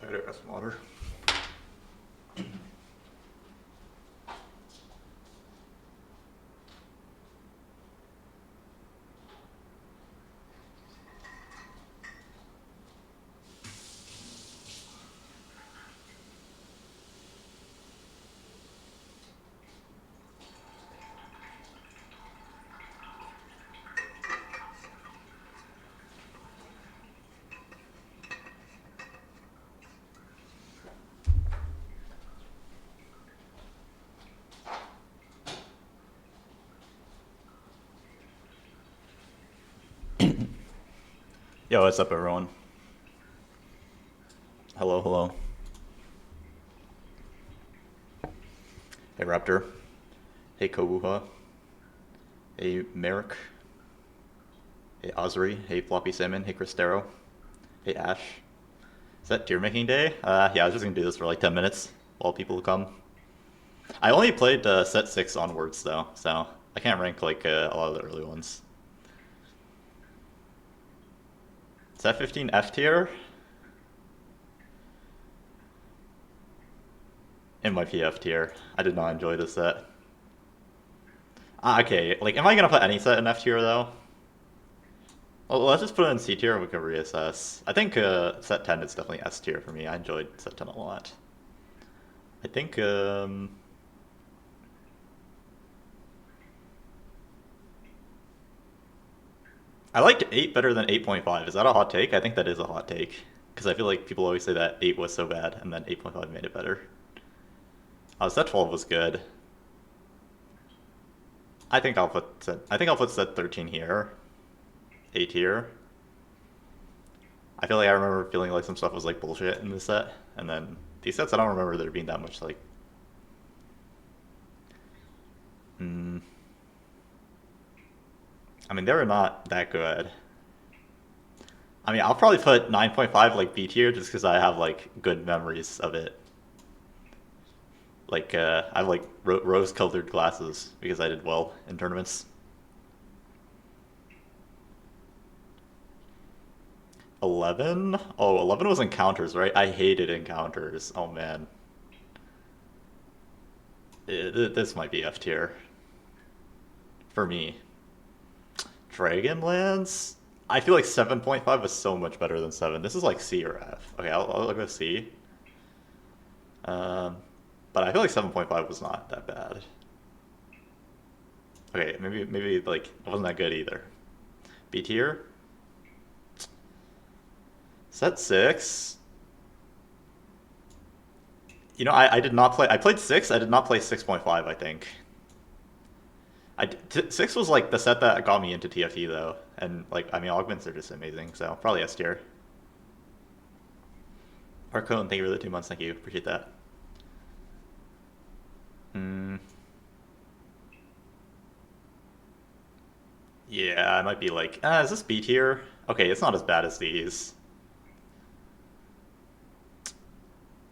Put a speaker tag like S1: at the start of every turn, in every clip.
S1: gotta get some water. Yo, what's up, everyone? Hello, hello. Hey, Raptor. Hey, Kobuha. Hey, Merrick. Hey, Osri. Hey, Floppy Salmon. Hey, Cristero. Hey, Ash. Is that tier making day? Yeah, I was just gonna do this for like 10 minutes while people come. I only played set 6 onwards, though, so I can't rank like a lot of the early ones. Set 15 F tier? It might be F tier. I did not enjoy this set. Okay, like, am I gonna put any set in F tier, though? Well, let's just put it in C tier and we can reassess. I think set 10 is definitely S tier for me. I enjoyed set 10 a lot. I think, I liked 8 better than 8.5. Is that a hot take? I think that is a hot take. Because I feel like people always say that 8 was so bad and then 8.5 made it better. Set 12 was good. I think I'll put set 13 here. 8 here. I feel like I remember feeling like some stuff was like bullshit in this set. And then these sets, I don't remember there being that much like... Hmm. I mean, they were not that good. I mean, I'll probably put 9.5 like B tier just because I have like good memories of it. Like, I have like rose-colored glasses because I did well in tournaments. 11? Oh, 11 was encounters, right? I hated encounters. Oh man. This might be F tier for me. Dragonlance? I feel like 7.5 was so much better than 7. This is like C or F. Okay, I'll go C. Um, but I feel like 7.5 was not that bad. Okay, maybe like it wasn't that good either. B tier? Set 6? You know, I did not play. I played 6. I did not play 6.5, I think. 6 was like the set that got me into TFT though, and like I mean augments are just amazing, so probably S tier. Arcone, thank you for the 2 months. Thank you, appreciate that. Hmm. Yeah, I might be like, is this B tier? Okay, it's not as bad as these.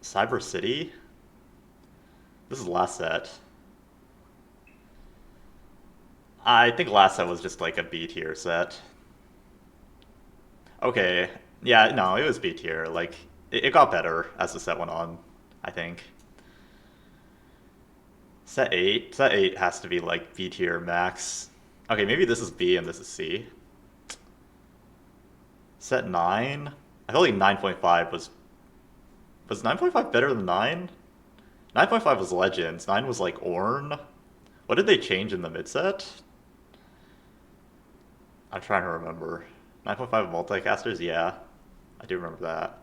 S1: Cyber City. This is last set. I think last set was just like a B tier set. Okay, yeah, no, it was B tier. Like it got better as the set went on, I think. Set 8 has to be like B tier max. Okay, maybe this is B and this is C. Set 9? I feel like 9.5 was 9.5 better than 9? 9.5 was Legends. 9 was like Ornn. What did they change in the mid set? I'm trying to remember. 9.5 multicasters? Yeah. I do remember that.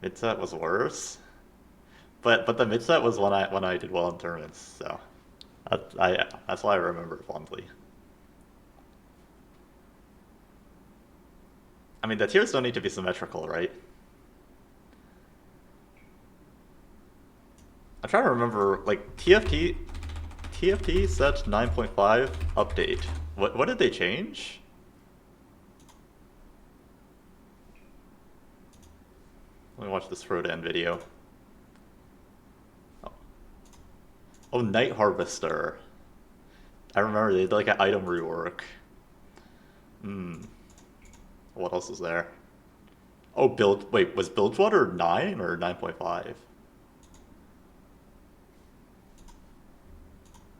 S1: Mid set was worse. But the mid set was when I did well in tournaments, so that's why I remember it fondly. I mean, the tiers don't need to be symmetrical, right? I'm trying to remember, like, TFT set 9.5 update. What did they change? Let me watch this Frodan video. Oh. Oh, Night Harvester. I remember they did like an item rework. Hmm. What else is there? Oh, build. Wait, was Bilgewater 9 or 9.5?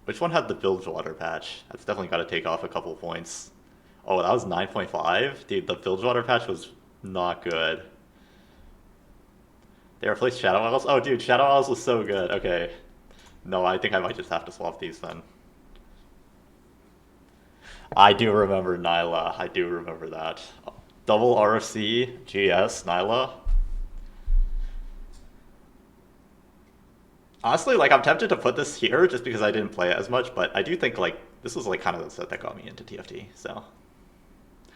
S1: Which one had the Bilgewater patch? That's definitely got to take off a couple points. Oh, that was 9.5? Dude, the Bilgewater patch was not good. They replaced Shadow Isles? Oh, dude, Shadow Isles was so good. Okay. No, I think I might just have to swap these then. I do remember Nyla. I do remember that. Double RFC, GS, Nyla. Honestly, like, I'm tempted to put this here just because I didn't play it as much, but I do think, like, this was, like, kind of the set that got me into TFT, so.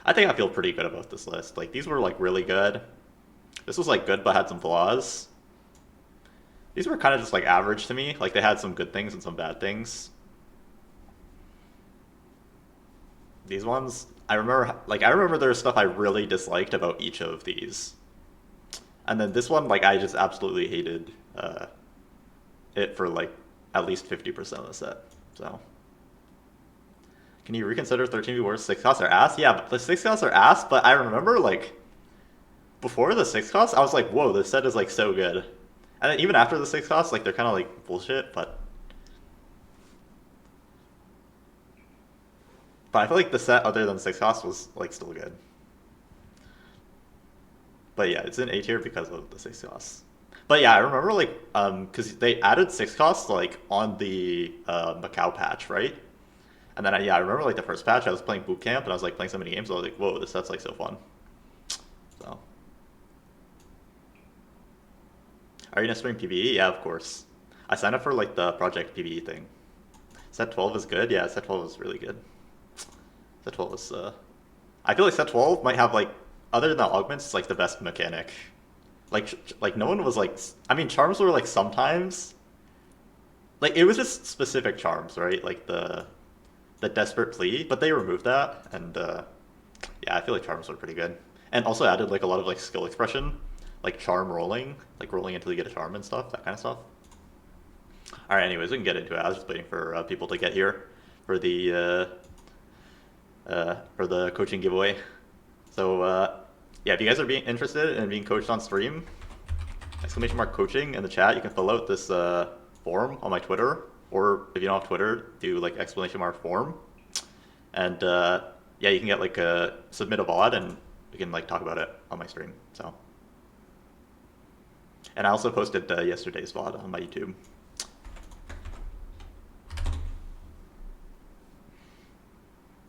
S1: I think I feel pretty good about this list. Like, these were, like, really good. This was, like, good but had some flaws. These were kind of just, like, average to me. Like, they had some good things and some bad things. These ones, I remember there was stuff I really disliked about each of these. And then this one, like, I just absolutely hated it for, like, at least 50% of the set, so. Can you reconsider 13v worse? 6 costs are ass? Yeah, but the 6 costs are ass, but I remember, like, before the 6 costs, I was like, whoa, this set is, like, so good. And then even after the 6 costs, like, they're kind of, like, bullshit, but I feel like the set other than 6 costs was, like, still good. But yeah, it's in A tier because of the 6 costs. But yeah, I remember, like, because they added 6 costs, like, on the Macau patch, right? And then, I remember, like, the first patch, I was playing Boot Camp, and I was, like, playing so many games, I was like, whoa, this set's, like, so fun. So. Are you gonna stream PvE? Yeah, of course. I signed up for, like, the Project PvE thing. Set 12 is good? Yeah, Set 12 is really good. Set 12 is, I feel like Set 12 might have, like, other than the augments, it's, like, the best mechanic. Like, no one was, like, I mean, charms were, like, sometimes, like, it was just specific charms, right? Like, the Desperate Plea, but they removed that, and yeah, I feel like charms were pretty good. And also added like a lot of like skill expression, like charm rolling, like rolling until you get a charm and stuff, that kind of stuff. All right, anyways, we can get into it. I was just waiting for people to get here for the coaching giveaway. So yeah, if you guys are being interested in being coached on stream, !mark coaching in the chat. You can fill out this form on my Twitter. Or if you don't have Twitter, do like !mark form, and yeah, you can get like submit a VOD, and we can like talk about it on my stream. So, and I also posted yesterday's VOD on my YouTube.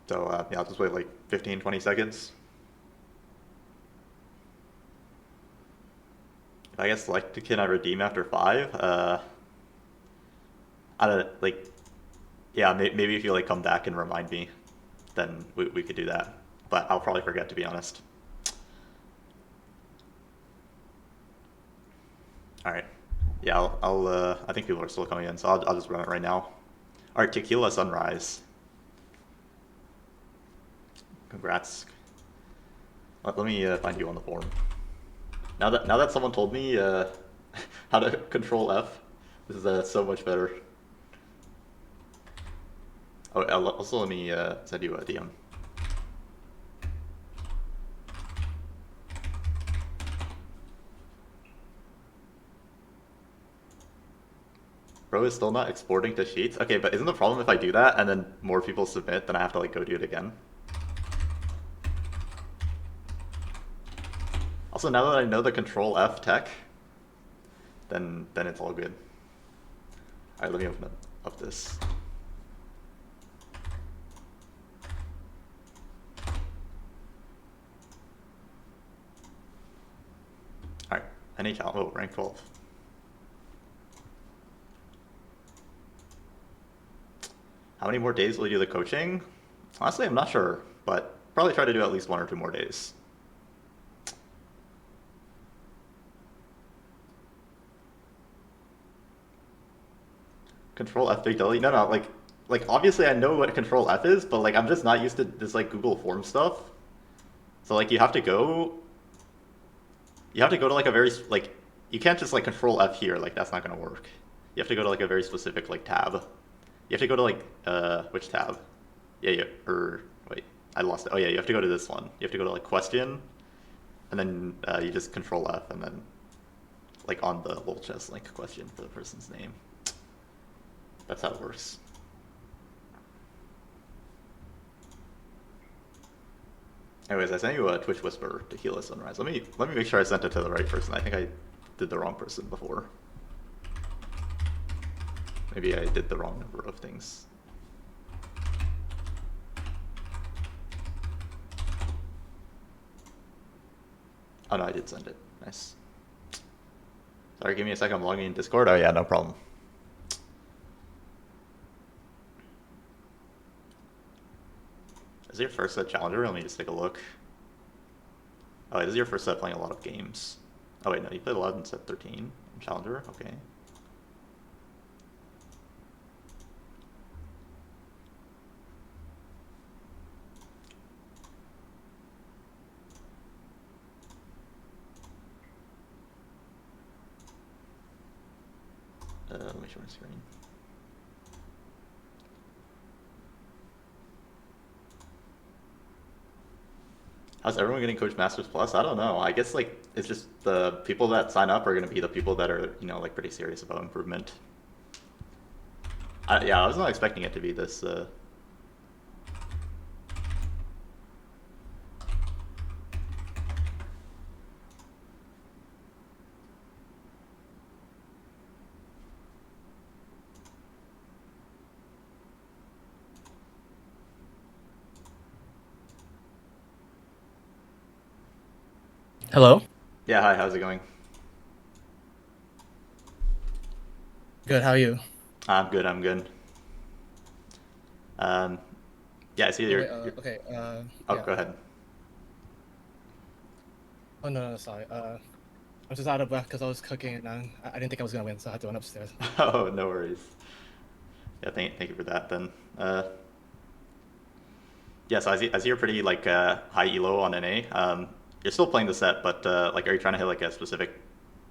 S1: So yeah, I'll just wait like 15-20 seconds. If I get selected, can I redeem after 5? I don't like. Yeah, maybe if you like come back and remind me, then we could do that. But I'll probably forget, to be honest. All right. Yeah, I think people are still coming in, so I'll just run it right now. All right, Tequila Sunrise. Congrats. Let me find you on the forum. Now that someone told me how to control F, this is so much better. Oh, also let me send you a DM. Bro is still not exporting to Sheets? Okay, but isn't the problem if I do that and then more people submit, then I have to like go do it again? Also, now that I know the Control F tech, then it's all good. Alright, let me open up this. Alright, NHL, oh, rank 12. How many more days will you do the coaching? Honestly, I'm not sure, but probably try to do at least 1 or 2 more days. Control F Big Delete? No, like obviously I know what Control F is, but like I'm just not used to this like Google Form stuff. So like you have to go to like a very like you can't just like Control F here, like that's not gonna work. You have to go to like a very specific like tab. You have to go to like which tab? Yeah, or wait, I lost it. Oh yeah, you have to go to this one. You have to go to like question, and then you just control F, and then like on the little chest, like question for the person's name. That's how it works. Anyways, I sent you a Twitch Whisper to heal at Sunrise. Let me make sure I sent it to the right person. I think I did the wrong person before. Maybe I did the wrong number of things. Oh no, I did send it. Nice. Sorry, give me a second. I'm logging in Discord. Oh yeah, no problem. Is it your first set Challenger? Let me just take a look. Oh wait, this is your first set playing a lot of games. Oh wait, no, you played a lot in set 13 in Challenger? Okay. Let me show my screen. How's everyone getting Coach Masters Plus? I don't know. I guess like it's just the people that sign up are going to be the people that are, you know, like pretty serious about improvement. Yeah, I was not expecting it to be this.
S2: Hello?
S1: Yeah, hi, how's it going?
S2: Good, how are you?
S1: I'm good, I'm good. Yeah, I see
S2: Oh, wait,
S1: you're
S2: okay,
S1: oh,
S2: yeah.
S1: go ahead.
S2: Oh, no, sorry. I'm just out of breath because I was cooking and I didn't think I was gonna win, so I had to run upstairs.
S1: Oh, no worries. Yeah, thank you for that then. Yeah, so I see you're pretty like high elo on NA. You're still playing the set, but like, are you trying to hit like a specific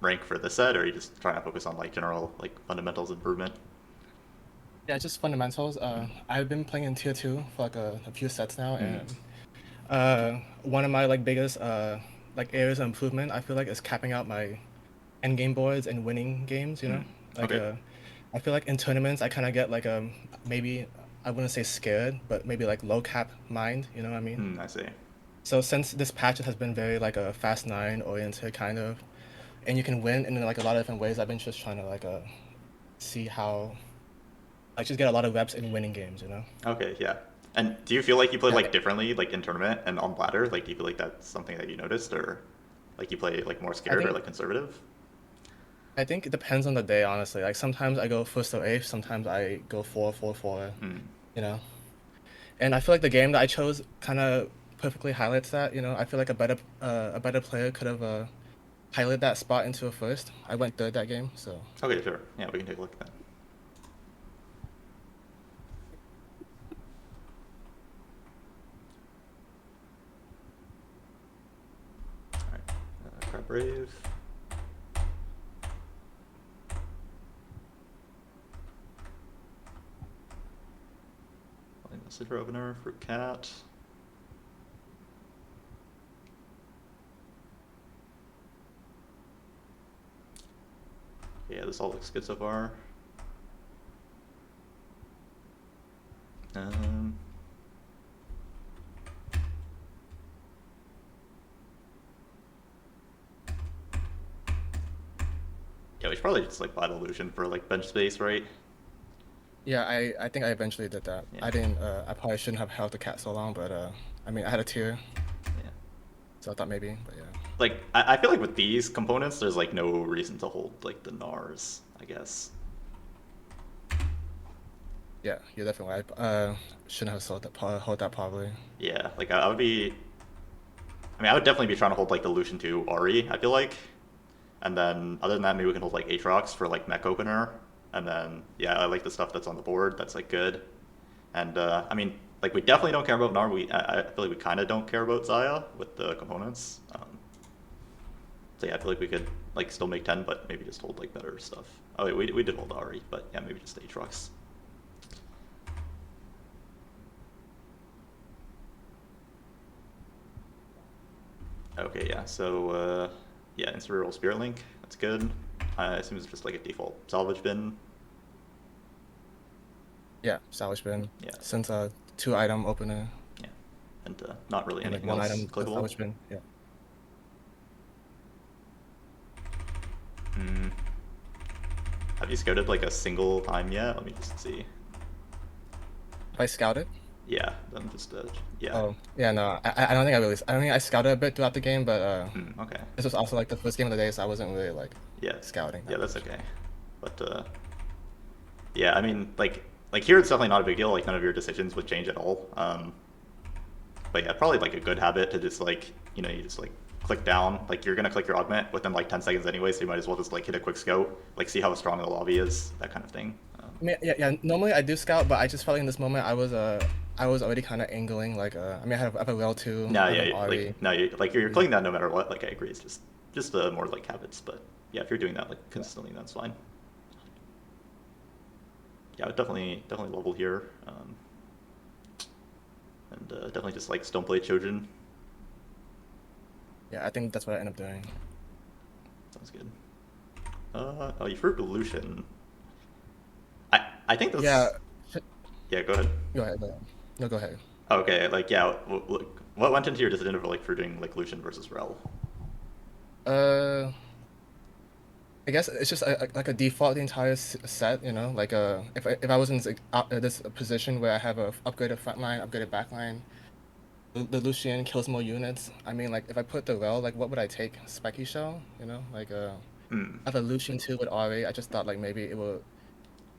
S1: rank for the set, or are you just trying to focus on like general like fundamentals improvement?
S2: Yeah, just fundamentals. I've been playing in tier 2 for like a few sets now,
S1: Mm.
S2: and one of my like biggest like areas of improvement I feel like is capping out my end game boards and winning games, you know?
S1: Mm.
S2: Like
S1: Okay.
S2: I feel like in tournaments I kind of get like maybe I wouldn't say scared, but maybe like low cap mind, you know what I mean?
S1: I see.
S2: So since this patch has been very like a fast nine oriented kind of, and you can win in like a lot of different ways, I've been just trying to like see how like just get a lot of reps in winning games, you know?
S1: Okay, yeah. And do you feel like you play
S2: Yeah,
S1: like differently, like in tournament and on ladder? Like, do you feel like that's something that you noticed, or like you play like more
S2: I
S1: scared or
S2: think
S1: like conservative?
S2: I think it depends on the day, honestly. Like sometimes I go first or eighth, sometimes I go 4-4-4,
S1: Mm.
S2: you know? And I feel like the game that I chose kind of perfectly highlights that, you know? I feel like a better player could have piloted that spot into a first. I went third that game, so
S1: Okay, sure. Yeah, we can take a look then. All right. Crab Brave. Message opener, Fruit Cat. Yeah, this all looks good so far. Um, yeah, we should probably just like buy the illusion for like bench space, right?
S2: yeah, I think I eventually did that.
S1: Yeah,
S2: I didn't I probably shouldn't have held the cat so long, but I mean I had a tier,
S1: yeah.
S2: so I thought maybe, but yeah.
S1: Like I feel like with these components, there's like no reason to hold like the NARs, I guess.
S2: Yeah, you're definitely right. Shouldn't have sold that hold that probably.
S1: Yeah, like I would be. I mean, I would definitely be trying to hold like the Lucian 2 Ari, I feel like. And then other than that, maybe we can hold like Aatrox for like mech opener. And then yeah, I like the stuff that's on the board. That's like good. And I mean, like we definitely don't care about Nar. I feel like we kind of don't care about Zaya with the components. So yeah, I feel like we could like still make 10, but maybe just hold like better stuff. Oh wait, we did hold Ari, but yeah, maybe just Aatrox. Okay, yeah. So yeah, instant reroll Spirit Link. That's good. I assume it's just like a default salvage bin.
S2: Yeah, salvage bin.
S1: Yeah,
S2: Since 2 item opener
S1: yeah, and not really
S2: and like
S1: anything
S2: 1 item
S1: else clickable.
S2: salvage bin. Yeah.
S1: Hmm. Have you scouted like a single time yet? Let me just see.
S2: If I scouted.
S1: Yeah, then just yeah.
S2: Oh yeah, no, I don't think I really. I don't think I scouted a bit throughout the game, but
S1: Okay.
S2: this was also like the first game of the day, so I wasn't really like
S1: Yeah,
S2: scouting
S1: yeah,
S2: that
S1: that's
S2: much.
S1: okay. But yeah, I mean, like here it's definitely not a big deal. Like none of your decisions would change at all. But yeah, probably like a good habit to just like you just like click down. Like you're gonna click your augment within like 10 seconds anyway, so you might as well just like hit a quick scout, like see how strong the lobby is, that kind of thing.
S2: I mean, yeah. Normally I do scout, but I just felt like in this moment I was already kind of angling like I mean I have a rail too.
S1: No,
S2: I have an
S1: yeah,
S2: Ari.
S1: like no, you're clicking that no matter what. Like I agree, it's just more like habits. But yeah, if you're doing that like
S2: Yeah.
S1: consistently, that's fine. Yeah, I would definitely level here, and definitely just like Stoneblade Chojin.
S2: Yeah, I think that's what I end up doing.
S1: Sounds good. Oh, you fruit Lucian. I think
S2: Yeah.
S1: this. Yeah, go ahead.
S2: Go ahead. No, go ahead.
S1: Okay, like yeah, what went into your decision for like fruiting like Lucian versus Rel?
S2: Uh, I guess it's just like a default the entire set, you know. Like if I was in this position where I have a upgraded front line, upgraded back line, the Lucian kills more units. I mean, like if I put the Rel, like what would I take? Spiky Shell, you know? Like
S1: Hmm.
S2: I have a Lucian too with RA. I just thought like maybe it would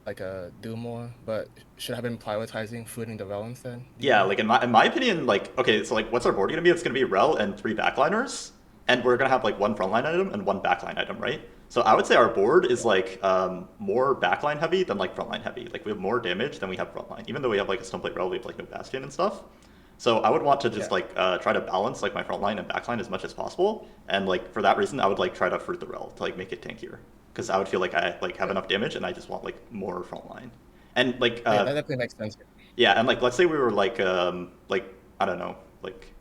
S2: like do more, but should I have been prioritizing fruiting the Rel instead? Do you
S1: Yeah,
S2: think?
S1: like in my opinion, like okay, so like what's our board gonna be? It's gonna be Rel and 3 backliners, and we're gonna have like 1 frontline item and 1 backline item, right? So I would say our board is
S2: Yeah.
S1: like more backline heavy than like frontline heavy. Like we have more damage than we have frontline, even though we have like a Stoneplate Rel, we have like no Bastion and stuff. So I would want to just
S2: Yeah.
S1: like try to balance like my frontline and backline as much as possible, and like for that reason, I would like try to fruit the Rel to like make it tankier, because I would feel like I like have
S2: Yeah.
S1: enough damage, and I just want like more frontline. And like
S2: Yeah, that definitely makes sense.
S1: yeah, and like let's say we were like I don't know, like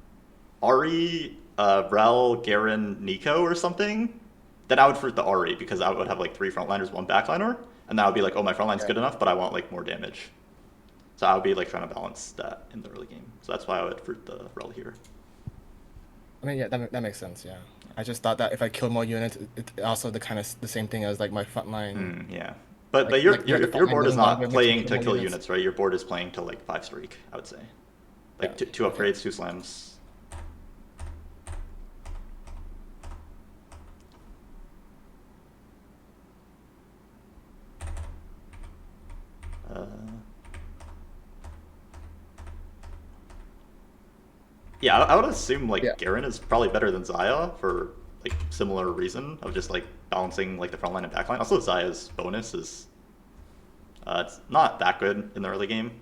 S1: Ari, Rel, Garen, Nico or something, then I would fruit the Ari because I would have like 3 frontliners, 1 backliner, and that would be like, oh, my frontline's
S2: Yeah.
S1: good enough, but I want like more damage. So I would be like trying to balance that in the early game. So that's why I would fruit the Rel here.
S2: I mean, yeah, that makes sense. Yeah, I just thought that if I killed more units, it also the kind of the same thing as like my front line.
S1: Yeah. But
S2: Like the
S1: your
S2: front line
S1: board is
S2: living longer
S1: not
S2: makes me
S1: playing
S2: kill
S1: to
S2: more
S1: kill
S2: units.
S1: units, right? Your board is playing to like 5 streak, I would say.
S2: Yeah.
S1: Like two
S2: Okay.
S1: upgrades, 2 slams. Uh, yeah, I would assume
S2: Yeah.
S1: like Garen is probably better than Zaya for like similar reason of just like balancing like the front line and back line. Also, Zaya's bonus is it's not that good in the early game.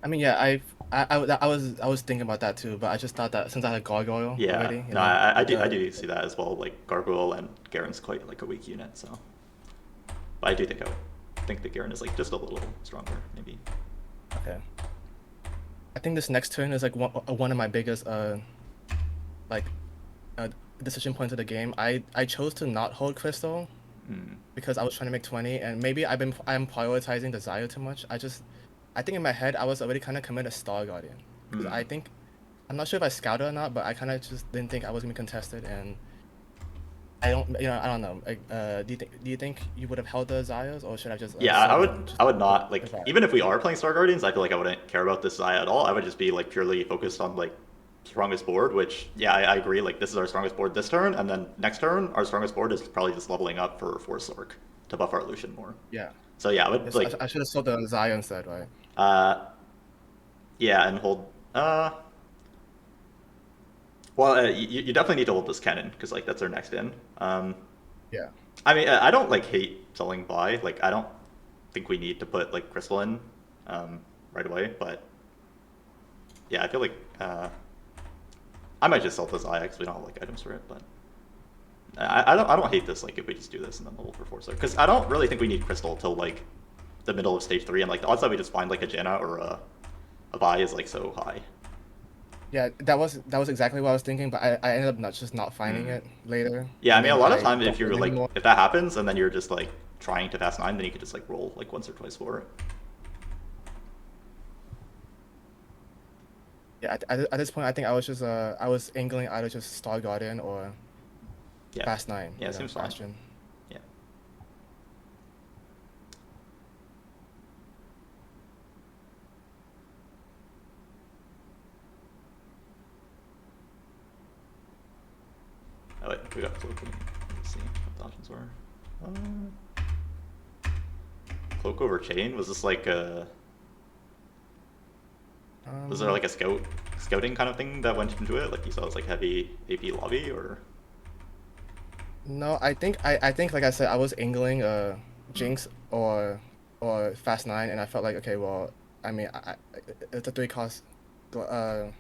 S2: I mean, yeah, I was thinking about that too, but I just thought that since I had Gargoyle
S1: Yeah,
S2: already, you
S1: no,
S2: know,
S1: I
S2: like
S1: do see that as well. Like Gargoyle and Garen's quite like a weak unit, so. But I do think think that Garen is like just a little stronger, maybe.
S2: okay. I think this next turn is like one of my biggest like uh decision points of the game. I chose to not hold Crystal
S1: Hmm.
S2: because I was trying to make 20, and maybe I'm prioritizing Desire too much. I think in my head I was already kind of committed to Star Guardian because
S1: Hmm.
S2: I'm not sure if I scouted or not, but I kind of just didn't think I was gonna be contested, and I don't, you know, I don't know. Like, do you think you would have held the Zayas, or should I just
S1: Yeah,
S2: sub them? Just
S1: I would not like
S2: survive?
S1: even if we are playing Star Guardians, I feel like I wouldn't care about this Zaya at all. I would just be like purely focused on like strongest board, which yeah, I agree. Like this is our strongest board this turn, and then next turn our strongest board is probably just leveling up for Force Orc to buff our Lucian more.
S2: Yeah.
S1: So yeah, I would
S2: Yes,
S1: like
S2: I should have sold the Zaya instead, right?
S1: uh yeah, and hold well you definitely need to hold this cannon because like that's our next in.
S2: Yeah.
S1: I mean I don't like hate selling buy. Like I don't think we need to put like Crystal in right away, but yeah, I feel like I might just sell this Eye because we don't have like items for it, but I don't hate this like if we just do this and then level for Force because I don't really think we need Crystal till like the middle of stage 3, and like the odds that we just find like a Janna or a Vi is like so high.
S2: Yeah, that was exactly what I was thinking, but I ended up not finding
S1: Mm.
S2: it later,
S1: Yeah, I
S2: and
S1: mean, a
S2: then
S1: lot of
S2: I
S1: times if
S2: don't
S1: you're
S2: win
S1: like,
S2: anymore.
S1: if that happens and then you're just like trying to fast 9, then you could just like roll like once or twice for it.
S2: Yeah, at this point, I think I was angling either just Star Guardian or
S1: Yeah.
S2: Fast 9,
S1: Yeah, it seems fine.
S2: Bastion.
S1: Yeah. Oh wait, we got cloak. Let's see what the options were. Cloak over chain? Was this like a... Was there
S2: Um,
S1: like a scouting kind of thing that went into it? Like you saw it was like heavy AP lobby or...
S2: no, I think like I said, I was angling
S1: Hmm.
S2: Jinx or Fast 9, and I felt like okay, well, I mean, it's a uh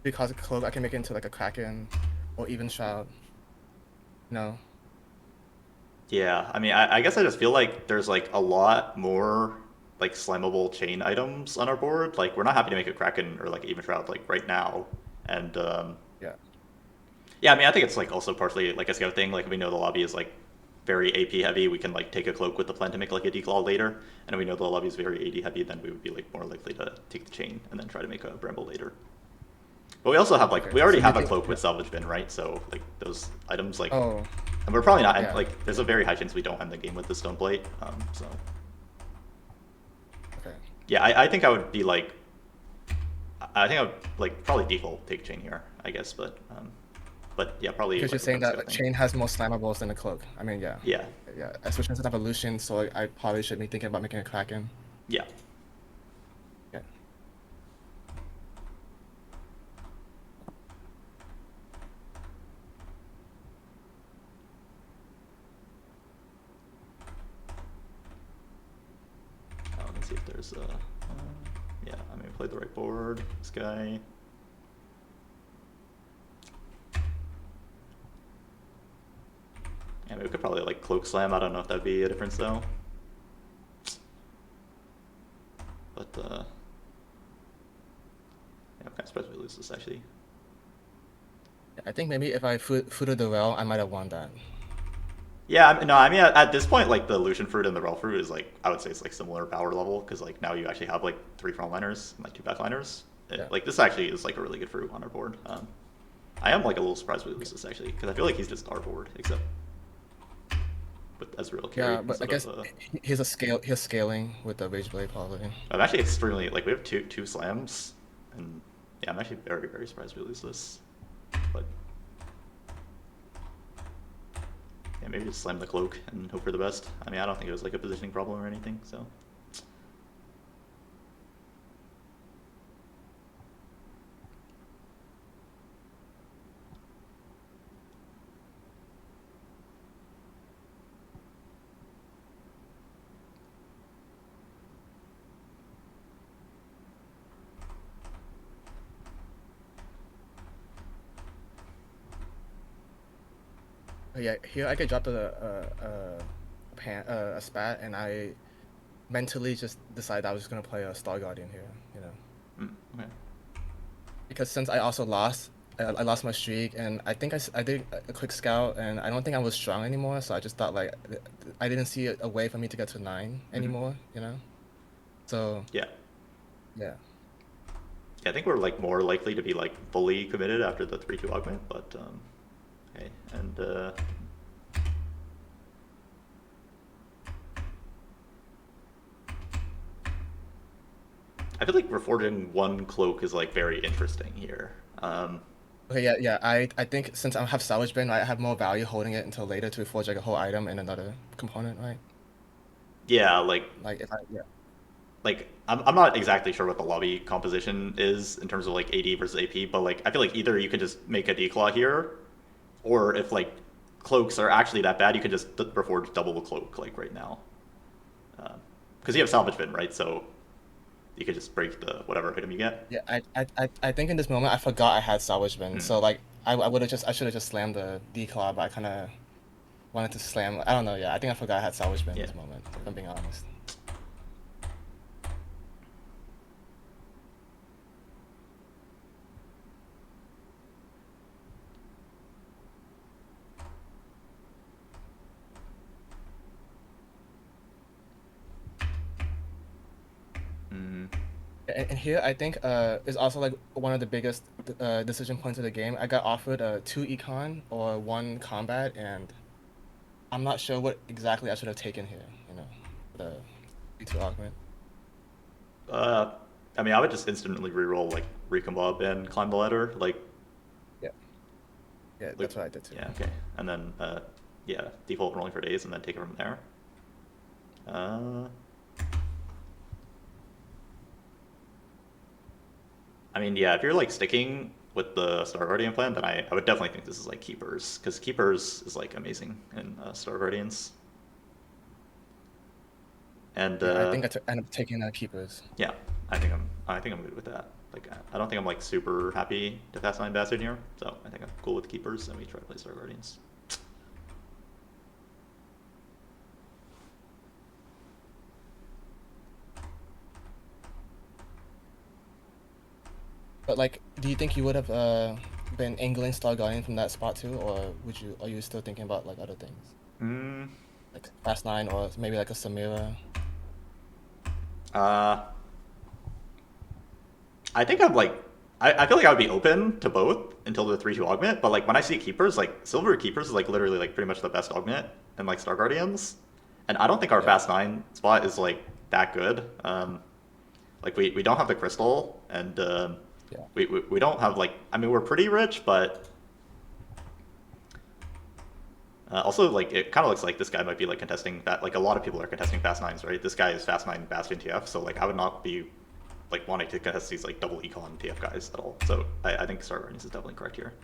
S2: 3 cost cloak. I can make it into like a Kraken or even Shroud. No,
S1: Yeah, I mean, I guess I just feel like there's like a lot more like slammable chain items on our board. Like we're not happy to make a Kraken or like even Shroud like right now. And
S2: yeah,
S1: yeah, I mean, I think it's like also partially like a scout thing. Like we know the lobby is like very AP heavy. We can like take a cloak with the plan to make like a declaw later. And we know the lobby is very AD heavy. Then we would be like more likely to take the chain and then try to make a Bramble later. But we also have like
S2: okay.
S1: we
S2: So
S1: already
S2: you
S1: have a
S2: think?
S1: cloak
S2: Yeah.
S1: with salvage bin, right? So like those items like,
S2: Oh,
S1: and we're probably not
S2: yeah.
S1: like there's a very high chance we don't end the game with the stone plate. So
S2: Okay.
S1: yeah, I think I would be like, I think I would like probably default take chain here, I guess, but yeah, probably
S2: Because you're
S1: like
S2: saying
S1: regret the
S2: that
S1: scout
S2: like,
S1: thing.
S2: chain has more slammables than a cloak. I mean, yeah,
S1: Yeah,
S2: yeah. Especially since evolution, so I probably should be thinking about making a Kraken.
S1: yeah.
S2: Yeah.
S1: Let me see if there's yeah, I mean, we played the right board. This guy. Yeah, we could probably like cloak slam. I don't know if that'd be a difference though. But yeah, I'm kind of surprised we lose this actually.
S2: I think maybe if I footed the well, I might have won that.
S1: Yeah, no, I mean at this point, like the illusion fruit and the rel fruit is like I would say it's like similar power level because like now you actually have like 3 frontliners and like 2 backliners.
S2: Yeah.
S1: Like this actually is like a really good fruit on our board. I am like a little surprised we lose this actually because I feel like he's just our board except with Ezreal carry
S2: Yeah, but I
S1: instead
S2: guess
S1: of.
S2: he's scaling with the Rage Blade probably.
S1: I'm actually extremely like we have two slams, and yeah, I'm actually very surprised we lose this, but yeah, maybe just slam the cloak and hope for the best. I mean, I don't think it was like a positioning problem or anything, so.
S2: But yeah, here I could drop a spat, and I mentally just decided I was gonna play a Star Guardian here. You know,
S1: Okay.
S2: because since I also lost. I lost my streak, and I did a quick scout, and I don't think I was strong anymore. So I just thought like I didn't see a way for me to get to 9
S1: Mm-hmm.
S2: anymore. You know, so
S1: Yeah.
S2: yeah.
S1: Yeah, I think we're like more likely to be like fully committed after the 3-2 augment, but okay, and I feel like reforging one cloak is like very interesting here.
S2: Okay, yeah, yeah. I think since I have Salvage Bin, I have more value holding it until later to forge like a whole item and another component, right?
S1: Yeah, like
S2: Like if I yeah.
S1: I'm not exactly sure what the lobby composition is in terms of like AD versus AP, but like I feel like either you can just make a declaw here, or if like cloaks are actually that bad, you can just reforge double the cloak like right now, because you have salvage bin, right? So you could just break the whatever item you get.
S2: Yeah, I think in this moment I forgot I had Salvage Bin.
S1: Hmm.
S2: So like I should have just slammed the declaw, but I kinda wanted to slam I don't know, yeah. I think I forgot I had Salvage Bin in
S1: Yeah.
S2: this moment, if I'm being honest. And here I think is also like one of the biggest decision points of the game. I got offered two econ or one combat, and I'm not sure what exactly I should have taken here. The B2 augment.
S1: Uh, I mean, I would just instantly reroll like Recombob and climb the ladder.
S2: Yeah, yeah,
S1: Like
S2: that's what I did too.
S1: yeah, okay, and then yeah, default rolling for days, and then take it from there. Uh, I mean, yeah, if you're like sticking with the Star Guardian plan, then I would definitely think this is like Keepers, because Keepers is like amazing in Star Guardians. And
S2: Yeah, I think end up taking keepers.
S1: yeah, I think I'm good with that. Like I don't think I'm like super happy to pass 9 Bastard here, so I think I'm cool with Keepers, and we try to play Star Guardians.
S2: But like, do you think you would have been angling Star Guardian from that spot too, or are you still thinking about like other things,
S1: Mm,
S2: like Fast Nine or maybe like a Samira?
S1: uh, I think I'm like I feel like I would be open to both until the 3-2 augment, but like when I see Keepers, like Silver Keepers is like literally like pretty much the best augment in like Star Guardians. And I don't think our
S2: Yeah,
S1: Fast 9 spot is like that good. Like we don't have the crystal, and
S2: yeah,
S1: we don't have like, I mean, we're pretty rich, but also like it kind of looks like this guy might be like contesting that, like a lot of people are contesting Fast 9s, right? This guy is Fast 9 Bastion TF, so like I would not be like wanting to contest these like double econ TF guys at all. So I think Star Guardians is definitely correct here.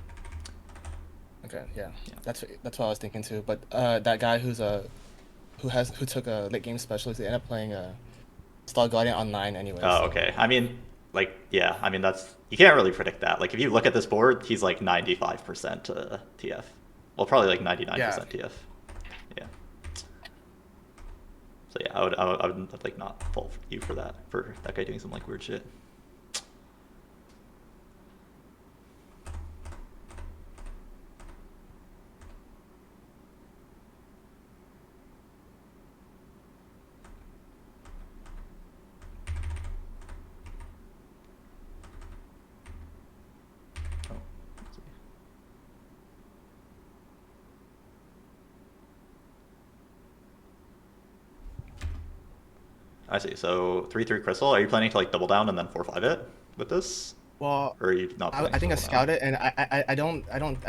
S2: okay, yeah.
S1: Yeah.
S2: That's what I was thinking too. But that guy who took a late game specialist, they ended up playing Star Guardian on 9 anyway.
S1: Oh,
S2: So
S1: okay. I mean, like, yeah, I mean, that's, you can't really predict that. Like, if you look at this board, he's like 95% TF. Well, probably like
S2: yeah,
S1: 99% TF. Yeah. So yeah, I would like not fault you for that guy doing some like weird shit. Oh, let's see. I see. So 3-3 crystal. Are you planning to like double down and then 4-5 it with this,
S2: well,
S1: or are you not planning
S2: I
S1: to
S2: think I
S1: double down?
S2: scouted, and I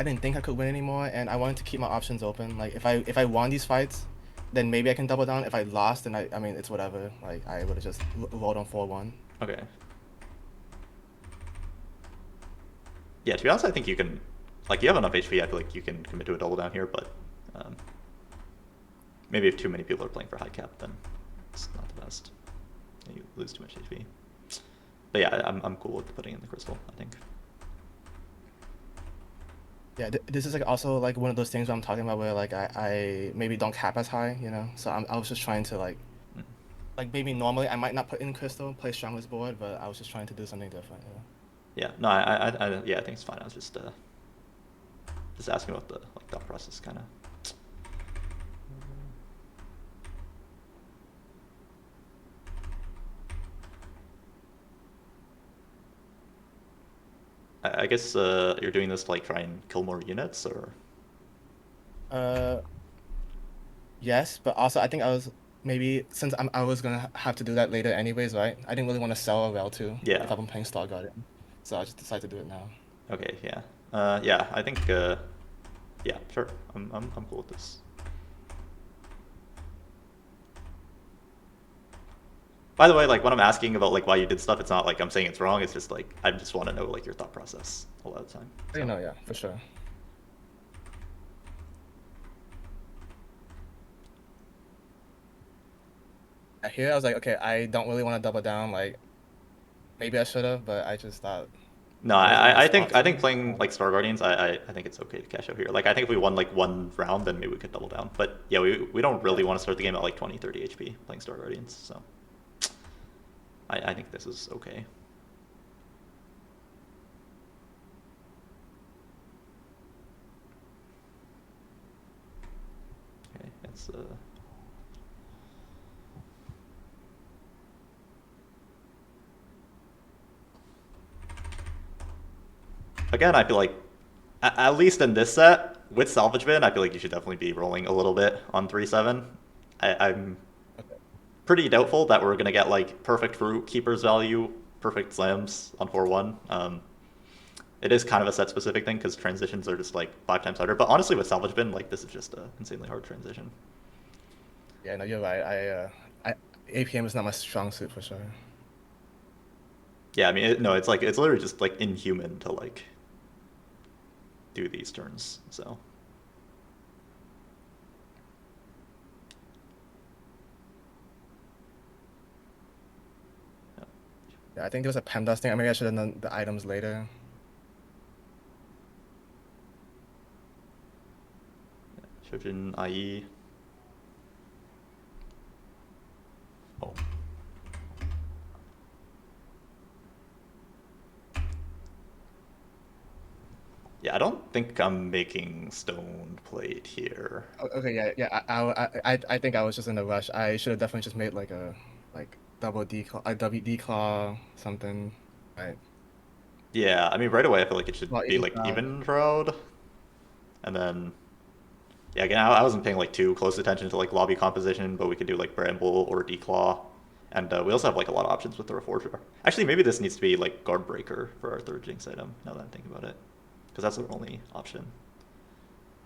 S2: didn't think I could win anymore, and I wanted to keep my options open. Like if I won these fights, then maybe I can double down. If I lost, then I mean it's whatever. Like I would have just rolled on 4-1.
S1: Okay. Yeah, to be honest, I think you can, like, you have enough HP. I feel like you can commit to a double down here, but um, maybe if too many people are playing for high cap, then it's not the best. You lose too much HP. But yeah, I'm cool with putting in the crystal, I think.
S2: Yeah, this is like also like one of those things where I'm talking about where like I maybe don't cap as high, you know. So I was just trying to
S1: Mm.
S2: like maybe normally I might not put in crystal, play strongest board, but I was just trying to do something different.
S1: Yeah, no, yeah, I think it's fine. I was just asking about the like thought process, kind of. I guess you're doing this to like try and kill more units, or
S2: Uh, yes, but also I think I was maybe since I was gonna have to do that later anyways, right? I didn't really want to sell a Rel too
S1: yeah.
S2: if I'm playing Star Guardian, so I just decided to do it now.
S1: Okay, yeah. Yeah, I think yeah, sure. I'm cool with this. By the way, like when I'm asking about like why you did stuff, it's not like I'm saying it's wrong. It's just like I just want to know like your thought process a lot of the time.
S2: You
S1: So
S2: know, yeah, for sure. Here I was like, okay, I don't really want to double down. Like maybe I should have, but I just thought
S1: no,
S2: I wasn't in the spot
S1: I
S2: to.
S1: think playing like Star Guardians, I think it's okay to cash out here. Like I think if we won like one round, then maybe we could double down. But yeah, we don't really
S2: Yeah,
S1: want to start the game at like 20, 30 HP playing Star Guardians. So I think this is okay. Okay, it's again, I feel like at least in this set with salvage bin, I feel like you should definitely be rolling a little bit on 3/7. I'm
S2: Okay.
S1: pretty doubtful that we're gonna get like perfect fruit keepers value, perfect slams on 4/1. It is kind of a set specific thing because transitions are just like 5 times harder. But honestly, with salvage bin, like this is just an insanely hard transition.
S2: Yeah, no, you're right. I APM is not my strong suit for sure.
S1: Yeah, I mean, no, it's like it's literally just like inhuman to like do these turns. So
S2: Yeah, I think there was a PEMDAS thing. Maybe I should have done the items later.
S1: Shojin IE. Oh. Yeah, I don't think I'm making stone plate here.
S2: Okay, yeah. I think I was just in a rush. I should have definitely just made like a double D claw, a WD claw something. Right.
S1: Yeah, I mean, right away I feel like it should
S2: Well,
S1: be
S2: even
S1: like even shroud, and then yeah, again, I wasn't paying like too close attention to like lobby composition, but we could do like bramble or declaw, and we also have like a lot of options with the reforger. Actually, maybe this needs to be like guard breaker for our third jinx item. Now that I'm thinking about it, because that's our only option.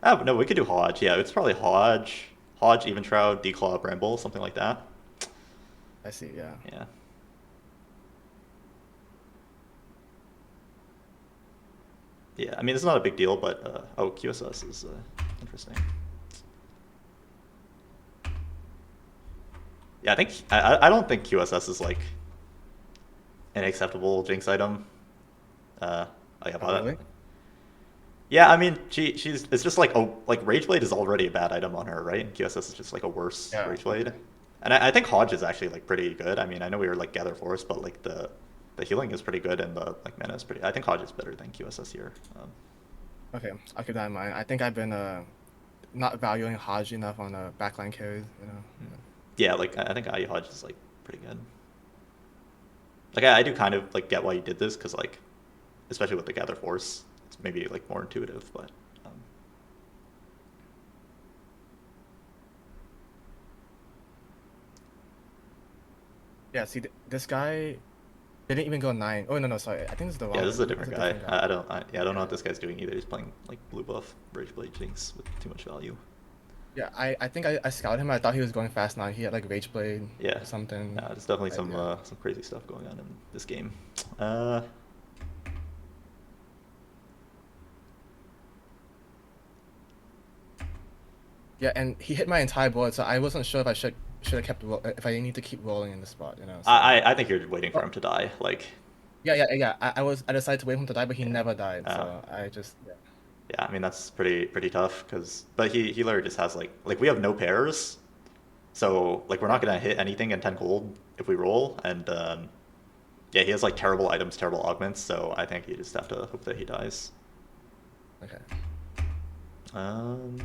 S1: Ah, but no, we could do Hodge. Yeah, it's probably Hodge, even shroud, declaw, bramble, something like that.
S2: I see. Yeah.
S1: Yeah. Yeah, I mean, it's not a big deal, but oh, QSS is interesting. Yeah, I think I don't think QSS is like an acceptable Jinx item. Oh yeah,
S2: Oh,
S1: about
S2: really?
S1: that. Yeah, I mean, she's it's just like like Rageblade is already a bad item on her, right? And QSS is just like a worse
S2: Yeah.
S1: Rageblade. And I think Hodge is actually like pretty good. I mean, I know we were like Gather Force, but like the healing is pretty good and the like mana is pretty. I think Hodge is better than QSS here.
S2: Okay, I'll keep that in mind. I think I've been not valuing Haji enough on backline carries. You know.
S1: Yeah, like I think IE Hodge is like pretty good. Like I do kind of like get why you did this because like especially with the Gather Force, it's maybe like more intuitive, but
S2: Yeah. See, this guy didn't even go 9. Oh no, sorry. I think this is the
S1: yeah,
S2: wrong.
S1: this is a
S2: That's
S1: different
S2: a
S1: guy.
S2: different guy.
S1: I don't know
S2: Yeah.
S1: what this guy's doing either. He's playing like blue buff Rageblade Jinx with too much value.
S2: Yeah, I think I scouted him. I thought he was going fast 9. He had like Rage Blade
S1: Yeah,
S2: or something.
S1: there's definitely
S2: Yeah.
S1: some crazy stuff going on in this game.
S2: Yeah, and he hit my entire board, so I wasn't sure if I should have kept if I need to keep rolling in the spot, you know. So
S1: I think you're waiting for
S2: oh,
S1: him to die. Like
S2: yeah. I decided to wait for him to die, but he
S1: yeah,
S2: never died.
S1: uh,
S2: So I just yeah.
S1: yeah. I mean that's pretty tough because but he literally just has like we have no pairs, so like we're not
S2: Yeah.
S1: gonna hit anything in 10 gold if we roll and yeah he has like terrible items, terrible augments. So I think you just have to hope that he dies.
S2: Okay.
S1: Um.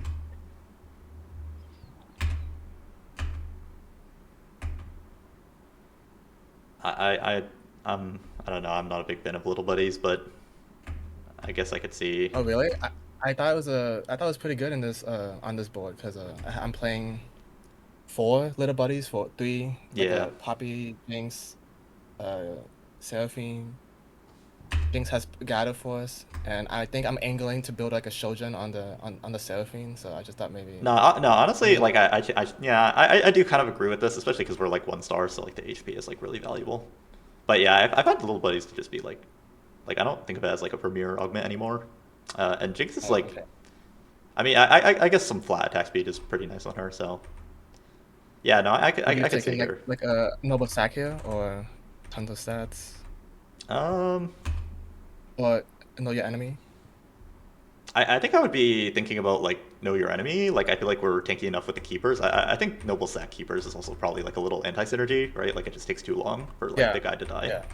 S1: I I don't know. I'm not a big fan of little buddies, but I guess I could see.
S2: Oh really? I thought it was pretty good in this on this board because I'm playing 4 little buddies for 3 like
S1: Yeah.
S2: Poppy, Jinx, uh Seraphine. Jinx has Gather Force, and I think I'm angling to build like a Shoujin on the Seraphine. So I just thought maybe
S1: No, no. Honestly,
S2: maybe
S1: like yeah, I do kind of agree with this, especially because we're like 1 star, so like the HP is like really valuable. But yeah, I find little buddies to just be like I don't think of it as like a premier augment anymore. And Jinx is like,
S2: okay.
S1: I mean, I guess some flat attack speed is pretty nice on her. So yeah, no,
S2: Are you
S1: I could see
S2: taking
S1: here.
S2: like a Noble Sack here or Tonto Stats
S1: Um,
S2: or Know Your Enemy?
S1: I think I would be thinking about like know your enemy. Like I feel like we're tanky enough with the keepers. I think noble sack keepers is also probably like a little anti synergy, right? Like it just takes too long for like
S2: Yeah,
S1: the guy to die.
S2: yeah.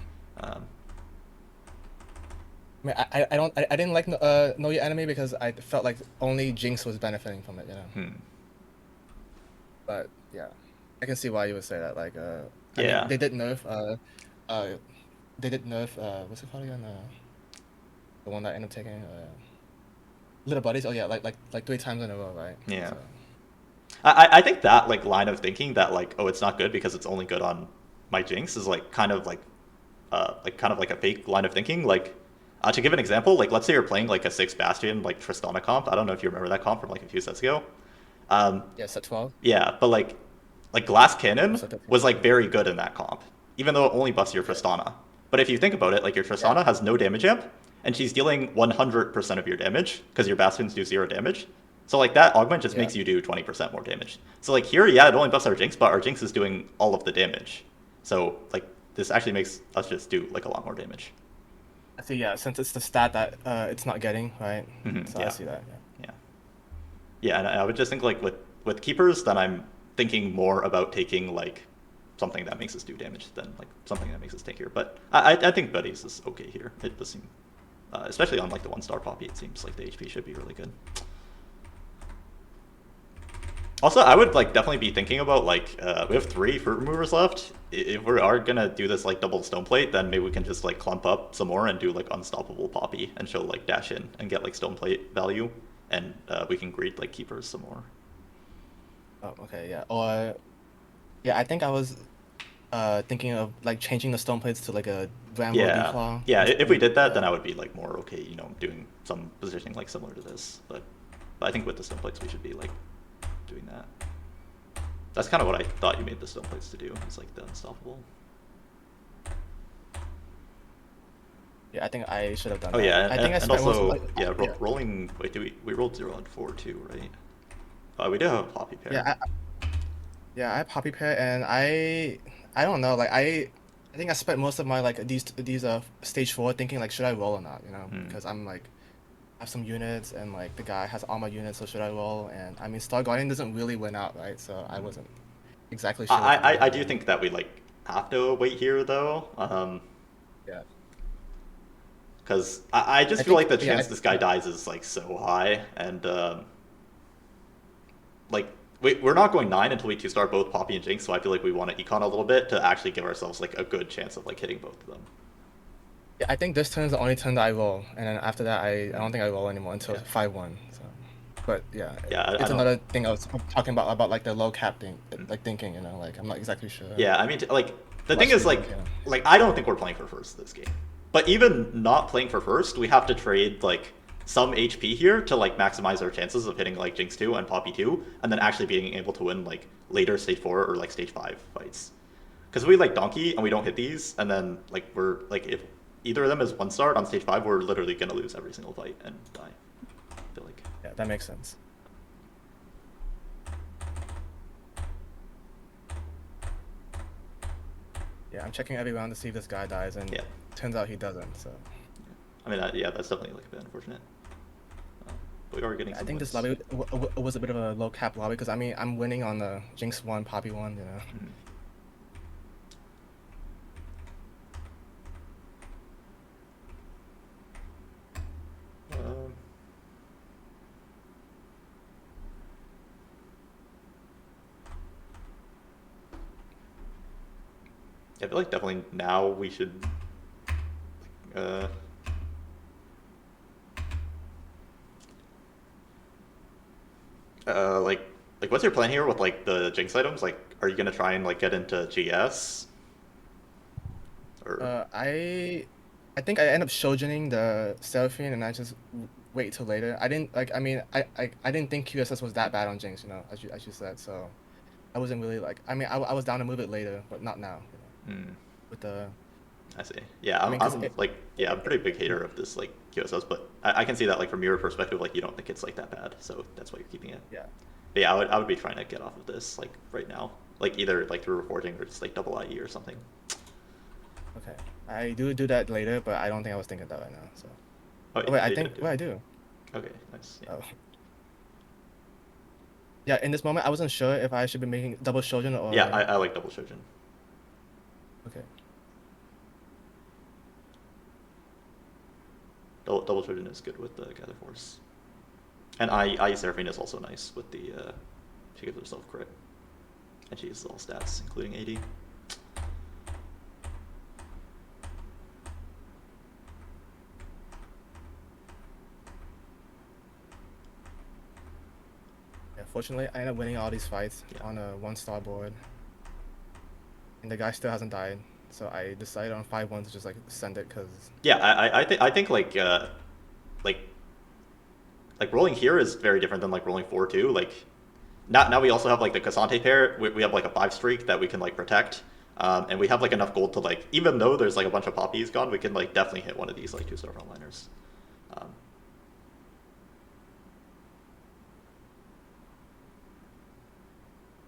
S1: Um,
S2: I mean, I didn't like Know Your Enemy because I felt like only Jinx was benefiting from it, you know.
S1: hmm.
S2: But yeah, I can see why you would say that. Like, I mean,
S1: Yeah.
S2: they did nerf what's it called again? The one that I ended up taking. Little buddies. Oh yeah, like 3 times in a row, right?
S1: Yeah.
S2: So
S1: I think that like line of thinking that like, oh, it's not good because it's only good on my Jinx is like kind of like kind of like a fake line of thinking. Like to give an example, like let's say you're playing like a 6 Bastion like Tristana comp. I don't know if you remember that comp from like a few sets ago. Um,
S2: yeah, set 12
S1: yeah, but like Glass
S2: or
S1: Cannon
S2: set 13.
S1: was like very good in that comp, even though it only buffs your
S2: Okay.
S1: Tristana. But if you think about it, like your
S2: Yeah.
S1: Tristana has no damage amp, and she's dealing 100% of your damage because your Bastions do 0 damage. So like that augment just
S2: Yeah.
S1: makes you do 20% more damage. So like here, yeah, it only buffs our Jinx, but our Jinx is doing all of the damage. So like this actually makes us just do like a lot more damage.
S2: I see. Yeah, since it's the stat that it's not getting, right? So I
S1: Yeah,
S2: see that. Yeah.
S1: yeah, yeah. And I would just think like with keepers, then I'm thinking more about taking like something that makes us do damage than like something that makes us tank here. But I think buddies is okay here. It does seem, especially on like the 1-star poppy, it seems like the HP should be really good. Also, I would like definitely be thinking about like we have 3 fruit removers left. If we are gonna do this like double stone plate, then maybe we can just like clump up some more and do like unstoppable poppy and show like dash in and get like stone plate value, and we can greed like keepers some more.
S2: Oh, okay. Yeah. Or yeah, I think I was thinking of like changing the stone plates to like a Rambo
S1: Yeah,
S2: declaw.
S1: yeah.
S2: Or
S1: If we
S2: something.
S1: did that, then
S2: Yeah.
S1: I would be like more okay, you know, doing some positioning like similar to this. But I think with the stone plates, we should be like doing that. That's kind of what I thought you made the stone plates to do. It's like the unstoppable.
S2: Yeah, I think I should have done
S1: Oh
S2: that.
S1: yeah,
S2: I think I
S1: and
S2: spent most of
S1: also
S2: like
S1: yeah,
S2: yeah.
S1: rolling. Wait, we rolled 0 and 4 too, right? We did have a poppy pair.
S2: Yeah, I have Poppy Pair, and I don't know, like I think I spent most of my like these stage 4 thinking like should I roll or not, you know?
S1: Hmm.
S2: Because I'm like I have some units and like the guy has all my units, so should I roll? And I mean Star Guardian doesn't really win out, right? So I wasn't exactly sure what to do.
S1: I do
S2: Yeah.
S1: think that we like have to wait here though,
S2: Yeah.
S1: because I
S2: I
S1: just feel
S2: think
S1: like the
S2: yeah,
S1: chance this guy
S2: yeah.
S1: dies is like so high, and like we're not going 9 until we 2-star both Poppy and Jinx, so I feel like we want to econ a little bit to actually give ourselves like a good chance of like hitting both of them.
S2: Yeah, I think this turn is the only turn that I roll, and then after that I don't think I roll anymore until
S1: Yeah.
S2: 5-1. So but yeah,
S1: Yeah, I
S2: it's
S1: don't.
S2: another thing I was talking about like the low cap thing, like thinking, you know, like I'm not exactly sure
S1: Yeah, I mean, like the
S2: what I
S1: thing
S2: should
S1: is,
S2: be doing here.
S1: like I don't think we're playing for first this game. But even not playing for first, we have to trade like some HP here to like maximize our chances of hitting like Jinx 2 and Poppy 2, and then actually being able to win like later stage 4 or like stage 5 fights. Because we like Donkey and we don't hit these, and then like we're like if either of them is 1-star on stage 5, we're literally gonna lose every single fight and die. I feel like.
S2: Yeah, that makes sense. Yeah, I'm checking every round to see if this guy dies, and
S1: Yeah.
S2: turns out he doesn't. So
S1: I mean, yeah, that's definitely like a bit unfortunate. But we are getting
S2: I
S1: some
S2: think this
S1: wins.
S2: lobby was a bit of a low cap lobby because I mean I'm winning on the Jinx 1, Poppy 1, you know.
S1: Mhm. Um, I feel like definitely now we should. Uh, like, what's your plan here with like the Jinx items? Like, are you gonna try and like get into GS? Or
S2: Uh, I I think I end up shoujoning the Seraphine and I just wait till later. I didn't like I mean I didn't think QSS was that bad on Jinx, you know, as you said. So I wasn't really like I mean I was down to move it later, but not now, you know.
S1: hmm,
S2: With the
S1: I see. Yeah,
S2: I mean cuz
S1: I'm like, yeah, I'm a pretty big hater of this like QSS, but I can see that like from your perspective, like you don't think it's like that bad, so that's why you're keeping it.
S2: yeah.
S1: But yeah, I would be trying to get off of this like right now, like either like through reporting or just like double IE or something.
S2: Okay. I do that later, but I don't think I was thinking that right now. So
S1: Oh,
S2: oh, wait, I
S1: you
S2: think
S1: did do
S2: wait,
S1: it.
S2: I do.
S1: Okay, nice. Yeah.
S2: Oh. Yeah, in this moment I wasn't sure if I should be making double shoujo or
S1: Yeah, I like double Shojin.
S2: okay.
S1: Double Shojin is good with the Gather Force. And I Seraphine is also nice with the, she gives herself crit. And she uses all stats, including AD.
S2: unfortunately, I ended up winning all these fights
S1: Yeah.
S2: on a 1-star board, and the guy still hasn't died. So I decided on 5-1 to just like send it because
S1: Yeah, I think like like rolling here is very different than like rolling 4-2. Like now we also have like the Cassante pair. We have like a 5 streak that we can like protect. And we have like enough gold to like, even though there's like a bunch of poppies gone, we can like definitely hit one of these like 2-star frontliners. Um,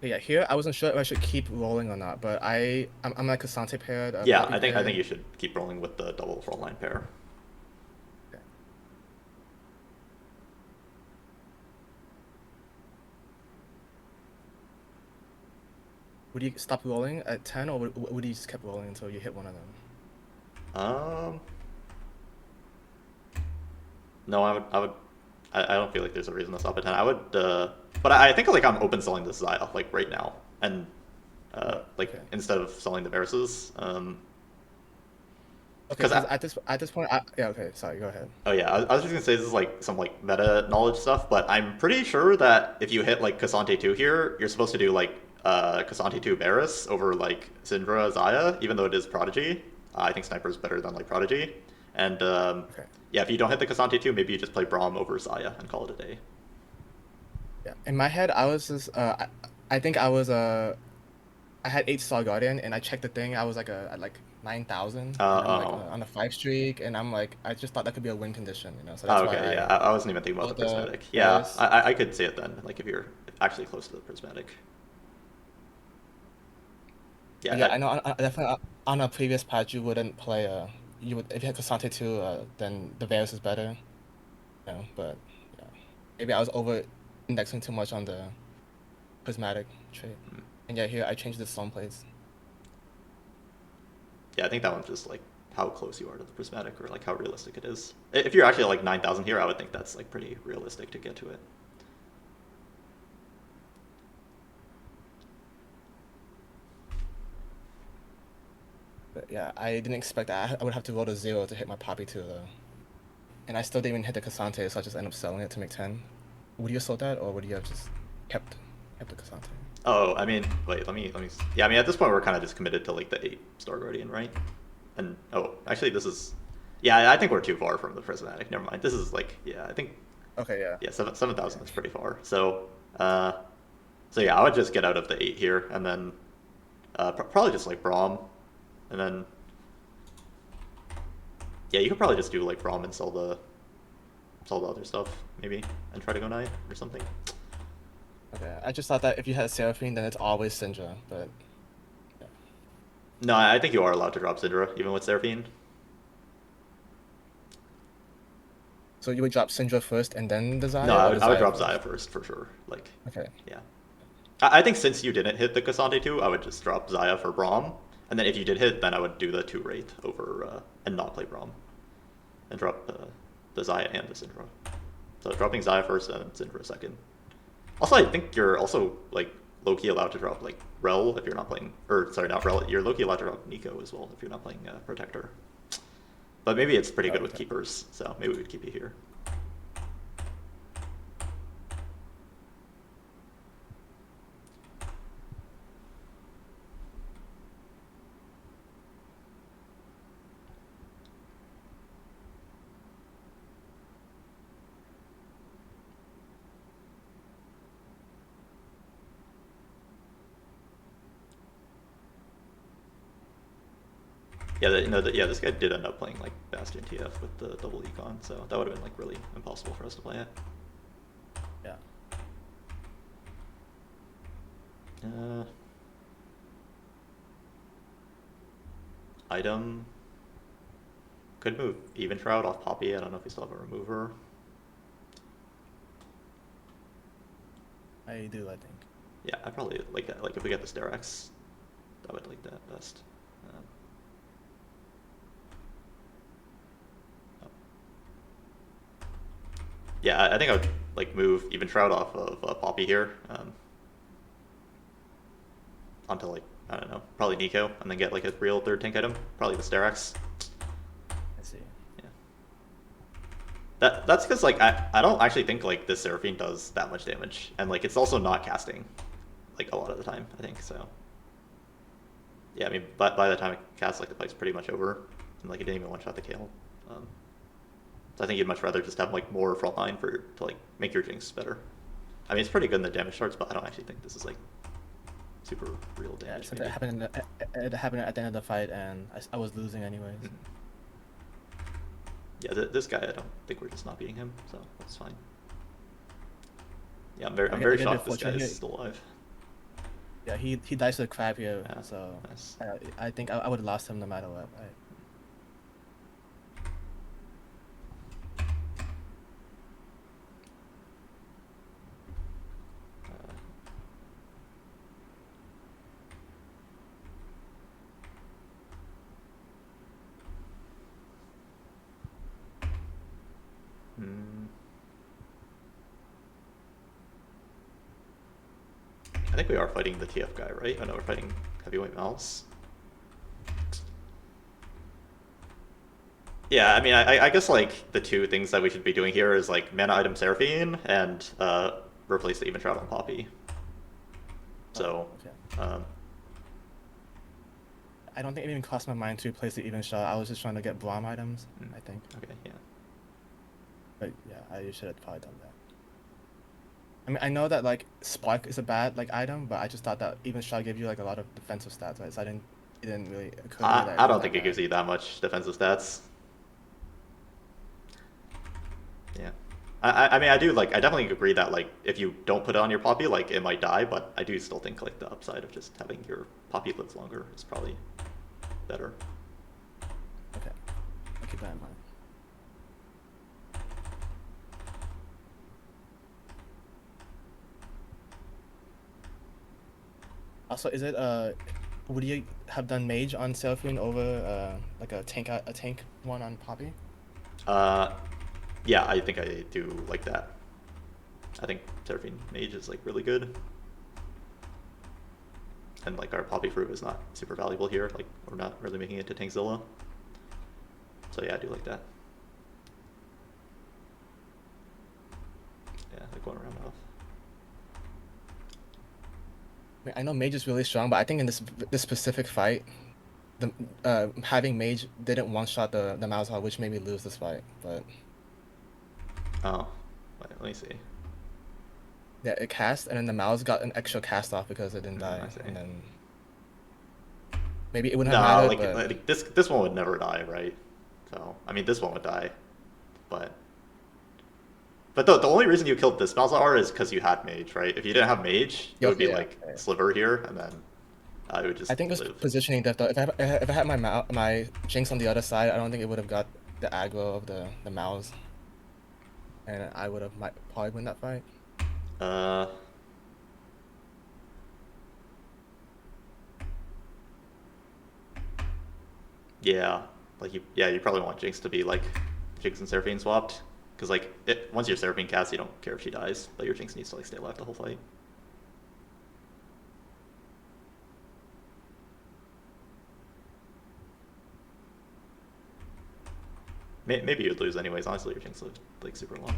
S2: yeah, here I wasn't sure if I should keep rolling or not, but I'm like Cassante paired,
S1: yeah,
S2: Poppy
S1: I
S2: paired.
S1: think you should keep rolling with the double frontline pair.
S2: Okay. Would you stop rolling at 10, or would you just keep rolling until you hit one of them?
S1: Um, no, I don't feel like there's a reason to stop at 10. I would, but I think like I'm open selling this Zaya like right now, and
S2: Oh,
S1: like
S2: okay.
S1: instead of selling the Versus,
S2: Okay,
S1: because
S2: because at this point, yeah. Okay, sorry. Go ahead.
S1: oh yeah, I was just gonna say this is like some like meta knowledge stuff, but I'm pretty sure that if you hit like Cassante 2 here, you're supposed to do like Cassante 2 Varus over like Syndra Zaya, even though it is Prodigy. I think Sniper is better than like Prodigy. And
S2: Okay.
S1: yeah, if you don't hit the Cassante 2, maybe you just play Braum over Zaya and call it a day.
S2: Yeah. In my head, I was just I think I had 8-star Guardian, and I checked the thing. I was like at like 9,000, and I'm like
S1: Oh.
S2: on a 5 streak, and I'm like I just thought that could be a win condition, you know. So
S1: Oh,
S2: that's why
S1: okay, yeah,
S2: I
S1: I wasn't even thinking about the
S2: bought the
S1: prismatic. Yeah,
S2: Varus.
S1: I could see it then, like if you're actually close to the prismatic. Yeah,
S2: Yeah, I know. Definitely on a previous patch, you wouldn't play you would if you had Cassante 2, then the Varus is better, you know. But yeah, maybe I was over indexing too much on the prismatic trait, and yeah, here I changed the stone plates.
S1: yeah, I think that one's just like how close you are to the prismatic or like how realistic it is. If you're actually at like 9,000 here, I would think that's like pretty realistic to get to it.
S2: But yeah, I didn't expect that. I would have to roll to 0 to hit my Poppy 2 though. And I still didn't even hit the Cassante, so I just ended up selling it to make 10. Would you have sold that, or would you have just kept the Cassante?
S1: Oh, I mean, wait, let me. Yeah, I mean, at this point, we're kind of just committed to like the 8-star Guardian, right? And oh, actually, this is. Yeah, I think we're too far from the prismatic. Never mind. This is like, yeah, I think,
S2: Okay, yeah.
S1: yeah, 7,000 is pretty far. So yeah, I would just get out of the 8 here, and then probably just like Braum, and then yeah, you could probably just do like Braum and sell the other stuff maybe, and try to go 9 or something.
S2: Okay, I just thought that if you had Seraphine, then it's always Syndra, but yeah.
S1: No, I think you are allowed to drop Syndra even with Seraphine.
S2: So you would drop Syndra first and then the
S1: No,
S2: Zaya, or the
S1: I would
S2: Zaya
S1: drop Zaya
S2: first?
S1: first for sure. Like,
S2: Okay.
S1: yeah. I think since you didn't hit the Cassante 2, I would just drop Zaya for Braum. And then if you did hit, then I would do the 2 Wraith over, and not play Braum. And drop the Zaya and the Syndra. So dropping Zaya first and Syndra second. Also, I think you're also, like, low-key allowed to drop, like, Rel if you're not playing, or sorry, not Rel, you're low-key allowed to drop Nico as well if you're not playing Protector. But maybe it's pretty good with
S2: Okay.
S1: keepers, so maybe we would keep you here. Yeah, yeah, this guy did end up playing like Bastion TF with the double econ, so that would have been like really impossible for us to play it.
S2: Yeah.
S1: Uh, item could move Even Shroud off Poppy. I don't know if we still have a remover.
S2: I do, I think.
S1: Yeah, I probably like that. Like if we get the Sterex, I would like that best. Um, oh. Yeah, I think I would like move Even Shroud off of Poppy here, onto like I don't know, probably Nico, and then get like a real third tank item, probably the Sterex.
S2: I see.
S1: Yeah. That's because like I don't actually think like this Seraphine does that much damage, and like it's also not casting, like a lot of the time I think so. Yeah, I mean, but by the time it casts, like the fight's pretty much over, and like it didn't even one shot the Kale. So I think you'd much rather just have like more frontline for to like make your Jinx better. I mean, it's pretty good in the damage charts, but I don't actually think this is like super real
S2: Yeah,
S1: damage.
S2: since it happened, it happened at the end of the fight, and I was losing anyways.
S1: Mm-hmm. Yeah, this guy, I don't think we're just not beating him, so that's fine. Yeah, I'm very shocked this guy is still alive.
S2: Yeah, he dies to the crab here,
S1: Yeah,
S2: so
S1: nice.
S2: I think I would have lost him no matter what. Right?
S1: I think we are fighting the TF guy, right? I know we're fighting heavyweight Mouse. Yeah, I mean, I guess like the two things that we should be doing here is like mana item Seraphine and replace the even shroud on Poppy. So,
S2: okay. I don't think it even crossed my mind to replace the even shot. I was just trying to get Braum items, I think.
S1: Okay, yeah.
S2: But yeah, I should have probably done that. I mean, I know that like Spark is a bad like item, but I just thought that even shot gave you like a lot of defensive stats, right? So it didn't really occur to me that
S1: I don't think it gives you that much defensive stats. Yeah. I mean, I definitely agree that like if you don't put it on your Poppy, like it might die, but I do still think like the upside of just having your Poppy live longer is probably better.
S2: Okay, I'll keep that in mind. Also, is it would you have done Mage on Seraphine over like a tank one on Poppy?
S1: Yeah, I think I do like that. I think Seraphine Mage is like really good. And like our Poppy Fruit is not super valuable here, like we're not really making it to Tankzilla. So yeah, I do like that. Yeah, like going around off.
S2: I know Mage is really strong, but I think in this specific fight, the having Mage didn't one shot the Malzahar, which made me lose this fight. But
S1: oh, wait, let me see.
S2: Yeah, it cast, and then the Malz got an extra cast off because it didn't die, and then maybe it wouldn't have mattered.
S1: Like this one would never die, right? So I mean, this one would die, but the only reason you killed this Malzahar is because you had Mage, right? If you didn't have Mage, it would be like Sliver here, and then it would just.
S2: I think it was positioning depth. Though. If I had my Jinx on the other side, I don't think it would have got the aggro of the Malz, and I would have probably win that fight.
S1: Yeah, like you probably want Jinx to be like Jinx and Seraphine swapped, because like once your Seraphine casts, you don't care if she dies, but your Jinx needs to like stay alive the whole fight. Maybe you'd lose anyways. Honestly, your Jinx lived like super long.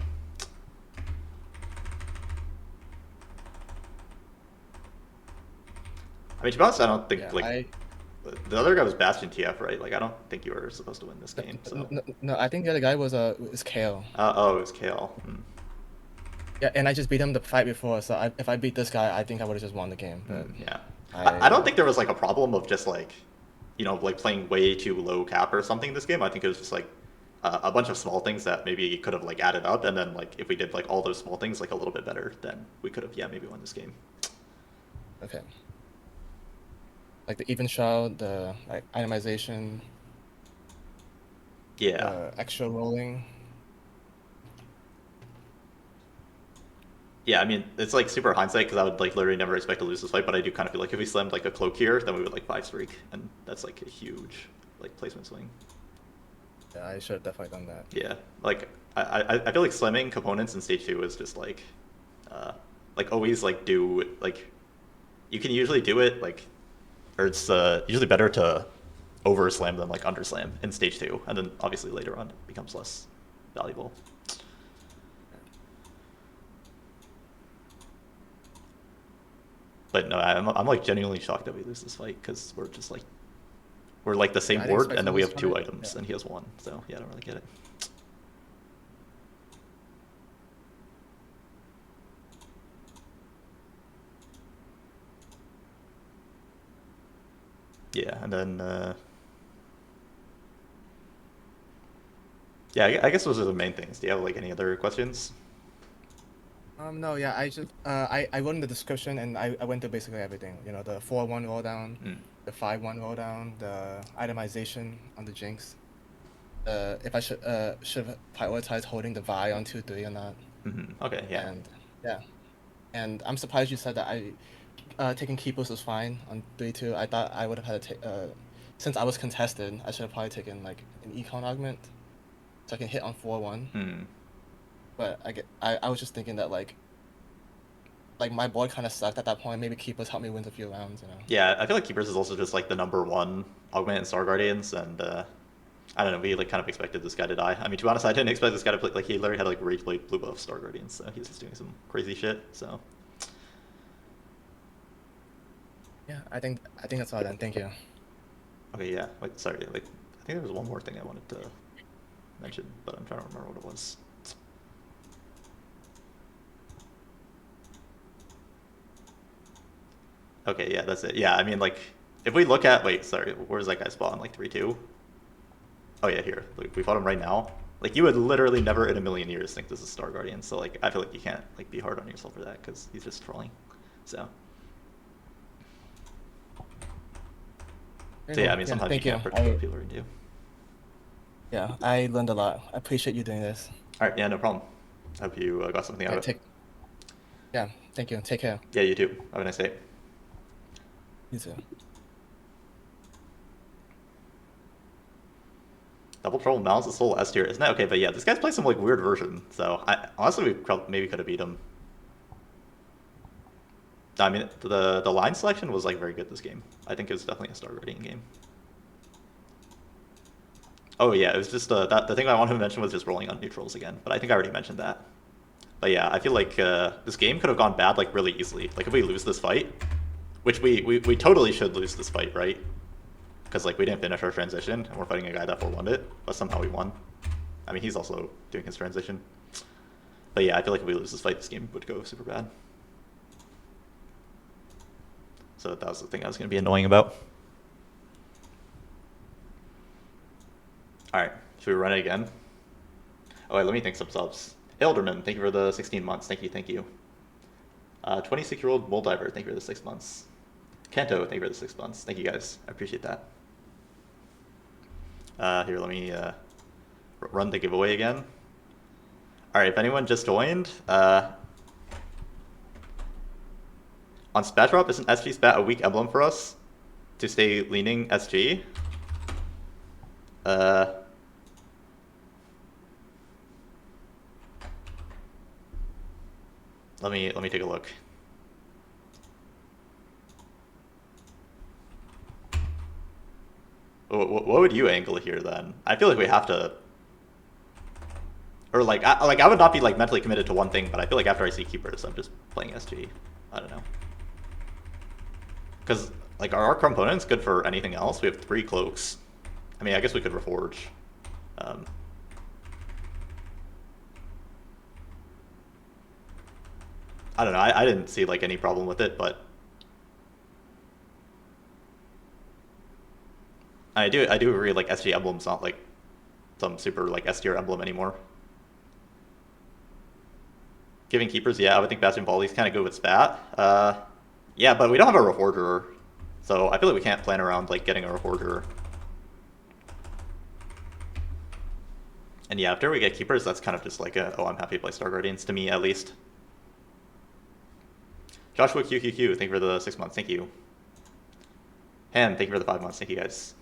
S1: I mean, to be honest, I don't think the other guy was Bastion TF, right? Like, I don't think you were supposed to win this game. So
S2: no, I think the other guy was Kale.
S1: Oh, it was Kale.
S2: Yeah, and I just beat him the fight before, so if I beat this guy, I think I would have just won the game. But
S1: yeah, I don't think there was like a problem of just like, like playing way too low cap or something this game. I think it was just like a bunch of small things that maybe could have like added up, and then like if we did like all those small things like a little bit better, then we could have maybe won this game.
S2: Okay. Like the even shroud, the like itemization.
S1: Yeah.
S2: Extra rolling.
S1: Yeah, I mean, it's like super hindsight because I would like literally never expect to lose this fight, but I do kind of feel like if we slammed like a cloak here, then we would like 5-streak, and that's like a huge like placement swing.
S2: Yeah, I should have definitely done that.
S1: Yeah, like I feel like slamming components in stage 2 is just like always like do like you can usually do it like, or it's usually better to over slam than like under slam in stage 2, and then obviously later on it becomes less valuable. But no, I'm like genuinely shocked that we lose this fight because we're just like we're like the
S2: Yeah,
S1: same
S2: I didn't
S1: board
S2: expect
S1: and
S2: to
S1: then we
S2: lose
S1: have 2
S2: fight.
S1: items
S2: Yeah.
S1: and he has 1. So yeah, I don't really get it. Yeah, and then yeah, I guess those are the main things. Do you have like any other questions?
S2: No, yeah, I wrote in the description and I went through basically everything. You know, the 4-1 roll down,
S1: Mm.
S2: the 5-1 roll down, the itemization on the Jinx. If I should have prioritized holding the Vi on 2-3 or not.
S1: Okay, yeah.
S2: And yeah. And I'm surprised you said that taking keepers was fine on 3-2. I thought I would have had to take since I was contested, I should have probably taken like an econ augment so I can hit on 4-1.
S1: Mm.
S2: But I was just thinking that like my board kind of sucked at that point. Maybe keepers helped me win a few rounds, you know.
S1: Yeah, I feel like Keepers is also just like the #1 augment in Star Guardians, and I don't know, we like kind of expected this guy to die. I mean, to be honest, I didn't expect this guy to play, like he literally had like rage blade blue buff Star Guardians, so he's just doing some crazy shit, so.
S2: Yeah, I think that's all then. Thank you.
S1: Okay, yeah, wait, sorry, like, I think there was one more thing I wanted to mention, but I'm trying to remember what it was. Okay, yeah, that's it. Yeah, I mean, like, if we look at, wait, sorry, where's that guy spawn? Like 3-2? Oh yeah, here. Like, we fought him right now. Like, you would literally never in a million years think this is Star Guardian, so like, I feel like you can't like be hard on yourself for that because he's just trolling. So. So yeah, I mean,
S2: Yeah,
S1: sometimes you
S2: thank you.
S1: can't predict what people are gonna do.
S2: Yeah, I learned a lot. I appreciate you doing this.
S1: All right, yeah, no problem. I hope you got something out
S2: Yeah,
S1: of it.
S2: yeah, thank you. Take care.
S1: Yeah, you too. Have a nice day.
S2: You too.
S1: Double Trouble Balance is Soul S tier, isn't that okay? But yeah, this guy's playing some like weird version. So I honestly we maybe could have beat him. I mean, the line selection was like very good this game. I think it was definitely a Star Guardian game. Oh yeah, it was just that the thing I wanted to mention was just rolling on neutrals again. But I think I already mentioned that. But yeah, I feel like this game could have gone bad like really easily. Like if we lose this fight, which we totally should lose this fight, right? Because like we didn't finish our transition and we're fighting a guy that 4-1'd it, but somehow we won. I mean, he's also doing his transition. But yeah, I feel like if we lose this fight, this game would go super bad. So that was the thing I was going to be annoying about. All right, should we run it again? Oh wait, let me thank some subs. Elderman, thank you for the 16 months. Thank you, thank you. 26-year-old Moldiver, thank you for the 6 months. Kanto, thank you for the 6 months. Thank you guys, I appreciate that. Here, let me run the giveaway again. All right, if anyone just joined, on Spat Drop, isn't SG Spat a weak emblem for us to stay leaning SG? Let me take a look. What would you angle here then? I feel like we have to, or like I would not be like mentally committed to one thing, but I feel like after I see keepers, I'm just playing SG. I don't know, because like our component's good for anything else. We have 3 cloaks. I mean, I guess we could reforge. I don't know. I didn't see like any problem with it, but I do agree. Like SG emblem's not like some super like S tier emblem anymore. Giving keepers, yeah, I would think Bastion Volley's kind of good with Spat. Yeah, but we don't have a Reforger, so I feel like we can't plan around like getting a Reforger. And yeah, after we get keepers, that's kind of just like a, oh, I'm happy to play Star Guardians, to me at least. Joshua QQQ, thank you for the 6 months, thank you. Ham, thank you for the 5 months, thank you guys.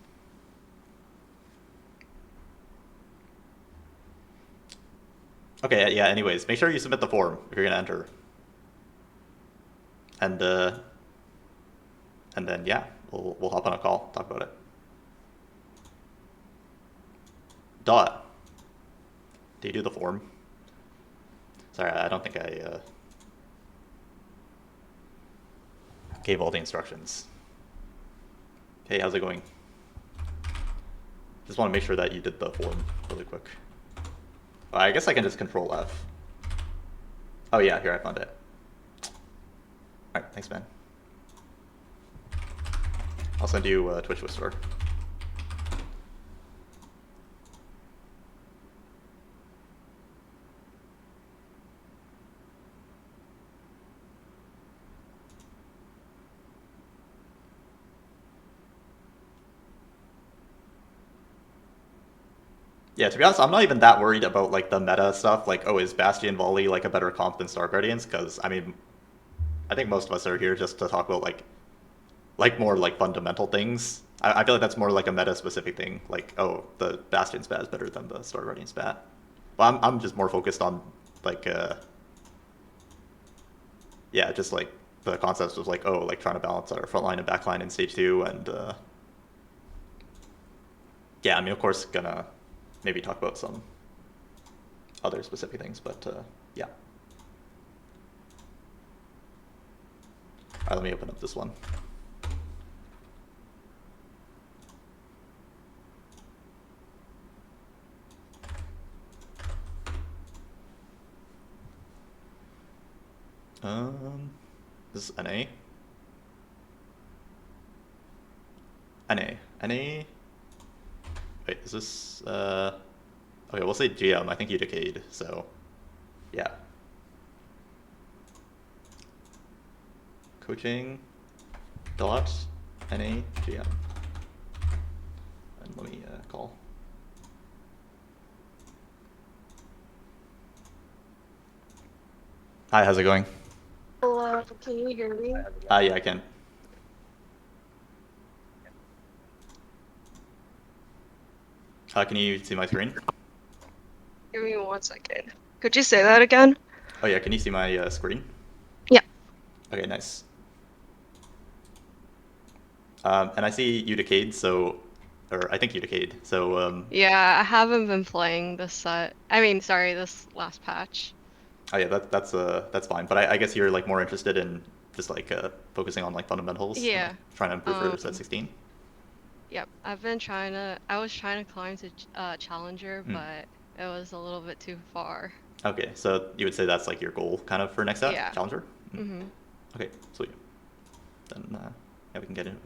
S1: Okay, yeah, anyways, make sure you submit the form if you're gonna enter. And then yeah, we'll hop on a call, talk about it. Dot. Do you do the form? Sorry, I don't think I Okay, VOD instructions. Hey, how's it going? Just want to make sure that you did the form really quick. I guess I can just control F. Oh yeah, here I found it. Alright, thanks man. I'll send you Twitch Whisper. Yeah, to be honest, I'm not even that worried about like the meta stuff. Like, oh, is Bastion Volley like a better comp than Star Guardians? Because I mean, I think most of us are here just to talk about like more like fundamental things. I feel like that's more like a meta specific thing. Like, oh, the Bastion spat is better than the Star Guardian spat. Well, I'm just more focused on like yeah, just like the concepts of like, oh, like trying to balance our front line and back line in stage 2, and yeah, I mean, of course, gonna maybe talk about some other specific things, but yeah. All right, let me open up this one. This is NA. NA. Wait, is this okay, we'll say GM. I think you decayed, so yeah. Coaching dot NA GM. And let me call. Hi, how's it going?
S3: Hello, can you hear me?
S1: Yeah, I can. Can you see my screen?
S3: Give me 1 second. Could you say that again?
S1: Oh yeah, can you see my screen?
S3: Yeah.
S1: Okay, nice. And I see you decayed, so, or I think you decayed, so
S3: Yeah, I haven't been playing this set. I mean, sorry, this last patch.
S1: oh yeah, that's fine. But I guess you're like more interested in just like focusing on like fundamentals and like
S3: Yeah.
S1: trying to improve for set 16.
S3: Yep. I was trying to climb to Challenger, but it was a little bit too far.
S1: Okay, so you would say that's like your goal kind of for next set,
S3: Yeah.
S1: Challenger?
S3: Mm-hmm.
S1: Okay, sweet. Then yeah, we can get into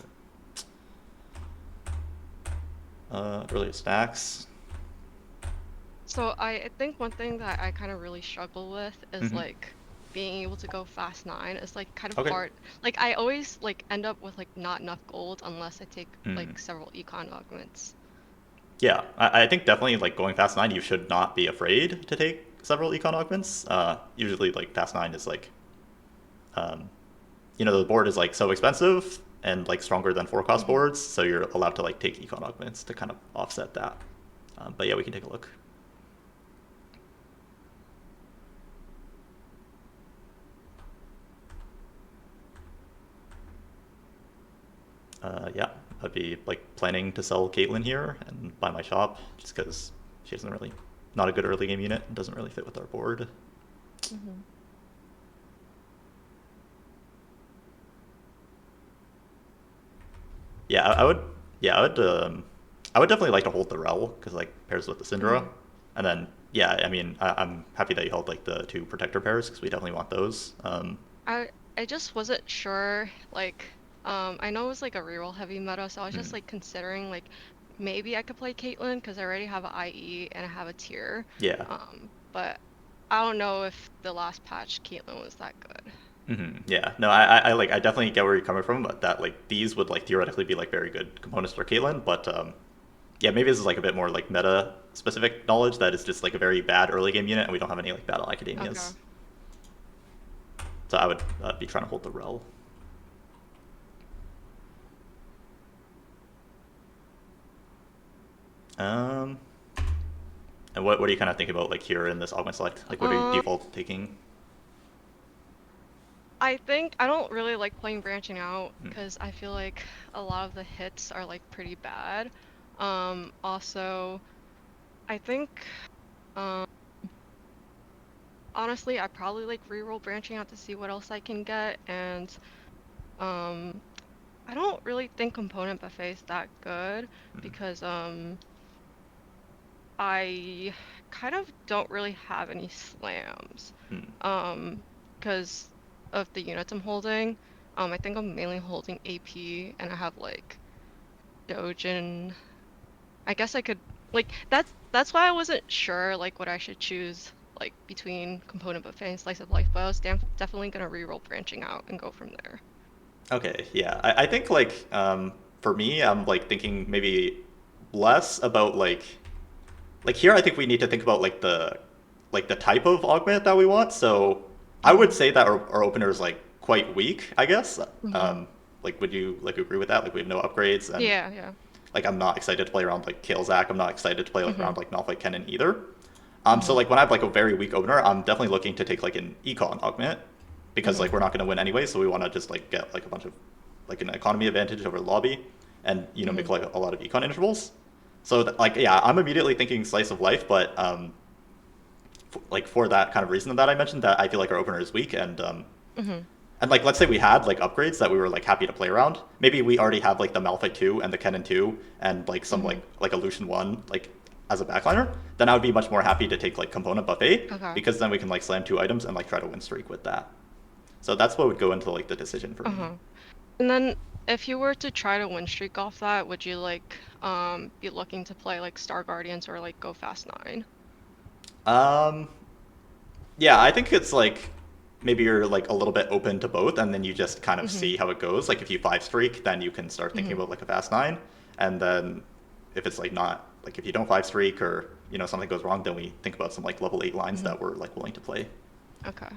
S1: it. Earlier stacks.
S3: So I think one thing that I kind of really struggle with is like being able to go fast 9 is like kind of
S1: Okay.
S3: hard. Like I always like end up with like not enough gold unless I take like several econ augments.
S1: Yeah, I think definitely like going fast 9, you should not be afraid to take several econ augments. Usually like fast 9 is like, you know, the board is like so expensive and like stronger than 4 cost boards, so you're allowed to like take econ augments to kind of offset that. But yeah, we can take a look. Yeah, I'd be like planning to sell Caitlyn here and buy my shop just because she doesn't really, not a good early game unit and doesn't really fit with our board. Yeah, I would. Yeah, I would. I would definitely like to hold the Rel because like pairs with the Syndra, and then yeah, I mean, I'm happy that you held like the 2 protector pairs because we definitely want those.
S3: I I just wasn't sure, like, I know it was like a reroll heavy meta, so I was just like considering like maybe I could play Caitlyn because I already have an IE and I have a tier.
S1: Yeah.
S3: But I don't know if the last patch Caitlyn was that good.
S1: Yeah. No, I like I definitely get where you're coming from, but that like these would like theoretically be like very good components for Caitlyn, but yeah, maybe this is like a bit more like meta specific knowledge that is just like a very bad early game unit, and we don't have any like battle
S3: Okay.
S1: academias. So I would be trying to hold the Rel. And what do you kind of think about like here in this augment select? Like, what are you default taking?
S3: I think I don't really like playing branching out because I feel like a lot of the hits are like pretty bad. Also, I think honestly, I probably like reroll branching out to see what else I can get, and I don't really think component buffet is that good because I kind of don't really have any slams.
S1: Hmm.
S3: Because of the units I'm holding. I think I'm mainly holding AP and I have like Dojin. I guess I could like that's why I wasn't sure like what I should choose like between component buffet and slice of life, but I was definitely gonna reroll branching out and go from there.
S1: Okay, yeah. I think like for me, I'm like thinking maybe less about like here I think we need to think about like the type of augment that we want. So I would
S3: Mm-hmm.
S1: say that our opener is like quite weak, I guess.
S3: Mm-hmm.
S1: Like would you like agree with that? Like we have no upgrades and
S3: Yeah, yeah.
S1: like I'm not excited to play around like Kalezac. I'm not excited to play like
S3: Mm-hmm.
S1: around like Malphite Kennen either. So
S3: Mm-hmm.
S1: like when I have like a very weak opener, I'm definitely looking to take like an econ augment because
S3: Mm-hmm.
S1: like we're not going to win anyway, so we want to just like get like a bunch of like an economy advantage over the lobby, and you know
S3: Mm-hmm.
S1: make like a lot of econ intervals. So like yeah, I'm immediately thinking slice of life, but like for that kind of reason that I mentioned, that I feel like our opener is weak,
S3: Mm-hmm.
S1: and like let's say we had like upgrades that we were like happy to play around. Maybe we already have like the Malphite 2 and the Kennen 2 and like some
S3: Mm-hmm.
S1: like a Lucian 1 like as a backliner, then I would be much more happy to take like component buffet
S3: Okay.
S1: because then we can like slam 2 items and like try to win streak with that. So that's what would go into like the decision for me.
S3: Uh-huh. And then if you were to try to win streak off that, would you like be looking to play like Star Guardians or like go Fast 9?
S1: Um yeah, I think it's like maybe you're like a little bit open to both and then you just kind of
S3: Mm-hmm.
S1: see how it goes. Like if you 5 streak, then you can start thinking
S3: Mm-hmm.
S1: about like a fast 9, and then if it's like not like if you don't 5 streak or you know something goes wrong, then we think about some like level 8 lines
S3: Mm-hmm.
S1: that we're like willing to play.
S3: Okay.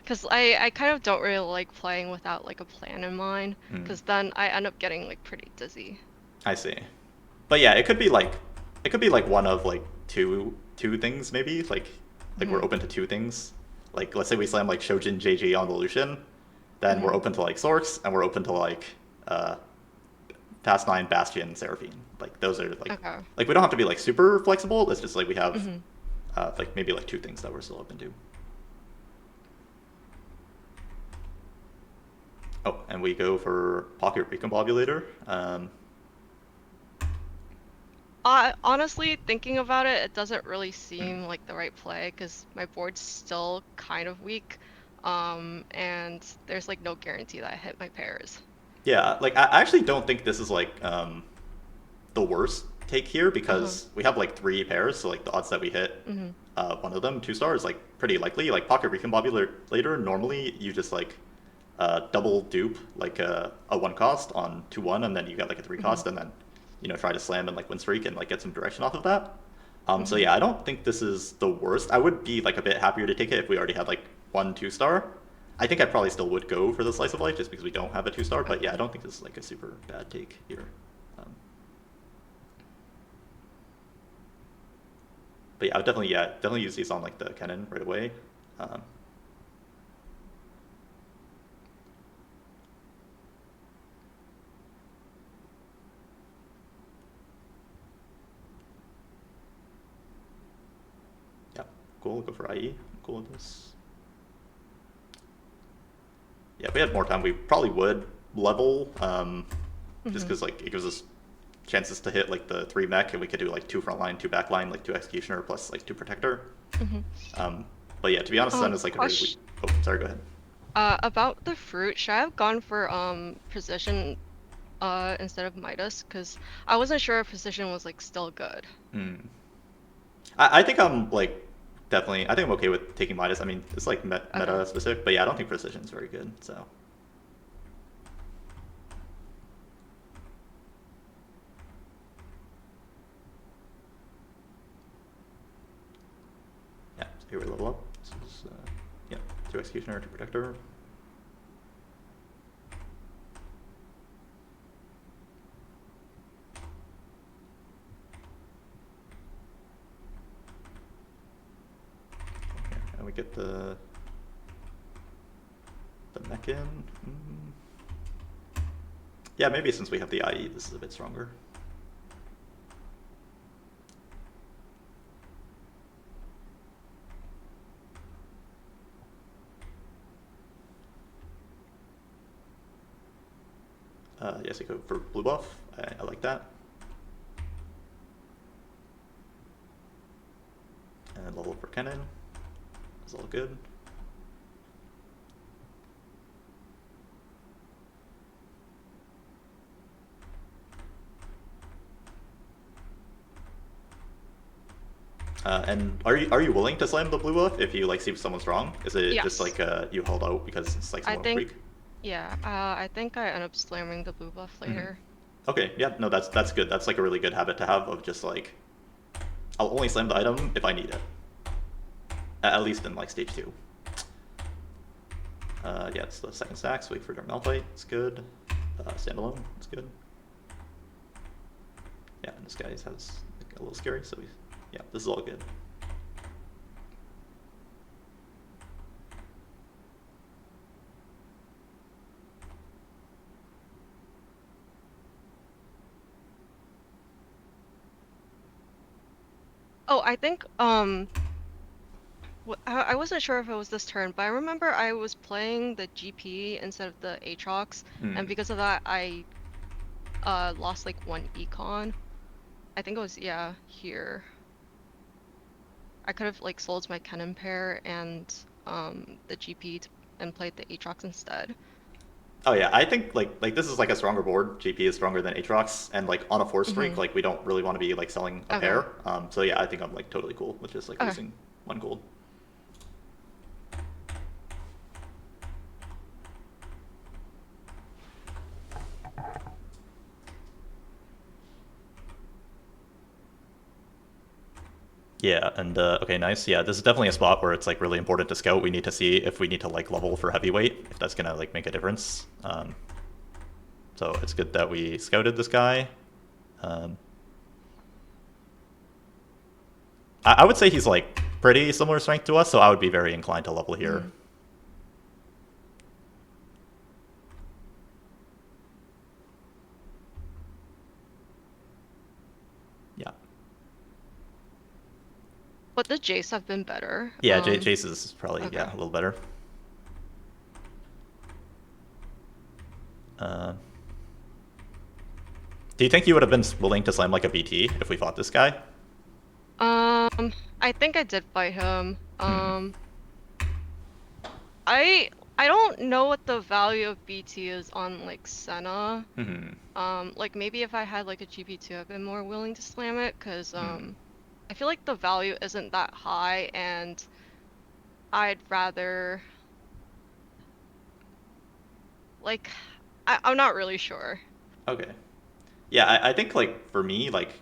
S3: Because I kind of don't really like playing without like a plan in mind,
S1: Mm,
S3: because then I end up getting like pretty dizzy.
S1: I see. But yeah, it could be like one of like two things maybe. Like we're
S3: Mm-hmm.
S1: open to two things. Like let's say we slam like Shojin JG on the Lucian, then we're
S3: Mm-hmm.
S1: open to like Sorks and we're open to uh Fast 9 Bastion Seraphine. Like those are
S3: Okay.
S1: like we don't have to be like super flexible. It's just like we have
S3: Mm-hmm.
S1: like maybe like two things that we're still open to. Oh, and we go for Pocket Recombobulator.
S3: Honestly, thinking about it, it doesn't really seem like the right play because my board's still kind of weak. And there's like no guarantee that I hit my pairs.
S1: Yeah, like I actually don't think this is like the worst take here
S3: Uh-huh.
S1: because we have like 3 pairs, so like the odds that we hit
S3: Mm-hmm.
S1: one of them 2 stars like pretty likely. Like Pocket Recombobulator, normally you just like double dupe like a 1 cost on 2/1, and then you get like a 3
S3: Mm-hmm.
S1: cost, and then you know try to slam and like win streak and like get some direction off of that. So
S3: Mm-hmm.
S1: yeah, I don't think this is the worst. I would be like a bit happier to take it if we already had like 1 2 star. I think I probably still would go for the slice of life just because we don't have a 2 star. But yeah, I
S3: Okay.
S1: don't think this is like a super bad take here. Um, but yeah, I would definitely use these on like the Kennen right away. Um, yeah, cool. Go for IE. I'm cool with this. Yeah, if we had more time, we probably would level, just
S3: Mm-hmm.
S1: because like it gives us chances to hit like the 3 mech, and we could do like 2 frontline, 2 backline, like 2 executioner plus like 2 protector.
S3: Mm-hmm.
S1: Um, but yeah, to be honest, then it's like a very weak.
S3: Question.
S1: Oh, sorry. Go ahead.
S3: About the fruit, should I have gone for precision instead of Midas? Because I wasn't sure if precision was like still good.
S1: Hmm. I think I'm like definitely. I think I'm okay with taking Midas. I mean, it's like
S3: Okay.
S1: meta specific, but yeah, I don't think precision is very good. So yeah, so here we level up. This is yeah, 2 executioner, 2 protector. And we get the mech in. Yeah, maybe since we have the IE, this is a bit stronger. Yes, you go for blue buff. I like that. And level for cannon. Is all good. And are you willing to slam the blue buff if you like see someone's wrong? Is it just
S3: Yes.
S1: like you held out because it's like
S3: I
S1: somewhat weak?
S3: think, yeah, I think I end up slamming the blue buff later.
S1: Okay, yeah, no, that's good. That's like a really good habit to have of just like I'll only slam the item if I need it. At least in like stage 2. Yeah, it's the second stack, so wait for Dark Malphite, it's good. Standalone, it's good. Yeah, and this guy has like, a little scary, so yeah, this is all good.
S3: Oh, I think I wasn't sure if it was this turn, but I remember I was playing the GP instead of the Aatrox, and because of that, I lost like 1 econ. I think it was, yeah, here. I could have like sold my cannon pair and the GP and played the Aatrox instead.
S1: Oh yeah, I think like this is like a stronger board. GP is stronger than Aatrox, and like on a 4 streak, like we don't really want to be like selling a
S3: Okay.
S1: pair. So yeah, I think I'm like totally cool with just like
S3: Okay.
S1: losing 1 gold. Yeah, and okay, nice. Yeah, this is definitely a spot where it's like really important to scout. We need to see if we need to like level for heavyweight, if that's gonna like make a difference. So it's good that we scouted this guy. I would say he's like pretty similar strength to us, so I would be very inclined to level here. Yeah.
S3: But the Jace have been better.
S1: Yeah, Jace is probably
S3: Okay.
S1: yeah a little better. Do you think you would have been willing to slam like a BT if we fought this guy?
S3: I think I did fight him. I don't know what the value of BT is on like Senna. Like maybe if I had like a GP2, I've been more willing to slam it because I feel like the value isn't that high and I'd rather like I'm not really sure.
S1: Okay. Yeah, I think like for me like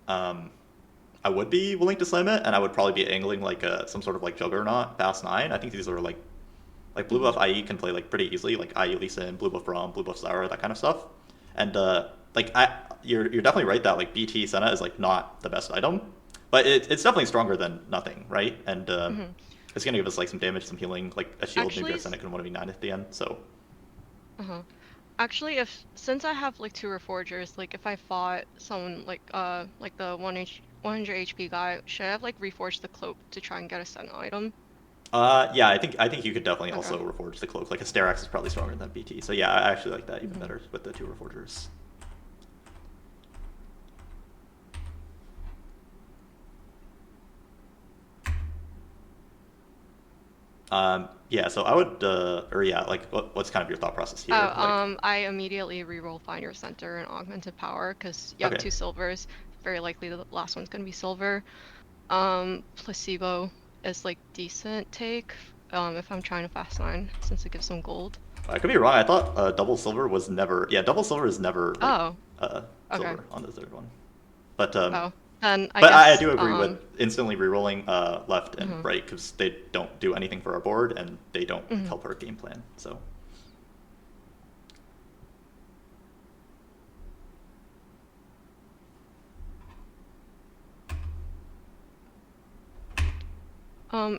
S1: I would be willing to slam it, and I would probably be angling like some sort of like Juggernaut fast 9. I think these are like blue buff IE can play like pretty easily, like IE Lee Sin, blue buff Rom, blue buff Zara, that kind of stuff. And like you're definitely right that like BT Senna is like not the best item, but it's definitely stronger than nothing, right? And it's gonna give us like some damage, some healing, like a shield, maybe
S3: Actually,
S1: a Senna can 1v9 at the end. So
S3: actually, if since I have like 2 Reforgers, like if I fought someone like the 100 HP guy, should I have like reforged the cloak to try and get a Senna item?
S1: yeah, I think you could definitely
S3: Okay.
S1: also reforge the cloak. Like a Sterax is probably stronger than BT. So yeah, I actually like that even better with the 2 reforgers. Yeah, so I would, or yeah, like, what's kind of your thought process here?
S3: I immediately reroll Find Your Center and Augmented Power because you have
S1: Okay.
S3: 2 silvers. Very likely the last one's gonna be silver. Placebo is like decent take if I'm trying to fast 9 since it gives some gold.
S1: I could be wrong. I thought double silver was never. Yeah, double silver is never like
S3: Oh, okay.
S1: silver on the third one. But
S3: Oh, then I
S1: but I
S3: guess
S1: do agree with instantly rerolling left and right because they don't do anything for our board and they don't like, help our game plan. So.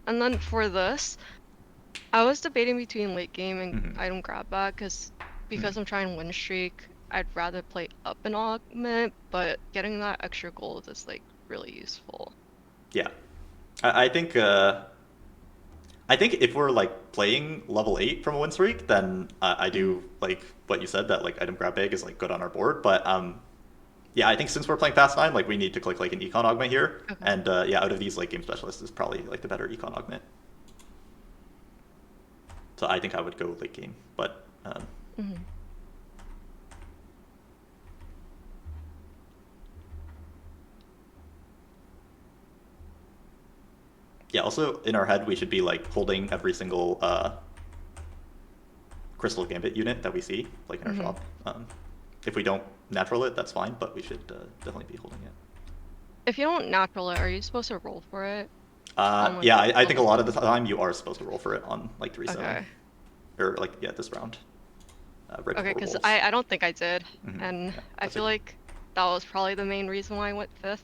S3: And then for this, I was debating between late game and item grab bag because I'm trying win streak, I'd rather play up an augment, but getting that extra gold is like really useful.
S1: Yeah, I think I think if we're like playing level 8 from a win streak, then I do like what you said, that like item grab bag is like good on our board. But yeah, I think since we're playing fast 9, like we need to click like an econ augment here,
S3: Okay.
S1: and yeah, out of these, like game specialist is probably like the better econ augment. So I think I would go late game, but
S3: Mm-hmm.
S1: yeah. Also in our head, we should be like holding every single crystal gambit unit that we see like in our
S3: Mm-hmm.
S1: shop. If we don't natural it, that's fine, but we should definitely be holding it.
S3: If you don't natural it, are you supposed to roll for it on like
S1: Yeah, I think a
S3: level
S1: lot of the
S3: 7?
S1: time you are supposed to roll for it on like 3-7,
S3: Okay.
S1: or like yeah, this round, right
S3: Okay,
S1: before
S3: because
S1: rolls.
S3: I don't think I did, and
S1: Yeah,
S3: I
S1: that's
S3: feel
S1: it.
S3: like that was probably the main reason why I went 5th.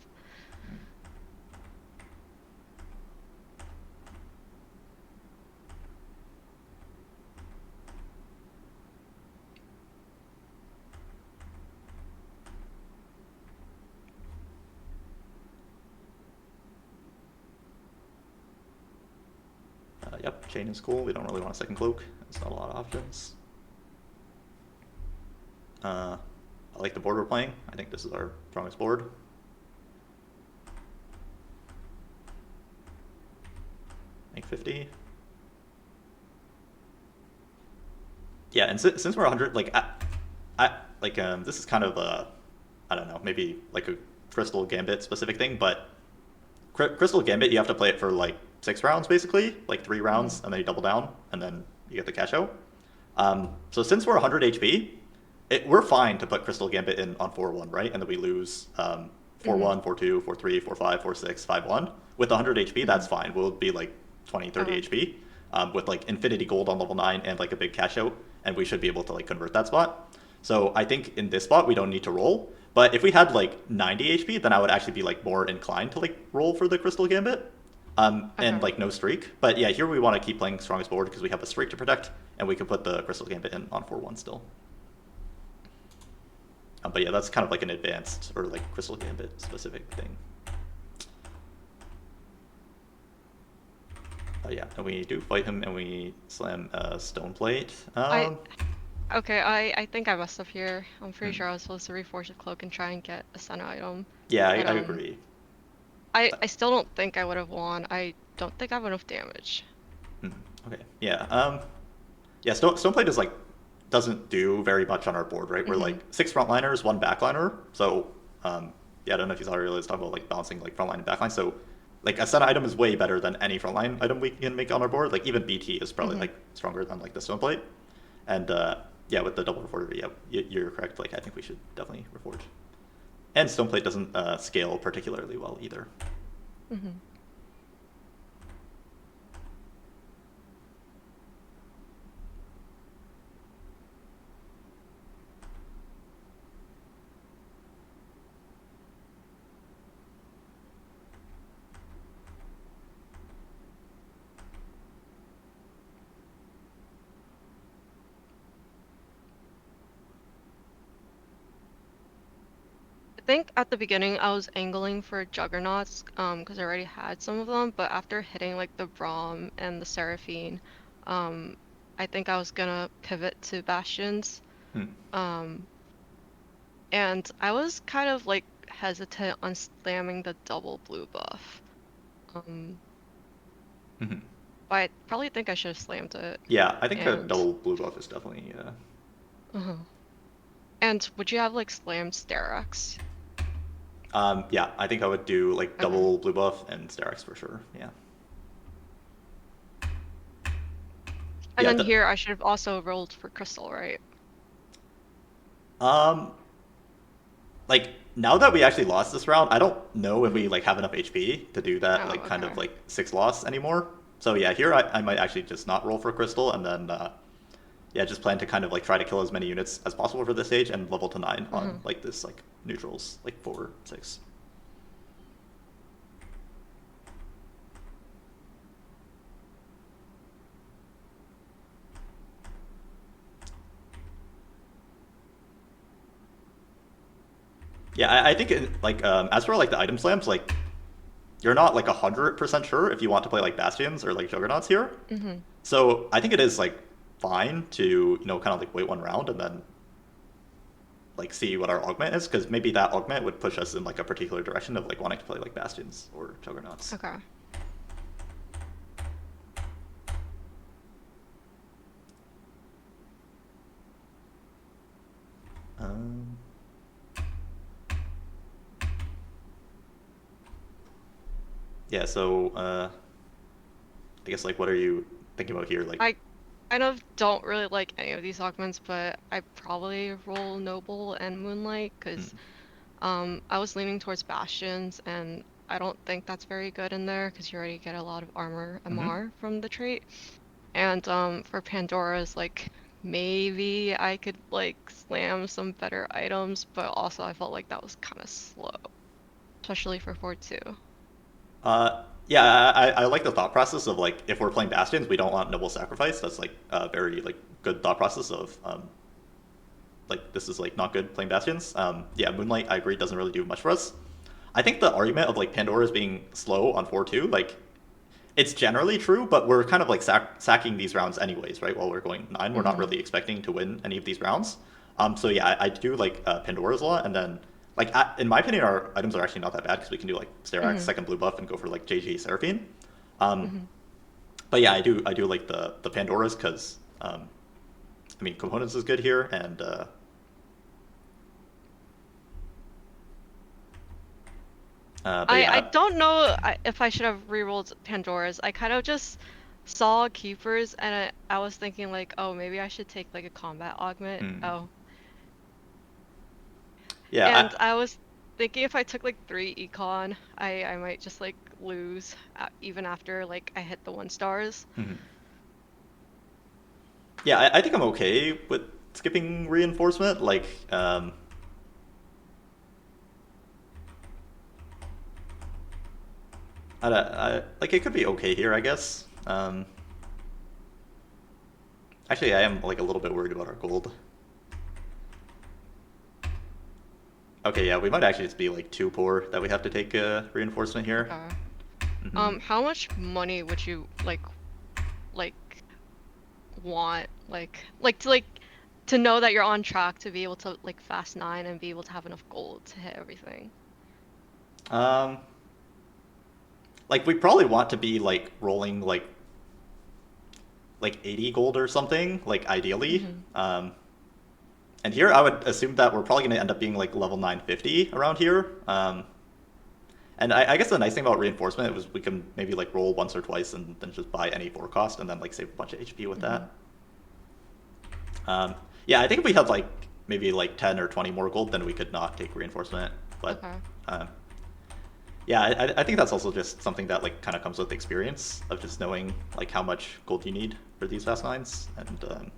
S1: Yep, chain is cool. We don't really want a second cloak. It's not a lot of options. I like the board we're playing. I think this is our strongest board. Make 50. Yeah, and since we're 100, like I like this is kind of a, I don't know, maybe like a Crystal Gambit specific thing, but Crystal Gambit, you have to play it for like 6 rounds basically, like 3 rounds,
S3: Mm-hmm.
S1: and then you double down, and then you get the cash out. So since we're 100 HP, we're fine to put Crystal Gambit in on 4-1, right? And then we lose 4-1, 4-2, 4-3, 4-5, 4-6, 5-1. With 100 HP,
S3: Mm-hmm.
S1: that's fine. We'll be like 20, 30
S3: Okay.
S1: HP with like Infinity Gold on level 9 and like a big cash out, and we should be able to like convert that spot. So I think in this spot, we don't need to roll. But if we had like 90 HP, then I would actually be like more inclined to like roll for the Crystal Gambit. And
S3: Okay.
S1: like no streak. But yeah, here we want to keep playing strongest board because we have a streak to protect, and we can put the Crystal Gambit in on 4-1 still. But yeah, that's kind of like an advanced or like Crystal Gambit specific thing. Yeah, and we do fight him, and we slam Stone Plate.
S3: Okay, I think I messed up here. I'm pretty
S1: Hmm.
S3: sure I was supposed to reforge the cloak and try and get a Senna item.
S1: Yeah,
S3: But
S1: I agree.
S3: I still don't think I would have won. I don't think I have enough damage.
S1: Hmm. Okay, yeah. Yeah, Stone Plate is like doesn't do very much on our board, right? We're
S3: Mm-hmm.
S1: like 6 frontliners, 1 backliner. So yeah, I don't know if you saw earlier. Let's talk about like balancing like frontline and backline. So like a Senna item is way better than any frontline item we can make on our board. Like even BT is probably
S3: Mm-hmm.
S1: like stronger than like the Stone Plate. And yeah, with the double reforger, yeah, you're correct. Like I think we should definitely reforge. And Stone Plate doesn't scale particularly well either.
S3: Mm-hmm. I think at the beginning I was angling for Juggernauts, because I already had some of them, but after hitting like the Braum and the Seraphine, um, I think I was gonna pivot to Bastions.
S1: Hmm.
S3: Um, and I was kind of like hesitant on slamming the double blue buff. Um,
S1: Mm-hmm.
S3: but I probably think I should have slammed it.
S1: Yeah, I think a
S3: And
S1: double blue buff is definitely.
S3: uh and would you have like slammed Sterak's?
S1: Yeah, I think I would do like
S3: Okay.
S1: double blue buff and Sterak's for sure. Yeah.
S3: And
S1: Yeah.
S3: then here I should have also rolled for Crystal, right?
S1: Um, like now that we actually lost this round, I don't know if we
S3: Mm-hmm.
S1: like have enough HP to do that
S3: Oh,
S1: like kind
S3: okay.
S1: of like 6 loss anymore. So yeah, here I might actually just not roll for Crystal, and then yeah, just plan to kind of like try to kill as many units as possible for this stage and level to 9 on
S3: Mm-hmm.
S1: like this like neutrals like 4, 6. Yeah, I think like as for like the item slams, like you're not like 100% sure if you want to play like Bastions or like Juggernauts here.
S3: Mm-hmm.
S1: So I think it is like fine to, kind of like wait one round and then like see what our augment is, because maybe that augment would push us in like a particular direction of like wanting to play like Bastions or Juggernauts.
S3: Okay.
S1: Um, yeah, so I guess like what are you thinking about here? Like,
S3: I kind of don't really like any of these augments, but I probably roll Noble and Moonlight because
S1: hmm,
S3: I was leaning towards Bastions, and I don't think that's very good in there because you already get a lot of armor
S1: hmm.
S3: MR from the trait. And for Pandora's, like maybe I could like slam some better items, but also I felt like that was kind of slow, especially for 4-2.
S1: Yeah, I like the thought process of like if we're playing Bastions, we don't want Noble Sacrifice. That's like a very like good thought process of like this is like not good playing Bastions. Yeah, Moonlight I agree doesn't really do much for us. I think the argument of like Pandora's being slow on 4-2, like it's generally true, but we're kind of like sacking these rounds anyways, right? While we're going 9, we're not
S3: Mm-hmm.
S1: really expecting to win any of these rounds. So yeah, I do like Pandora's a lot, and then like in my opinion, our items are actually not that bad because we can do like Sterak's
S3: Mm-hmm.
S1: second blue buff and go for like JG Seraphine. Um,
S3: Mm-hmm.
S1: but yeah, I do like the Pandoras because I mean components is good here, and but
S3: I
S1: yeah.
S3: don't know if I should have rerolled Pandora's. I kind of just saw Keepers and I was thinking like, oh, maybe I should take like a combat augment.
S1: Hmm.
S3: Oh,
S1: Yeah,
S3: and I was thinking if I took like 3 econ, I might just like lose even after like I hit the 1 stars.
S1: mhm. Yeah, I think I'm okay with skipping reinforcement. Like, like it could be okay here, I guess. Actually, I am like a little bit worried about our gold. Okay, yeah, we might actually just be like too poor that we have to take reinforcement here.
S3: Okay.
S1: Hmm.
S3: How much money would you like want to know that you're on track to be able to like fast 9 and be able to have enough gold to hit everything?
S1: Um, like we probably want to be like rolling like 80 gold or something, like ideally.
S3: Mm-hmm.
S1: And here I would assume that we're probably going to end up being like level 950 around here. And I guess the nice thing about reinforcement was we can maybe like roll once or twice and then just buy any 4 cost and then like save a bunch of HP with
S3: Mm-hmm.
S1: that. Yeah, I think if we had like maybe like 10 or 20 more gold, then we could not take reinforcement. But
S3: Okay.
S1: um, yeah, I think that's also just something that like kind of comes with experience of just knowing like how much gold you need for these fast 9s. And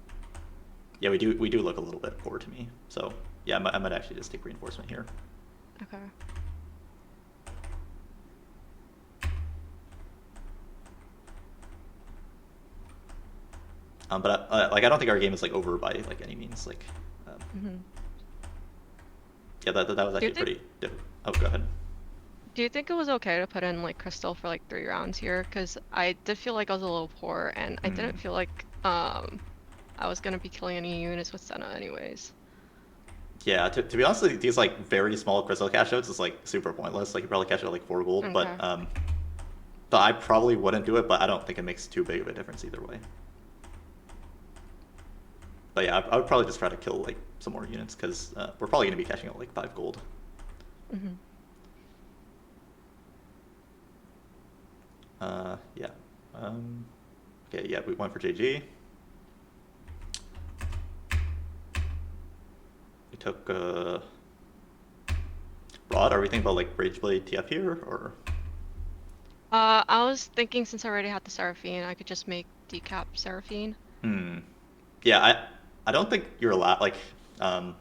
S1: yeah, we do look a little bit poor to me. So yeah, I might actually just take reinforcement here.
S3: Okay.
S1: But like I don't think our game is like over by like any means. Like
S3: Mm-hmm.
S1: yeah, that was
S3: Do you
S1: actually
S3: think
S1: pretty. Oh, go ahead.
S3: do you think it was okay to put in like Crystal for like 3 rounds here? Because I did feel like I was a little poor and I
S1: Hmm.
S3: didn't feel like I was gonna be killing any units with Senna anyways.
S1: Yeah, to be honest, these like very small crystal cash outs is like super pointless. Like you probably cash out like 4 gold,
S3: Okay.
S1: but I probably wouldn't do it. But I don't think it makes too big of a difference either way. But yeah, I would probably just try to kill like some more units because we're probably gonna be cashing out like 5 gold.
S3: Mm-hmm.
S1: Yeah. Okay, yeah, we went for JG. We took Rod. Are we thinking about like Rageblade TF here or?
S3: I was thinking since I already had the Seraphine, I could just make decap Seraphine.
S1: Hmm. Yeah, I don't think you're allowed like um,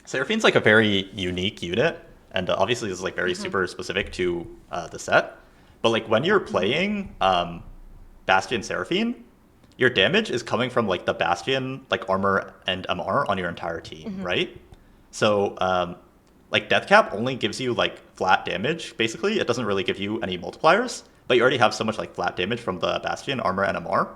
S1: Seraphine's like a very unique unit, and obviously this is like very
S3: Mm-hmm.
S1: super specific to the set. But like when you're
S3: Mm-hmm.
S1: playing Bastion Seraphine, your damage is coming from like the Bastion like armor and MR on your entire team,
S3: Mm-hmm.
S1: right? So like Death Cap only gives you like flat damage, basically. It doesn't really give you any multipliers, but you already have so much like flat damage from the Bastion, Armor, and MR.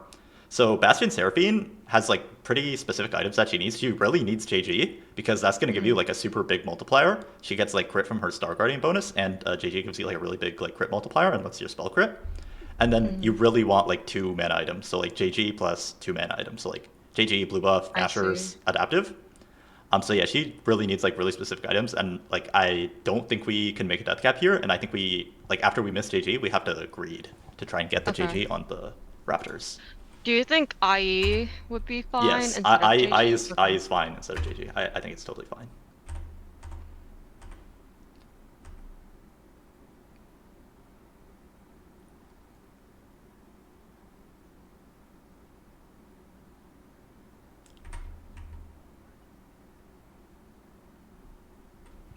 S1: So Bastion Seraphine has like pretty specific items that she needs. She really needs JG because that's going to give you like a super big multiplier. She gets like crit from her Star Guardian bonus, and JG gives you like a really big like crit multiplier and lets your spell crit. And then you really want like 2 mana items, so like JG plus 2 mana items, so like JG, blue buff,
S3: I see.
S1: Asher's adaptive. So yeah, she really needs like really specific items, and like I don't think we can make a death cap here, and I think we like after we miss JG, we have to greed to try and get the
S3: Okay.
S1: JG on the Raptors.
S3: Do you think IE would be fine
S1: Yes,
S3: instead of JG?
S1: I
S3: Okay.
S1: is fine instead of JG. I think it's totally fine.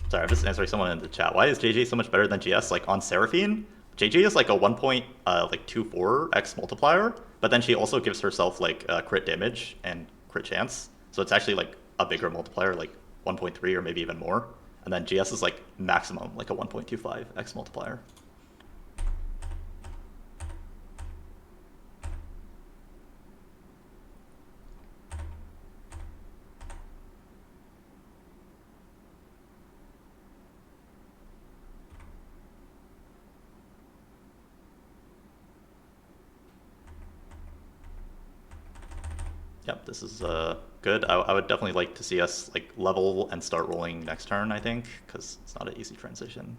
S1: Sorry, I'm just answering someone in the chat. Why is JJ so much better than GS? Like on Seraphine, JJ is like a 1.24x multiplier, but then she also gives herself like crit damage and crit chance. So it's actually like a bigger multiplier, like 1.3 or maybe even more. And then GS is like maximum, like a 1.25x multiplier. Yep, this is good. I would definitely like to see us like level and start rolling next turn, I think, because it's not an easy transition.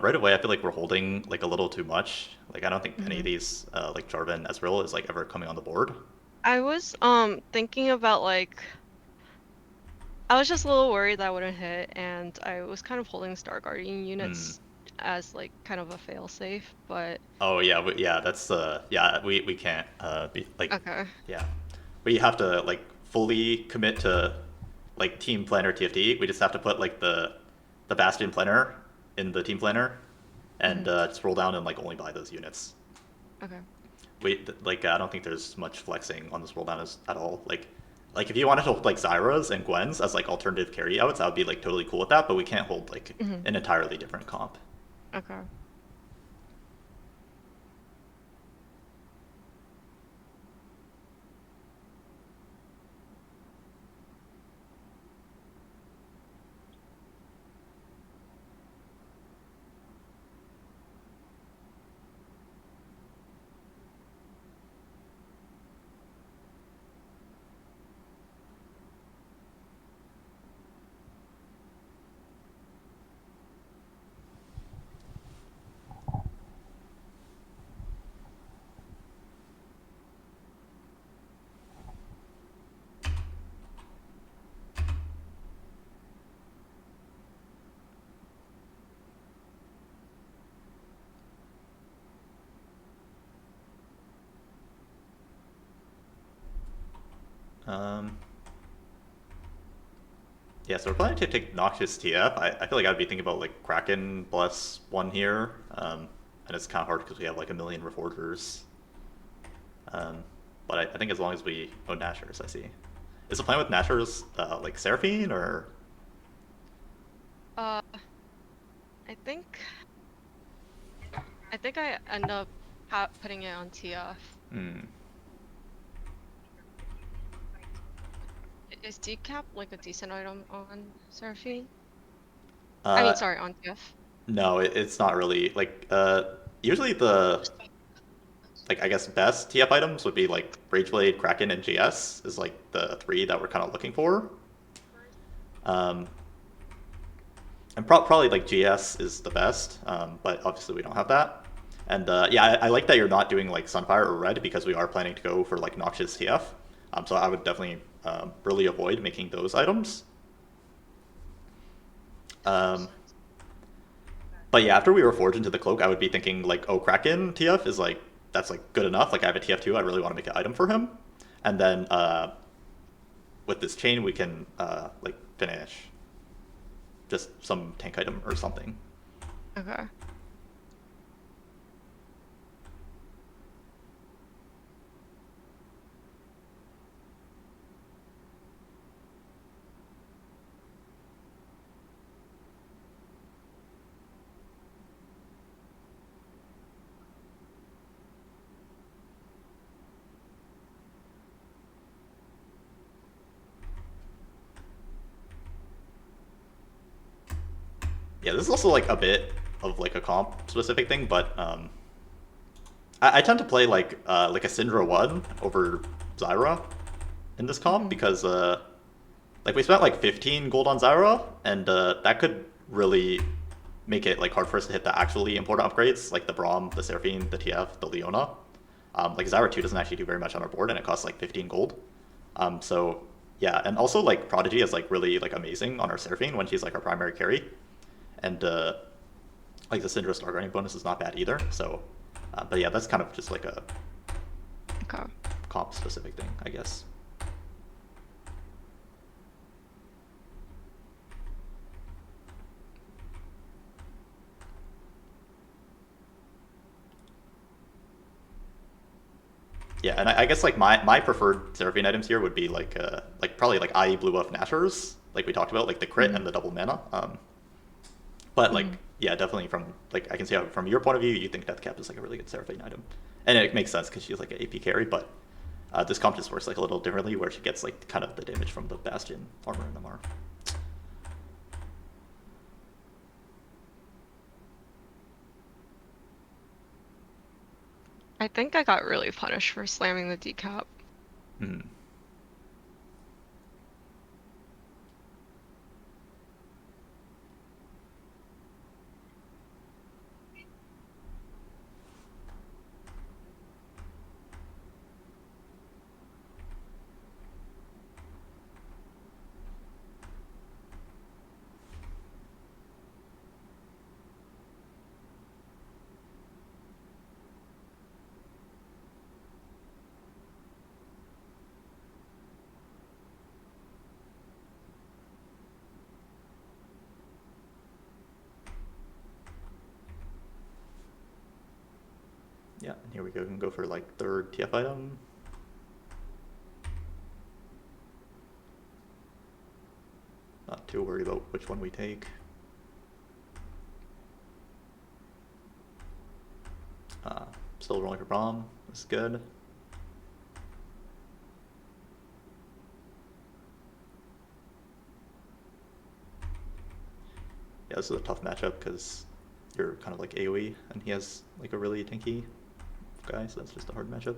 S1: Right away, I feel like we're holding like a little too much. Like I don't think any of these, like Jarvan, Ezreal, is like ever coming on the board.
S3: I was thinking about like I was just a little worried that I wouldn't hit, and I was kind of holding Star Guardian units as like kind of a failsafe, but
S1: Oh yeah, yeah. That's yeah. We can't be like
S3: okay.
S1: yeah. We have to like fully commit to like team planner TFT. We just have to put like the Bastion planner in the team planner, and just roll down and like only buy those units.
S3: Okay.
S1: We like I don't think there's much flexing on this roll down at all. Like if you wanted to hold like Zyra's and Gwen's as like alternative carry outs, I would be like totally cool with that. But we can't hold like an entirely different comp.
S3: Okay.
S1: Um, yeah, so we're planning to take Noxious TF. I feel like I'd be thinking about like Kraken plus one here, and it's kind of hard because we have like a million Reforgers. But I think as long as we own Nashers, I see. Is the plan with Nashers like Seraphine or?
S3: Uh, I think I end up putting it on TF.
S1: Hmm.
S3: Is decap like a decent item on Seraphine? I mean,
S1: Uh,
S3: sorry, on TF.
S1: no, it's not really like usually the like I guess best TF items would be like Rageblade, Kraken, and GS is like the three that we're kind of looking for. Um, and probably like GS is the best, but obviously we don't have that. And yeah, I like that you're not doing like Sunfire or Red because we are planning to go for like Noxious TF. So I would definitely really avoid making those items. But yeah, after we were forged into the cloak, I would be thinking like, oh, Kraken TF is like that's like good enough. Like I have a TF2, I really want to make an item for him, and then with this chain we can like finish just some tank item or something.
S3: Okay.
S1: Yeah, this is also like a bit of like a comp specific thing, but I tend to play like a Syndra 1 over Zyra in this comp because like we spent like 15 gold on Zyra, and that could really make it like hard for us to hit the actually important upgrades like the Braum, the Seraphine, the TF, the Leona. Like Zyra 2 doesn't actually do very much on our board, and it costs like 15 gold. So yeah, and also like Prodigy is like really like amazing on our Seraphine when she's like our primary carry, and like the Syndra Star Guardian bonus is not bad either. So, but yeah, that's kind of just like a
S3: Okay.
S1: comp specific thing, I guess. Yeah, and I guess like my preferred Seraphine items here would be like probably like IE Blue Buff Nashers, like we talked about, like the crit and the double mana. But like yeah, definitely from like I can see how from your point of view you think Death Cap is like a really good Seraphine item, and it makes sense because she's like an AP carry. But this comp just works like a little differently, where she gets like kind of the damage from the Bastion armor and MR.
S3: I think I got really punished for slamming the decap.
S1: Hmm. Yeah, and here we go. We can go for like third TF item. Not too worried about which one we take. Still rolling for Braum. This is good. Yeah, this is a tough matchup because you're kind of like AoE and he has like a really tanky guy, so that's just a hard matchup.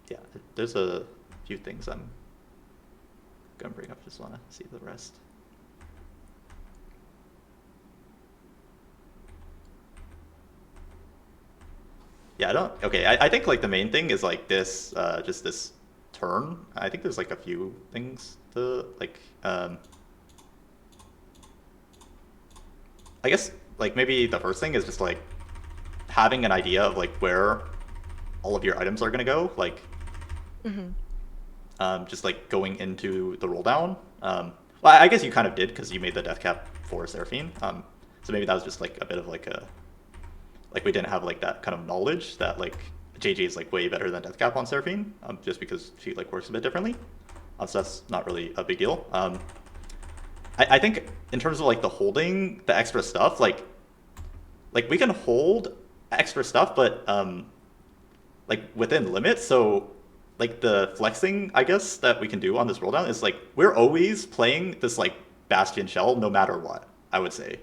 S1: Yeah, there's a few things I'm gonna bring up, just wanna see the rest. Yeah, I don't. Okay, I think like the main thing is like this, just this turn. I think there's like a few things to like. I guess like maybe the first thing is just like having an idea of like where all of your items are gonna go. Like, just like going into the roll down. Well, I guess you kind of did because you made the death cap for Seraphine. So maybe that was just like a bit of like a like we didn't have like that kind of knowledge that like JJ is like way better than Deathcap on Seraphine, just because she like works a bit differently. So that's not really a big deal. I think in terms of like the holding the extra stuff, like we can hold extra stuff, but like within limits. So like the flexing, I guess, that we can do on this roll down is like we're always playing this like Bastion shell no matter what, I would say.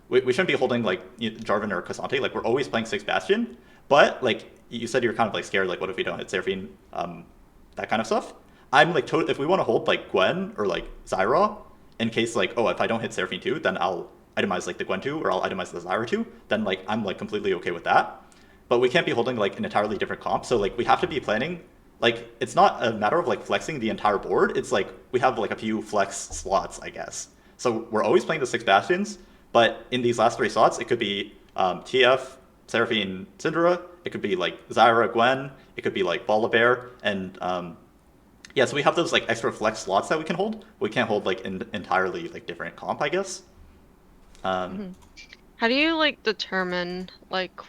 S1: We shouldn't be holding like Jarvan or Cassante. Like we're always playing 6 Bastion, but like you said, you're kind of like scared. Like what if we don't hit Seraphine, that kind of stuff. I'm like if we want to hold like Gwen or like Zyra, in case like, oh, if I don't hit Seraphine 2, then I'll itemize like the Gwen 2 or I'll itemize the Zyra 2, then like I'm like completely okay with that. But we can't be holding like an entirely different comp. So like we have to be planning, like it's not a matter of like flexing the entire board. It's like we have like a few flex slots, I guess. So we're always playing the 6 Bastions, but in these last 3 slots, it could be TF, Seraphine, Syndra. It could be like Zyra, Gwen. It could be like Volibear, and yeah. So we have those like extra flex slots that we can hold. We can't hold like entirely like different comp, I guess.
S3: How do you like determine like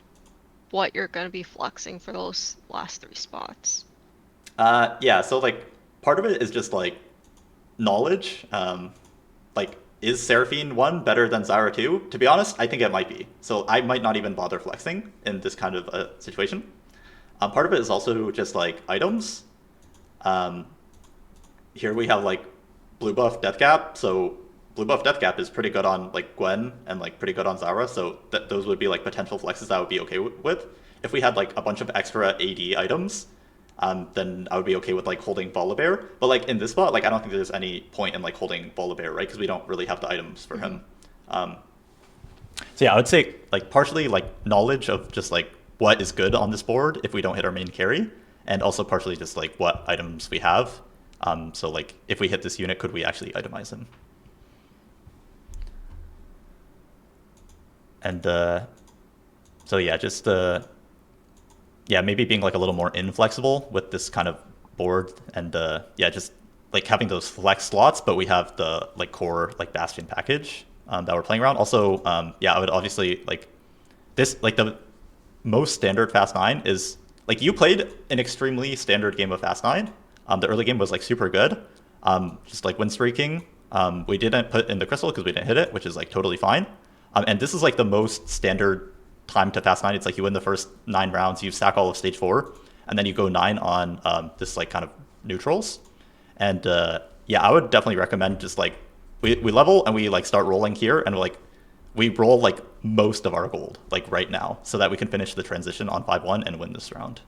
S3: what you're gonna be flexing for those last 3 spots?
S1: Yeah. So like part of it is just like knowledge. Like, is Seraphine 1 better than Zyra 2? To be honest, I think it might be. So I might not even bother flexing in this kind of a situation. Part of it is also just like items. Um, Here we have like blue buff death cap. So blue buff death cap is pretty good on like Gwen and like pretty good on Zyra. So those would be like potential flexes that I would be okay with. If we had like a bunch of extra AD items, then I would be okay with like holding Volibear. But like in this spot, like I don't think there's any point in like holding Volibear, right? Because we don't really have the items for him. So yeah, I would say like partially like knowledge of just like what is good on this board if we don't hit our main carry, and also partially just like what items we have. So like if we hit this unit, could we actually itemize him? And so yeah, just yeah, maybe being like a little more inflexible with this kind of board, and yeah, just like having those flex slots, but we have the like core like Bastion package that we're playing around. Also, yeah, I would obviously like this, like the most standard Fast 9 is like you played an extremely standard game of Fast 9. The early game was like super good, just like win streaking. We didn't put in the crystal because we didn't hit it, which is like totally fine. And this is like the most standard time to Fast 9. It's like you win the first 9 rounds, you stack all of stage 4, and then you go 9 on this like kind of neutrals. And yeah, I would definitely recommend just like we level and we like start rolling here, and like we roll like most of our gold like right now so that we can finish the transition on 5-1 and win this round.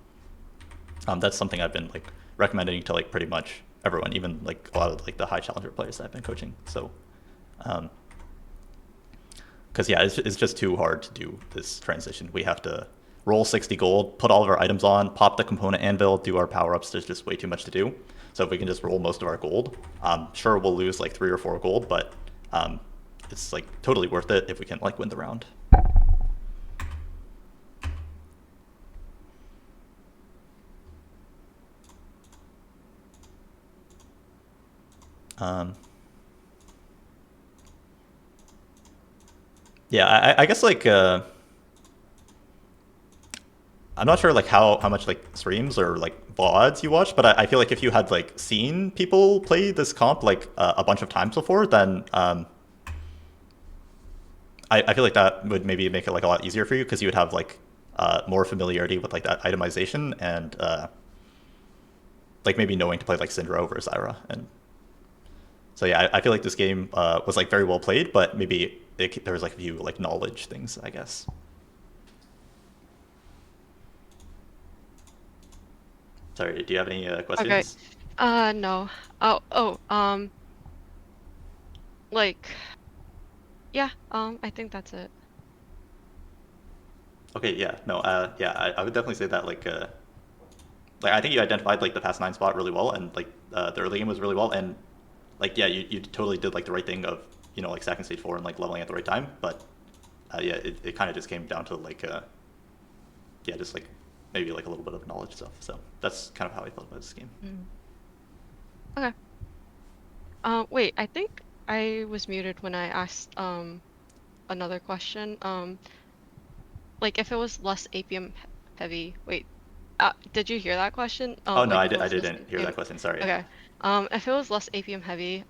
S1: That's something I've been like recommending to like pretty much everyone, even like a lot of like the high challenger players that I've been coaching. So because yeah, it's just too hard to do this transition. We have to roll 60 gold, put all of our items on, pop the component anvil, do our power-ups. There's just way too much to do. So if we can just roll most of our gold, sure, we'll lose like 3 or 4 gold, but it's like totally worth it if we can like win the round. Yeah, I guess like I'm not sure like how much like streams or like VODs you watch, but I feel like if you had like seen people play this comp like a bunch of times before, then I feel like that would maybe make it like a lot easier for you because you would have like more familiarity with like that itemization and like maybe knowing to play like Syndra over Zyra. And so yeah, I feel like this game was like very well played, but maybe there was like a few like knowledge things, I guess. Sorry, do you have any questions?
S3: Okay. No. Like, yeah. I think that's it.
S1: Okay, yeah, no, yeah, I would definitely say that like I think you identified like the past 9 spot really well, and like the early game was really well, and like yeah, you totally did like the right thing of like stacking stage 4 and like leveling at the right time, but yeah, it kind of just came down to like yeah, just like maybe like a little bit of knowledge stuff. So that's kind of how I felt about this game.
S3: Okay. Wait, I think I was muted when I asked another question. Like if it was less APM heavy. Wait, did you hear that question?
S1: Oh no,
S3: Like
S1: I
S3: if it was less
S1: didn't hear that question. Sorry.
S3: Okay. If it was less APM heavy,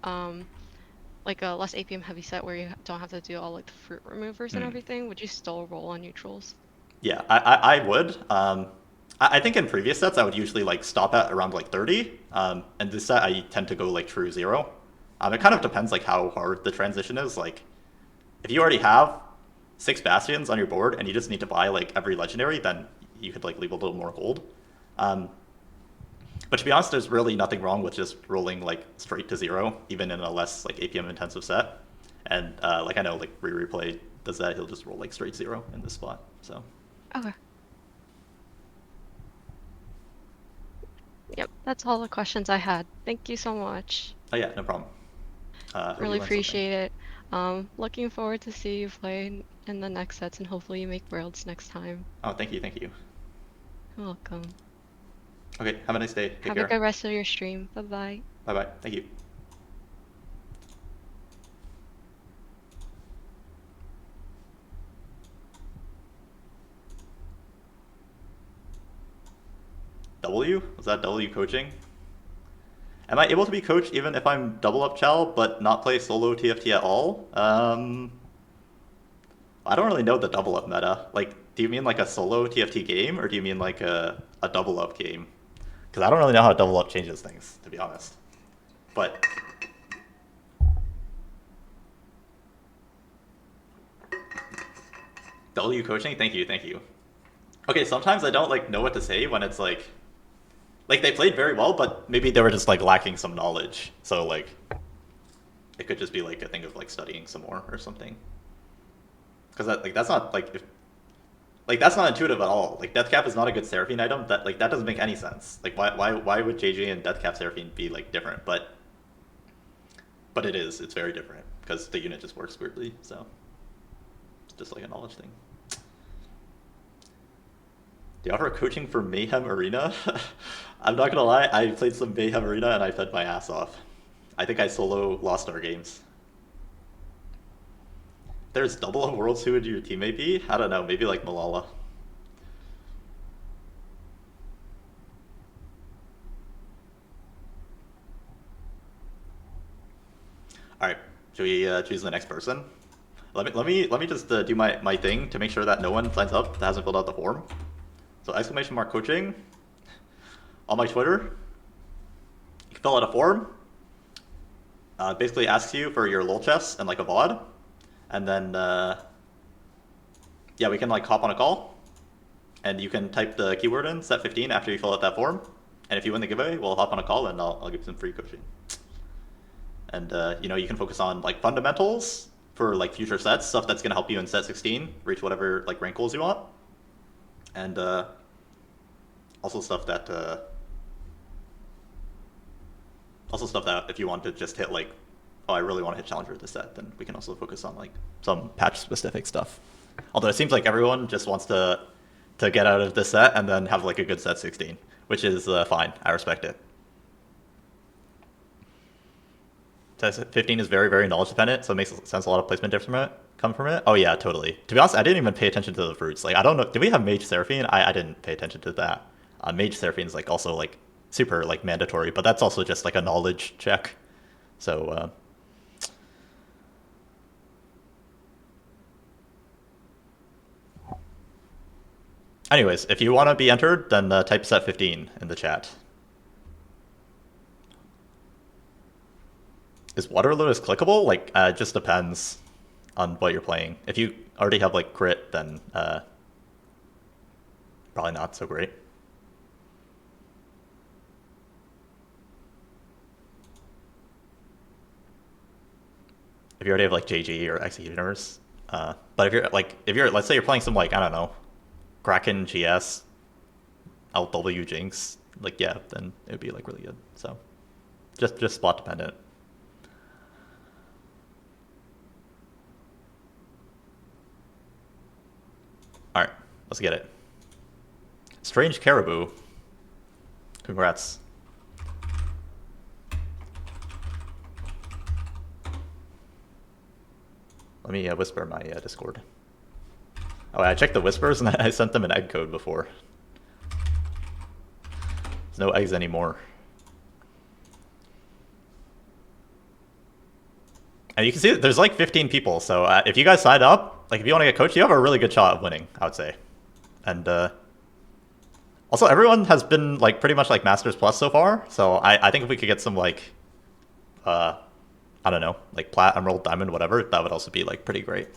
S3: like a less APM heavy set where you don't have to do all like the fruit removers and everything, would you still roll on neutrals?
S1: Yeah, I would. I think in previous sets I would usually like stop at around like 30. And this set I tend to go like true 0. It kind of depends like how hard the transition is. Like if you already have 6 bastions on your board and you just need to buy like every legendary, then you could like leave a little more gold. But to be honest, there's really nothing wrong with just rolling like straight to 0, even in a less like APM intensive set. And like I know like replay does that, he'll just roll like straight 0 in this spot. So
S3: Okay. Yep, that's all the questions I had. Thank you so much.
S1: oh yeah, no problem. Hope you
S3: Really
S1: learned something.
S3: appreciate it. Looking forward to see you play in the next sets, and hopefully you make worlds next time.
S1: Oh, thank you, thank you.
S3: You're welcome.
S1: Okay, have a nice day. Take
S3: Have
S1: care.
S3: a good rest of your stream. Bye bye.
S1: Bye bye. Thank you. W? Was that W coaching? Am I able to be coached even if I'm double up Chow but not play solo TFT at all? I don't really know the double up meta. Like, do you mean like a solo TFT game or do you mean like a double up game? Because I don't really know how double up changes things, to be honest. But W coaching? Thank you, thank you. Okay, sometimes I don't like know what to say when it's like they played very well, but maybe they were just like lacking some knowledge. So like it could just be like a thing of like studying some more or something. Because that's not like that's not intuitive at all. Like Deathcap is not a good Seraphine item. That doesn't make any sense. Like why would JJ and Deathcap Seraphine be like different? But it is. It's very different because the unit just works weirdly. So it's just like a knowledge thing. Do you offer coaching for Mayhem Arena? I'm not gonna lie, I played some Mayhem Arena and I fed my ass off. I think I solo lost our games. There's double of Worlds, who would your teammate be? I don't know, maybe like Malala. Alright, should we choose the next person? Let me just do my thing to make sure that no one signs up that hasn't filled out the form. So !! coaching on my Twitter. You can fill out a form. Basically asks you for your lol chess and like a VOD. And then yeah, we can like hop on a call. And you can type the keyword in, set 15, after you fill out that form. And if you win the giveaway, we'll hop on a call and I'll give some free coaching. And you know, you can focus on like fundamentals for like future sets, stuff that's gonna help you in set 16, reach whatever like rank goals you want. And also stuff that if you want to just hit like, oh, I really want to hit Challenger this set, then we can also focus on like some patch specific stuff. Although it seems like everyone just wants to get out of this set and then have like a good set 16, which is fine. I respect it. Set 15 is very, very knowledge dependent, so it makes sense a lot of placement difference from it. Come from it? Oh yeah, totally. To be honest, I didn't even pay attention to the fruits. Like, I don't know, did we have Mage Seraphine? I didn't pay attention to that. Mage Seraphine is like also like super like mandatory, but that's also just like a knowledge check. So anyways, if you want to be entered, then type set 15 in the chat. Is Water Lotus clickable? Like, it just depends on what you're playing. If you already have like crit, then probably not so great. If you already have like JG or Executioners, but if you're let's say you're playing some like, I don't know, Kraken GS, LW Jinx, like yeah, then it would be like really good. So just spot dependent. All right, let's get it. Strange Caribou. Congrats. Let me whisper my Discord. Oh, I checked the whispers and I sent them an egg code before. There's no eggs anymore. And you can see that there's like 15 people, so if you guys sign up, like if you want to get coached, you have a really good shot of winning, I would say. And also everyone has been like pretty much like Masters Plus so far, so I think if we could get some like, I don't know, like Plat, Emerald, Diamond, whatever, that would also be like pretty great.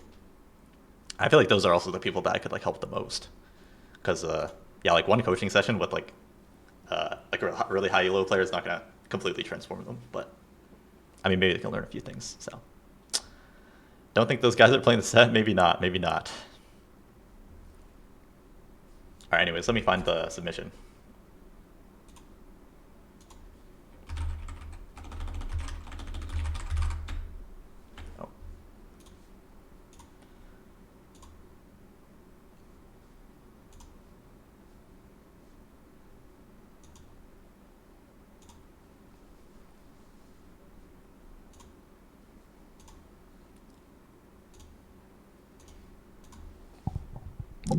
S1: I feel like those are also the people that I could like help the most. Because yeah, like one coaching session with like like a really high elo player is not gonna completely transform them. But I mean, maybe they can learn a few things. So don't think those guys are playing the set. Maybe not. Maybe not. All right. Anyways, let me find the submission. Oh.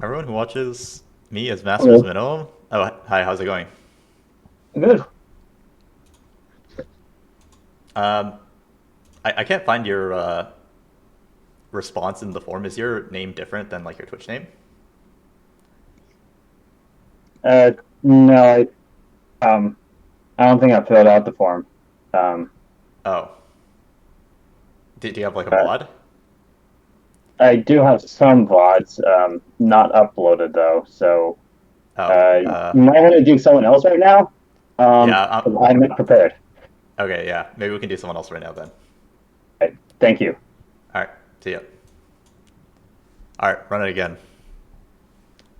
S1: Everyone who watches me as Masters
S4: Hello.
S1: Minimum. Oh, hi. How's it going?
S4: Good.
S1: I can't find your response in the form. Is your name different than like your Twitch name?
S4: No, I don't think I filled out the form.
S1: Oh. Do you have like a
S4: Uh,
S1: VOD?
S4: I do have some VODs, not uploaded though, so
S1: Oh.
S4: you might want to do someone else right now.
S1: Yeah.
S4: 'Cause I'm not prepared.
S1: Okay. Yeah. Maybe we can do someone else right now then.
S4: Right, thank you.
S1: All right. See ya. All right. Run it again.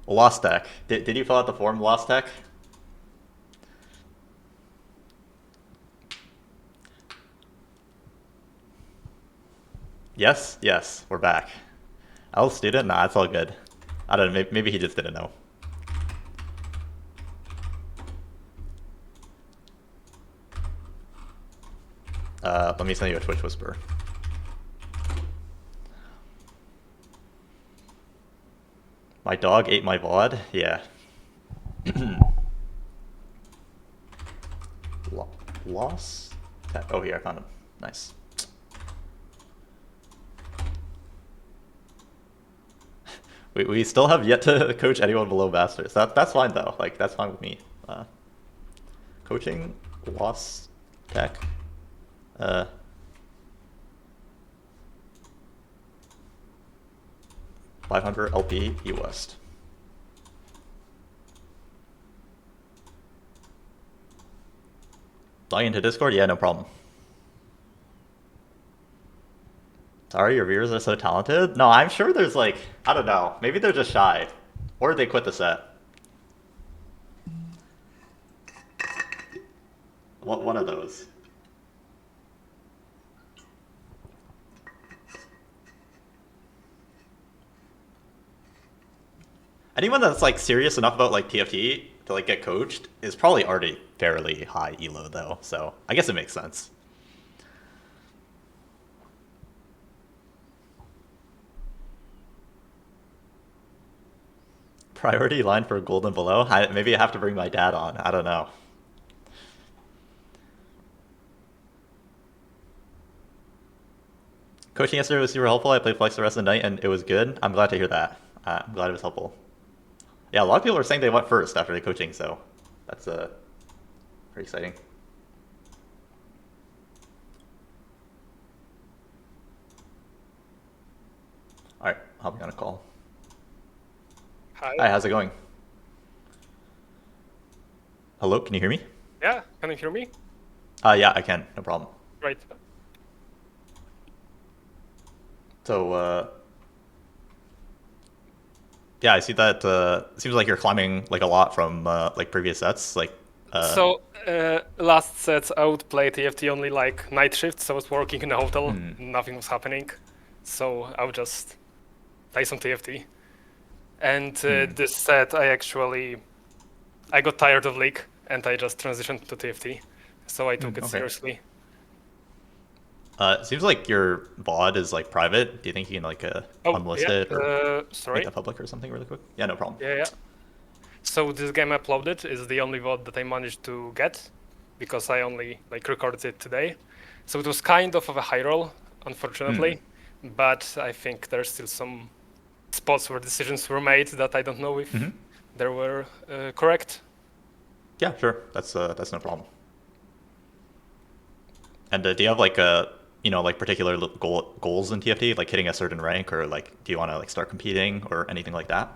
S1: Lost Tech. Did you fill out the form, Lost Tech? Yes. Yes. We're back. L student? Nah, it's all good. I don't know. Maybe he just didn't know. Let me send you a Twitch whisper. My dog ate my VOD? Yeah. Loss? Oh, here, I found him. Nice. We still have yet to coach anyone below Masters. That's fine, though. Like, that's fine with me. Coaching Loss Tech. 500 LP E West. Log into Discord? Yeah, no problem. Sorry, your viewers are so talented? No, I'm sure there's like, I don't know. Maybe they're just shy. Or they quit the set. One of those. Anyone that's like serious enough about like TFT to like get coached is probably already fairly high elo though, so I guess it makes sense. Priority line for gold and below? Maybe I have to bring my dad on. I don't know. Coaching yesterday was super helpful. I played Flex the rest of the night and it was good. I'm glad to hear that. I'm glad it was helpful. Yeah, a lot of people are saying they went first after the coaching, so that's pretty exciting. All right, I'll be on a call.
S5: Hi.
S1: Hi, how's it going? Hello, can you hear me?
S5: Yeah, can you hear me?
S1: Yeah, I can. No problem.
S5: Right.
S1: So, yeah, I see that. Seems like you're climbing like a lot from like previous sets. Like,
S5: Last set I would play TFT only like night shifts. I was working in a hotel, nothing was happening, so I would just play some TFT. And this set I got tired of League and I just transitioned to TFT, so I took it
S1: okay.
S5: seriously.
S1: It seems like your VOD is like private. Do you think you can like unlist it or
S5: sorry.
S1: make that public or something really quick? Yeah, no problem.
S5: Yeah. So this game uploaded is the only VOD that I managed to get because I only like recorded it today. So it was kind of a high roll, unfortunately, but I think there's still some spots where decisions were made that I don't know if they were correct.
S1: Yeah, sure. That's no problem. And do you have like like particular goals in TFT, like hitting a certain rank, or like do you want to like start competing or anything like that?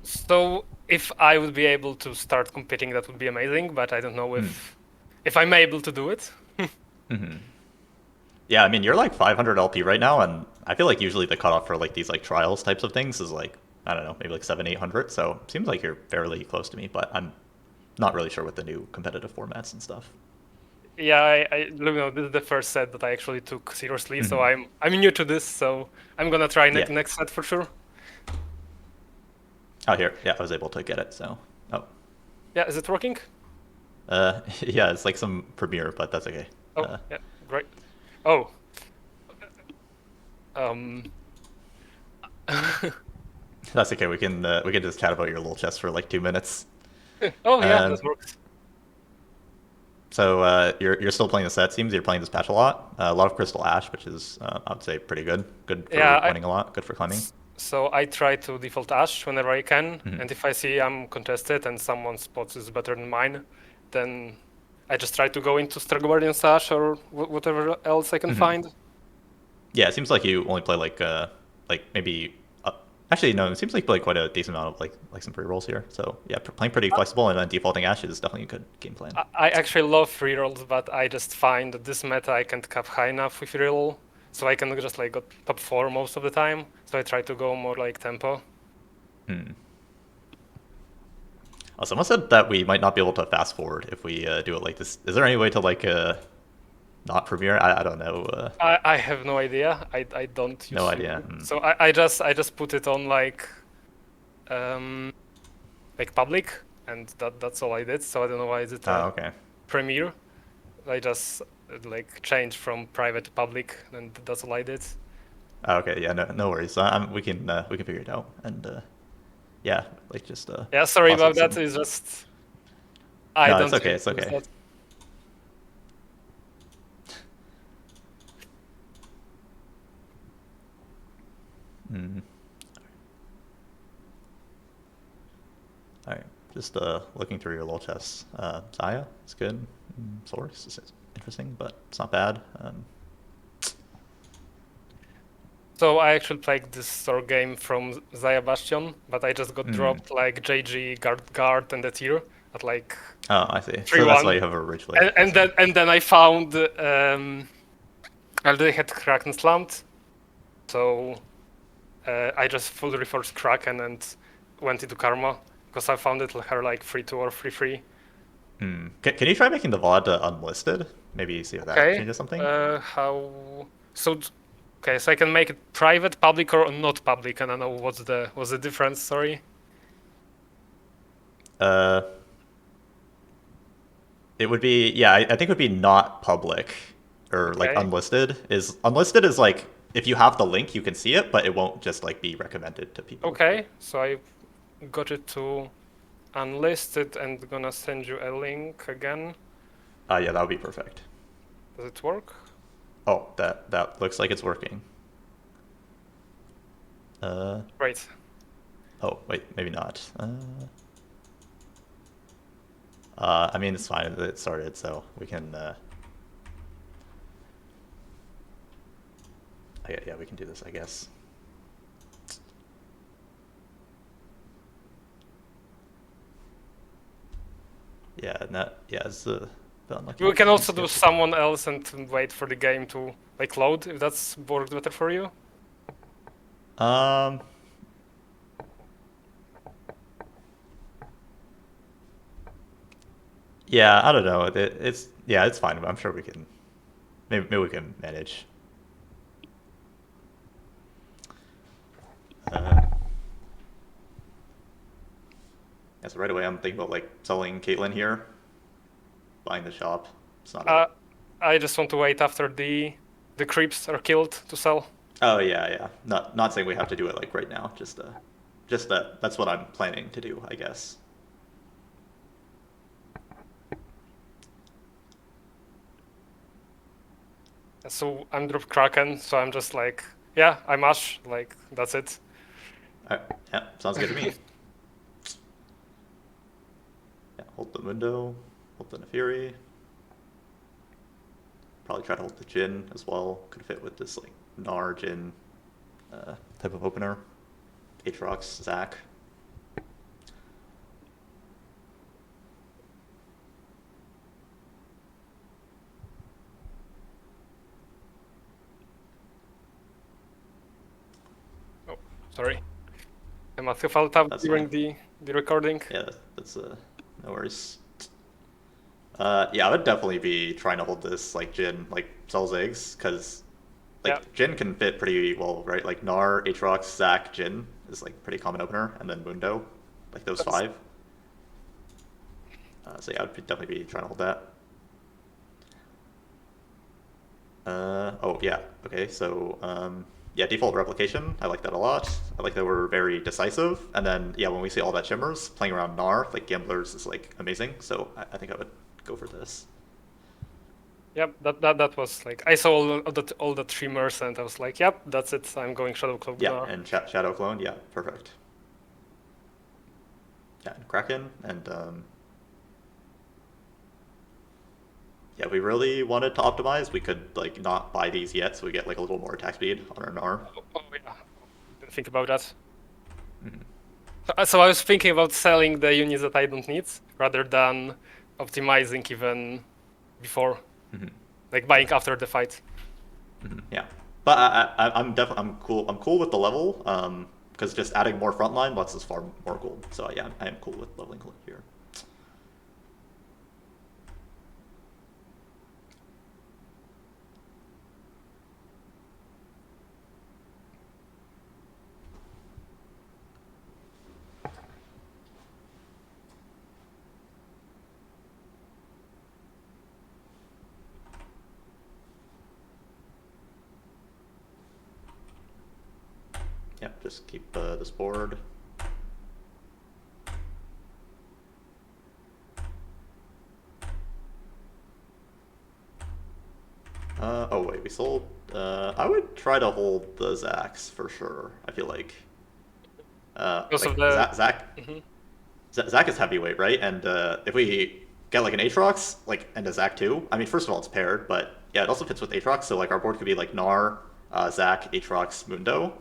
S5: So if I would be able to start competing, that would be amazing. But I don't know if I'm able to do it.
S1: Yeah, I mean, you're like 500 LP right now, and I feel like usually the cutoff for like these like trials types of things is like, I don't know, maybe like 700, 800. So it seems like you're fairly close to me, but I'm not really sure with the new competitive formats and stuff.
S5: Yeah, this is the first set that I actually took seriously, so I'm new to this, so I'm gonna try
S1: Yeah.
S5: next set for sure.
S1: Oh, here, yeah, I was able to get it. So, oh,
S5: Yeah, is it working?
S1: yeah, it's like some Premiere, but that's okay.
S5: Oh, yeah, great. Oh, um,
S1: That's okay. We can just chat about your little chest for like 2 minutes.
S5: oh yeah,
S1: Um,
S5: this works.
S1: So you're still playing the set. Seems you're playing this patch a lot of Crystal Ash, which is I would say pretty good. Good for
S5: Yeah,
S1: winning a lot. Good for climbing.
S5: So I try to default Ash whenever I can, and if I see I'm contested and someone's spots is better than mine, then I just try to go into Guardian's Ash or whatever else I can find.
S1: Yeah, it seems like you only play like maybe actually no, it seems like you play quite a decent amount of like some free rolls here. So yeah, playing pretty flexible, and then defaulting Ash is definitely a good game plan.
S5: I actually love free rolls, but I just find that this meta I can't cap high enough with free roll, so I can just like go top 4 most of the time. So I try to go more like tempo.
S1: Oh, someone said that we might not be able to fast forward if we do it like this. Is there any way to like not premiere? I don't know.
S5: I have no idea. I don't use
S1: No idea.
S5: So I just put it on like public, and that's all I did. So I don't know why is it
S1: okay.
S5: premiere. I just like changed from private to public, and that's all I did.
S1: Okay, yeah, no worries. We can figure it out, and yeah, like just
S5: Yeah, sorry
S1: toss
S5: about
S1: in
S5: that.
S1: some-
S5: It's just
S1: No,
S5: don't
S1: it's okay.
S5: use
S1: It's okay.
S5: that.
S1: All right, just looking through your little chests. Zaya, it's good. Source is interesting, but it's not bad.
S5: So I actually played this store game from Zaya Bastion, but I just got dropped like JG guard and the tier at like
S1: Oh, I see.
S5: 3-1.
S1: So that's why you have a rich blade.
S5: And then I found they had Kraken slammed, so I just fully reforced Kraken and went into Karma because I found it her like 3-2 or 3-3.
S1: Can you try making the VOD unlisted? Maybe see if that changes something.
S5: How? So okay, so I can make it private, public, or not public, and I know what's the difference. Sorry.
S1: It would be I think it would be not public or like
S5: Okay.
S1: unlisted. Unlisted is like if you have the link you can see it, but it won't just like be recommended to people.
S5: Okay, so I got it to unlisted and gonna send you a link again.
S1: Yeah, that would be perfect.
S5: Does it work?
S1: Oh, that looks like it's working.
S5: Right.
S1: Oh wait, maybe not. I mean it's fine. It started, so we can. Yeah, we can do this, I guess. Yeah, it's the unlucky.
S5: We can also do someone else and wait for the game to like load if that's worked better for you.
S1: Yeah, I don't know. It's fine. I'm sure we can. Maybe we can manage. Yeah, so right away I'm thinking about like selling Caitlyn here, buying the shop. It's not.
S5: I just want to wait after the creeps are killed to sell.
S1: Oh yeah. Not saying we have to do it like right now. Just that's what I'm planning to do, I guess.
S5: So I'm drop Kraken, so I'm just like, yeah, I mash, like that's it.
S1: Yeah, sounds good to me. Yeah, hold the Mundo, hold the Nefiri. Probably try to hold the Jin as well. Could fit with this like Gnar Jin type of opener. Aatrox, Zac.
S5: Sorry. I must have felt out
S1: That's
S5: during
S1: fine.
S5: the recording.
S1: Yeah, that's no worries. Yeah, I would definitely be trying to hold this like Jin like sells eggs because like
S5: Yeah.
S1: Jin can fit pretty well, right? Like Gnar, Aatrox, Zac, Jin is like pretty common opener, and then Mundo, like those
S5: That's-
S1: 5. So yeah, I would definitely be trying to hold that. Oh yeah, okay, so yeah, default replication, I like that a lot. I like that we're very decisive, and then yeah, when we see all that shimmers, playing around Gnar, like Gamblers is like amazing, so I think I would go for this.
S5: Yep, that was like I saw all the trimmers and I was like, yep, that's it. I'm going Shadow Clone
S1: Yeah,
S5: Gnar.
S1: and Shadow Clone, yeah, perfect. Yeah, and Kraken, and yeah, if we really wanted to optimize, we could like not buy these yet, so we get like a little more attack speed on our Gnar.
S5: Oh yeah, didn't think about that.
S1: Mhm.
S5: So I was thinking about selling the units that I don't need rather than optimizing even before,
S1: Mhm.
S5: like buying after the fight.
S1: Yeah, but I'm definitely I'm cool with the level because just adding more frontline lets us farm more gold. So yeah, I am cool with leveling here. Yeah, just keep this board. Oh wait, we sold. I would try to hold the Zax for sure. I feel like
S5: Because of
S1: like
S5: the.
S1: Zac
S5: Mhm.
S1: Zac is heavyweight, right? And if we get like an Aatrox, like and a Zac too, I mean, first of all, it's paired, but yeah, it also fits with Aatrox. So like our board could be like Gnar, Zac, Aatrox, Mundo.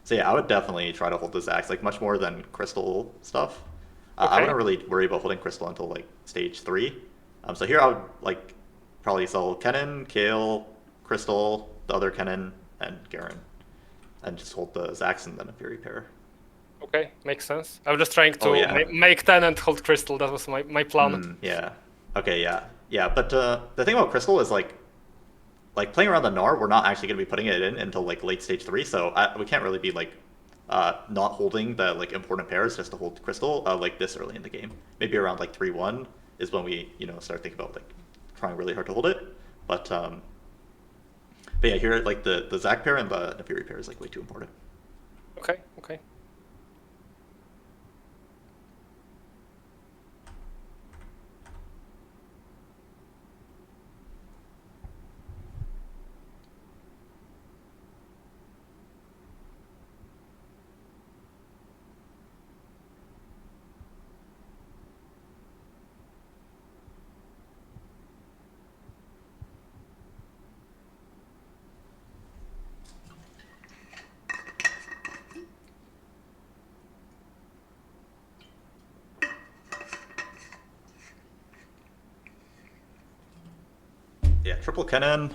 S1: So yeah, I would definitely try to hold the Zacs like much more than Crystal stuff. I
S5: Okay.
S1: wouldn't really worry about holding Crystal until like stage 3. So here I would like probably sell Kennen, Kale, Crystal, the other Kennen, and Garen, and just hold the Zacs and then a Fury pair.
S5: Okay, makes sense. I was just trying
S1: Oh
S5: to
S1: yeah.
S5: make 10 and hold Crystal. That was my plan.
S1: Yeah. Okay. Yeah. Yeah. But the thing about Crystal is like playing around the Gnar, we're not actually going to be putting it in until like late stage 3. So we can't really be like not holding the like important pairs just to hold Crystal like this early in the game. Maybe around like 3-1 is when we start thinking about like trying really hard to hold it. But yeah, here like the Zac pair and the Fury pair is like way too important.
S5: Okay. Okay.
S1: Yeah, triple Kennen.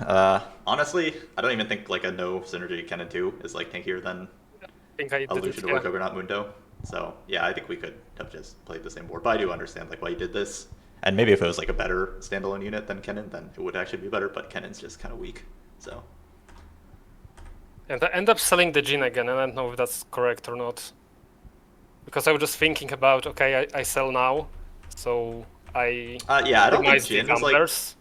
S1: Honestly, I don't even think like a no synergy Kennen 2 is like tankier than
S5: I think I
S1: a
S5: did it.
S1: Lucian
S5: Yeah.
S1: or Juggernaut Mundo. So yeah, I think we could have just played the same board. But I do understand like why you did this. And maybe if it was like a better standalone unit than Kennen, then it would actually be better. But Kennen's just kind of weak. So
S5: And I end up selling the Jin again, and I don't know if that's correct or not. Because I was just thinking about, okay, I sell now, so I
S1: yeah, I don't think
S5: optimize the
S1: Jin is like.
S5: gamblers.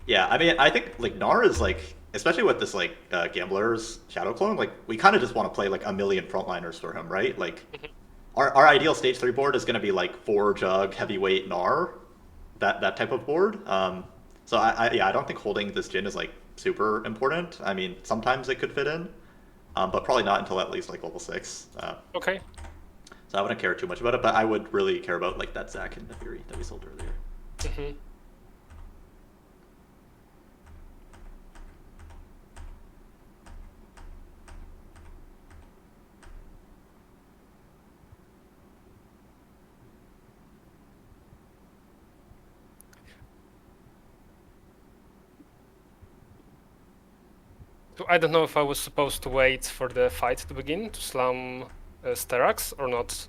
S1: Yeah, I mean, I think like Gnar is like, especially with this like Gambler's Shadow Clone, like we kind of just want to play like a million frontliners for him, right? Like our ideal stage 3 board is going to be like 4 Jug, Heavyweight, Gnar, that type of board. So I don't think holding this Jin is like super important. I mean, sometimes it could fit in, but probably not until at least like level 6.
S5: Okay.
S1: So I wouldn't care too much about it, but I would really care about like that Zac and the Fury that we sold earlier.
S5: Mm-hmm. So I don't know if I was supposed to wait for the fight to begin to slam Sterax or not.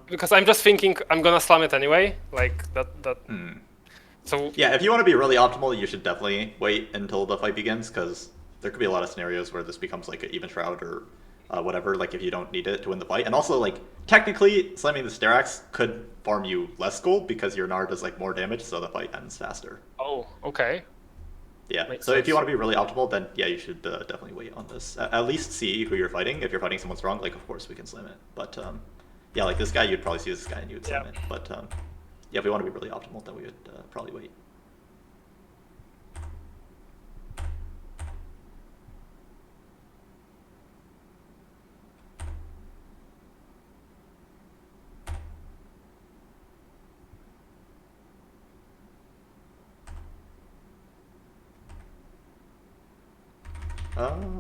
S5: Because I'm just thinking I'm gonna slam it anyway, like that. So
S1: yeah, if you want to be really optimal, you should definitely wait until the fight begins, because there could be a lot of scenarios where this becomes like an even shroud or whatever. Like if you don't need it to win the fight, and also like technically slamming the Sterax could farm you less gold because your Gnar does like more damage, so the fight ends faster.
S5: Oh, okay.
S1: Yeah.
S5: Makes
S1: So if
S5: sense.
S1: you want to be really optimal, then yeah, you should definitely wait on this. At least see who you're fighting. If you're fighting someone strong, like of course we can slam it. But yeah, like this guy, you'd probably see this guy and you would slam it. But yeah, if we want to be really optimal, then we would probably wait.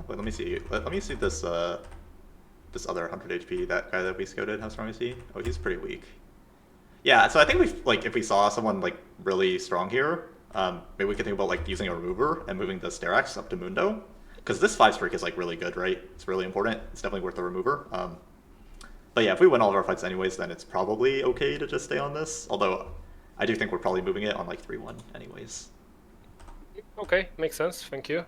S1: Wait, let me see. Let me see this this other 100 HP, that guy that we scouted. How strong is he? Oh, he's pretty weak. Yeah, so I think if we saw someone like really strong here, maybe we could think about like using a remover and moving the Sterax up to Mundo, because this 5 streak is like really good, right? It's really important. It's definitely worth the remover. But yeah, if we win all of our fights anyways, then it's probably okay to just stay on this. Although I do think we're probably moving it on like 3-1 anyways.
S5: Okay, makes sense. Thank you.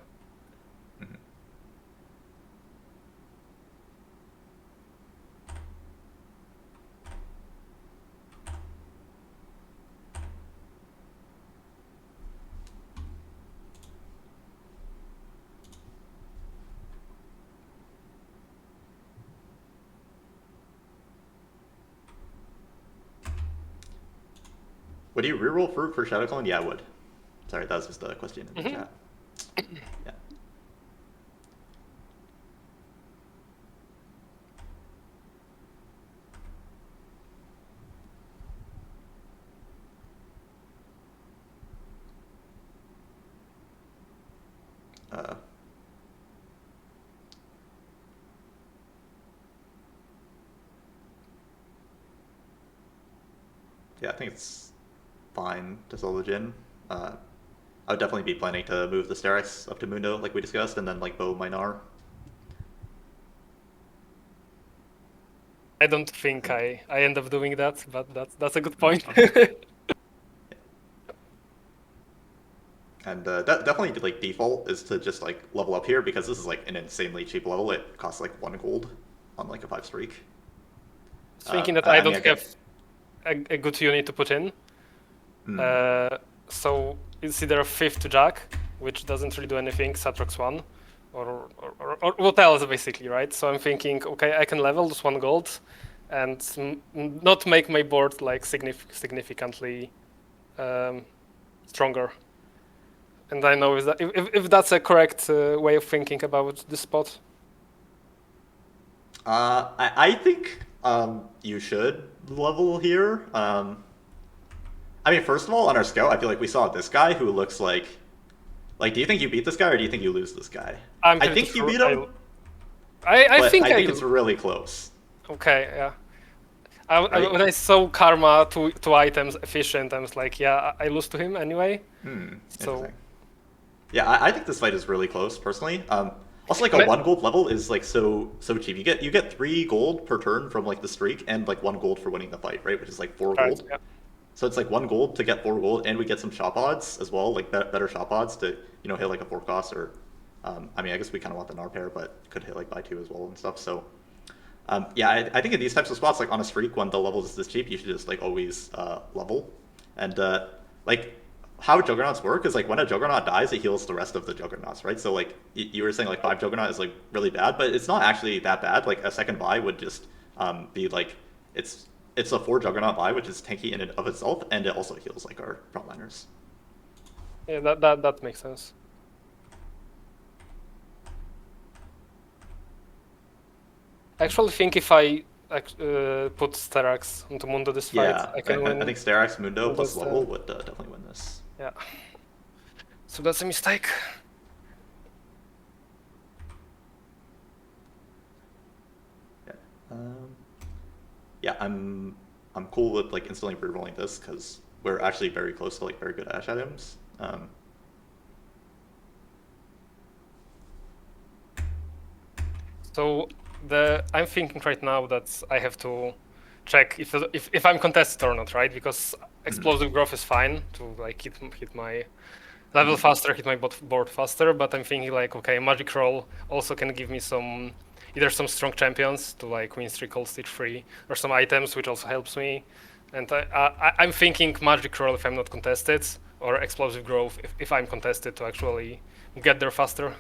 S1: Would you reroll fruit for Shadow Clone? Yeah, I would. Sorry, that was just a question in the chat. Yeah. Yeah, I think it's fine to solo Jhin. I would definitely be planning to move the Sterax up to Mundo, like we discussed, and then like bow my Gnar.
S5: I don't think I end up doing that, but that's a good point.
S1: And definitely like default is to just like level up here, because this is like an insanely cheap level. It costs like 1 gold on like a 5 streak.
S5: Thinking that I don't have a good unit to put in. So it's either a 5th to Jack, which doesn't really do anything, Satrox 1, or what else basically, right? So I'm thinking, okay, I can level just 1 gold and not make my board like significantly stronger. And I know if that's a correct way of thinking about this spot.
S1: I think you should level here. I mean, first of all, on our scout, I feel like we saw this guy who looks like, do you think you beat this guy or do you think you lose this guy? I think you beat him.
S5: I think
S1: it's really close.
S5: Okay, yeah. When I saw Karma 2 items efficient, I was like, yeah, I lose to him anyway. So.
S1: Yeah, I think this fight is really close, personally. Also, like a 1 gold level is like so cheap. You get 3 gold per turn from like the streak, and like 1 gold for winning the fight, right? Which is like 4 gold.
S5: Yeah.
S1: So it's like 1 gold to get 4 gold, and we get some shop odds as well, like better shop odds to hit like a 4 cost or, I mean, I guess we kind of want the Gnar pair, but could hit like buy 2 as well and stuff. So yeah, I think in these types of spots, like on a streak when the level is this cheap, you should just like always level, and like. How Juggernauts work is like when a Juggernaut dies, it heals the rest of the Juggernauts, right? So like you were saying, like 5 Juggernaut is like really bad, but it's not actually that bad. Like a second buy would just be like it's a 4 Juggernaut buy, which is tanky in and of itself, and it also heals like our frontliners.
S5: Yeah, that makes sense. I actually think if I put Sterax into Mundo this fight, I can win.
S1: I think Sterax Mundo plus level would definitely win this.
S5: Yeah. So that's a mistake.
S1: Yeah. Yeah, I'm cool with like instantly rerolling this because we're actually very close to like very good Ash items.
S5: So I'm thinking right now that I have to check if I'm contested or not, right? Because explosive growth is fine to like hit my level faster, hit my board faster. But I'm thinking like, okay, magic roll also can give me either some strong champions to like win streak hold stage 3, or some items which also helps me. And I'm thinking magic roll if I'm not contested, or explosive growth if I'm contested to actually get there faster.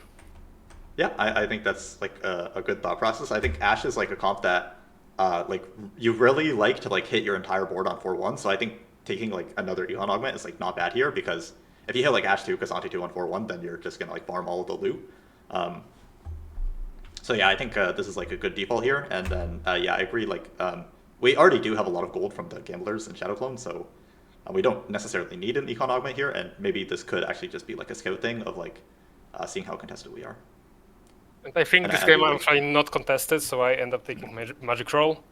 S1: Yeah, I think that's like a good thought process. I think Ashe is like a comp that like you really like to like hit your entire board on 4-1. So I think taking like another Elon augment is like not bad here, because if you hit like Ashe 2, K'Sante 2 on 4-1, then you're just gonna like farm all of the loot. So yeah, I think this is like a good default here. And then yeah, I agree. Like we already do have a lot of gold from the gamblers and Shadow Clone, so we don't necessarily need an econ augment here. And maybe this could actually just be like a scout thing of like seeing how contested we are.
S5: And I think this game I'm trying not contested, so I end up taking magic roll.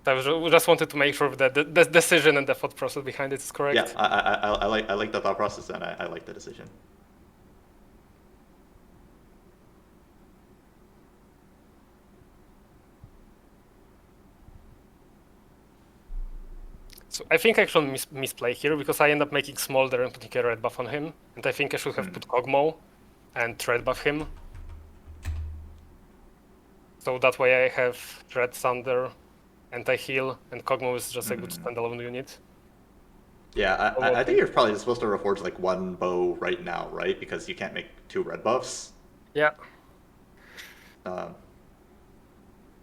S5: I just wanted to make sure that the decision and the thought process behind it is correct.
S1: Yeah, I like the thought process, and I like the decision.
S5: So I think I actually misplay here, because I end up making Smolder and putting a red buff on him, and I think I should have put Kog'Maw and red buff him. So that way I have Red Thunder and I heal, and Kog'Maw is just a good standalone unit.
S1: Yeah, I think you're probably supposed to reforge like one bow right now, right? Because you can't make 2 red buffs.
S5: Yeah.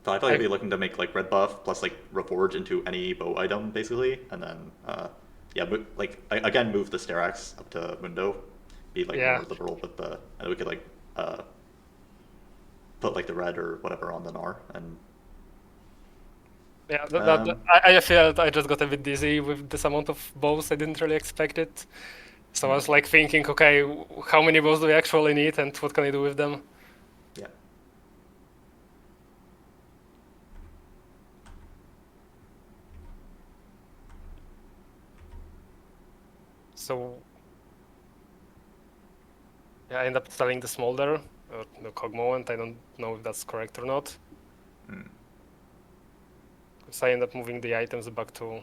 S1: So I feel like I'd be looking to make like red buff plus like reforge into any bow item basically, and then yeah, like again move the Sterax up to Mundo, be like more liberal with the, and we could like put like the red or whatever on the Gnar, and
S5: yeah, I feel I just got a bit dizzy with this amount of bows. I didn't really expect it, so I was like thinking, okay, how many bows do we actually need, and what can I do with them?
S1: Yeah.
S5: So yeah, I end up selling the Smolder, or the Kog'Maw, and I don't know if that's correct or not. Because I end up moving the items back to...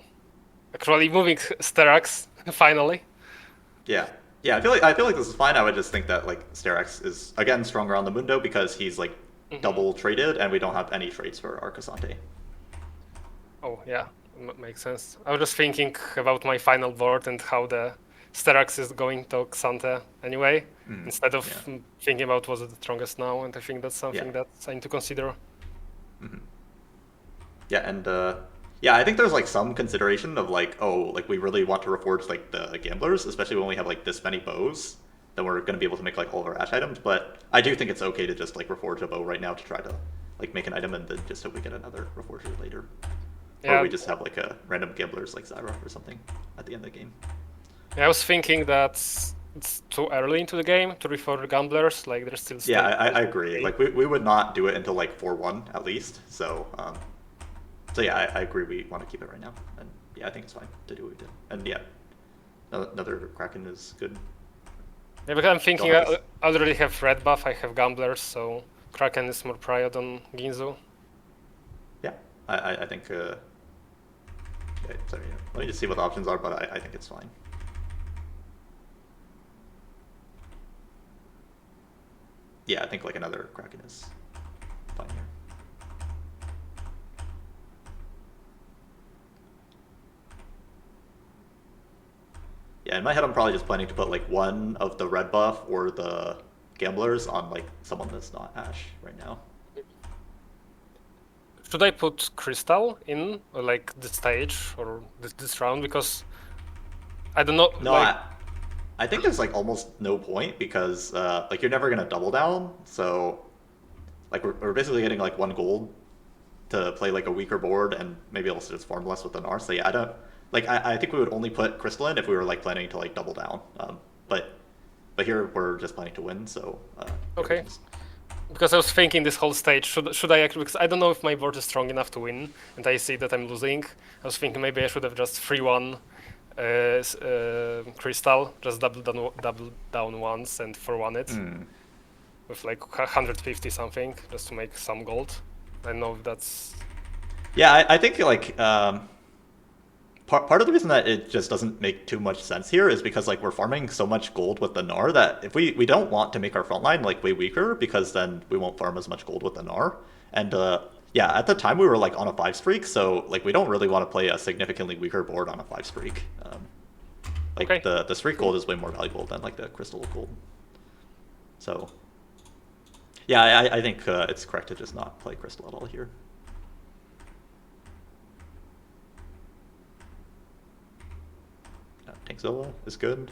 S5: Actually moving Sterax, finally.
S1: Yeah. Yeah, I feel like this is fine. I would just think that like Sterax is again stronger on the Mundo because he's like double traded, and we don't have any trades for our K'Sante.
S5: Oh yeah, makes sense. I was just thinking about my final board and how the Sterax is going to K'Sante anyway, instead of thinking about what's the strongest now, and I think that's something that I need to consider.
S1: Yeah, and yeah, I think there's like some consideration of like, oh, like we really want to reforge like the gamblers, especially when we have like this many bows, then we're going to be able to make like all of our Ashe items. But I do think it's okay to just like reforge a bow right now to try to like make an item, and then just hope we get another reforger later. Yeah. Or we just have like a random gamblers like Zyra or something at the end of the game.
S5: Yeah, I was thinking that it's too early into the game to reforge gamblers. Like there's still.
S1: Yeah, I agree. Like we would not do it until like 4-1 at least. So so yeah, I agree. We want to keep it right now, and yeah, I think it's fine to do what we did. And yeah, another Kraken is good.
S5: Yeah, but I'm thinking I already have red buff. I have gamblers, so Kraken is more prio than Ginzu.
S1: Yeah, I think. Okay, sorry, let me just see what the options are, but I think it's fine. Yeah, I think like another Kraken is fine here. Yeah, in my head I'm probably just planning to put like one of the red buff or the gamblers on like someone that's not Ashe right now.
S5: Should I put Crystal in like this stage or this round? Because I don't know.
S1: No,
S5: like...
S1: I think there's like almost no point, because like you're never gonna double down. So like we're basically getting like 1 gold to play like a weaker board, and maybe also just farm less with the Gnar. So yeah, I don't like. I think we would only put Crystal in if we were like planning to like double down. But here we're just planning to win. So
S5: okay. Because I was thinking this whole stage, should I actually, because I don't know if my board is strong enough to win, and I see that I'm losing. I was thinking maybe I should have just 3-1 Crystal, just double down once and 4-1 it. with like 150 something just to make some gold. I don't know if that's...
S1: Yeah, I think like part of the reason that it just doesn't make too much sense here is because like we're farming so much gold with the Gnar that if we don't want to make our front line like way weaker, because then we won't farm as much gold with the Gnar. And yeah, at the time we were like on a 5 streak, so like we don't really want to play a significantly weaker board on a 5 streak. Like
S5: Okay.
S1: the streak gold is way more valuable than like the crystal gold. So yeah, I think it's correct to just not play crystal at all here. Tankzilla is good.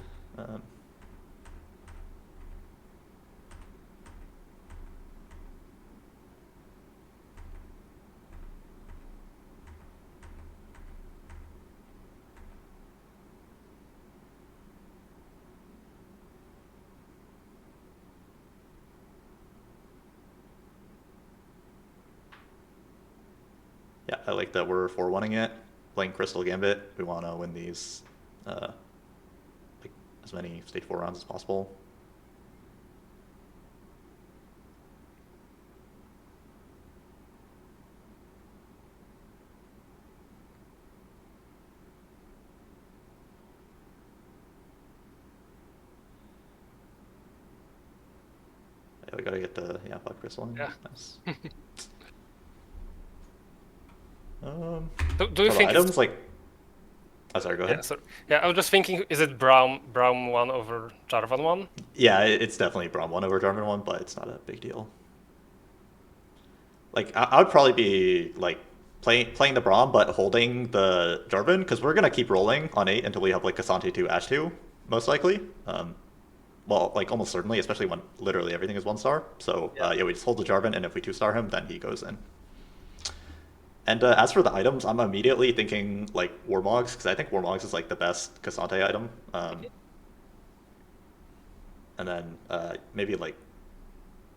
S1: Yeah, I like that we're 4-1ing it, playing Crystal Gambit. We want to win these, like as many stage 4 rounds as possible. Yeah, we gotta get the Black Crystal in.
S5: Yeah.
S1: Nice.
S5: Do you think
S1: items like? Oh, sorry. Go ahead.
S5: Yeah, so, yeah, I was just thinking, is it Braum 1 over Jarvan 1?
S1: Yeah, it's definitely Braum 1 over Jarvan 1, but it's not a big deal. Like I would probably be like playing the Braum, but holding the Jarvan, because we're gonna keep rolling on 8 until we have like Cassandra 2, Ashe 2, most likely. Well, like almost certainly, especially when literally everything is 1 star. So yeah, we just hold the Jarvan, and if we 2-star him, then he goes in. And as for the items, I'm immediately thinking like Warmogs, because I think Warmogs is like the best Cassandra item. And then maybe like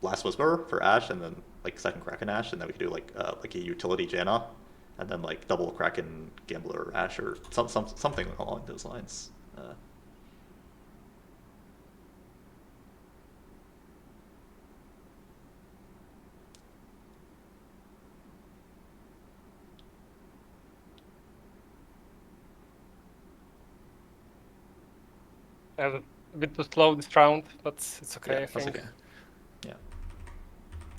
S1: Last Whisper for Ashe, and then like second Kraken Ashe, and then we could do like a utility Janna, and then like double Kraken Gambler Ashe, or something along those lines.
S5: I have a bit too slow this round, but it's okay,
S1: Yeah,
S5: I think.
S1: okay. Yeah.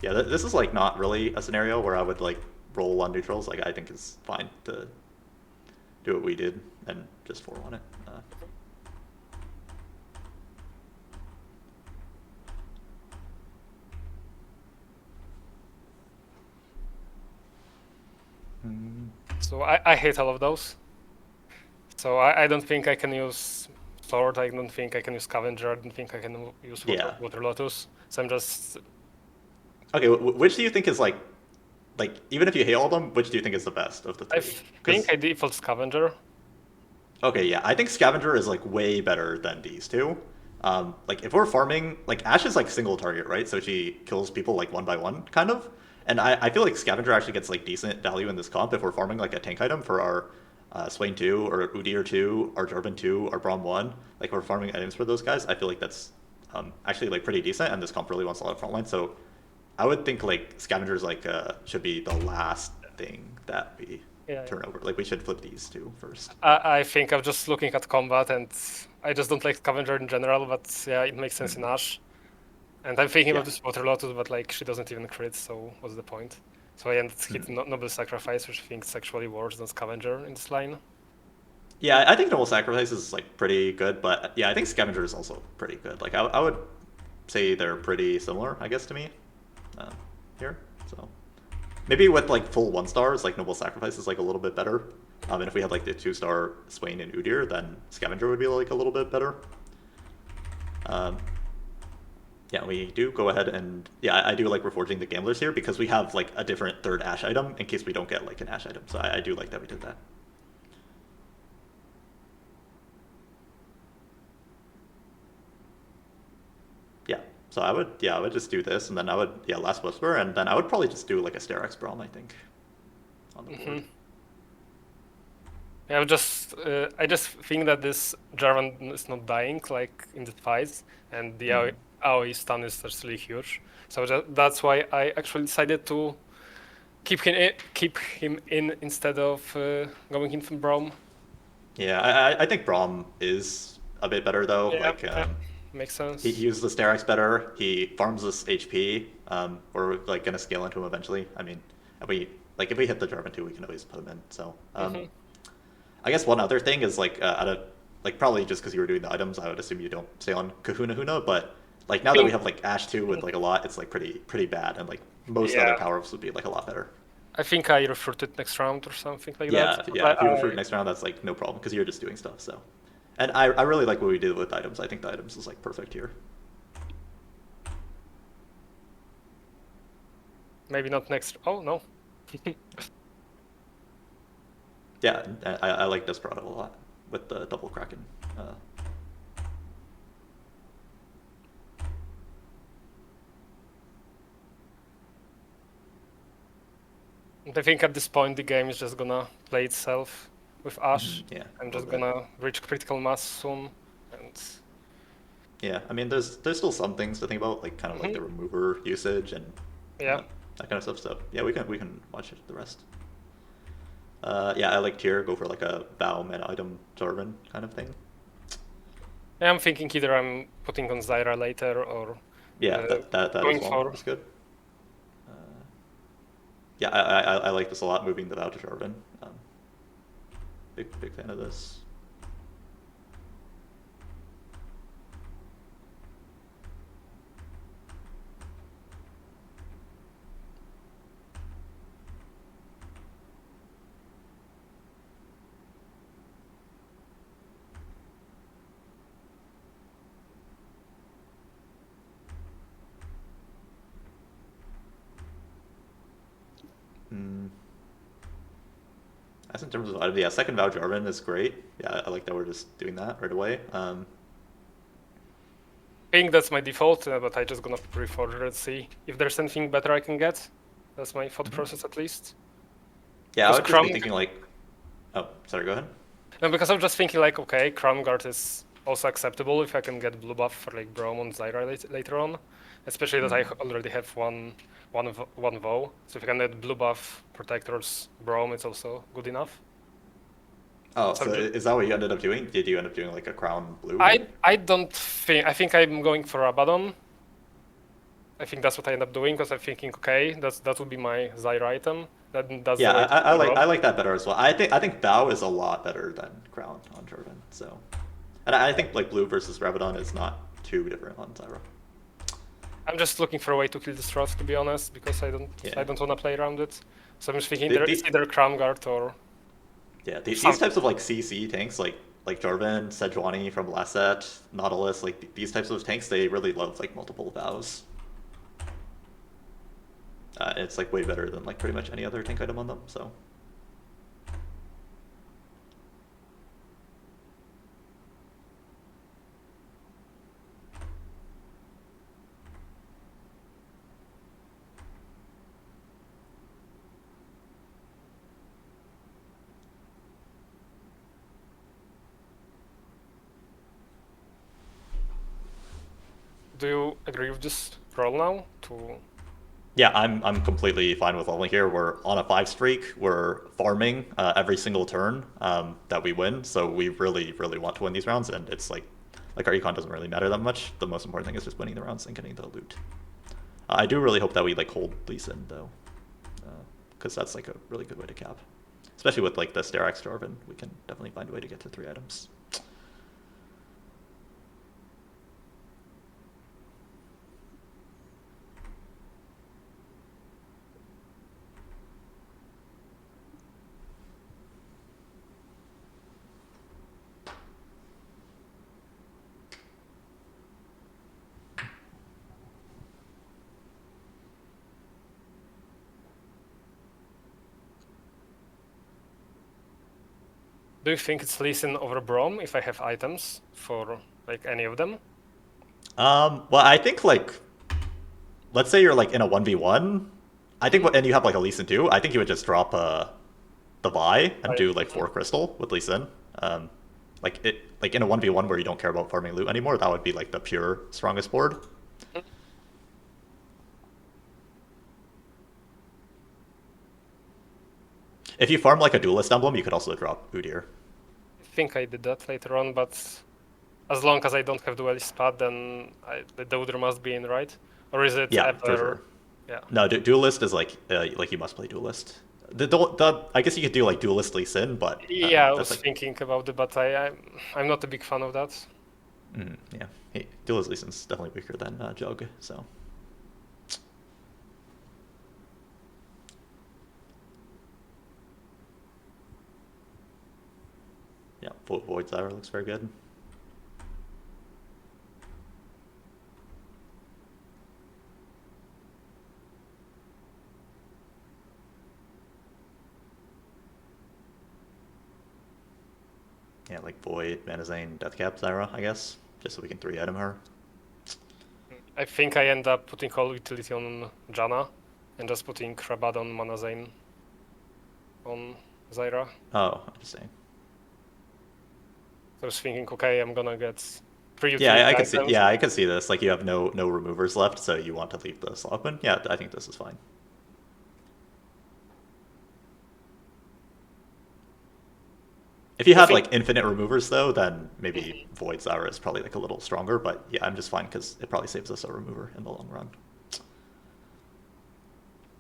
S1: Yeah, this is like not really a scenario where I would like roll on neutrals. Like I think it's fine to do what we did and just 4-1 it.
S5: So I hate all of those. So I don't think I can use Sword, I don't think I can use Scavenger, I don't think I can use Water Lotus. So I'm just...
S1: Okay, which do you think is like even if you hate all of them, which do you think is the best of the 3?
S5: I think I default Scavenger.
S1: Okay, yeah, I think Scavenger is like way better than these two. Like if we're farming, like Ashe is like single target, right? So she kills people like 1 by 1, kind of. And I feel like Scavenger actually gets like decent value in this comp if we're farming like a tank item for our Swain 2 or Udyr 2, our Jarvan 2, our Braum 1. Like we're farming items for those guys. I feel like that's actually like pretty decent, and this comp really wants a lot of frontline. So I would think like Scavengers like should be the last thing that we turn over. Like we should flip these two first.
S5: I think I'm just looking at combat, and I just don't like Scavenger in general, but yeah, it makes sense in Ashe. And I'm thinking about this Water Lotus, but like she doesn't even crit, so what's the point? So I ended hit Noble Sacrifice, which I think is actually worse than Scavenger in this line.
S1: Yeah, I think Noble Sacrifice is like pretty good, but yeah, I think Scavenger is also pretty good. Like I would say they're pretty similar, I guess, to me here. So maybe with like full 1 stars, like Noble Sacrifice is like a little bit better. And if we had like the 2-star Swain and Udyr, then Scavenger would be like a little bit better. Yeah, we do go ahead and I do like reforging the Gamblers here because we have like a different 3rd Ashe item in case we don't get like an Ashe item. So I do like that we did that. Yeah, so I would just do this, and then I would Last Whisper, and then I would probably just do like a Sterex Braum, I think, on the board.
S5: Yeah, I just think that this Jarvan is not dying like in the fights, and AoE stun is just really huge. So that's why I actually decided to keep him in instead of going in from Braum.
S1: Yeah, I think Braum is a bit better though.
S5: Yeah, makes sense.
S1: He uses the Sterak's better. He farms this HP. We're like gonna scale into him eventually. I mean, if we hit the Jarvan too, we can always put him in. So I guess one other thing is like out of like probably just because you were doing the items, I would assume you don't stay on Kahuna Huna, but like now that we have like Ashe 2 with like a lot, it's like pretty bad, and like most other power ups would be like a lot better.
S5: I think I referred it next round or something like that.
S1: Yeah, if you refer next round, that's like no problem because you're just doing stuff. So, and I really like what we did with items. I think the items is like perfect here.
S5: Maybe not next. Oh no.
S1: Yeah, I like Desperado a lot with the double Kraken.
S5: I think at this point the game is just gonna play itself with Ashe.
S1: Yeah,
S5: I'm just gonna reach critical mass soon, and
S1: yeah, I mean, there's still some things to think about, like kind of like the remover usage and that kind of stuff. So yeah, we can watch it, the rest. Yeah, I like tier, go for like a Vow mana item Jarvan kind of thing.
S5: Yeah, I'm thinking either I'm putting on Zyra later or
S1: that
S5: going
S1: as well.
S5: for...
S1: That's good. Yeah, I like this a lot, moving the Vow to Jarvan. Big fan of this. As in terms of yeah, second Vow Jarvan is great. Yeah, I like that we're just doing that right away.
S5: I think that's my default, but I just gonna reforge and see if there's anything better I can get. That's my thought process at least.
S1: Yeah, I would just be thinking like, oh, sorry, go ahead.
S5: No, because I'm just thinking like, okay, Crown Guard is also acceptable if I can get blue buff for like Braum on Zyra later on, especially that I already have one vow. So if I can get blue buff protectors Braum, it's also good enough.
S1: Oh, so is that what you ended up doing? Did you end up doing like a crown blue?
S5: I don't think. I think I'm going for Abaddon. I think that's what I end up doing because I'm thinking, okay, that would be my Zyra item. That's
S1: yeah, I like that better as well. I think Vow is a lot better than Crown on Jarvan. So, and I think like blue versus Rabadon is not too different on Zyra.
S5: I'm just looking for a way to kill this Roth, to be honest, because I don't want to play around it. So I'm just thinking it's either Crown Guard or...
S1: Yeah, these types of like CC tanks, like Jarvan, Sejuani from last set, Nautilus, like these types of tanks, they really love like multiple vows. It's like way better than like pretty much any other tank item on them. So.
S5: Do you agree with this roll now?
S1: Yeah, I'm completely fine with leveling here. We're on a 5 streak. We're farming every single turn that we win. So we really want to win these rounds, and it's like our econ doesn't really matter that much. The most important thing is just winning the rounds and getting the loot. I do really hope that we like hold Lee Sin though, because that's like a really good way to cap, especially with like the Sterak's Jarvan. We can definitely find a way to get to 3 items.
S5: Do you think it's Lee Sin over Braum if I have items for like any of them?
S1: Well, I think like, let's say you're like in a 1v1. I think and you have like a Lee Sin too. I think you would just drop the Vi and do like 4 crystal with Lee Sin. Like in a 1v1 where you don't care about farming loot anymore, that would be like the pure strongest board. If you farm like a duelist emblem, you could also drop Udyr.
S5: I think I did that later on, but as long as I don't have duelist spot, then the Udyr must be in, right? Or is it
S1: Yeah,
S5: ever...
S1: for sure.
S5: Yeah.
S1: No, duelist is like you must play duelist. I guess you could do like duelist Lee Sin, but
S5: Yeah, I was
S1: like...
S5: thinking about it, but I'm not a big fan of that.
S1: Yeah, hey, duelist Lee Sin's definitely weaker than Jug, so. Yeah, Void Zyra looks very good. Yeah, like Void, Manazane, Deathcap, Zyra, I guess. Just so we can 3-item her.
S5: I think I end up putting all utility on Janna and just putting Rabadon, Manazane on Zyra.
S1: Oh, interesting.
S5: So I was thinking, okay, I'm gonna get 3 utility
S1: Yeah, I can
S5: items.
S1: see. Yeah, I can see this. Like you have no removers left, so you want to leave the slot open. Yeah, I think this is fine. If you had like infinite removers though, then maybe Void Zyra is probably like a little stronger. But yeah, I'm just fine because it probably saves us a remover in the long run.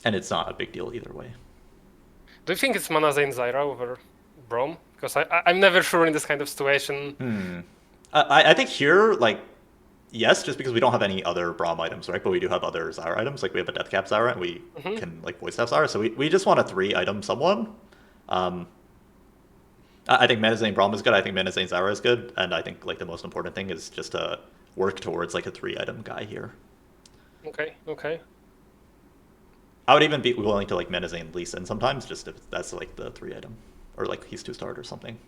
S1: And it's not a big deal either way.
S5: Do you think it's Manazane Zyra over Braum? Because I'm never sure in this kind of situation.
S1: I think here, like, yes, just because we don't have any other Braum items, right? But we do have other Zyra items. Like we have a Deathcap Zyra, and we can like Void Staff Zyra. So we just want to 3-item someone. I think Manazane Braum is good. I think Manazane Zyra is good. And I think like the most important thing is just to work towards like a 3-item guy here.
S5: Okay.
S1: I would even be willing to like Manazane Lee Sin sometimes, just if that's like the 3-item. Or like he's 2-starred or something.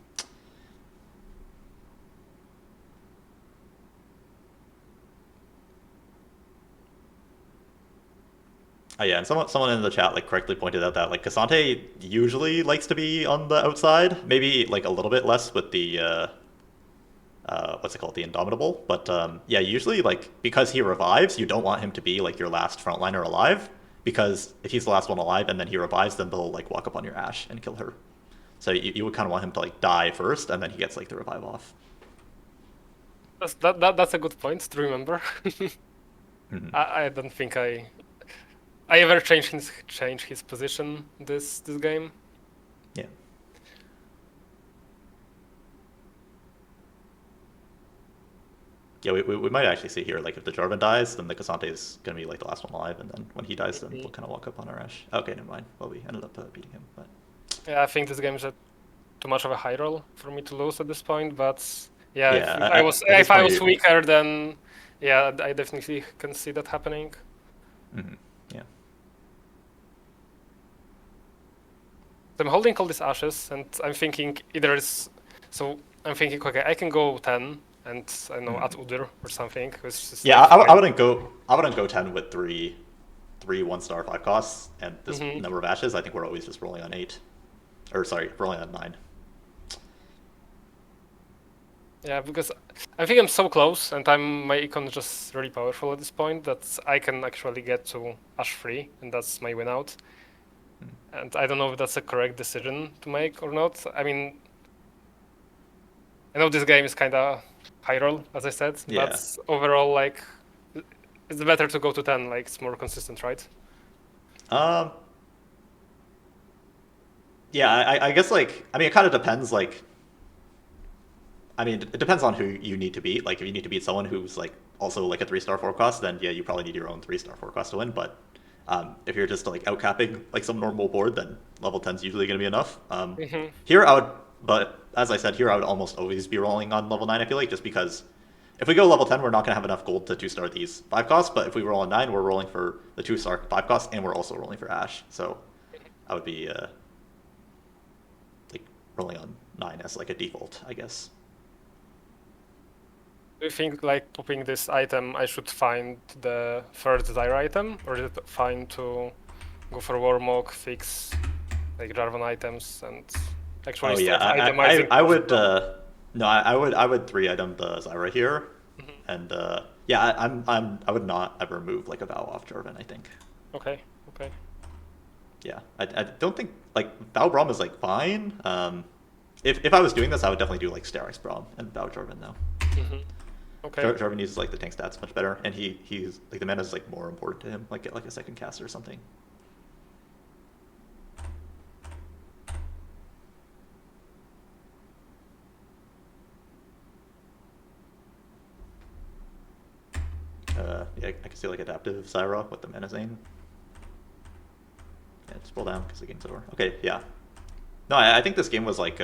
S1: Yeah, and someone in the chat like correctly pointed out that like Cassante usually likes to be on the outside, maybe like a little bit less with the what's it called, the Indomitable. But yeah, usually like because he revives, you don't want him to be like your last frontliner alive, because if he's the last one alive and then he revives, then they'll like walk up on your Ashe and kill her. So you would kind of want him to like die first, and then he gets like the revive off.
S5: That's a good point to remember. I don't think I ever change his position this game.
S1: Yeah. Yeah, we might actually see here, like if the Jarvan dies, then the Cassante is gonna be like the last one alive, and then when he dies, then we'll kind of walk up on our Ashe. Okay, never mind. Well, we ended up beating him, but.
S5: Yeah, I think this game is too much of a high roll for me to lose at this point. But yeah,
S1: yeah
S5: if I was weaker, then yeah, I definitely can see that happening.
S1: Yeah.
S5: So I'm holding all these ashes, and I'm thinking I'm thinking, okay, I can go 10 and I don't know at Udyr or something.
S1: Yeah, I wouldn't go 10 with three 1-star 5 costs and this number of ashes. I think we're always just rolling on 8. Or sorry, rolling on 9.
S5: Yeah, because I think I'm so close, and my econ is just really powerful at this point that I can actually get to Ashe 3, and that's my win out. And I don't know if that's a correct decision to make or not. I mean, I know this game is kind of high roll, as I said, but overall, like, it's better to go to 10. Like, it's more consistent, right?
S1: Yeah, I guess like, I mean, it kind of depends. Like, I mean, it depends on who you need to beat. Like, if you need to beat someone who's like also like a 3-star 4 cost, then yeah, you probably need your own 3-star 4 cost to win. But if you're just like outcapping like some normal board, then level 10 is usually going to be enough. Here I would, but as I said, here I would almost always be rolling on level 9. I feel like just because if we go level 10, we're not going to have enough gold to 2-star these 5 costs. But if we roll on 9, we're rolling for the 2-star 5 costs, and we're also rolling for Ashe. So I would be like rolling on 9 as like a default, I guess.
S5: Do you think, like, popping this item, I should find the third Zyra item, or is it fine to go for Warmog, fix like Jarvan items, and actually start itemizing?
S1: I would no, I would 3-item the Zyra here, and Yeah, I would not ever move like a Vow off Jarvan, I think.
S5: Okay, okay.
S1: Yeah, I don't think like Vow Braum is like fine. If I was doing this, I would definitely do like Sterak's Braum and Vow Jarvan though.
S5: Okay.
S1: Jarvan uses like the tank stats much better, and he's like the mana is like more important to him. Like get like a second cast or something. Yeah, I can see like adaptive Syra with the mana Zane. Yeah, just pull down because the game's over. Okay, yeah. No, I think this game was like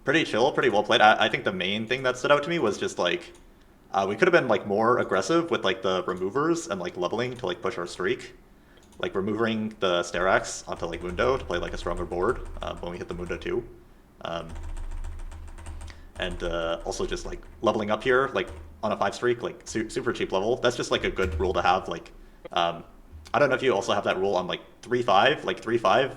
S1: pretty chill, pretty well played. I think the main thing that stood out to me was just like we could have been like more aggressive with like the removers and like leveling to like push our streak. Like removing the Sterax onto like Mundo to play like a stronger board when we hit the Mundo 2. And also just like leveling up here like on a 5 streak, like super cheap level. That's just like a good rule to have. Like I don't know if you also have that rule on like 3-5, like 3-5.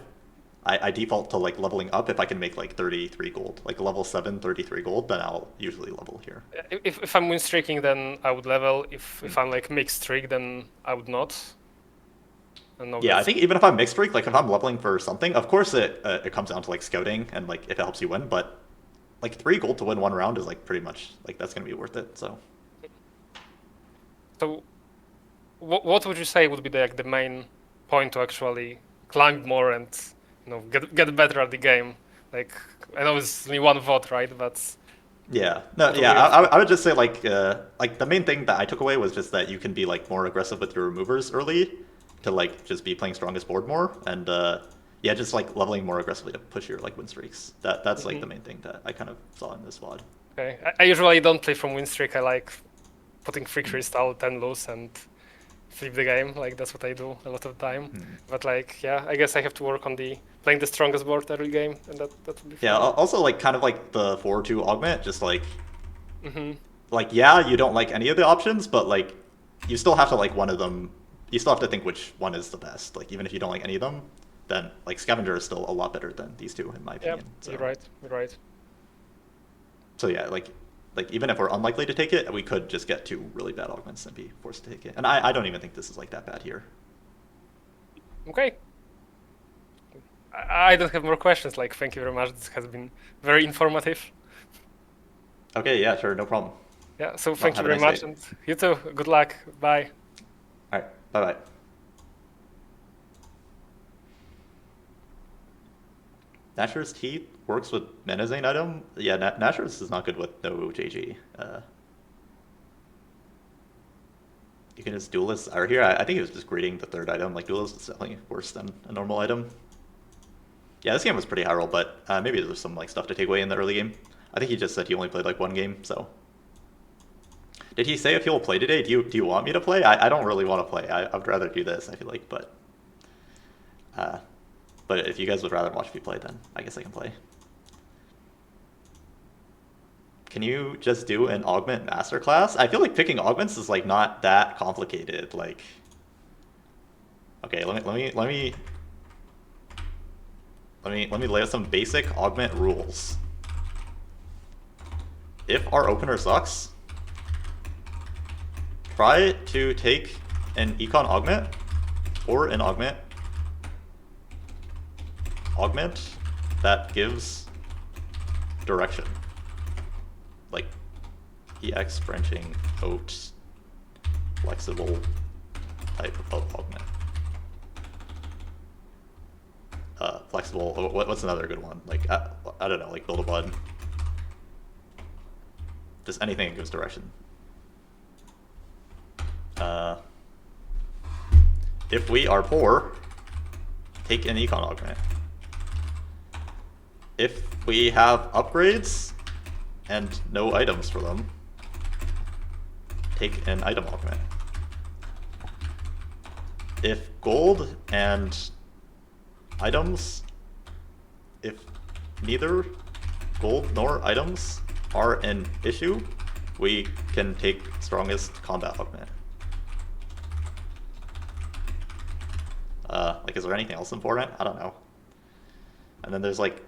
S1: I default to like leveling up if I can make like 33 gold, like level 7, 33 gold, then I'll usually level here.
S5: If I'm win streaking, then I would level. If I'm like mixed streak, then I would not.
S1: Yeah, I think even if I'm mixed streak, like if I'm leveling for something, of course it comes down to like scouting and like if it helps you win, but like 3 gold to win 1 round is like pretty much like that's gonna be worth it. So
S5: what would you say would be like the main point to actually climb more and get better at the game? Like I know it's only one vote, right? But
S1: yeah, no, yeah, I would just say like the main thing that I took away was just that you can be like more aggressive with your removers early to like just be playing strongest board more, and yeah, just like leveling more aggressively to push your like win streaks. That's like the main thing that I kind of saw in this VOD.
S5: Okay, I usually don't play from win streak. I like putting free crystal, 10 loose, and flip the game. Like that's what I do a lot of the time. But like, yeah, I guess I have to work on the playing the strongest board every game, and that would be fun.
S1: Yeah, also like kind of like the 4-2 augment, just like like yeah, you don't like any of the options, but like you still have to like one of them. You still have to think which one is the best. Like even if you don't like any of them, then like Scavenger is still a lot better than these two in my opinion.
S5: Yeah, so. You're right.
S1: So yeah, like even if we're unlikely to take it, we could just get 2 really bad augments and be forced to take it. And I don't even think this is like that bad here.
S5: Okay. I don't have more questions. Like, thank you very much. This has been very informative.
S1: Okay, yeah, sure, no problem.
S5: Yeah, so thank you very much, and you too. Good luck. Bye.
S1: All right, bye-bye. Nashor's Teeth works with Menazane item? Yeah, Nashor's is not good with no JG. You can just Duelist are here. I think he was just greeting the 3rd item. Like Duelist is definitely worse than a normal item. Yeah, this game was pretty high roll, but maybe there's some like stuff to take away in the early game. I think he just said he only played like 1 game, so. Did he say if he'll play today? Do you want me to play? I don't really want to play. I would rather do this, I feel like, but if you guys would rather watch me play, then I guess I can play. Can you just do an augment masterclass? I feel like picking augments is like not that complicated. Like, okay, let me lay out some basic augment rules. If our opener sucks, try to take an econ augment or an augment that gives direction, like EX branching out flexible type of augment. Flexible. What's another good one? Like I don't know, like build a bud. Just anything that gives direction. If we are poor, take an econ augment. If we have upgrades and no items for them, take an item augment. If gold and items, if neither gold nor items are an issue, we can take strongest combat augment. Like, is there anything else important? I don't know. And then there's like,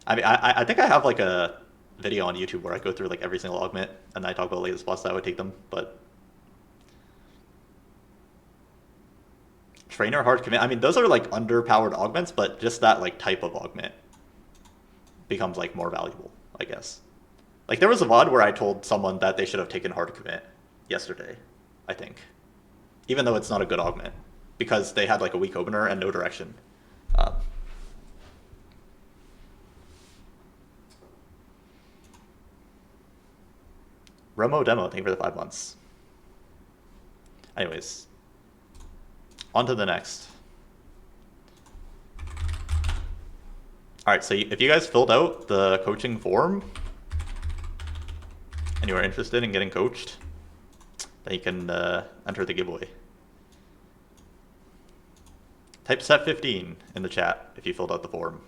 S1: I mean, I think I have like a video on YouTube where I go through like every single augment and I talk about like the spots that I would take them, but trainer hard commit. I mean, those are like underpowered augments, but just that like type of augment becomes like more valuable, I guess. Like there was a VOD where I told someone that they should have taken hard commit yesterday, I think, even though it's not a good augment because they had like a weak opener and no direction. Romo demo, thank you for the 5 months. Anyways, on to the next. All right, so if you guys filled out the coaching form and you are interested in getting coached, then you can enter the giveaway. Type set 15 in the chat if you filled out the form.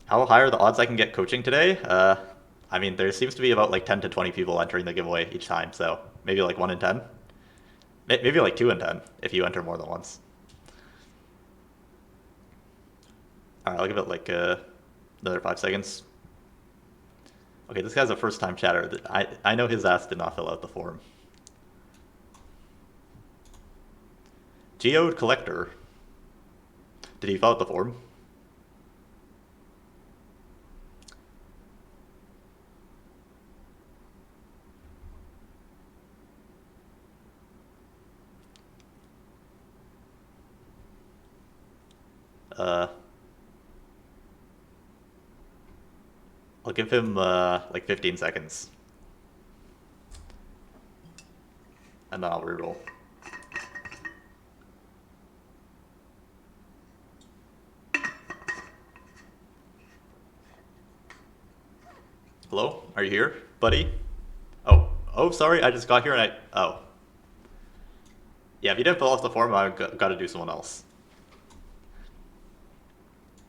S1: How high are the odds I can get coaching today? I mean, there seems to be about like 10 to 20 people entering the giveaway each time, so maybe like 1 in 10. Maybe like 2 in 10 if you enter more than once. All right, I'll give it like another 5 seconds. Okay, this guy's a first-time chatter. I know his ass did not fill out the form. Geode Collector. Did he fill out the form? I'll give him like 15 seconds. And then I'll reroll. Hello? Are you here, buddy? Oh, sorry, I just got here and oh. Yeah, if you didn't fill out the form, I've got to do someone else.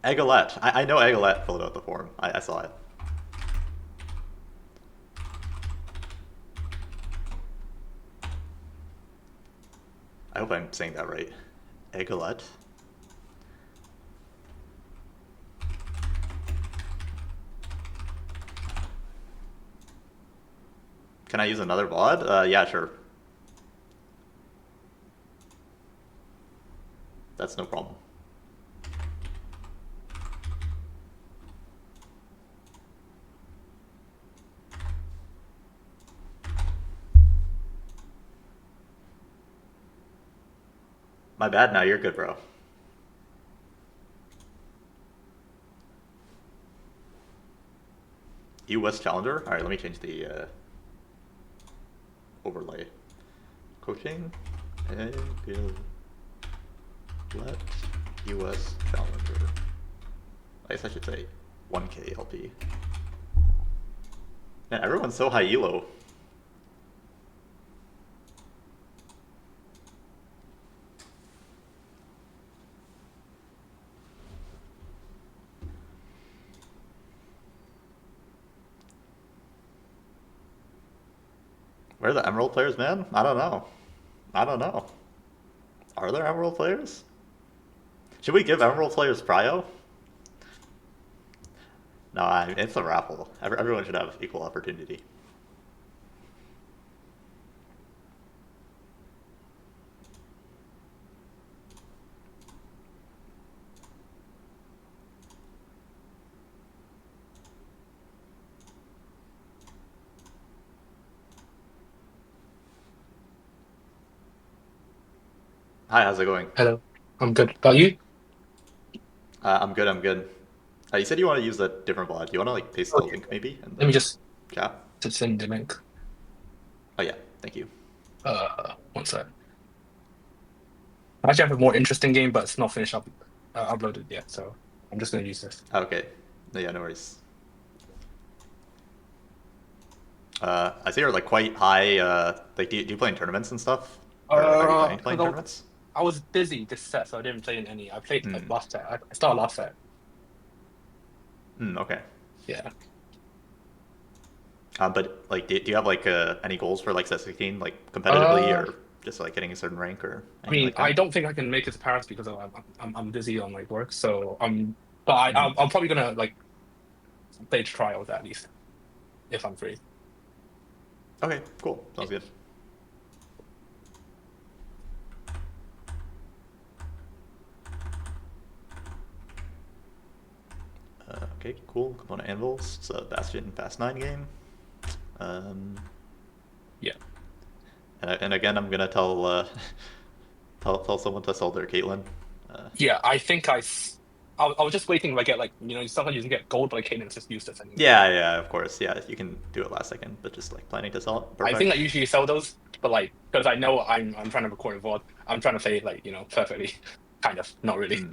S1: Eggolette. I know Eggolette filled out the form. I saw it. I hope I'm saying that right. Eggolette. Can I use another VOD? Yeah, sure. That's no problem. My bad, now you're good, bro. US Challenger? Alright, let me change the overlay. Coaching, let US Challenger. I guess I should say 1K LP. Man, everyone's so high elo. Where are the Emerald players, man? I don't know. Are there Emerald players? Should we give Emerald players prio? No, it's a raffle. Everyone should have equal opportunity. Hi, how's it going?
S6: Hello, I'm good. About you?
S1: I'm good. You said you want to use a different VOD. Do you want to like paste the link maybe?
S6: Let me just
S1: chat.
S6: send the link.
S1: Oh yeah, thank you.
S6: 1 sec. I actually have a more interesting game, but it's not finished up, uploaded yet, so I'm just gonna use this.
S1: Okay. Yeah, no worries. I see you're like quite high. Like, do you play in tournaments and stuff? Or are you planning to play in tournaments?
S6: I was busy this set, so I didn't play in any. I played last set. I started last set.
S1: Okay.
S6: Yeah.
S1: But like, do you have like any goals for like set 16, like competitively, or just like getting a certain rank, or?
S6: I mean,
S1: like that?
S6: I don't think I can make it to Paris because I'm busy on like work. So but I'm probably gonna like play a trial of that at least, if I'm free.
S1: Okay, cool. Sounds good. Okay, cool. Component Anvils. It's a Bastion Fast 9 game.
S6: Yeah.
S1: And again, I'm gonna tell tell someone to sell their Caitlyn.
S6: Yeah, I think I was just waiting if I get like, sometimes you can get gold, but like Caden's just useless anyway.
S1: Yeah, of course. Yeah, you can do it last second, but just like planning to sell it. Perfect.
S6: I think I usually sell those, but like because I know I'm trying to record a VOD, I'm trying to play like perfectly, kind of, not really.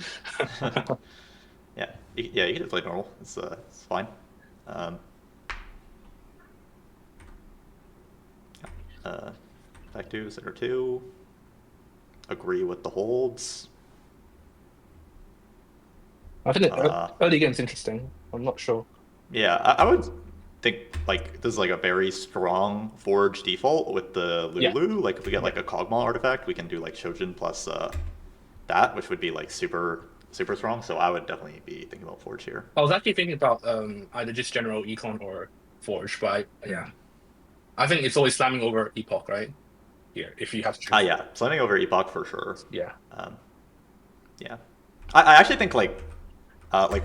S1: Yeah, you can just play normal. It's fine. Fact 2, Center 2. Agree with the holds.
S6: I think early game's interesting. I'm not sure.
S1: Yeah, I would think like this is like a very strong Forge default with the Lulu.
S6: Yeah.
S1: Like if we get like a Kog'Maw artifact, we can do like Shojin plus that, which would be like super strong. So I would definitely be thinking about Forge here.
S6: I was actually thinking about either just general Econ or Forge, but I think it's always slamming over Epoch, right? Here, if you have to choose.
S1: Yeah, slamming over Epoch for sure.
S6: Yeah.
S1: Yeah, I actually think like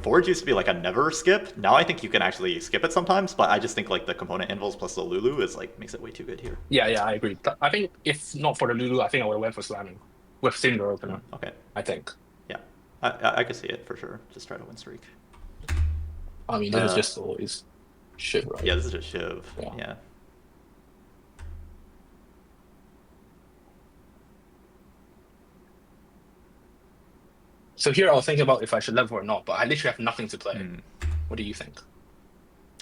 S1: Forge used to be like a never skip. Now I think you can actually skip it sometimes, but I just think like the component anvils plus the Lulu is like makes it way too good here.
S6: Yeah, I agree. I think if not for the Lulu, I think I would have went for slamming with Cinder opener.
S1: Okay.
S6: I think.
S1: Yeah, I could see it for sure. Just try to win streak.
S6: I mean, this is just always Shiv, right?
S1: Yeah, this is just Shiv. Yeah.
S6: So here I was thinking about if I should level or not, but I literally have nothing to play. What do you think?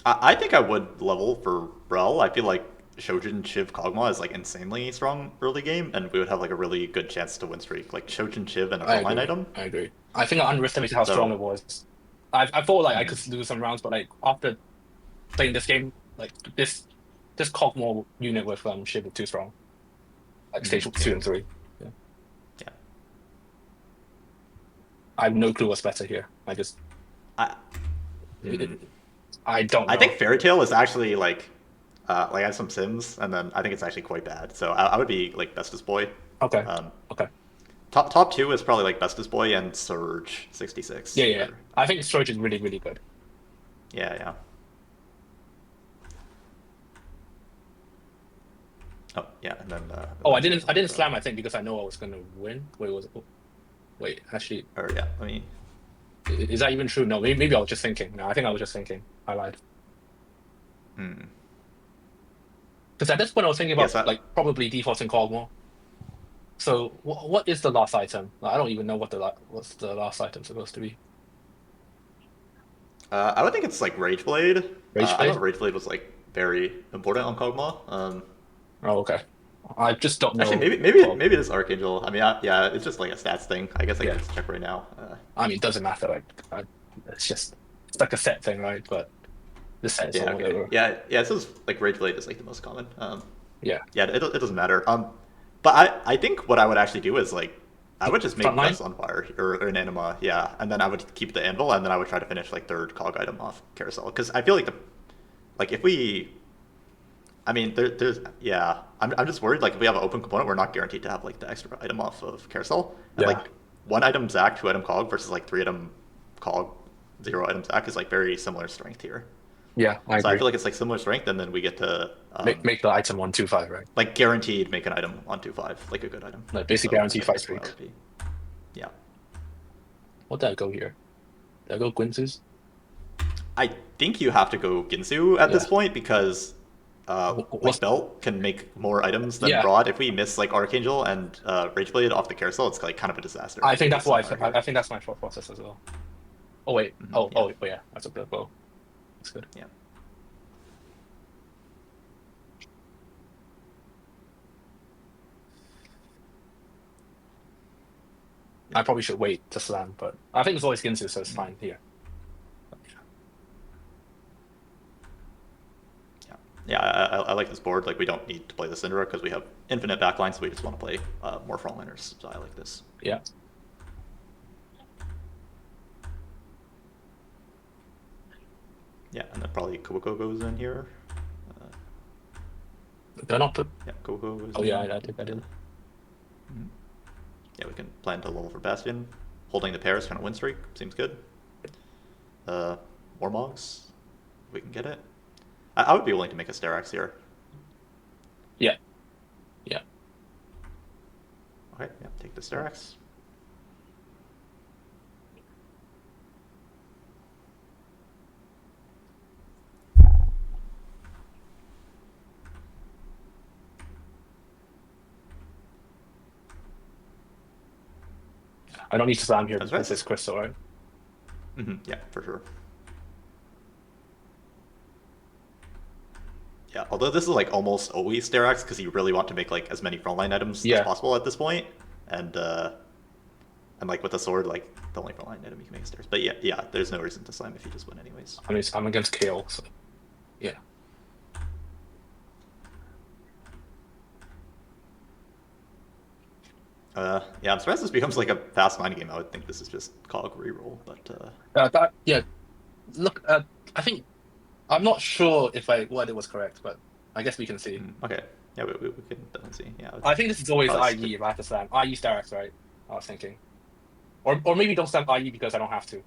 S1: I think I would level for Rel. I feel like Shojin, Shiv, Kog'Maw is like insanely strong early game, and we would have like a really good chance to win streak. Like Shojin, Shiv, and a frontline item.
S6: I agree. I think I underestimated how strong it was. I thought like I could lose some rounds, but like after playing this game, like this Kog'Maw unit with Shiv is too strong. Like stage 2 and 3. I have no clue what's better here. I don't know.
S1: I think Fairy Tail is actually like I have some Sims, and then I think it's actually quite bad. So I would be like Bestest Boy.
S6: Okay. Okay.
S1: Top 2 is probably like Bestest Boy and Surge 66.
S6: Yeah. I think Surge is really, really good.
S1: Yeah. Oh yeah, and then.
S6: I didn't slam. I think because I know I was gonna win. Wait, actually.
S1: Or yeah, let me.
S6: Is that even true? No, maybe I was just thinking. No, I think I was just thinking. I lied. Because at this point I was thinking about like probably defaulting Kog'Maw. So what is the last item? I don't even know what's the last item supposed to be.
S1: I would think it's like Rageblade.
S6: Rageblade?
S1: I thought Rageblade was like very important on Kog'Maw.
S6: Oh, okay. I just don't know.
S1: Actually, maybe it is Archangel. I mean, yeah, it's just like a stats thing. I guess I can just check right now.
S6: I mean, it doesnment matter. Like, it's like a set thing, right? But the set is whatever.
S1: Yeah. It says like Rageblade is like the most common.
S6: Yeah,
S1: it doesn't matter. But I think what I would actually do is like I would just make less on fire or an anima, and then I would keep the anvil, and then I would try to finish like third cog item off carousel, because I feel like if we. I mean, I'm just worried, like, if we have an open component, we're not guaranteed to have, like, the extra item off of Carousel. And, like, 1 item Zac, 2 item Cog versus, like, 3 item Cog, 0 item Zac is, like, very similar strength here.
S6: Yeah, I agree.
S1: I feel like it's, like, similar strength, and then we get to...
S6: make the item on 2-5, right?
S1: Like, guaranteed make an item on 2-5, like a good item.
S6: Like, basically guaranteed fight streak.
S1: Yeah.
S6: What did I go here? Did I go Ginsu's?
S1: I think you have to go Ginsu at this point, because... like Belt can make more items than Broad. If we miss like Archangel and Rageblade off the carousel, it's like kind of a disaster.
S6: I think that's why. I think that's my thought process as well. Oh wait. Oh yeah. That's a good bow. That's good.
S1: Yeah.
S6: I probably should wait to slam, but I think it's always Ginsu, so it's fine here.
S1: Yeah, I like this board. Like, we don't need to play the Syndra because we have infinite backlines, so we just want to play more frontliners. So I like this.
S6: Yeah.
S1: Yeah, and then probably Koboko goes in here.
S6: They're not put.
S1: Yeah, Koboko goes
S6: Oh
S1: in.
S6: yeah, I did.
S1: Mhm. Yeah, we can plan to level for Bastion. Holding the pairs, kind of win streak, seems good. Warmogs, we can get it. I would be willing to make a Sterax here.
S6: Yeah. Yeah.
S1: Okay, yeah, take the Sterax.
S6: I don't need to slam here
S1: That's
S6: because
S1: right.
S6: it's crystal, right?
S1: Yeah, for sure. Yeah, although this is like almost always Sterax because you really want to make like as many frontline items as possible at this point, and like with the sword, like the only frontline item you can make is Sterax. But yeah, there's no reason to slam if you just win anyways.
S6: I mean, I'm against KO, so yeah.
S1: Yeah, I'm surprised this becomes like a fast 9 game. I would think this is just COG reroll, but
S6: Look, I think I'm not sure if what it was correct, but I guess we can see.
S1: Okay, yeah, we can definitely see. Yeah,
S6: I think this is always
S1: probably
S6: IE if I have to slam. IE Sterax, right? I was thinking, or maybe don't slam IE because I don't have to,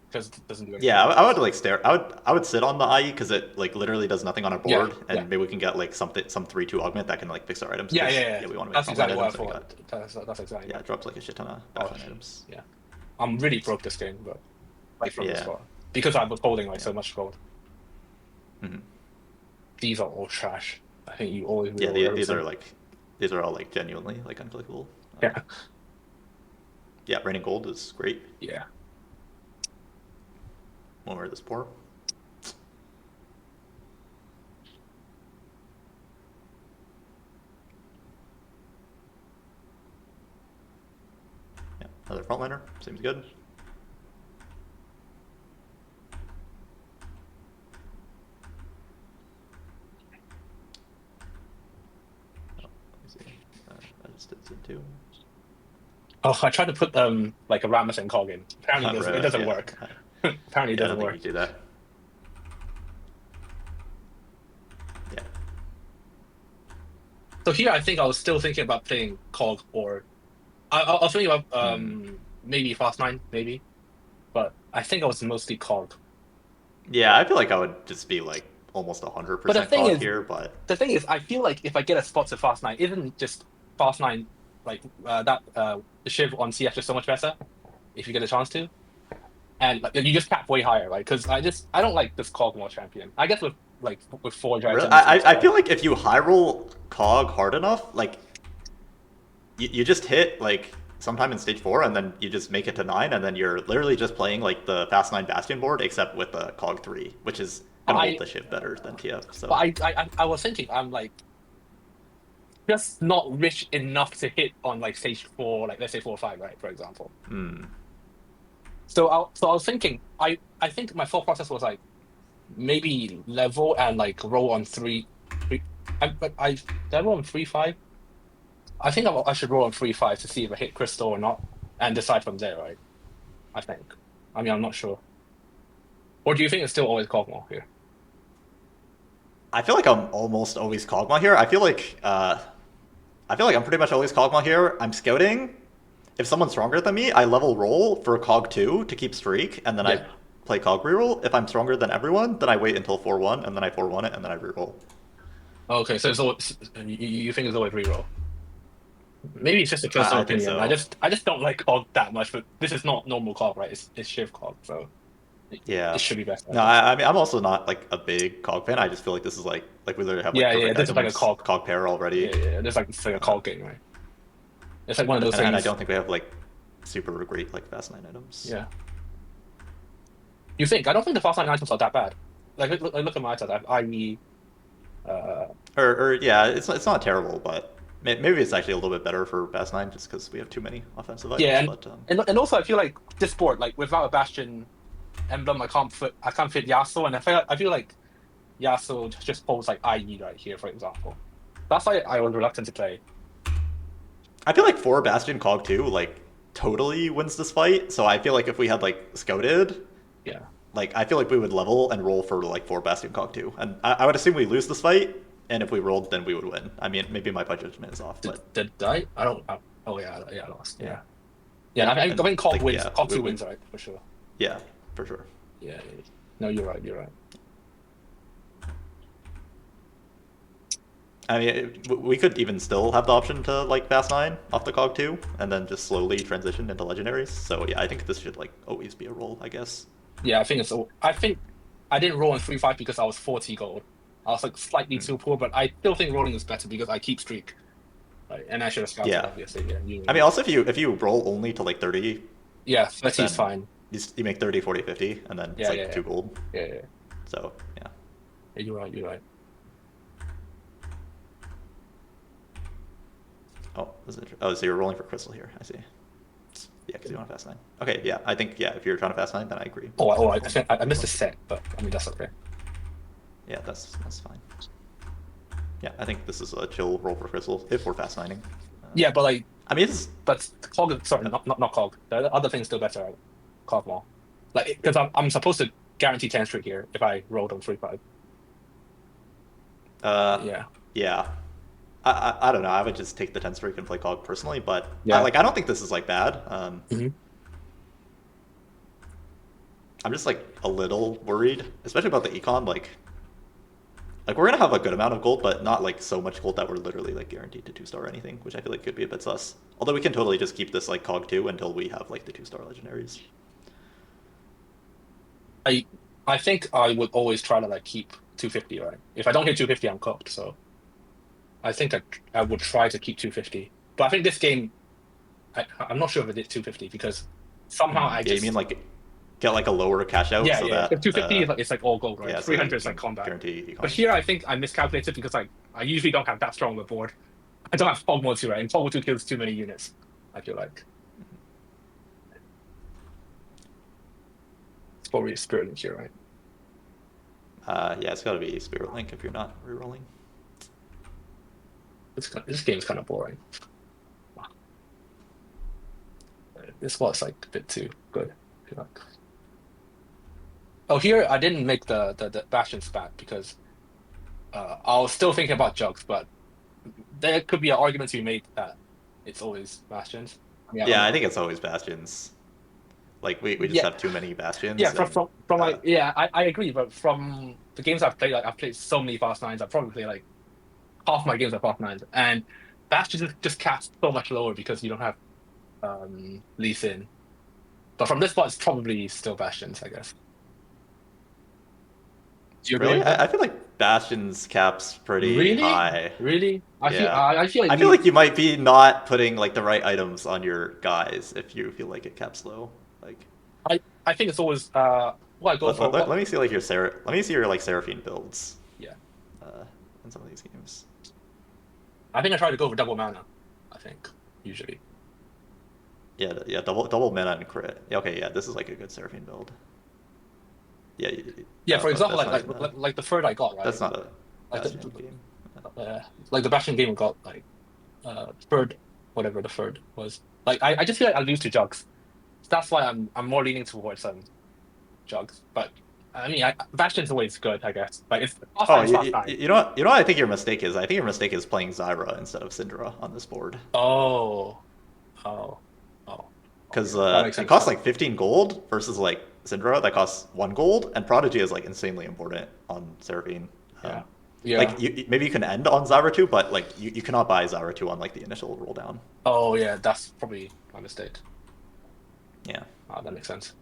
S6: because it doesn't do anything.
S1: Yeah, I would like stare. I would sit on the IE because it like literally does nothing on our board, and maybe we can get like some 3/2 augment that can like fix our items.
S6: Yeah.
S1: We want to make
S6: that's exactly what I
S1: items.
S6: thought. That's exactly.
S1: Yeah, it drops like a shit ton of backline items.
S6: Yeah, I'm really broke this game, but like from this
S1: Yeah.
S6: far because I was holding like so much gold.
S1: Mhm.
S6: These are all trash. I think you always.
S1: Yeah, these are all like genuinely like unclickable.
S6: Yeah.
S1: Yeah, raining gold is great
S6: Yeah.
S1: when we're this poor. Yeah, another frontliner seems good. I just did Zen 2.
S6: Oh, I tried to put like a Rammus and Cog in. Apparently, it doesn't work. Apparently, it doesn't work.
S1: I don't think you do that. Yeah.
S6: So here, I think I was still thinking about playing Cog, or I was thinking about maybe Fast 9, maybe, but I think I was mostly Cog.
S1: Yeah, I feel like I would just be like almost 100% Cog here, but
S6: the thing is, I feel like if I get a spot to Fast 9, isn't just Fast 9 like the Shiv on CF just so much better if you get a chance to, and like, you just cap way higher, right? Because I don't like this Cog more champion. I guess with Forge,
S1: really? I feel like if you high roll Cog hard enough, like you just hit like sometime in stage 4 and then you just make it to 9 and then you're literally just playing like the fast 9 Bastion board except with the Cog 3, which is gonna hold the Shiv better than TF. So
S6: I was thinking, I'm like just not rich enough to hit on like stage 4, like let's say 4 or 5, right, for example. So I was thinking, I think my thought process was like maybe level and like roll on 3. Did I roll on 3/5? I think I should roll on 3/5 to see if I hit crystal or not, and decide from there, right? I think. I mean, I'm not sure. Or do you think it's still always Kog'Maw here?
S1: I feel like I'm almost always Kog'Maw here. I feel like I'm pretty much always Kog'Maw here. I'm scouting. If someone's stronger than me, I level roll for Cog 2 to keep streak, and then I play Cog reroll. If I'm stronger than everyone, then I wait until 4-1, and then I 4-1 it, and then I reroll.
S6: Okay, so it's always, you think it's always reroll? Maybe it's just a personal opinion.
S1: So.
S6: I just don't like Cog that much, but this is not normal Cog, right? It's Shiv Cog, so
S1: yeah,
S6: it should be better.
S1: No, I mean I'm also not like a big Cog fan. I just feel like this is like we literally have like
S6: this is like a Cog
S1: pair already.
S6: Yeah, it's like a Cog game, right? It's like one of those things.
S1: And I don't think we have like super great like fast 9 items.
S6: Yeah. You think? I don't think the fast 9 items are that bad. Like look at my items. I have IE.
S1: Yeah, it's not terrible, but maybe it's actually a little bit better for fast 9 just because we have too many offensive items.
S6: Yeah, and also I feel like this board, like without a Bastion emblem, I can't fit Yasuo, and I feel like Yasuo just holds like IE right here, for example. That's why I was reluctant to play.
S1: I feel like 4 Bastion Cog 2 like totally wins this fight. So I feel like if we had like scouted, like I feel like we would level and roll for like 4 Bastion Cog 2, and I would assume we lose this fight, and if we rolled, then we would win. I mean, maybe my judgment is off, but
S6: Did I? I don't. Oh yeah, I lost.
S1: Yeah.
S6: Yeah, I
S1: And,
S6: think Cog
S1: like,
S6: wins.
S1: yeah,
S6: Cog 2
S1: we-
S6: wins, right? For sure.
S1: yeah, for sure.
S6: Yeah. No, you're right. You're right.
S1: I mean, we could even still have the option to like Fast 9 off the Cog 2, and then just slowly transition into legendaries. So yeah, I think this should like always be a roll, I guess.
S6: Yeah, I think it's. I think I didn't roll on 3-5 because I was 40 gold. I was like slightly too poor, but I still think rolling is better because I keep streak. Right, and I should have scouted,
S1: Yeah.
S6: obviously. Yeah,
S1: I mean, also if you roll only to like 30,
S6: yeah, 30 is
S1: then-
S6: fine.
S1: you make 30, 40, 50, and then it's
S6: Yeah,
S1: like
S6: yeah,
S1: 2 gold.
S6: Yeah.
S1: So yeah.
S6: Yeah, you're right. You're right.
S1: Oh, so you're rolling for crystal here. I see. Yeah, because you want to Fast 9. Okay, yeah, I think if you're trying to Fast 9, then I agree.
S6: I missed a set, but I mean that's okay.
S1: Yeah, that's fine. Yeah, I think this is a chill roll for crystal if we're Fast 9ing.
S6: Yeah, but like,
S1: I mean, it's
S6: but Cog. Sorry, not Cog. The other thing's still better. Cog more. Like, because I'm supposed to guarantee 10 streak here if I rolled on 3-5. Yeah.
S1: Yeah. I don't know. I would just take the 10 streak and play Cog personally, but
S6: Yeah.
S1: I don't think this is like bad.
S6: Mhm.
S1: I'm just like a little worried, especially about the econ. Like we're gonna have a good amount of gold, but not like so much gold that we're literally like guaranteed to 2-star or anything, which I feel like could be a bit sus. Although we can totally just keep this like Cog 2 until we have like the 2-star legendaries.
S6: I think I would always try to like keep 250, right? If I don't hit 250, I'm cooked. So I think I would try to keep 250. But I think this game, I'm not sure if it did 250 because somehow I
S1: Yeah,
S6: just.
S1: you mean like get like a lower cash out
S6: Yeah,
S1: so
S6: yeah.
S1: that
S6: If 250 it's like all gold, right?
S1: yeah, so
S6: 300
S1: that
S6: is like
S1: you can
S6: combat.
S1: guarantee econ.
S6: But here I think I miscalculated because like I usually don't have that strong of a board. I don't have Fog Mode 2, right? And Fog Mode 2 kills too many units, I feel like. It's probably a Spirit Link here, right?
S1: Yeah, it's got to be Spirit Link if you're not rerolling.
S6: This game's kind of boring. This was like a bit too good, I feel like. Oh, here I didn't make the Bastion spat because I was still thinking about Jugs, but there could be an argument to be made that it's always Bastions.
S1: Yeah, I think it's always Bastions. Like we just have too many Bastions.
S6: Yeah, from like I agree, but from the games I've played, like I've played so many Fast 9s. I've probably played like half my games are Fast 9s, and Bastions just caps so much lower because you don't have Lee Sin. But from this spot, it's probably still Bastions, I guess. Do you agree?
S1: Really? I feel like Bastion's cap's pretty high.
S6: Really? I
S1: Yeah.
S6: feel
S1: I feel like you might be not putting like the right items on your guys if you feel like it caps low. Like
S6: I think it's always what I go for.
S1: let me see like your let me see your like Seraphine builds.
S6: Yeah.
S1: In some of these games.
S6: I think I try to go for double mana. I think usually.
S1: Yeah, double mana and crit. Yeah, okay, yeah, this is like a good Seraphine build. Yeah.
S6: Yeah, for example,
S1: that's
S6: like the third I got, right?
S1: That's not a
S6: like
S1: Bastion game.
S6: like the Bastion game I got, like third, whatever the third was. Like I just feel like I lose to Jugs. That's why I'm more leaning towards Jugs. But I mean, Bastion's always good, I guess. Like it's
S1: you know what I think your mistake is? I think your mistake is playing Zyra instead of Syndra on this board.
S6: Oh.
S1: Because
S6: Okay.
S1: it costs like 15 gold versus like Syndra that costs 1 gold, and Prodigy is like insanely important on Seraphine.
S6: Yeah.
S1: Like maybe you can end on Zyra 2, but like you cannot buy Zyra 2 on like the initial roll down.
S6: Oh yeah, that's probably my mistake.
S1: Yeah.
S6: That makes sense.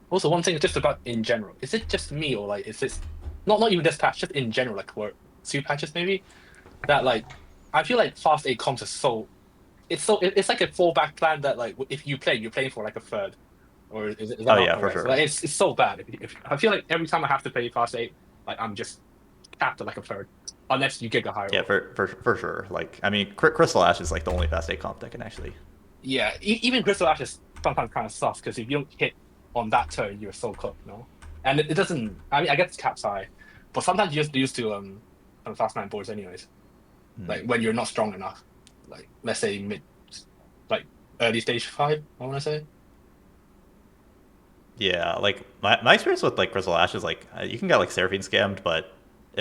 S6: Also, one thing just about in general, is it just me or like is this not even this patch, just in general, like or 2 patches maybe, that like I feel like Fast 8 comps are it's like a fallback plan that like if you play, you're playing for like a third, or is that
S1: Oh
S6: not
S1: yeah, for
S6: correct?
S1: sure.
S6: Like, it's so bad. If I feel like every time I have to play Fast 8, like I'm just capped at like a third, unless you get a higher.
S1: Yeah, for sure. Like I mean, Crystal Ash is like the only Fast 8 comp that can actually.
S6: Yeah, even Crystal Ash is sometimes kind of soft because if you don't hit on that turn, you're so cooked, no? And it doesn't. I mean, I guess it's caps high, but sometimes you just used to on fast 9 boards anyways. Like when you're not strong enough, like let's say like early stage 5, I want to say.
S1: Yeah, like my experience with like Crystal Ash is like you can get like Seraphine scammed, but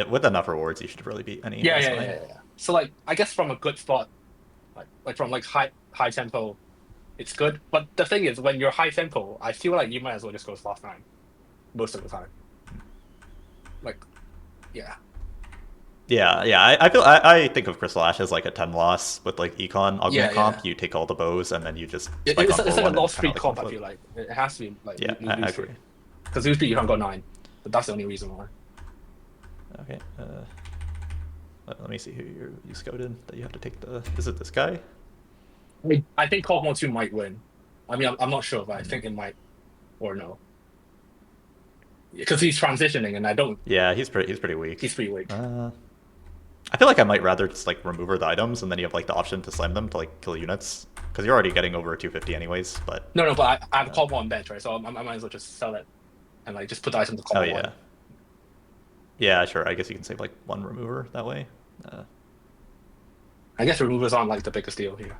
S1: with enough rewards, you should really beat any
S6: Yeah,
S1: fast
S6: yeah,
S1: nine.
S6: yeah, yeah. So like I guess from a good spot, like from like high tempo, it's good. But the thing is, when you're high tempo, I feel like you might as well just go fast 9 most of the time. Like, yeah.
S1: Yeah. I think of Crystal Ash as like a 10 loss with like Econ augment
S6: Yeah,
S1: comp.
S6: yeah.
S1: You take all the bows and then you just
S6: It's,
S1: spike on
S6: it's like a
S1: 4-1 and
S6: loss-free
S1: kinda, like,
S6: comp. I
S1: flip.
S6: feel like it has to be like
S1: Yeah, I agree.
S6: Because usually you can't go 9, but that's the only reason why.
S1: Okay. Let me see who you scouted that you have to take the. Is it this guy?
S6: I think Cogmo 2 might win. I mean, I'm not sure, but I think it might or no. Because he's transitioning, and I don't.
S1: Yeah, he's pretty weak.
S6: He's pretty weak.
S1: I feel like I might rather just like remove her the items and then you have like the option to slam them to like kill units because you're already getting over 250 anyways. But
S6: No, but I have Cogmo on bench, right? So I might as well just sell it and like just put the item to Cogmo
S1: oh yeah,
S6: 1.
S1: yeah, sure. I guess you can save like one remover that way.
S6: I guess removers aren't like the biggest deal here.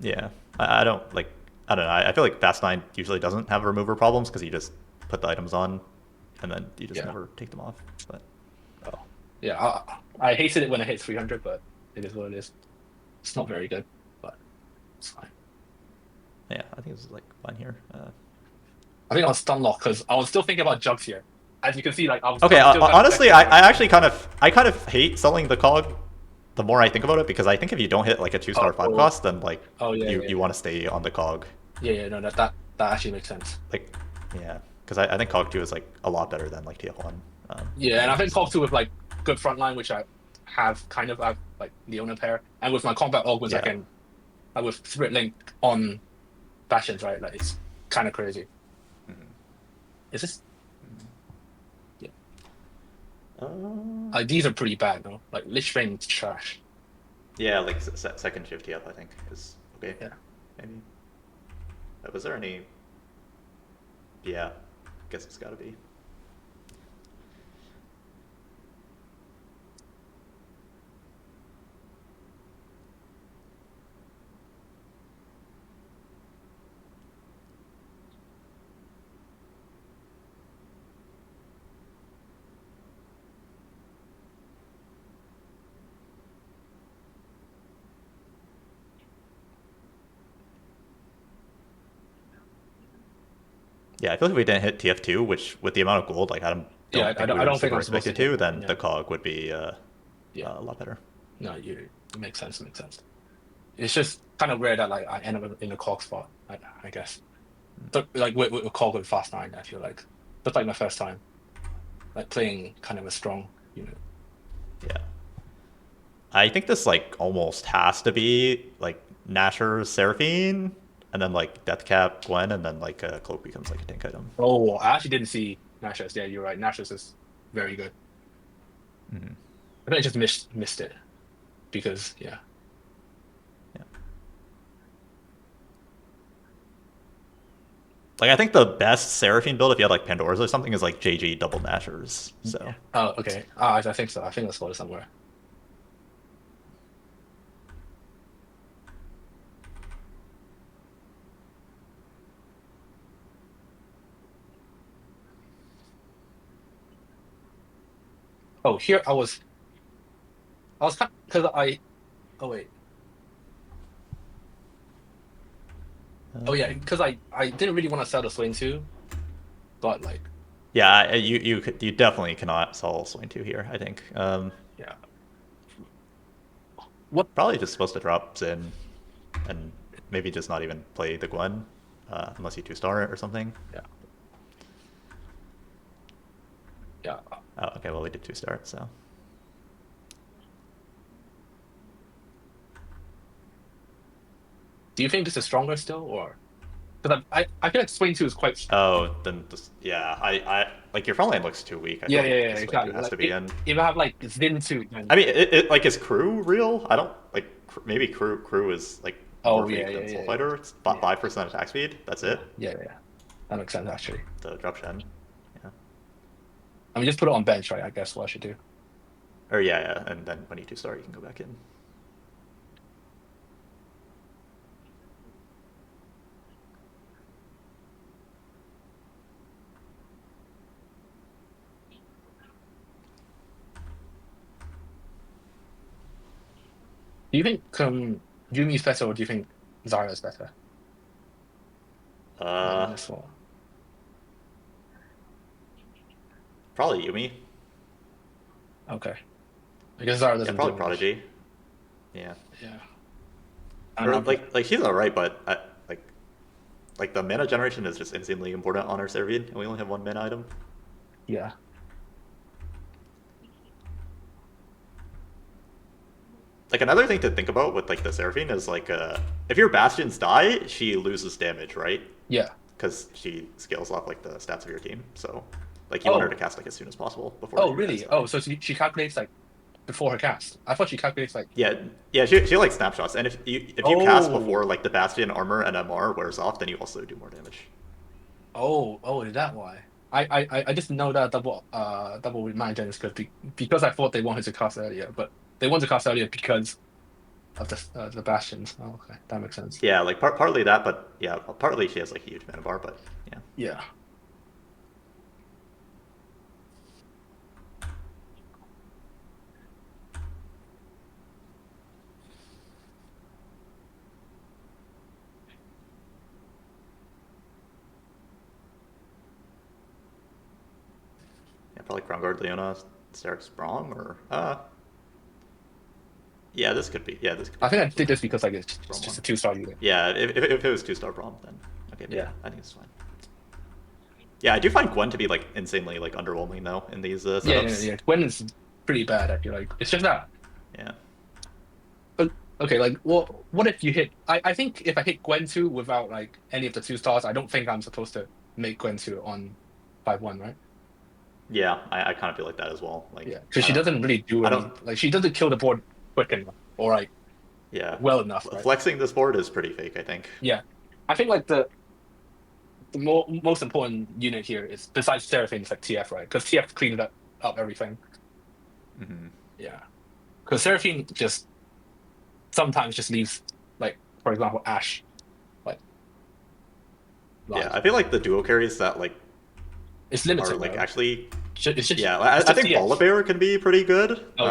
S1: Yeah, I don't like. I don't know. I feel like Fast 9 usually doesn't have remover problems because you just put the items on, and then you just never take them off. But
S6: yeah, I hated it when it hit 300, but it is what it is. It's not very good, but it's fine.
S1: yeah, I think it's like fine here.
S6: I think I was stun lock because I was still thinking about jugs here. As you can see, like I was.
S1: Okay,
S6: I was still kind of
S1: honestly,
S6: checking,
S1: I actually kind of hate selling the cog. The more I think about it, because I think if you don't hit like a 2-star 5 cost, then like you want to stay on the cog.
S6: Yeah, no, that actually makes sense.
S1: Like, yeah, because I think cog 2 is like a lot better than like TF1.
S6: Yeah, and I think cog 2 with like good frontline, which I have kind of like Leona pair, and with my combat augments, I can like with Spirit Link on Bastions, right? Like it's kind of crazy. Is this? These are pretty bad, no? Like Lich Bane is trash.
S1: Yeah, like second shift TF I think is okay.
S6: Yeah,
S1: maybe. Was there any? Yeah, I guess it's got to be. Yeah, I feel like if we didn't hit TF2, which with the amount of gold, like I don't think I'm
S6: supposed
S1: to, then the cog would be a lot better.
S6: No, it makes sense. It makes sense. It's just kind of rare that like I end up in the cog spot. I guess. But like with cog with fast 9, I feel like that's like my first time, like playing kind of a strong unit.
S1: Yeah. I think this like almost has to be like Nashor's Seraphine, and then like Deathcap Gwen, and then like Cloak becomes like a tank item.
S6: Oh, I actually didn't see Nashor's. Yeah, you're right. Nashor's is very good. I think I just missed it because yeah.
S1: Like I think the best Seraphine build, if you had like Pandora's or something, is like JG double Nashers. So.
S6: Oh, okay. I think so. I think that's got it somewhere. Oh, here I was kind because oh wait. Oh yeah, because I didn't really want to sell the Swain 2, but like.
S1: Yeah, you definitely cannot sell Swain 2 here, I think.
S6: Yeah.
S1: What? Probably just supposed to drop Xin, and maybe just not even play the Gwen, unless you 2-star it or something.
S6: Yeah. Yeah.
S1: Oh, okay. Well, we did 2-star, so.
S6: Do you think this is stronger still, or? Because I feel like Swain 2 is quite.
S1: Oh, then just, yeah. I like your front line looks too weak. I feel like
S6: Exactly.
S1: It has
S6: like,
S1: to be in.
S6: If I have like Xin 2. Then...
S1: I mean, it like is crew real? I don't like maybe crew is like more fake than Soul Fighter. It's 5% attack speed. That's it.
S6: Yeah. That makes sense actually.
S1: The drop Shen. Yeah.
S6: I mean, just put it on bench, right? I guess what I should do.
S1: Or yeah, and then when you 2-star, you can go back in.
S6: Do you think Yumi is better, or do you think Zarya is better? In this one.
S1: Probably Yumi.
S6: Okay. I guess Zarya doesn't
S1: Probably
S6: do much.
S1: Prodigy. Yeah.
S6: Yeah.
S1: Or like she's alright, but like the mana generation is just insanely important on our Seraphine, and we only have one mana item.
S6: Yeah.
S1: Like another thing to think about with like the Seraphine is like if your Bastions die, she loses damage, right?
S6: Yeah.
S1: Because she scales off like the stats of your team. So like you want her to cast like as soon as possible before.
S6: Oh really? Oh, so she calculates like before her cast. I thought she calculates like.
S1: Yeah. She like snapshots, and if you cast before like the Bastion armor and MR wears off, then you also do more damage.
S6: Oh, is that why? I just know that double mana gen is good because I thought they wanted to cast earlier, but they wanted to cast earlier because of the bastions. Oh, okay, that makes sense.
S1: Yeah, like partly that, but yeah, partly she has like a huge mana bar, but yeah.
S6: Yeah.
S1: Yeah, probably Crown Guard, Leona, Sterak's Braum, or yeah, this could be. Yeah, this could be.
S6: I think I did this because like it's just a 2-star unit.
S1: Yeah, if it was 2-star Braum, then okay.
S6: Yeah,
S1: I think it's fine. Yeah, I do find Gwen to be like insanely like underwhelming though in these setups.
S6: Yeah. Gwen is pretty bad. I feel like it's just that.
S1: Yeah.
S6: Okay, like what if you hit? I think if I hit Gwen 2 without like any of the 2-stars, I don't think I'm supposed to make Gwen 2 on 5-1, right?
S1: Yeah, I kind of feel like that as well. Like,
S6: yeah, because she doesn't really do any, like she doesn't kill the board quick enough or like well enough. Right?
S1: Flexing this board is pretty fake, I think.
S6: Yeah, I think like the most important unit here is besides Seraphine is like TF, right? Because TF cleaned up everything.
S1: Mm-hmm.
S6: Yeah, because Seraphine just sometimes just leaves, like for example Ashe, like.
S1: Yeah, I feel like the duo carries that like
S6: it's limited.
S1: Are like actually.
S6: It's just,
S1: yeah, I think Volibear can be pretty good.
S6: Oh,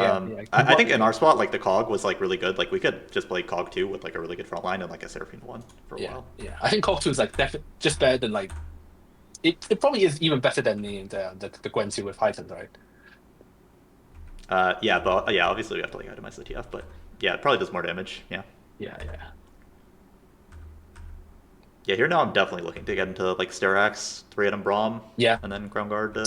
S1: I think in our spot, like the Cog was like really good. Like we could just play Cog 2 with like a really good front line and like a Seraphine 1 for a while.
S6: Yeah, I think Cog 2 is like just better than like. It probably is even better than the Gwen 2 with Heightened, right?
S1: Yeah, but yeah, obviously we have to like itemize the TF, but yeah, it probably does more damage. Yeah.
S6: Yeah.
S1: Yeah, here now I'm definitely looking to get into like Sterax, 3-item Braum.
S6: Yeah.
S1: And then Crown Guard.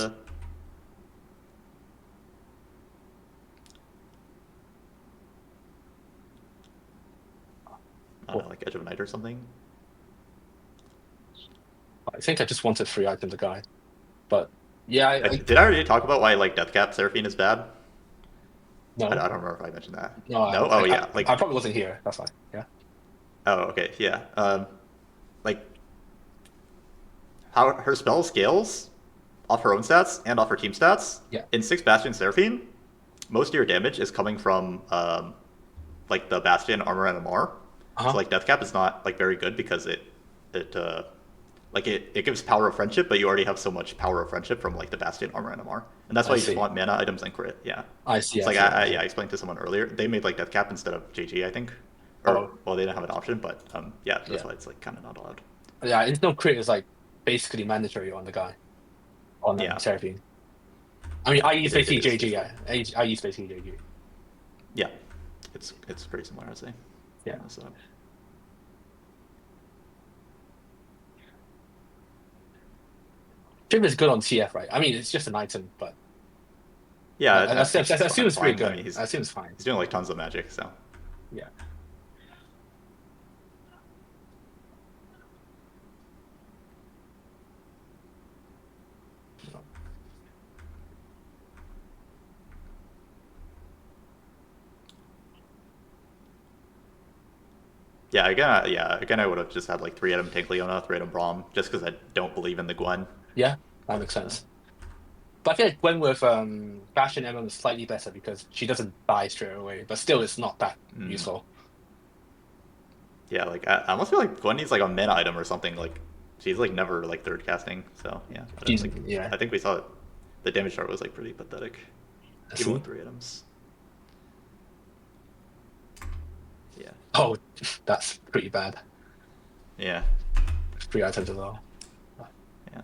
S1: I don't know, like Edge of Night or something.
S6: I think I just wanted 3 items a guy, but yeah.
S1: Did I already talk about why like Deathcap Seraphine is bad?
S6: No.
S1: I don't remember if I mentioned that.
S6: No.
S1: Yeah. Like
S6: I probably wasn't here. That's fine. Yeah.
S1: Oh, okay. Yeah. Like how her spell scales off her own stats and off her team stats.
S6: Yeah.
S1: In 6 Bastion Seraphine, most of your damage is coming from like the Bastion armor and MR. So like Deathcap is not like very good because it gives power of friendship, but you already have so much power of friendship from like the Bastion armor and MR, and that's why you just want mana items and crit. Yeah,
S6: I see.
S1: It's I explained to someone earlier. They made like Deathcap instead of JG, I think. Or well, they didn't have an option, but that's why it's like kind of not allowed.
S6: Yeah, it's no crit is like basically mandatory on the guy, on the Seraphine. I mean, I use basically JG. Yeah, I use basically JG.
S1: Yeah, it's pretty similar, I'd say.
S6: Yeah.
S1: So.
S6: Trim is good on TF, right? I mean, it's just an item, but
S1: yeah,
S6: I assume it's pretty good.
S1: I mean,
S6: I assume it's fine.
S1: He's doing like tons of magic, so
S6: yeah.
S1: Yeah, again, I would have just had like 3-item Tank Leona, 3-item Braum, just because I don't believe in the Gwen.
S6: Yeah, that makes sense. But I feel like Gwen with Fashion Emma is slightly better because she doesn't die straight away, but still it's not that useful.
S1: Yeah, like I almost feel like Gwen needs like a mana item or something. Like she's like never like third casting. So yeah, I don't think.
S6: Yeah.
S1: I think we saw it. The damage chart was like pretty pathetic, even
S6: See?
S1: with 3 items. Yeah.
S6: Oh, that's pretty bad.
S1: Yeah.
S6: 3 items as well.
S1: Yeah.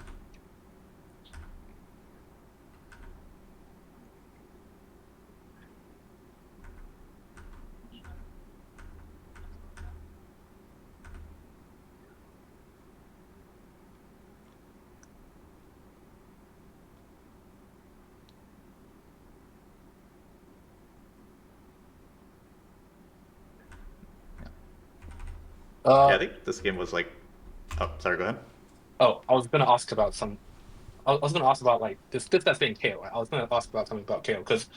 S1: Yeah, I think this game was like. Oh, sorry. Go ahead.
S6: Oh, I was gonna ask about some. I was gonna ask about like this that's being Kale. Right? I was gonna ask about something about Kale because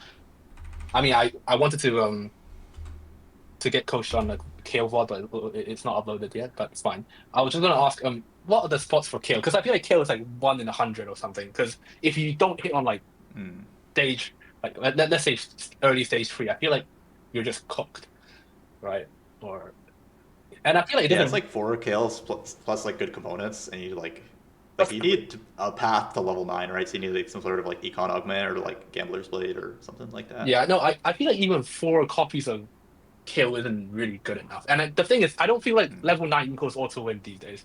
S6: I mean I wanted to get coached on the Kale VOD, but it's not uploaded yet. But it's fine. I was just gonna ask what are the spots for Kale? Because I feel like Kale is like 1 in 100 or something. Because if you don't hit on like stage like let's say early stage 3, I feel like you're just cooked, right? And I feel like it
S1: Yeah,
S6: doesn't.
S1: it's like 4 kills plus like good components, and you like you need a path to level 9, right? So you need like some sort of like Econ Augment or like Gambler's Blade or something like that.
S6: Yeah, no, I feel like even 4 copies of Kill isn't really good enough. And the thing is, I don't feel like level 9 equals auto win these days.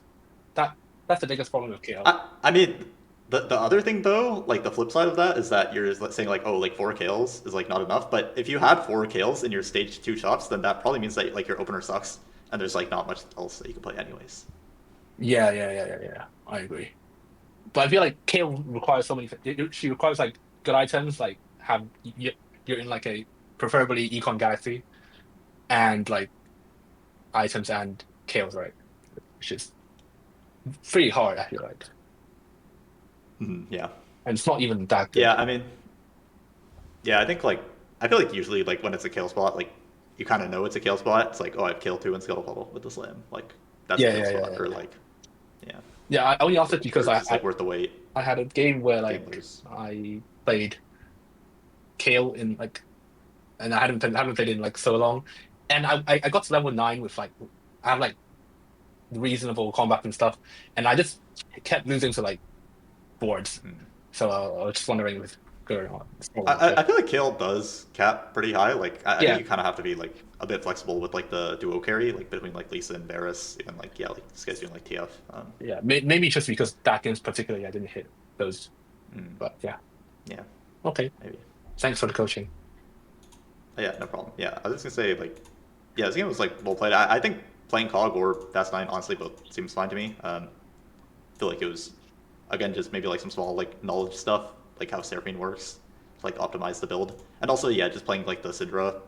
S6: That's the biggest problem with Kill.
S1: I mean, the other thing though, like the flip side of that is that you're saying like, oh, like 4 kills is like not enough. But if you had 4 kills in your stage 2 shops, then that probably means that like your opener sucks and there's like not much else that you can play anyways.
S6: Yeah. I agree. But I feel like Kill requires so many. She requires like good items, like you're in like a preferably Econ Galaxy, and like items and kills, right? Which is pretty hard, I feel like.
S1: Yeah.
S6: And it's not even that good.
S1: Yeah, I mean, yeah, I think like I feel like usually like when it's a kill spot, like you kind of know it's a kill spot. It's like, oh, I've killed 2 in Scuttle Puddle with the slam. Like that's a kill spot, or like, yeah.
S6: Yeah, I only asked it because
S1: it's like worth the wait.
S6: I had a game where like
S1: Gamblers.
S6: I played Kale in like, and I haven't played in like so long, and I got to level 9 with like I have like reasonable combat and stuff, and I just kept losing to like boards. So I was just wondering what's going on.
S1: I feel like Kale does cap pretty high. Like I think you kind of have to be like a bit flexible with like the duo carry, like between like Lisa and Varus, even like like this guy's doing like TF.
S6: Yeah, maybe just because that games particularly I didn't hit those, but yeah. Okay,
S1: maybe.
S6: Thanks for the coaching.
S1: Yeah, no problem. Yeah, I was just gonna say like, yeah, this game was like well played. I think playing COG or Fast 9 honestly both seems fine to me. I feel like it was again just maybe like some small like knowledge stuff, like how Seraphine works, to, like optimize the build, and also yeah, just playing like the Syndra,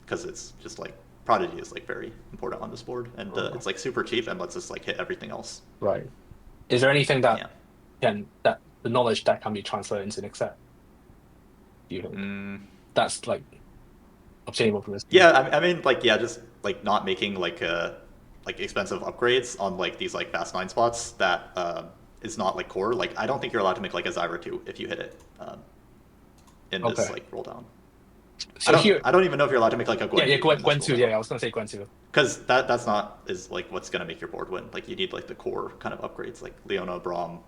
S1: because it's just like Prodigy is like very important on this board, and it's like super cheap and lets us like hit everything else.
S6: Right. Is there anything that that the knowledge that can be transferred into next set? Do you think that's like obtainable from this?
S1: Yeah, I mean like just like not making like expensive upgrades on like these like Fast 9 spots that is not like core. Like I don't think you're allowed to make like a Zyra 2 if you hit it in this like roll down. So I don't even know if you're allowed to make like a Gwen.
S6: Yeah, Gwen 2. Yeah, I was gonna say Gwen 2.
S1: Because that's not is like what's gonna make your board win. Like you need like the core kind of upgrades, like Leona, Braum,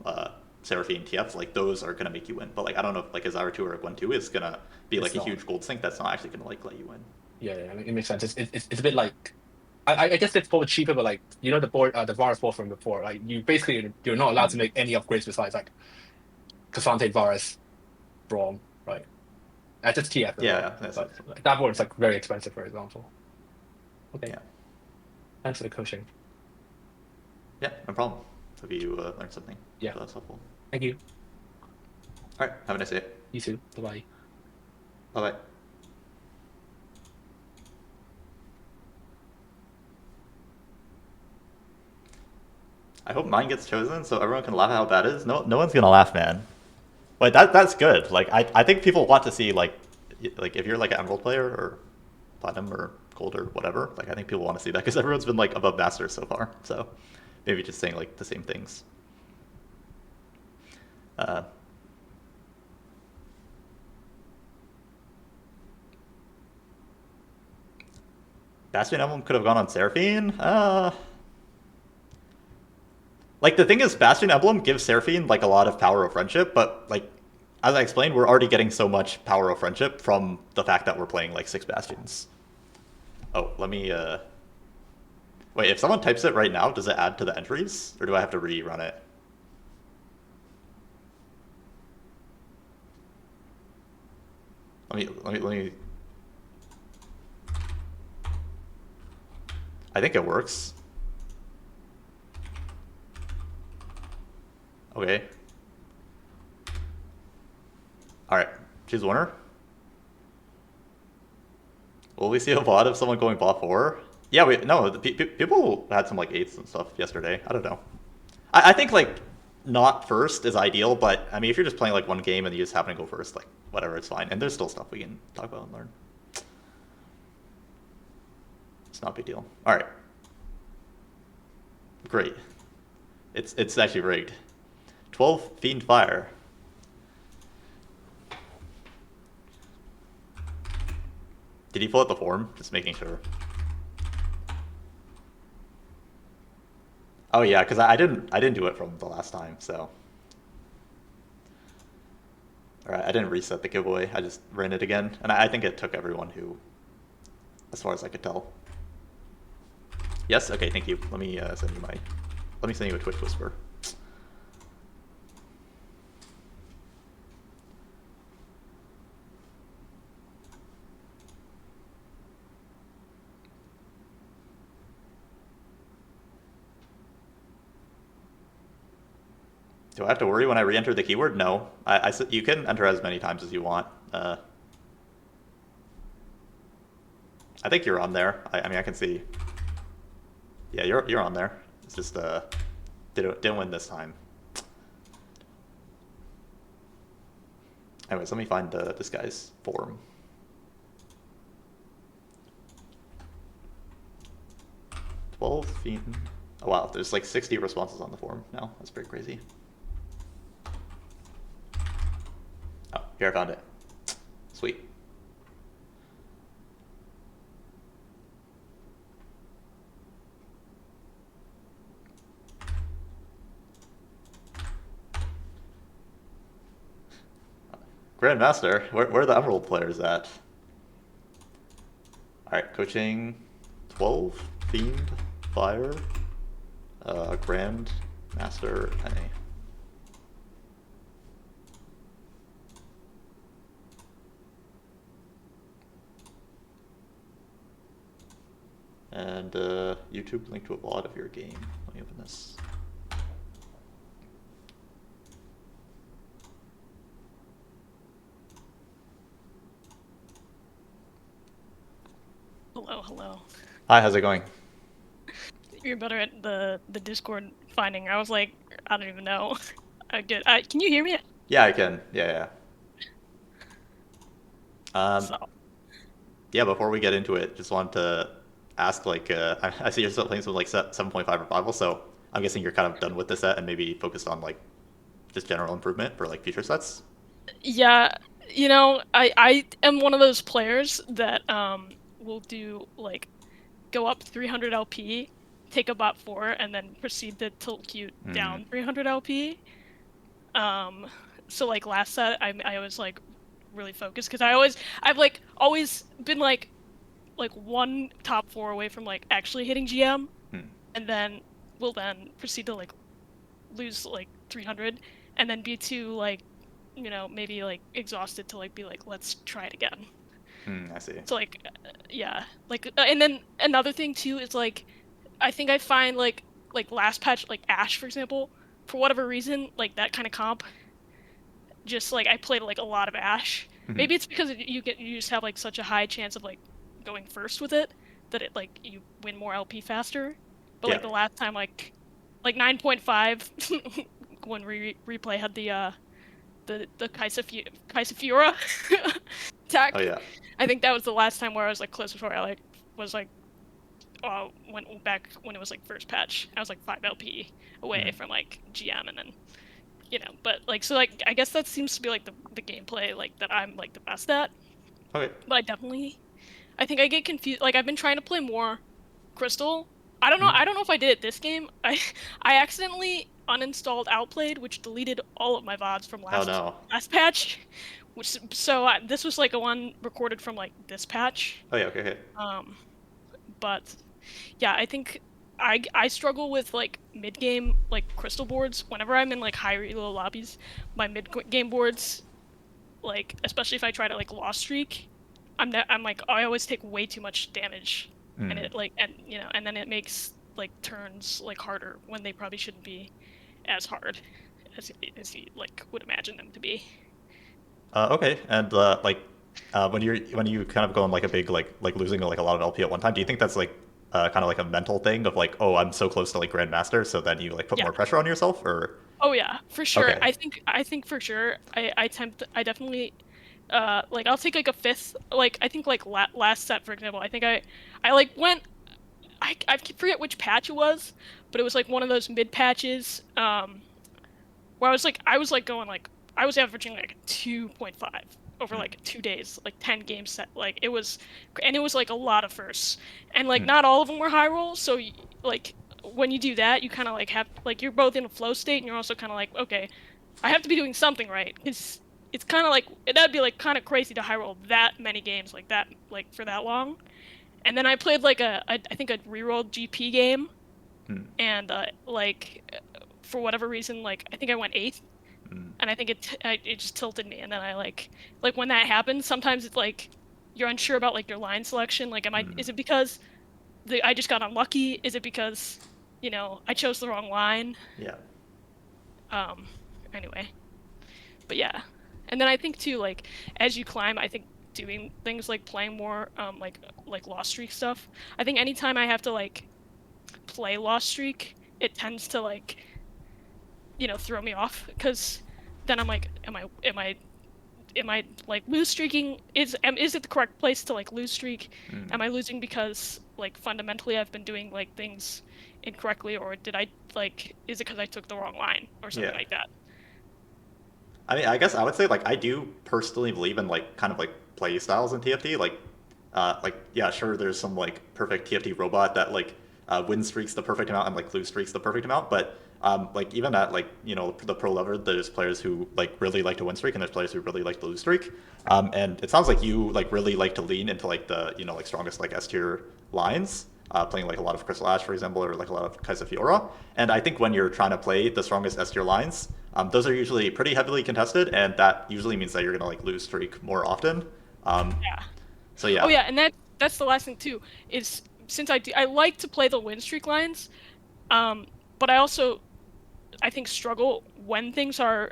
S1: Seraphine, TF. Like those are gonna make you win. But like I don't know if like a Zyra 2 or a Gwen 2 is gonna be like a huge gold sink. That's not actually gonna like let you win.
S6: Yeah, it makes sense. It's a bit like I guess it's probably cheaper, but like you know the board the Varus board from before. Like you basically you're not allowed to make any upgrades besides like Cassandre, Varus, Braum, right? That's just TF. But that board is like very expensive, for example. Okay.
S1: Yeah.
S6: Thanks for the coaching.
S1: Yeah, no problem. Hope you learned something.
S6: Yeah,
S1: so that's helpful.
S6: Thank you.
S1: All right, have a nice day.
S6: You too. Bye-bye.
S1: Bye-bye. I hope mine gets chosen so everyone can laugh at how bad it is. No one's gonna laugh, man. But that's good. Like I think people want to see like if you're like an Emerald player or Platinum or Gold or whatever. Like I think people want to see that because everyone's been like above Master so far. So maybe just saying like the same things. Bastion Emblem could have gone on Seraphine. Like, the thing is, Bastion Emblem gives Seraphine like a lot of power of friendship, but like, as I explained, we're already getting so much power of friendship from the fact that we're playing like 6 Bastions. Oh, let me wait, if someone types it right now, does it add to the entries? Or do I have to rerun it? Let me I think it works. Okay. Alright, choose winner. Will we see a VOD of someone going bot 4? Yeah, people had some like 8s and stuff yesterday. I don't know. I think like not first is ideal, but I mean if you're just playing like one game and you just happen to go first, like whatever, it's fine. And there's still stuff we can talk about and learn. It's not a big deal. Alright. Great. It's actually rigged. 12 Fiend Fire. Did he pull out the form? Just making sure. Oh yeah, because I didn't do it from the last time, so. Alright, I didn't reset the giveaway, I just ran it again. And I think it took everyone who, as far as I could tell. Yes? Okay, thank you. Let me send you a Twitch whisper. Do I have to worry when I re-enter the keyword? No. You can enter as many times as you want. I think you're on there. I mean, I can see. Yeah, you're on there. It's just didn't win this time. Anyways, let me find this guy's form. Oh wow, there's like 60 responses on the forum now. That's pretty crazy. Oh, here I found it. Sweet. Grandmaster, where are the Emerald players at? Alright, coaching 12, Fiend, Fire, Grandmaster, NA. And YouTube link to a VOD of your game. Let me open this.
S7: Hello.
S1: Hi, how's it going?
S7: You're better at the Discord finding. I was like, I don't even know. Can you hear me?
S1: Yeah, I can. Yeah. Yeah, before we get into it, just wanted to ask, like, I see you're still playing some like 7.5 revival, so I'm guessing you're kind of done with this set and maybe focused on like just general improvement for like future sets.
S7: Yeah, you know, I am one of those players that will do like go up 300 LP, take a bot 4, and then proceed to tilt Q down 300 LP. So like last set, I was like really focused because I've like always been like one top 4 away from like actually hitting GM, and then will then proceed to like lose like 300, and then be too like, you know, maybe like exhausted to like be like, let's try it again.
S1: I see.
S7: So like, yeah, like, and then another thing too is like, I think I find like last patch, like Ash for example, for whatever reason, like that kind of comp, just like I played like a lot of Ash. Maybe it's because you just have like such a high chance of like going first with it that it like you win more LP faster. But like the last time like 9.5 when replay had the Kaisa-Fiora attack.
S1: Oh yeah.
S7: I think that was the last time where I was like close before I like was like went back when it was like first patch. I was like 5 LP away from like GM, and then you know, but like so like I guess that seems to be like the gameplay like that I'm like the best at.
S1: Okay.
S7: But I definitely I think I get confused. Like I've been trying to play more Crystal. I don't know. I don't know if I did it this game. I accidentally uninstalled Outplayed, which deleted all of my VODs from
S1: Oh no.
S7: last patch. Which this was like a one recorded from like this patch.
S1: Oh yeah, okay.
S7: But yeah, I think I struggle with like mid game like Crystal boards. Whenever I'm in like high elo lobbies, my mid game boards, like especially if I try to like lost streak, I'm like I always take way too much damage, and it like and then it makes like turns like harder when they probably shouldn't be as hard as you like would imagine them to be.
S1: Okay, and when you kind of go on like a big like losing like a lot of LP at one time, do you think that's like kind of like a mental thing of like, oh, I'm so close to like Grandmaster, so then you like put more pressure on yourself, or?
S7: Oh yeah, for sure.
S1: Okay.
S7: I think for sure. I definitely like I'll take like a fifth. Like I think like last set for example. I think I like went. I forget which patch it was, but it was like one of those mid patches. Where I was like going like I was averaging like 2.5 over like 2 days, like 10 games set. Like it was like a lot of firsts, and like not all of them were high rolls. So like when you do that, you kind of like have like you're both in a flow state, and you're also kind of like, okay, I have to be doing something right, because it's kind of like that'd be like kind of crazy to high roll that many games like that, like for that long. And then I played like I think a rerolled GP game, and like for whatever reason, like I think I went 8th, and I think it just tilted me. And then I like when that happens, sometimes it's like you're unsure about like your line selection. Like, is it because I just got unlucky? Is it because I chose the wrong line?
S1: Yeah.
S7: Anyway, but yeah, and then I think too, like as you climb, I think doing things like playing more like lost streak stuff. I think anytime I have to like play lost streak, it tends to like throw me off, because then I'm like, am I like lose streaking? Is it the correct place to like lose streak? Am I losing because like fundamentally I've been doing like things incorrectly, or did I like is it because I took the wrong line or something like that?
S1: I mean, I guess I would say like I do personally believe in like kind of like play styles in TFT. Like yeah, sure, there's some like perfect TFT robot that like win streaks the perfect amount and like lose streaks the perfect amount. But like even at like the pro level, there's players who like really like to win streak and there's players who really like to lose streak. And it sounds like you like really like to lean into like the like strongest like S tier lines. Playing like a lot of Crystal Ash, for example, or like a lot of Kai'Sa Fiora. And I think when you're trying to play the strongest S tier lines, those are usually pretty heavily contested, and that usually means that you're gonna like lose streak more often.
S7: Yeah.
S1: So yeah.
S7: Oh yeah, and that's the last thing too. Is since I like to play the win streak lines, but I also I think struggle when things are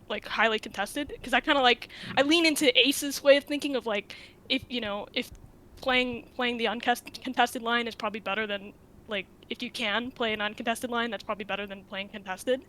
S7: like highly contested, because I kind of like I lean into Ace's way of thinking of like if playing the uncontested line is probably better than like if you can play an uncontested line, that's probably better than playing contested.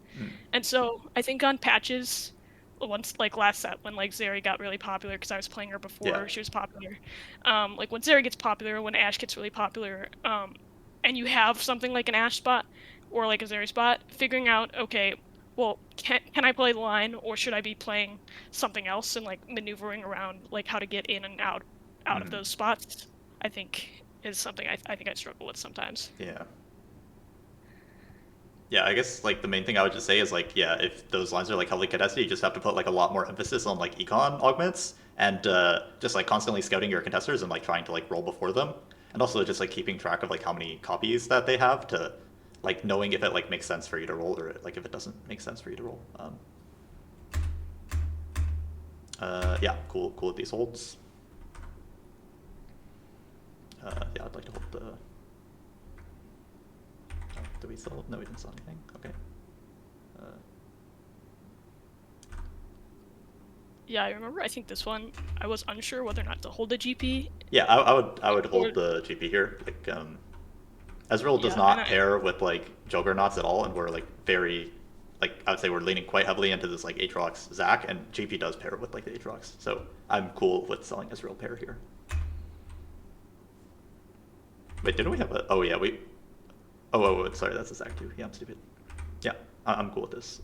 S7: And so I think on patches, once like last set when like Zeri got really popular, because I was playing her before she was popular, like when Zeri gets popular, when Ashe gets really popular, and you have something like an Ashe spot or like a Zeri spot, figuring out, okay, well, can I play the line, or should I be playing something else, and like maneuvering around like how to get in and out of those spots, I think is something I think I struggle with sometimes.
S1: Yeah. Yeah, I guess like the main thing I would just say is like, yeah, if those lines are like heavily contested, you just have to put like a lot more emphasis on like econ augments and just like constantly scouting your contesters and like trying to like roll before them, and also just like keeping track of like how many copies that they have to like knowing if it like makes sense for you to roll or like if it doesn't make sense for you to roll. Yeah, cool with these holds. Yeah, I'd like to hold the. Oh, do we still? No, we didn't sell anything. Okay.
S7: Yeah, I remember. I think this one I was unsure whether or not to hold the GP.
S1: Yeah, I would hold the GP here. Like, Ezreal does not pair with like Juggernauts at all, and we're like very, like I would say we're leaning quite heavily into this like Aatrox Zac, and GP does pair with like the Aatrox, so I'm cool with selling Ezreal pair here. Wait, didn't we have a? Oh yeah, we. Oh, sorry, that's a Zac too. Yeah, I'm stupid. Yeah, I'm cool with this.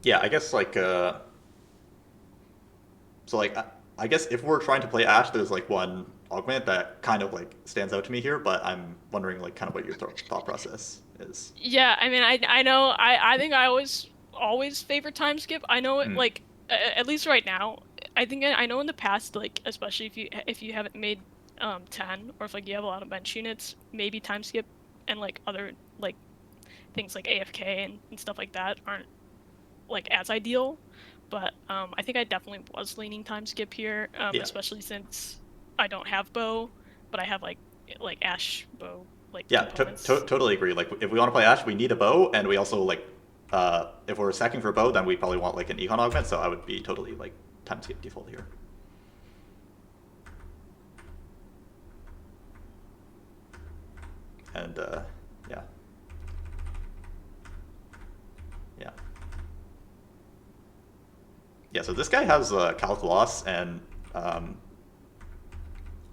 S1: Yeah, I guess like so like I guess if we're trying to play Ashe, there's like one augment that kind of like stands out to me here, but I'm wondering like kind of what your thought process is.
S7: Yeah, I mean, I know I think I always favor time skip. I know it like at least right now. I think I know in the past, like especially if you haven't made 10, or if like you have a lot of bench units, maybe time skip and like other like things like AFK and stuff like that aren't like as ideal. But I think I definitely was leaning time skip here,
S1: Yeah.
S7: especially since I don't have bow, but I have like Ashe bow like
S1: Yeah,
S7: components.
S1: totally agree. Like, if we want to play Ashe, we need a bow, and we also like, if we're sacking for bow, then we probably want like an econ augment. So I would be totally like time skip default here. And yeah, yeah, yeah. So this guy has Calculus, and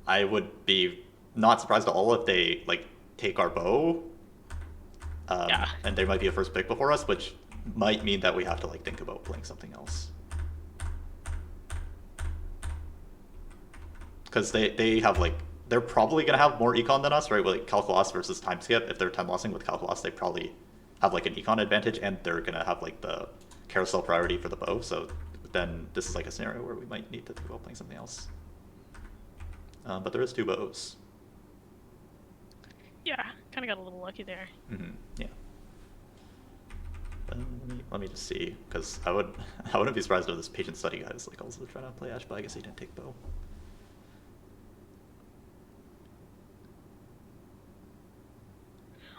S1: I would be not surprised at all if they like take our bow.
S7: Yeah.
S1: And they might be a first pick before us, which might mean that we have to like think about playing something else. Because they have like, they're probably gonna have more econ than us, right? With like Calculus versus time skip. If they're 10 lossing with Calculus, they probably have like an econ advantage, and they're gonna have like the carousel priority for the bow. So then this is like a scenario where we might need to think about playing something else. But there is 2 bows.
S7: Yeah, kind of got a little lucky there.
S1: Yeah. Let me just see, because I wouldn't be surprised if this patient study guy is like also trying to play Ashe, but I guess he didn't take bow.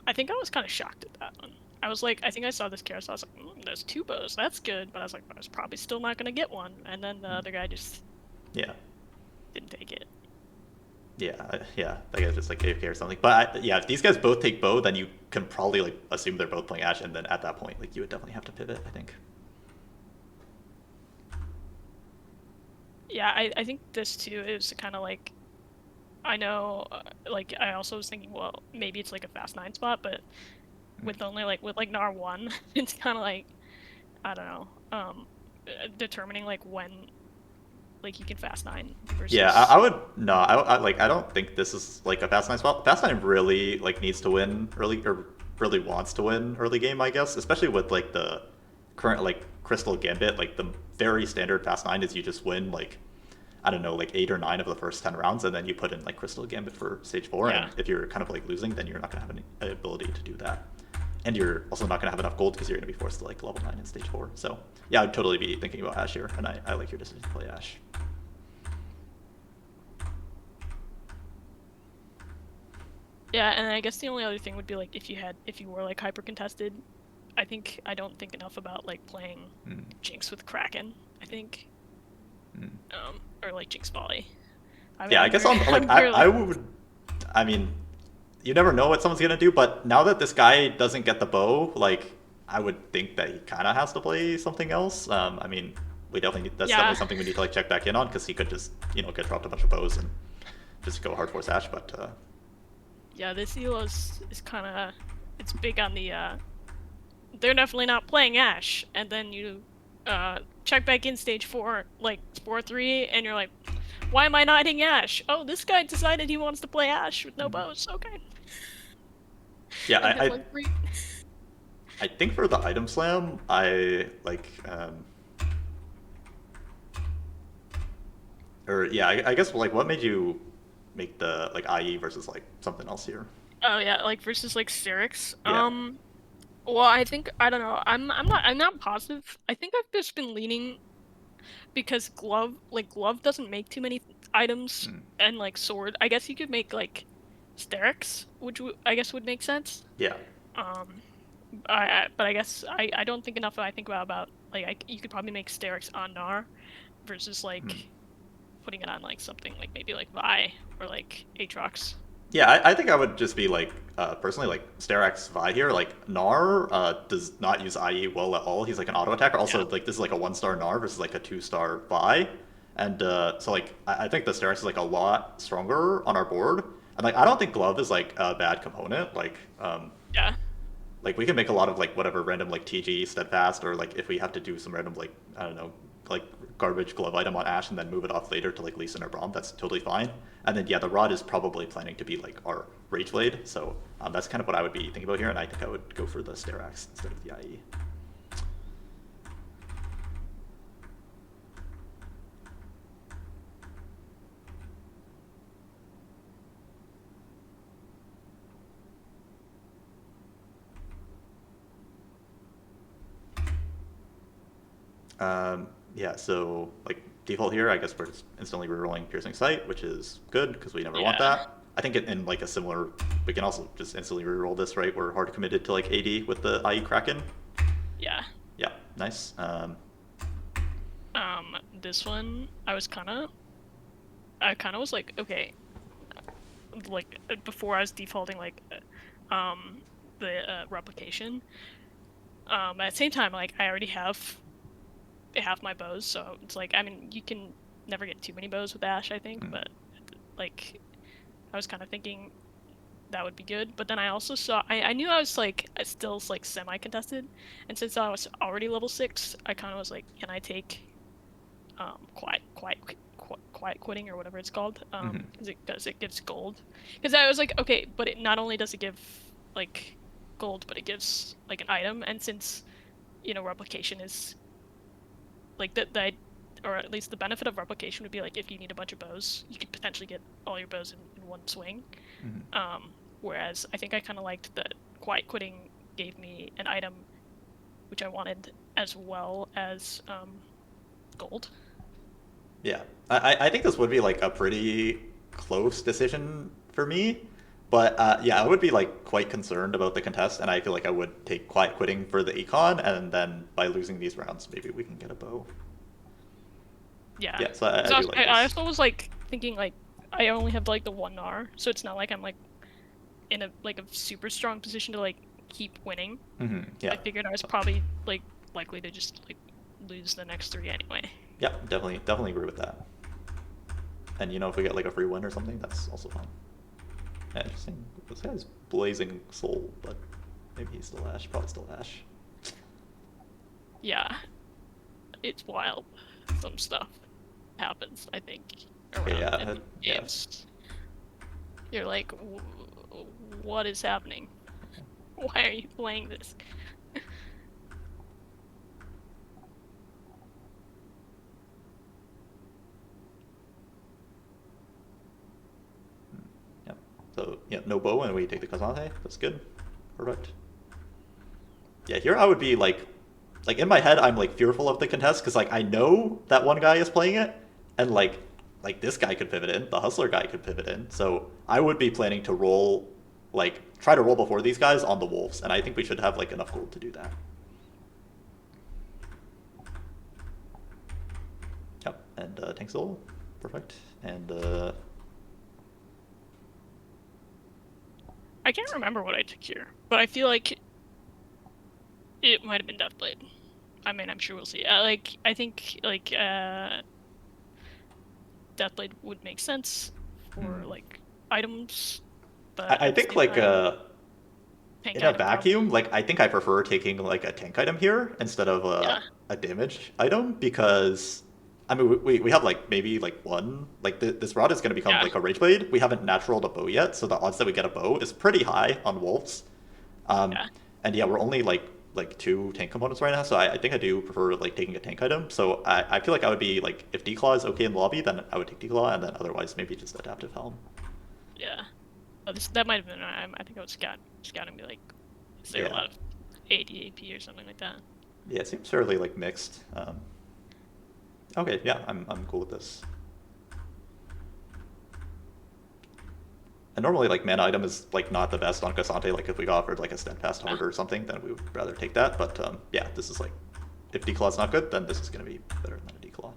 S7: I think I was kind of shocked at that one. I was like, I think I saw this carousel. I was like, there's 2 bows. That's good. But I was like, I was probably still not gonna get one. And then the other guy just didn't take it.
S1: Yeah, yeah, that guy's just like AFK or something. But yeah, if these guys both take bow, then you can probably like assume they're both playing Ashe, and then at that point, like you would definitely have to pivot, I think.
S7: Yeah, I think this too is kind of like, I know, like I also was thinking, well, maybe it's like a fast 9 spot, but with only like Nar 1, it's kind of like, I don't know, determining like when like you can fast 9 versus...
S1: Yeah, I would no, I don't think this is like a fast 9 spot. Fast 9 really like needs to win early, or really wants to win early game, I guess, especially with like the current like Crystal Gambit. Like the very standard fast 9 is you just win like, I don't know, like 8 or 9 of the first 10 rounds, and then you put in like Crystal Gambit for stage 4.
S7: Yeah.
S1: And if you're kind of like losing, then you're not gonna have any ability to do that, and you're also not gonna have enough gold because you're gonna be forced to like level 9 in stage 4. So yeah, I'd totally be thinking about Ashe here, and I like your decision to play Ashe.
S7: Yeah, and I guess the only other thing would be like if you were like hyper contested, I don't think enough about like playing Jinx with Kraken. I think, or like Jinx Volley.
S1: Yeah, I guess I would. I mean, you never know what someone's gonna do, but now that this guy doesn't get the bow, like I would think that he kind of has to play something else. I mean, we definitely that's definitely something we need to like check back in on, because he could just get dropped a bunch of bows and just go hard force Ashe, but.
S7: Yeah, this elo is kind of, it's big on the, they're definitely not playing Ashe, and then you check back in stage 4, like 4-3, and you're like, why am I not hitting Ashe? Oh, this guy decided he wants to play Ashe with no bows, okay.
S1: Yeah, I think for the item slam, I like, I guess like what made you make the like IE versus like something else here?
S7: Oh yeah, like versus like Syrinx.
S1: Yeah.
S7: Well, I think I don't know. I'm not positive. I think I've just been leaning because glove doesn't make too many items, and like sword. I guess you could make like Syrinx, which I guess would make sense.
S1: Yeah.
S7: But I guess I don't think enough. I think about like you could probably make Syrinx on Gnar versus like putting it on like something like maybe like Vi or like Aatrox.
S1: Yeah, I think I would just be like, personally, like Sterak's Vi here. Like Gnar does not use IE well at all. He's like an auto attacker. Also, like this is like a 1-star Gnar versus like a 2-star Vi, and so like I think the Sterak's is like a lot stronger on our board. And like I don't think Glove is like a bad component. Like like we can make a lot of like whatever random like TG steadfast, or like if we have to do some random like I don't know like garbage glove item on Ash and then move it off later to like Lee Sin or Braum, that's totally fine. And then yeah, the rod is probably planning to be like our Rage Blade, so that's kind of what I would be thinking about here, and I think I would go for the Sterax instead of the IE. Yeah, so like default here, I guess we're just instantly rerolling Piercing Sight, which is good because we never want that. I think in like a similar, we can also just instantly reroll this, right? We're hard committed to like AD with the IE Kraken.
S7: Yeah.
S1: Yeah, nice.
S7: This one, I kind of was like, okay, like before I was defaulting like the replication. At the same time, like I already have half my bows, so it's like, I mean, you can never get too many bows with Ash, I think, but like I was kind of thinking that would be good. But then I also saw, I knew I was like still like semi-contested, and since I was already level 6, I kind of was like, can I take quiet quitting or whatever it's called, because it gives gold. Because I was like, okay, but it not only does it give like gold, but it gives like an item, and since replication is like that, or at least the benefit of replication would be like if you need a bunch of bows, you could potentially get all your bows in one swing. Whereas I think I kind of liked that quiet quitting gave me an item which I wanted as well as gold.
S1: Yeah, I think this would be like a pretty close decision for me, but yeah, I would be like quite concerned about the contest, and I feel like I would take quiet quitting for the econ, and then by losing these rounds, maybe we can get a bow.
S7: Yeah.
S1: Yeah, so I do like this.
S7: I also was like thinking like I only have like the 1 R, so it's not like I'm like in a super strong position to like keep winning.
S1: Yeah.
S7: I figured I was probably like likely to just like lose the next 3 anyway.
S1: Yeah, definitely agree with that. And if we get like a free win or something, that's also fine. Yeah, interesting. This guy's Blazing Soul, but maybe he's still Ash. Probably still Ash.
S7: Yeah, it's wild. Some stuff happens, I think,
S1: Okay,
S7: around games. You're like, what is happening? Why are you playing this?
S1: So yeah, no bow, and we take the Kazante. That's good. Perfect. Yeah, here I would be like in my head, I'm like fearful of the contest because like I know that one guy is playing it, and like this guy could pivot in, the Hustler guy could pivot in. So I would be planning to roll, like try to roll before these guys on the Wolves, and I think we should have like enough gold to do that. Yep, and Tank Soul, perfect, and
S7: I can't remember what I took here, but I feel like it might have been Deathblade. I mean, I'm sure we'll see. I think like Deathblade would make sense for like items, but
S1: I think like in a vacuum,
S7: probably.
S1: like I think I prefer taking like a tank item here instead of a damage item, because I mean we have like maybe like one, like this rod is going to become like a Rage Blade. We haven't naturaled a bow yet, so the odds that we get a bow is pretty high on Wolves. And yeah, we're only like 2 tank components right now, so I think I do prefer like taking a tank item. So I feel like I would be like, if Declaw is okay in the lobby, then I would take Declaw, and then otherwise maybe just Adaptive Helm.
S7: Yeah. Oh, that might have been. I think I was scouting me like, is there a lot of AD AP or something like that?
S1: Yeah, it seems fairly like mixed. Okay, yeah, I'm cool with this. And normally, like, mana item is like not the best on Cassante. Like, if we got offered like a Steadfast Horde or something, then we would rather take that. But yeah, this is like, if Declaw's not good, then this is going to be better than a Declaw.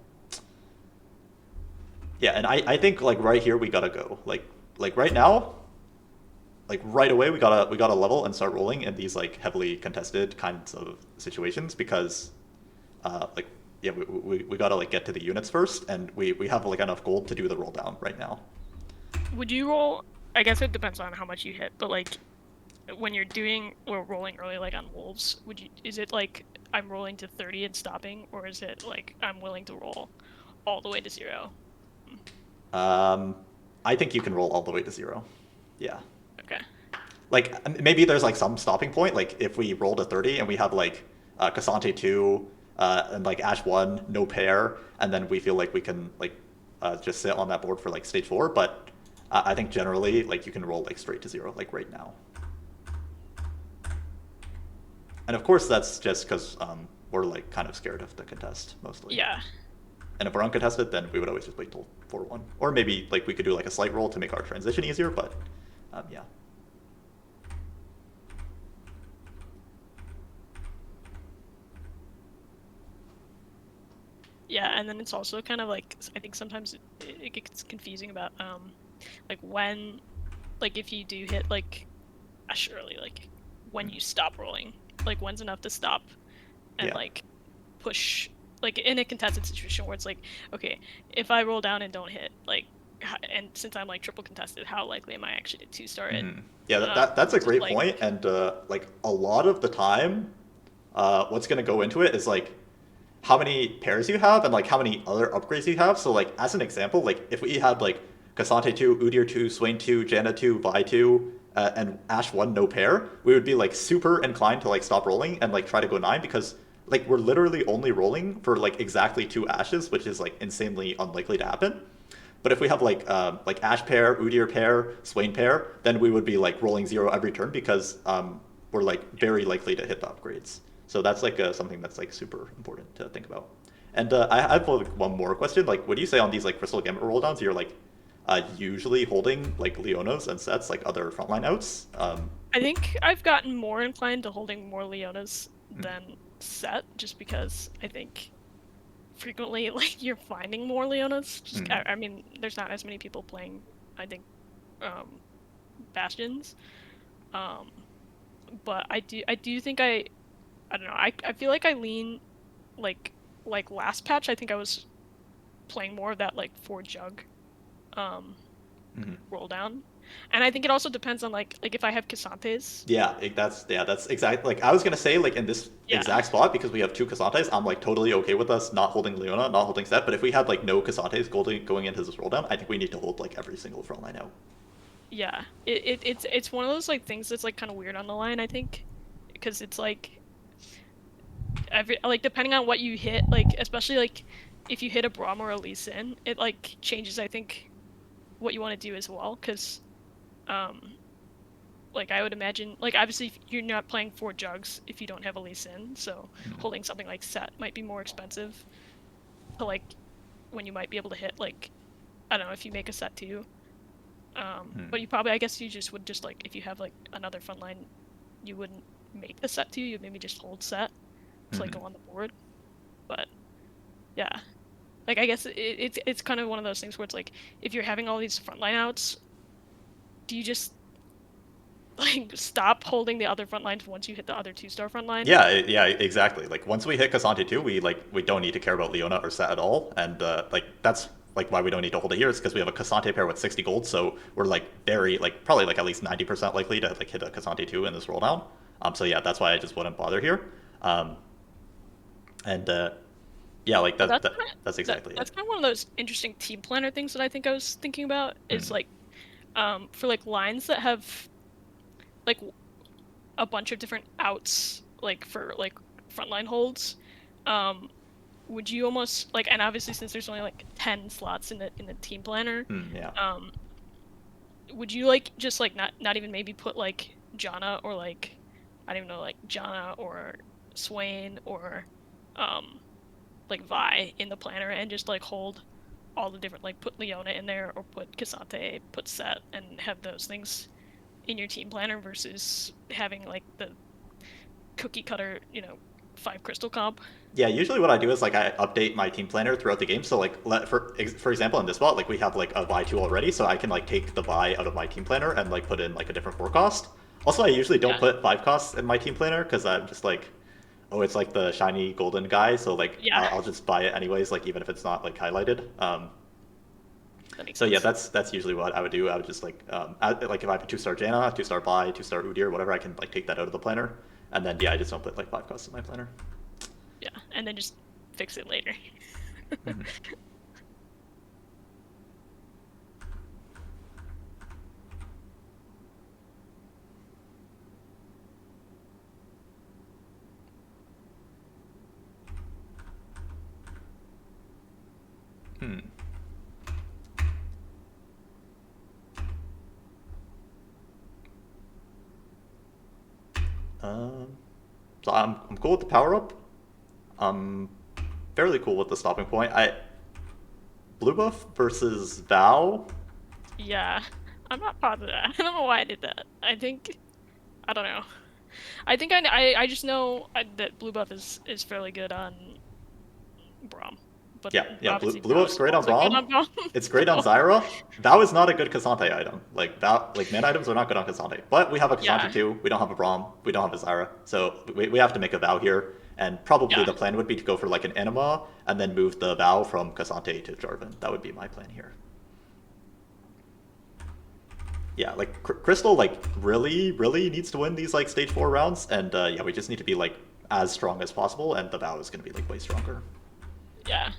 S1: Yeah, and I think like right here we gotta go. Like right now, like right away we gotta level and start rolling in these like heavily contested kinds of situations, because like yeah, we gotta like get to the units first, and we have like enough gold to do the roll down right now.
S7: Would you roll? I guess it depends on how much you hit, but like, when you're doing or rolling early, like on wolves, is it like I'm rolling to 30 and stopping, or is it like I'm willing to roll all the way to 0?
S1: I think you can roll all the way to 0. Yeah.
S7: Okay.
S1: Like maybe there's like some stopping point. Like if we roll to 30 and we have like Cassante 2 and like Ash 1, no pair, and then we feel like we can like just sit on that board for like stage 4. But I think generally like you can roll like straight to 0 like right now. And of course that's just because we're like kind of scared of the contest mostly.
S7: Yeah.
S1: And if we're uncontested, then we would always just wait till 4-1. Or maybe like we could do like a slight roll to make our transition easier, but yeah.
S7: Yeah, and then it's also kind of like, I think sometimes it gets confusing about like when, like if you do hit like Ash early, like when you stop rolling, like when's enough to stop and like push, like in a contested situation where it's like, okay, if I roll down and don't hit, like, and since I'm like triple contested, how likely am I actually to 2-star it?
S1: Yeah, that's a great
S7: like,
S1: point. And like a lot of the time, what's going to go into it is like how many pairs you have and like how many other upgrades you have. So like as an example, like if we had like Cassante 2, Udyr 2, Swain 2, Janna 2, Vi 2, and Ash 1 no pair, we would be like super inclined to like stop rolling and like try to go 9 because like we're literally only rolling for like exactly 2 Ashes, which is like insanely unlikely to happen. But if we have like Ash pair, Udyr pair, Swain pair, then we would be like rolling 0 every turn because we're like very likely to hit the upgrades. So that's like something that's like super important to think about. And I have like, one more question. Like, would you say on these like Crystal Gambit rolldowns, you're like usually holding like Leonas and sets like other frontline outs?
S7: I think I've gotten more inclined to holding more Leonas than set, just because I think frequently like you're finding more Leonas. Just, I mean, there's not as many people playing, I think, Bastions. But I do think I don't know. I feel like I lean like last patch. I think I was playing more of that like 4 jug roll down. And I think it also depends on like if I have Cassantes.
S1: Yeah, that's exactly like I was gonna say like in this exact spot because we have 2 Cassantes, I'm like totally okay with us not holding Leona, not holding Set. But if we had like no Cassantes going into this roll down, I think we need to hold like every single frontline out.
S7: Yeah, it's one of those like things that's like kind of weird on the line, I think, because it's like like depending on what you hit, like especially like if you hit a Braum or a Lee Sin, it like changes I think what you want to do as well, because like I would imagine, like obviously you're not playing 4 jugs if you don't have a Lee Sin, so holding something like Set might be more expensive to like when you might be able to hit like, I don't know, if you make a Set 2. But you probably, I guess you just would just like, if you have like another frontline, you wouldn't make the Set 2, you'd maybe just hold Set to like go on the board. But yeah, like I guess it's kind of one of those things where it's like, if you're having all these frontline outs, do you just like stop holding the other front lines once you hit the other 2-star front line?
S1: Yeah, exactly. Like once we hit Cassante 2, we don't need to care about Leona or Set at all, and like that's like why we don't need to hold it here is because we have a Cassante pair with 60 gold, so we're like very like probably like at least 90% likely to like hit a Cassante 2 in this roll down. So yeah, that's why I just wouldn't bother here. And yeah, like that's exactly
S7: that's
S1: it.
S7: kind of one of those interesting team planner things that I think I was thinking about is like for like lines that have like a bunch of different outs, like for like frontline holds, would you almost like, and obviously since there's only like 10 slots in the team planner, would you like just like not even maybe put like Janna or like, I don't even know, like Janna or Swain or like Vi in the planner and just like hold all the different, like put Leona in there or put Cassante, put Set, and have those things in your team planner versus having like the cookie cutter, 5 crystal comp?
S1: Yeah, usually what I do is like I update my team planner throughout the game. So like for example in this spot, like we have like a Vi 2 already, so I can like take the Vi out of my team planner and like put in like a different 4 cost. Also, I usually don't put 5 costs in my team planner because I'm just like, oh, it's like the shiny golden guy, so like I'll just buy it anyways, like even if it's not like highlighted.
S7: That makes
S1: So yeah,
S7: sense.
S1: that's usually what I would do. I would just like like if I have a 2-star Janna, 2-star Bai, 2-star Udyr, whatever, I can like take that out of the planner, and then yeah, I just don't put like 5 costs in my planner.
S7: Yeah, and then just fix it later.
S1: Mm-hmm. Hmm. So I'm cool with the power up. I'm fairly cool with the stopping point. Blue buff versus Vow.
S7: Yeah, I'm not positive. I don't know why I did that. I don't know. I think I just know that blue buff is fairly good on Braum, but
S1: Yeah.
S7: obviously
S1: Blue
S7: Vow
S1: buff's
S7: is
S1: great on
S7: also good
S1: Braum.
S7: on Braum.
S1: It's great on
S7: So,
S1: Zyra. Vow is not a good Cassante item. Like Vow, like mana items are not good on Cassante. But we have a Cassante
S7: yeah,
S1: too. We don't have a Braum. We don't have a Zyra. So we have to make a Vow here. And probably
S7: yeah,
S1: the plan would be to go for like an Enema and then move the Vow from Cassante to Jarvan. That would be my plan here. Yeah, like Crystal like really needs to win these like stage 4 rounds, and yeah, we just need to be like as strong as possible, and the Vow is going to be like way stronger.
S7: yeah.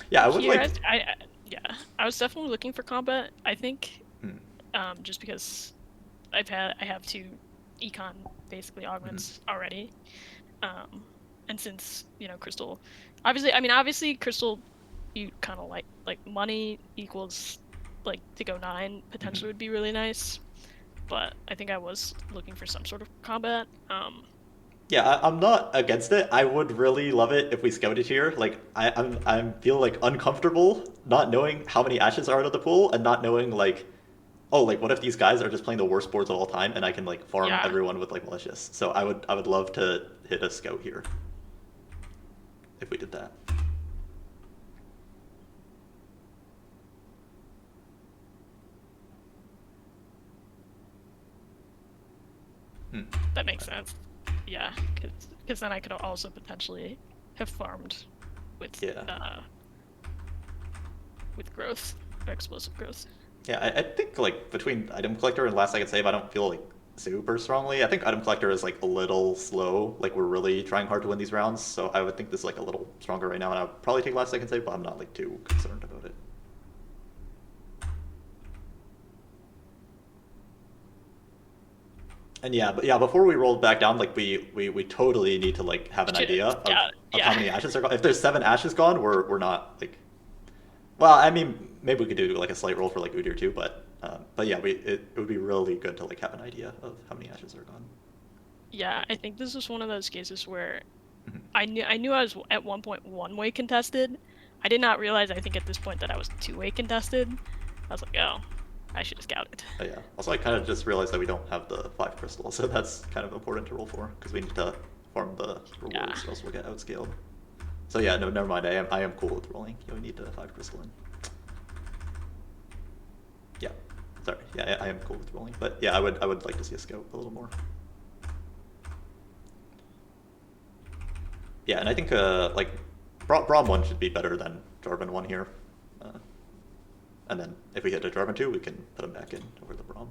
S1: Yeah, I would
S7: Here,
S1: like.
S7: yeah, I was definitely looking for combat. I think,
S1: Hmm.
S7: just because I have 2 econ basically augments already, and since Crystal, obviously Crystal, you kind of like money equals like to go 9 potentially would be really nice, but I think I was looking for some sort of combat.
S1: Yeah, I'm not against it. I would really love it if we scouted here. Like, I feel like uncomfortable not knowing how many ashes are out of the pool and not knowing like, oh, like what if these guys are just playing the worst boards of all time and I can like farm
S7: Yeah,
S1: everyone with like malicious. So I would love to hit a scout here if we did that.
S7: that makes sense. Yeah, because then I could also potentially have farmed with
S1: Yeah.
S7: With growth or explosive growth.
S1: Yeah, I think like between item collector and last second save, I don't feel like super strongly. I think item collector is like a little slow. Like we're really trying hard to win these rounds, so I would think this is like a little stronger right now, and I would probably take last second save, but I'm not like too concerned about it. And yeah, but yeah, before we roll back down, like we totally need to like have an idea of how many ashes are gone. If there's 7 ashes gone, we're not like. Well, I mean, maybe we could do like a slight roll for like Udyr too, but yeah, it would be really good to like have an idea of how many ashes are gone.
S7: Yeah, I think this is one of those cases where
S1: Mhm.
S7: I knew I was at one point one-way contested. I did not realize, I think at this point, that I was two-way contested. I was like, oh, I should have scouted.
S1: Oh, yeah. Also, I kind of just realized that we don't have the 5 crystals, so that's kind of important to roll for because we need to farm the rewards, or else we'll get outscaled. So yeah, no, never mind. I am cool with rolling. You only need the 5 crystal in. Yeah. Sorry. Yeah, I am cool with rolling, but yeah, I would like to see a scout a little more. Yeah, and I think like Braum 1 should be better than Jarvan 1 here. And then if we hit a Jarvan 2, we can put him back in over the Braum.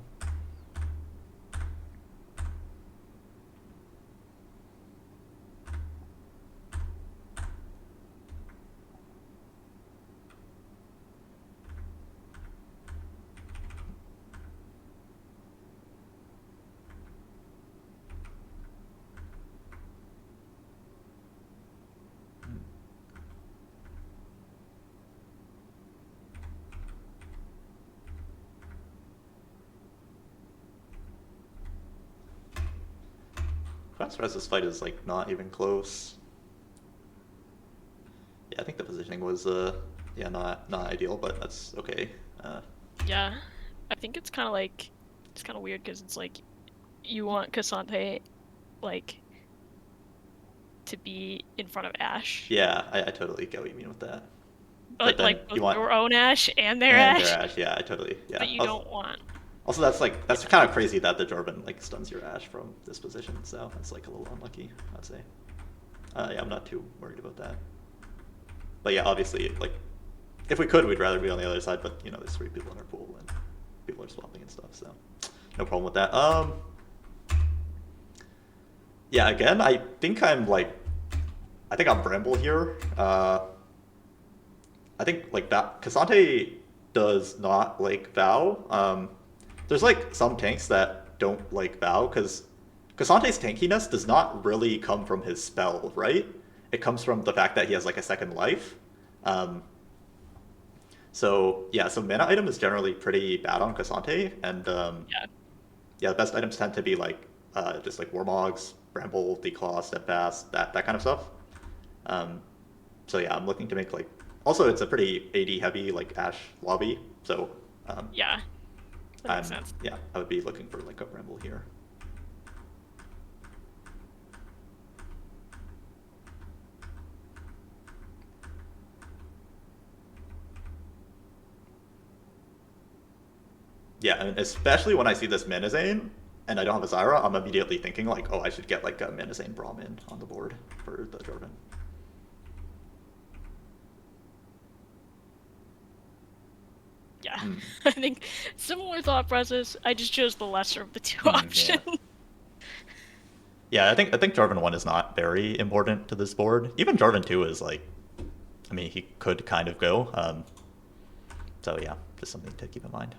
S1: This fight is like not even close. Yeah, I think the positioning was yeah, not ideal, but that's okay.
S7: Yeah, I think it's kind of weird because it's like you want Cassante like to be in front of Ashe.
S1: Yeah, I totally get what you mean with that. but then
S7: like both
S1: you want
S7: your own Ash and their
S1: and
S7: Ash
S1: their Ash. Yeah, I totally. Yeah.
S7: that you don't want.
S1: Also, that's kind of crazy that the Jorvin like stuns your Ash from this position. So that's like a little unlucky, I'd say. Yeah, I'm not too worried about that. But yeah, obviously, like, if we could, we'd rather be on the other side. But you know, there's 3 people in our pool, and people are swapping and stuff, so no problem with that. Yeah, again, I think I'm Bramble here. I think like that Cassante does not like Vow. There's like some tanks that don't like Vow because Cassante's tankiness does not really come from his spell, right? It comes from the fact that he has like a second life. So yeah, so mana item is generally pretty bad on Cassante, and yeah, the best items tend to be like just like Warmogs, Bramble, Declaw, Steadfast, that kind of stuff. So yeah, I'm looking to make like. Also, it's a pretty AD heavy like Ash lobby, so
S7: Yeah, that makes sense.
S1: yeah, I would be looking for like a Bramble here. Yeah, and especially when I see this Manazane and I don't have a Zyra, I'm immediately thinking like, oh, I should get like a Manazane Brahmin on the board for the Jorvin.
S7: Yeah, I think similar thought process. I just chose the lesser of the two options.
S1: Yeah, I think Jorvin 1 is not very important to this board. Even Jorvin 2 is like, I mean, he could kind of go. So yeah, just something to keep in mind.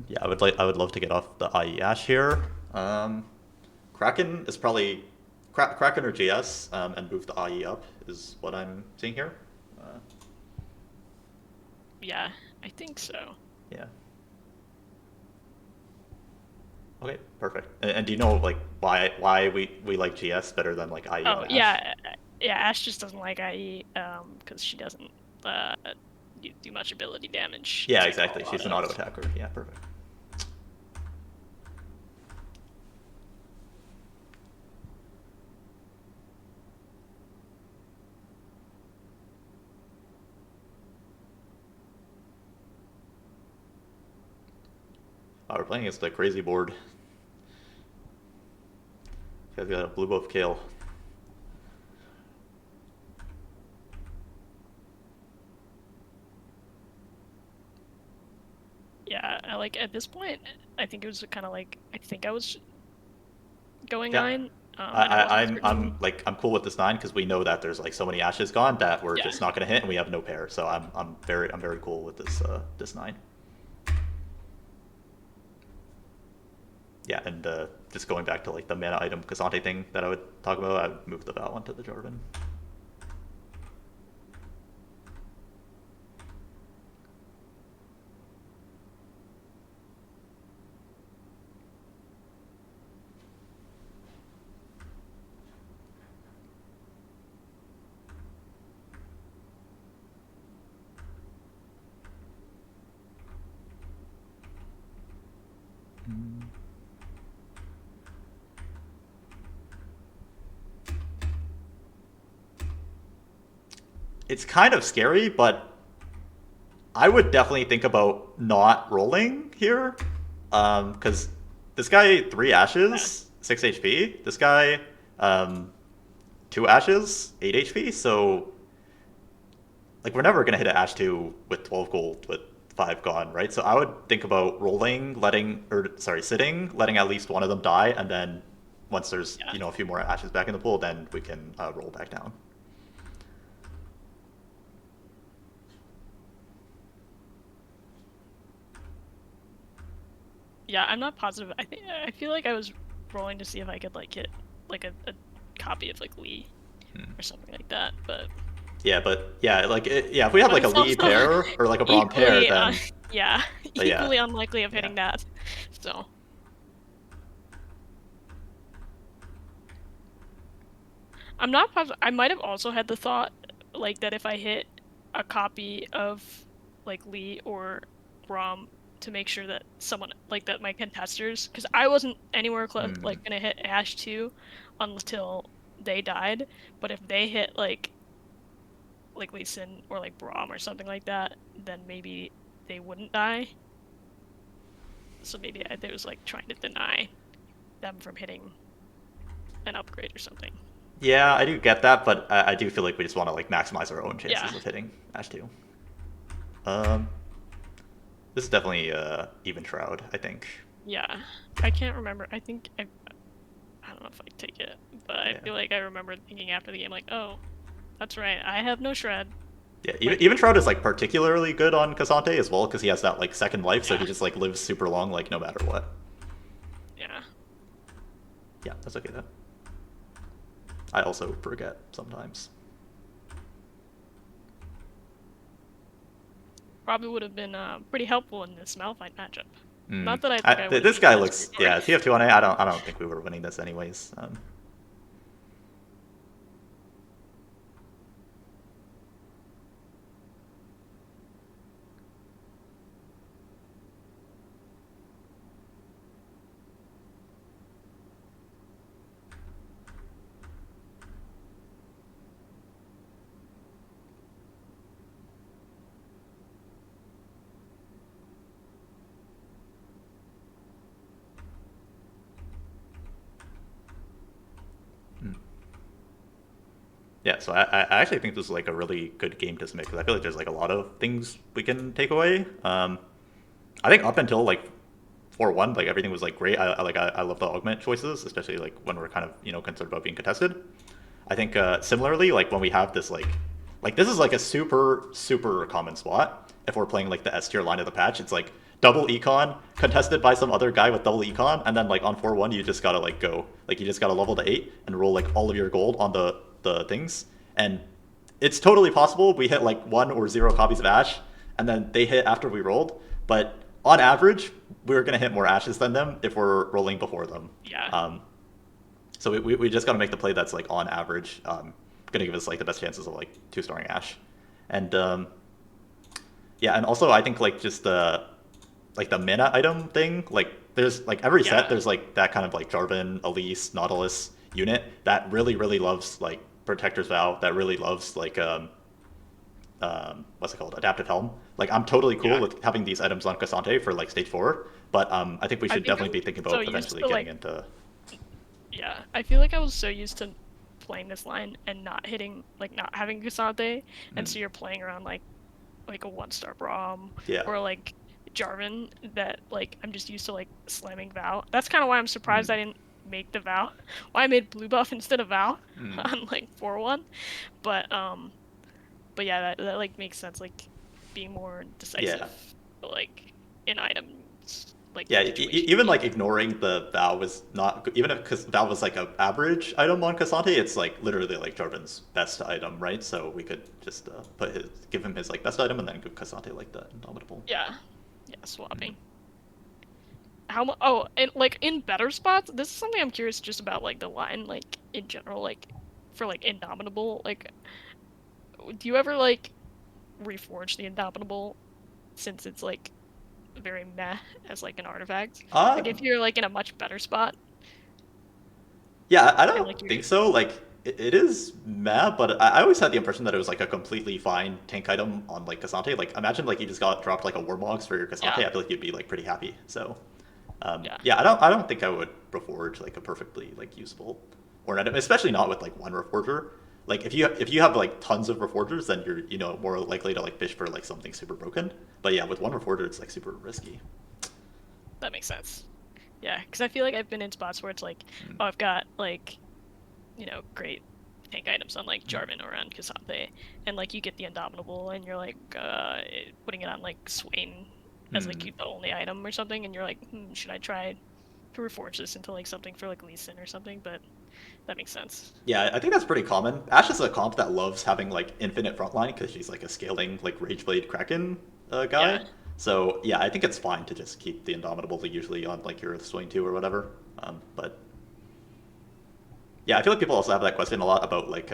S1: Yeah, I would love to get off the IE Ash here. Kraken is probably Kraken or GS, and move the IE up is what I'm seeing here.
S7: Yeah, I think so.
S1: Yeah. Okay, perfect. And do you know like why we like GS better than like IE?
S7: Oh
S1: and Ash?
S7: yeah, Ash just doesn't like IE because she doesn't do much ability damage.
S1: Yeah, exactly. She's an auto attacker. Yeah, perfect. Oh, we're playing against the crazy board. You guys got a blue buff Kale.
S7: Yeah, like at this point, I think it was kind of like I think I was going
S1: Yeah.
S7: 9.
S1: I'm cool with this 9 because we know that there's like so many Ashes gone that we're just not gonna hit and we have no pair. So I'm very cool with this this 9. Yeah, and just going back to like the mana item Cassante thing that I would talk about, I would move the Vow onto the Jorvin. It's kind of scary, but I would definitely think about not rolling here, because this guy 3 ashes, 6 HP. This guy 2 ashes, 8 HP. So like we're never gonna hit an Ash 2 with 12 gold with 5 gone, right? So I would think about rolling, sitting, letting at least one of them die, and then once there's a few more ashes back in the pool, then we can roll back down.
S7: Yeah, I'm not positive. I feel like I was rolling to see if I could like get like a copy of like Lee or something like that, but
S1: if we have like a Lee pair or like a Braum pair, then
S7: equally unlikely of hitting that. So I'm not positive. I might have also had the thought, like, that if I hit a copy of, like, Lee or Rom to make sure that someone, like, that my contesters, because I wasn't anywhere close, like, gonna hit Ash 2 until they died, but if they hit, like Lee Sin or, like, Braum or something like that, then maybe they wouldn't die. So maybe I was, like, trying to deny them from hitting an upgrade or something.
S1: Yeah, I do get that, but I do feel like we just want to like maximize our own chances of hitting Ash 2. This is definitely even Shroud, I think.
S7: Yeah, I can't remember. I think I don't know if I take it, but I feel like I remember thinking after the game, like, oh, that's right, I have no shred.
S1: Yeah, even Shroud is like particularly good on Cassante as well because he has that like second life, so he just like lives super long, like no matter what.
S7: Yeah.
S1: Yeah, that's okay though. I also forget sometimes.
S7: Probably would have been pretty helpful in this Malphite matchup.
S1: Mm.
S7: Not that I think
S1: this guy looks TF2 on A. I don't think we were winning this anyways. Yeah, so I actually think this is like a really good game to submit because I feel like there's like a lot of things we can take away. I think up until like 4-1, like everything was like great. I love the augment choices, especially like when we're kind of concerned about being contested. I think similarly, like when we have this like this is like a super common spot if we're playing like the S tier line of the patch. It's like double econ contested by some other guy with double econ, and then like on 4-1 you just gotta like go like you just gotta level to 8 and roll like all of your gold on the things, and it's totally possible we hit like 1 or 0 copies of Ash and then they hit after we rolled, but on average we're gonna hit more Ashes than them if we're rolling before them.
S7: Yeah.
S1: So we just gotta make the play that's like on average gonna give us like the best chances of like 2-starring Ash. And yeah, and also I think like just the mana item thing, like there's like every set there's like that kind of like Jarvan, Elise, Nautilus unit that really loves like Protector's Vow, that really loves like what's it called, Adaptive Helm. Like I'm totally cool with having these items on Cassante for like stage 4, but I think we should definitely be thinking about eventually getting into.
S7: Yeah, I feel like I was so used to playing this line and not having Cassante, and so you're playing around like a 1-star Braum or like Jarvan that like I'm just used to like slamming Vow. That's kind of why I'm surprised I didn't make the Vow. Why I made blue buff instead of Vow on like 4-1, but yeah, that like makes sense, like being more decisive, like in items. Like
S1: even like ignoring the Vow was not even if Vow was like an average item on Cassante, it's like literally like Jarvan's best item, right? So we could just give him his like best item and then give Cassante like the Indomitable.
S7: Yeah, swapping. How much? Oh, and like in better spots, this is something I'm curious just about, like the line, like in general, like for like Indomitable, like do you ever like reforge the Indomitable since it's like very meh as like an artifact? Like if you're like in a much better spot.
S1: Yeah, I don't think so. Like it is meh, but I always had the impression that it was like a completely fine tank item on like Cassante. Like imagine like you just got dropped like a Warmogs for your Cassante. I feel like you'd be like pretty happy. So yeah, I don't think I would reforge like a perfectly like usable or item, especially not with like one reforger. Like if you have like tons of reforgers, then you're more likely to like fish for like something super broken. But yeah, with one reforger, it's like super risky.
S7: That makes sense. Yeah, because I feel like I've been in spots where it's like, oh, I've got like, great tank items on like Jarvan or on Cassante, and like you get the Indomitable, and you're like putting it on like Swain as like the only item or something, and you're like, should I try to reforge this into like something for like Lee Sin or something? But that makes sense.
S1: Yeah, I think that's pretty common. Ash is a comp that loves having like infinite frontline because she's like a scaling like Rageblade Kraken guy. Yeah. So yeah, I think it's fine to just keep the Indomitable usually on like your Swain 2 or whatever. But Yeah, I feel like people also have that question a lot about like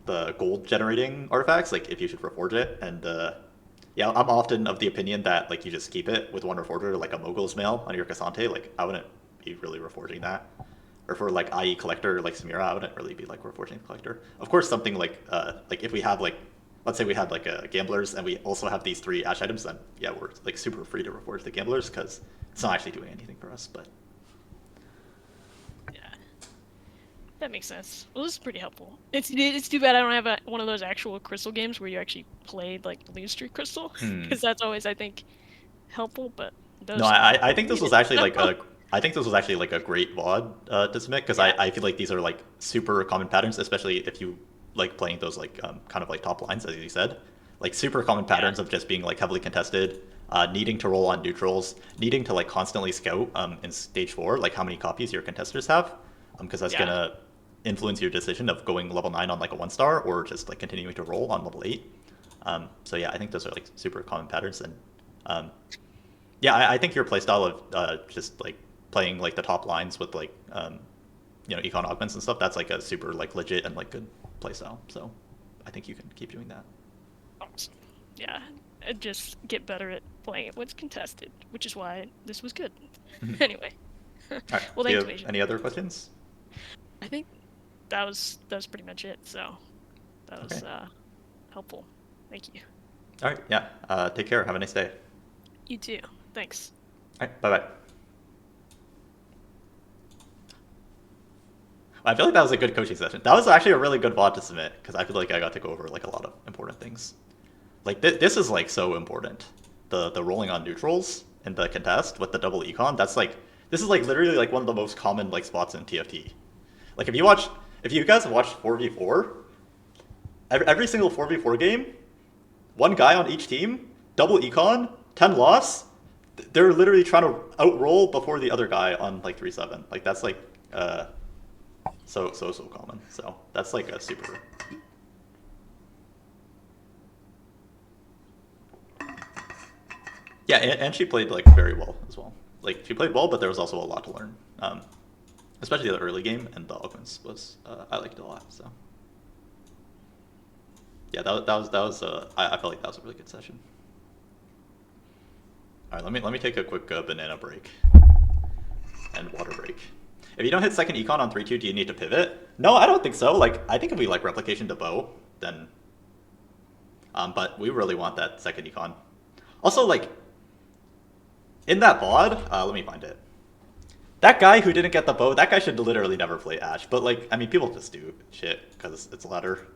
S1: the gold generating artifacts, like if you should reforge it. And yeah, I'm often of the opinion that like you just keep it with one reforger, like a Mogul's Mail on your Cassante. Like I wouldn't be really reforging that. Or for like IE collector like Samira, I wouldn't really be like reforging the collector. Of course, something like if we have like, let's say we had like a gamblers and we also have these 3 Ash items, then yeah, we're like super free to reforge the gamblers because it's not actually doing anything for us. But
S7: Yeah, that makes sense. Well, this is pretty helpful. It's too bad I don't have one of those actual crystal games where you actually played like Blue Street Crystal, because that's always, I think, helpful. But those
S1: no, I think this was actually like a I think this was actually like a great VOD to submit because I feel like these are like super common patterns, especially if you like playing those like kind of like top lines as you said, like super common patterns of just being like heavily contested, needing to roll on neutrals, needing to like constantly scout in stage 4 like how many copies your contesters have, because that's gonna influence your decision of going level 9 on like a 1-star or just like continuing to roll on level 8. So yeah, I think those are like super common patterns and yeah, I think your playstyle of just like playing like the top lines with like you know, econ augments and stuff, that's like a super like legit and like good playstyle. So I think you can keep doing that.
S7: Awesome. Yeah, and just get better at playing it when it's contested, which is why this was good. Anyway.
S1: All right.
S7: Well,
S1: Do you
S7: thanks,
S1: have any other questions?
S7: I think that was pretty much it. So that was helpful. Thank you.
S1: All right. Yeah. Take care. Have a nice day.
S7: You too. Thanks.
S1: All right. Bye bye. I feel like that was a good coaching session. That was actually a really good VOD to submit because I feel like I got to go over like a lot of important things. Like this is like so important. The rolling on neutrals in the contest with the double econ. That's like this is like literally like one of the most common like spots in TFT. Like if you guys have watched 4v4, every single 4v4 game, one guy on each team, double econ, 10 loss. They're literally trying to outroll before the other guy on like 3-7. Like that's like so common. So that's like a super. Yeah, and she played like very well as well. Like she played well, but there was also a lot to learn, especially the early game and the augments was I liked it a lot. So yeah, that was I felt like that was a really good session. All right, let me take a quick banana break and water break. If you don't hit second econ on 3-2, do you need to pivot? No, I don't think so. Like I think if we like replication to bow, then but we really want that second econ. Also, like in that VOD, let me find it. That guy who didn't get the bow, that guy should literally never play Ashe. But like, I mean, people just do shit because it's ladder.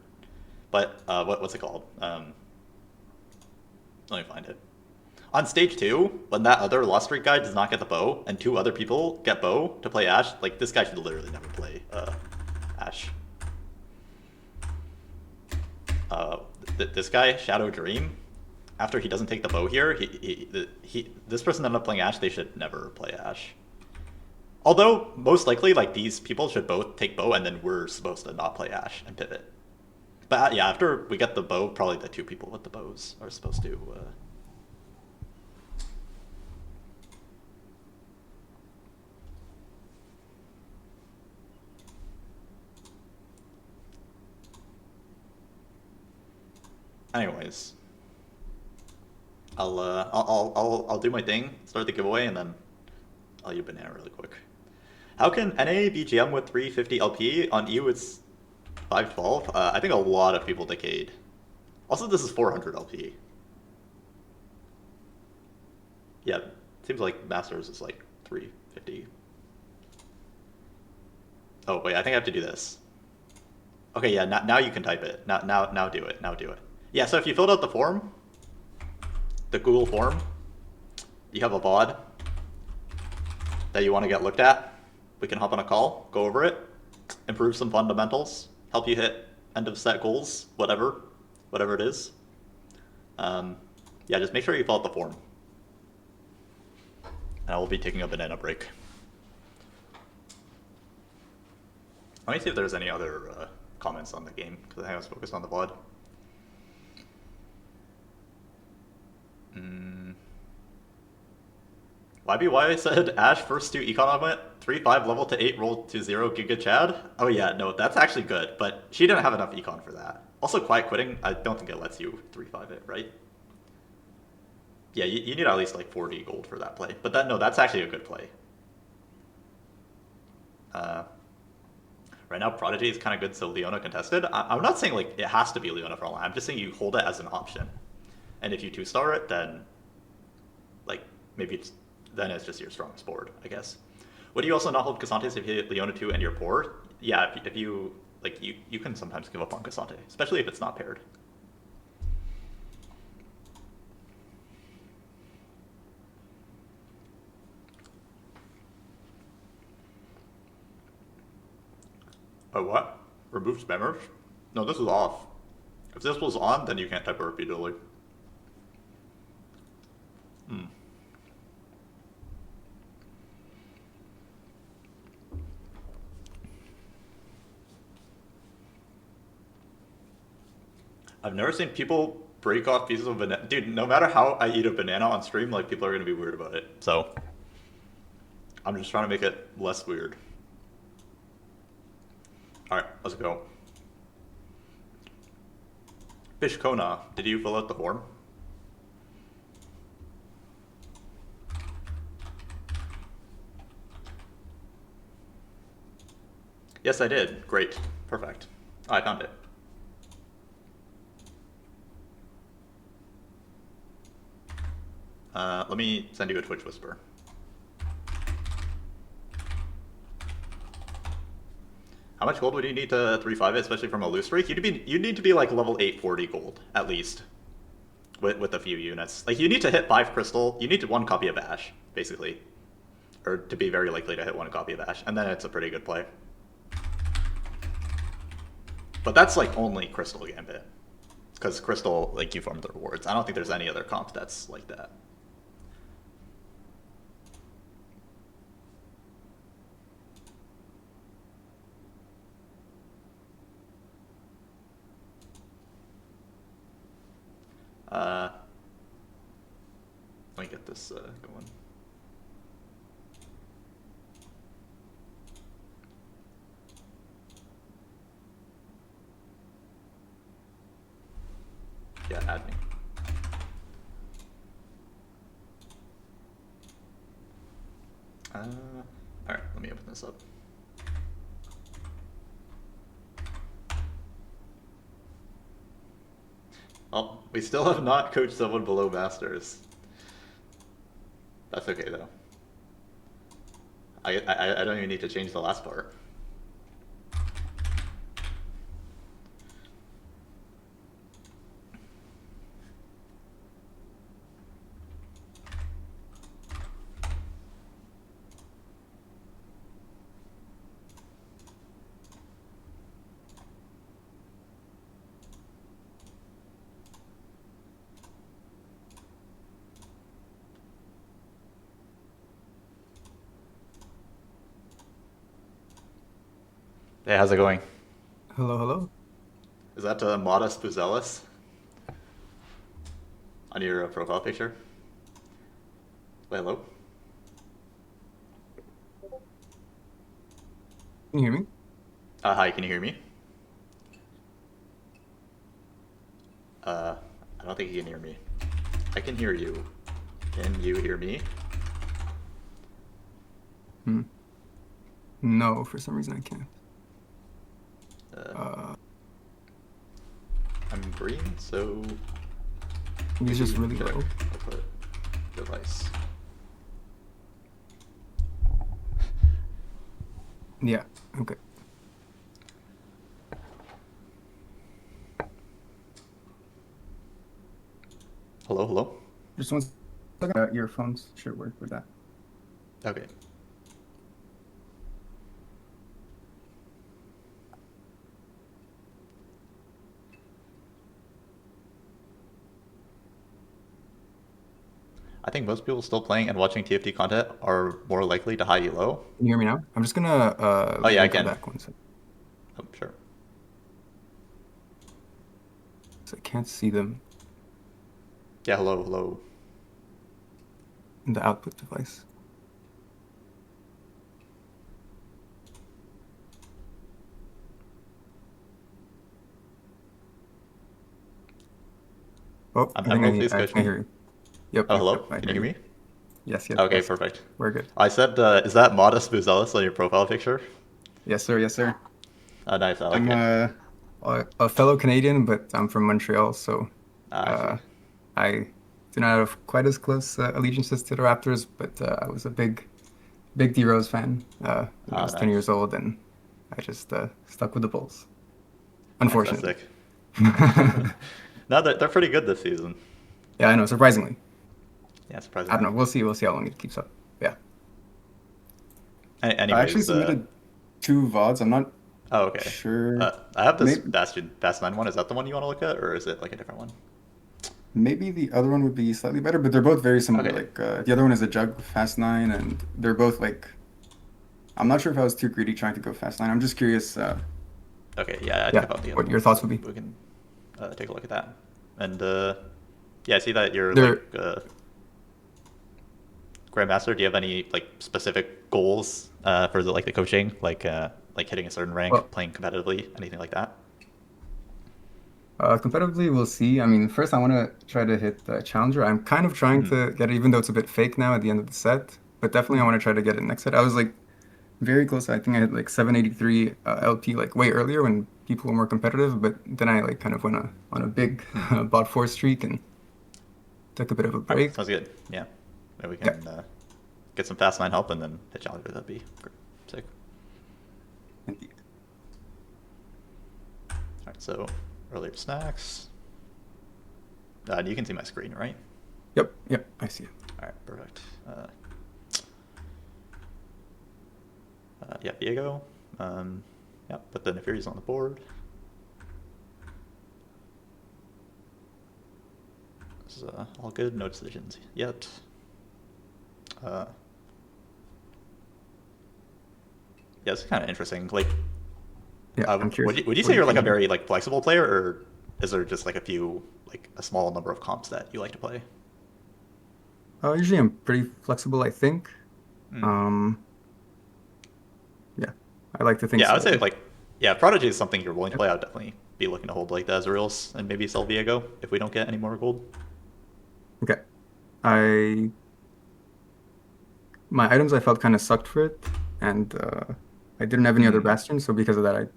S1: But what's it called? Let me find it. On stage 2, when that other Lost Streak guy does not get the bow, and 2 other people get bow to play Ashe, like this guy should literally never play Ashe. This guy, Shadow Dream, after he doesn't take the bow here, this person ended up playing Ashe. They should never play Ashe. Although most likely, like these people should both take bow, and then we're supposed to not play Ashe and pivot. But yeah, after we get the bow, probably the 2 people with the bows are supposed to. Anyways, I'll do my thing, start the giveaway, and then I'll use banana really quick. How can NA be GM with 350 LP? On EU it's 512. I think a lot of people decayed. Also, this is 400 LP. Yeah, seems like Masters is like 350. Oh wait, I think I have to do this. Okay, yeah, now you can type it. Now do it. Now do it. Yeah, so if you filled out the form, the Google form, you have a VOD that you want to get looked at, we can hop on a call, go over it, improve some fundamentals, help you hit end of set goals, whatever it is. Yeah, just make sure you fill out the form. And I will be taking a banana break. Let me see if there's any other comments on the game, because I think I was focused on the VOD. YBY said Ash first 2 econ element, 3-5 level to 8 roll to 0 Giga Chad. Oh yeah, no, that's actually good, but she didn't have enough econ for that. Also, quiet quitting, I don't think it lets you 3-5 it, right? Yeah, you need at least like 40 gold for that play. But that's actually a good play. Right now, Prodigy is kind of good, so Leona contested. I'm not saying like it has to be Leona for all. I'm just saying you hold it as an option. And if you 2-star it, then like maybe then it's just your strongest board, I guess. Would you also not hold Cassantes if you hit Leona 2 and you're poor? Yeah, if you like you can sometimes give up on Cassante, especially if it's not paired. Oh, what? Remove spammers? No, this is off. If this was on, then you can't type it repeatedly. I've never seen people break off pieces of banana. Dude, no matter how I eat a banana on stream, like, people are going to be weird about it. So, I'm just trying to make it less weird. Alright, let's go. Fish Kona, did you fill out the form? Yes, I did. Great. Perfect. Oh, I found it. Let me send you a Twitch whisper. How much gold would you need to 3-5 it, especially from a loose streak? You'd need to be like level 840 gold, at least. With a few units. Like, you need to hit 5 crystal, you need 1 copy of Ash, basically. Or to be very likely to hit 1 copy of Ash, and then it's a pretty good play. But that's like only Crystal Gambit. Because Crystal, like, you farm the rewards. I don't think there's any other comp that's like that. Let me get this going. Yeah, add me. Alright, let me open this up. Oh, we still have not coached someone below Masters. That's okay though. I don't even need to change the last part. Hey, how's it going?
S8: Hello, hello.
S1: Is that Modest Buzelis on your profile picture? Wait, hello?
S8: Can you hear me?
S1: Hi, can you hear me? I don't think you can hear me. I can hear you. Can you hear me?
S8: No, for some reason I can't.
S1: I'm green, so...
S8: He's just really low.
S1: I'll put device.
S8: Yeah, okay.
S1: Hello, hello?
S8: Just one second. Earphones should work with that.
S1: Okay. I think most people still playing and watching TFT content are more likely to high elo.
S8: Can you hear me now? I'm just gonna
S1: Oh yeah, I can.
S8: back one second.
S1: Oh, sure.
S8: So I can't see them
S1: Yeah, hello, hello.
S8: in the output device. Oh,
S1: I'm please
S8: I
S1: coach
S8: think I
S1: me.
S8: hear you. Yep.
S1: Oh,
S8: Yep,
S1: hello.
S8: yep, I
S1: Can you hear me?
S8: Yes. Yes.
S1: Okay,
S8: Yes.
S1: perfect.
S8: We're good.
S1: I said, is that Modest Buzelis on your profile picture?
S8: Yes, sir. Yes, sir.
S1: Oh, nice. I like
S8: I'm
S1: it.
S8: a fellow Canadian, but I'm from Montreal, so
S1: I see.
S8: I do not have quite as close allegiances to the Raptors, but I was a big D Rose fan when I was 10
S1: Nice.
S8: years old, and I just stuck with the Bulls.
S1: Nice, that's
S8: Unfortunately.
S1: sick. No, they're pretty good this season.
S8: Yeah, I know. Surprisingly,
S1: Yeah,
S8: I
S1: surprisingly.
S8: don't know. We'll see. We'll see how long it keeps up. Yeah. I actually
S1: Anyways,
S8: submitted 2 VODs. I'm not
S1: oh, okay.
S8: sure.
S1: I have this
S8: Maybe,
S1: Fast 9 one. Is that the one you want to look at, or is it like a different one?
S8: maybe the other one would be slightly better, but they're both very similar.
S1: Okay.
S8: Like the other one is a Jug Fast 9, and they're both like. I'm not sure if I was too greedy trying to go Fast 9. I'm just curious.
S1: Okay, yeah, I think
S8: Yeah,
S1: about the other
S8: what your
S1: one,
S8: thoughts
S1: so
S8: would be.
S1: we can take a look at that. And yeah, I see that you're
S8: They're
S1: like Grandmaster. Do you have any like specific goals for the coaching, like hitting a certain rank,
S8: well,
S1: playing competitively, anything like that?
S8: competitively, we'll see. I mean, first I want to try to hit the Challenger. I'm kind of trying
S1: Hmm.
S8: to get it, even though it's a bit fake now at the end of the set. But definitely, I want to try to get it next set. I was like very close. I think I hit like 783 LP like way earlier when people were more competitive. But then I like kind of went on a big bot 4 streak and took a bit of a
S1: All right,
S8: break.
S1: sounds good. Yeah, maybe we
S8: Yeah.
S1: can get some Fast 9 help and then hit Challenger. That'd be great. Sick.
S8: Indeed.
S1: All right, so earlier snacks. You can see my screen, right?
S8: Yep. Yep. I see it.
S1: All right, perfect. Yeah, Diego. Yeah, put the Nefuries on the board. This is all good. No decisions yet. Yeah, it's kind of interesting. Like,
S8: Yeah. I'm curious.
S1: would you
S8: What
S1: say
S8: do you
S1: you're like a
S8: think?
S1: very like flexible player, or is there just like a small number of comps that you like to play?
S8: Usually I'm pretty flexible, I think.
S1: Hmm.
S8: Um, yeah, I like to think
S1: Yeah, I
S8: so
S1: would
S8: at
S1: say
S8: least.
S1: like, yeah, if Prodigy is something you're willing to
S8: Yep.
S1: play, I would definitely be looking to hold like the Ezreals and maybe sell Viego if we don't get any more gold.
S8: Okay. I My items I felt kind of sucked for it, and I didn't have any other
S1: Hmm.
S8: bastions, so because of that, I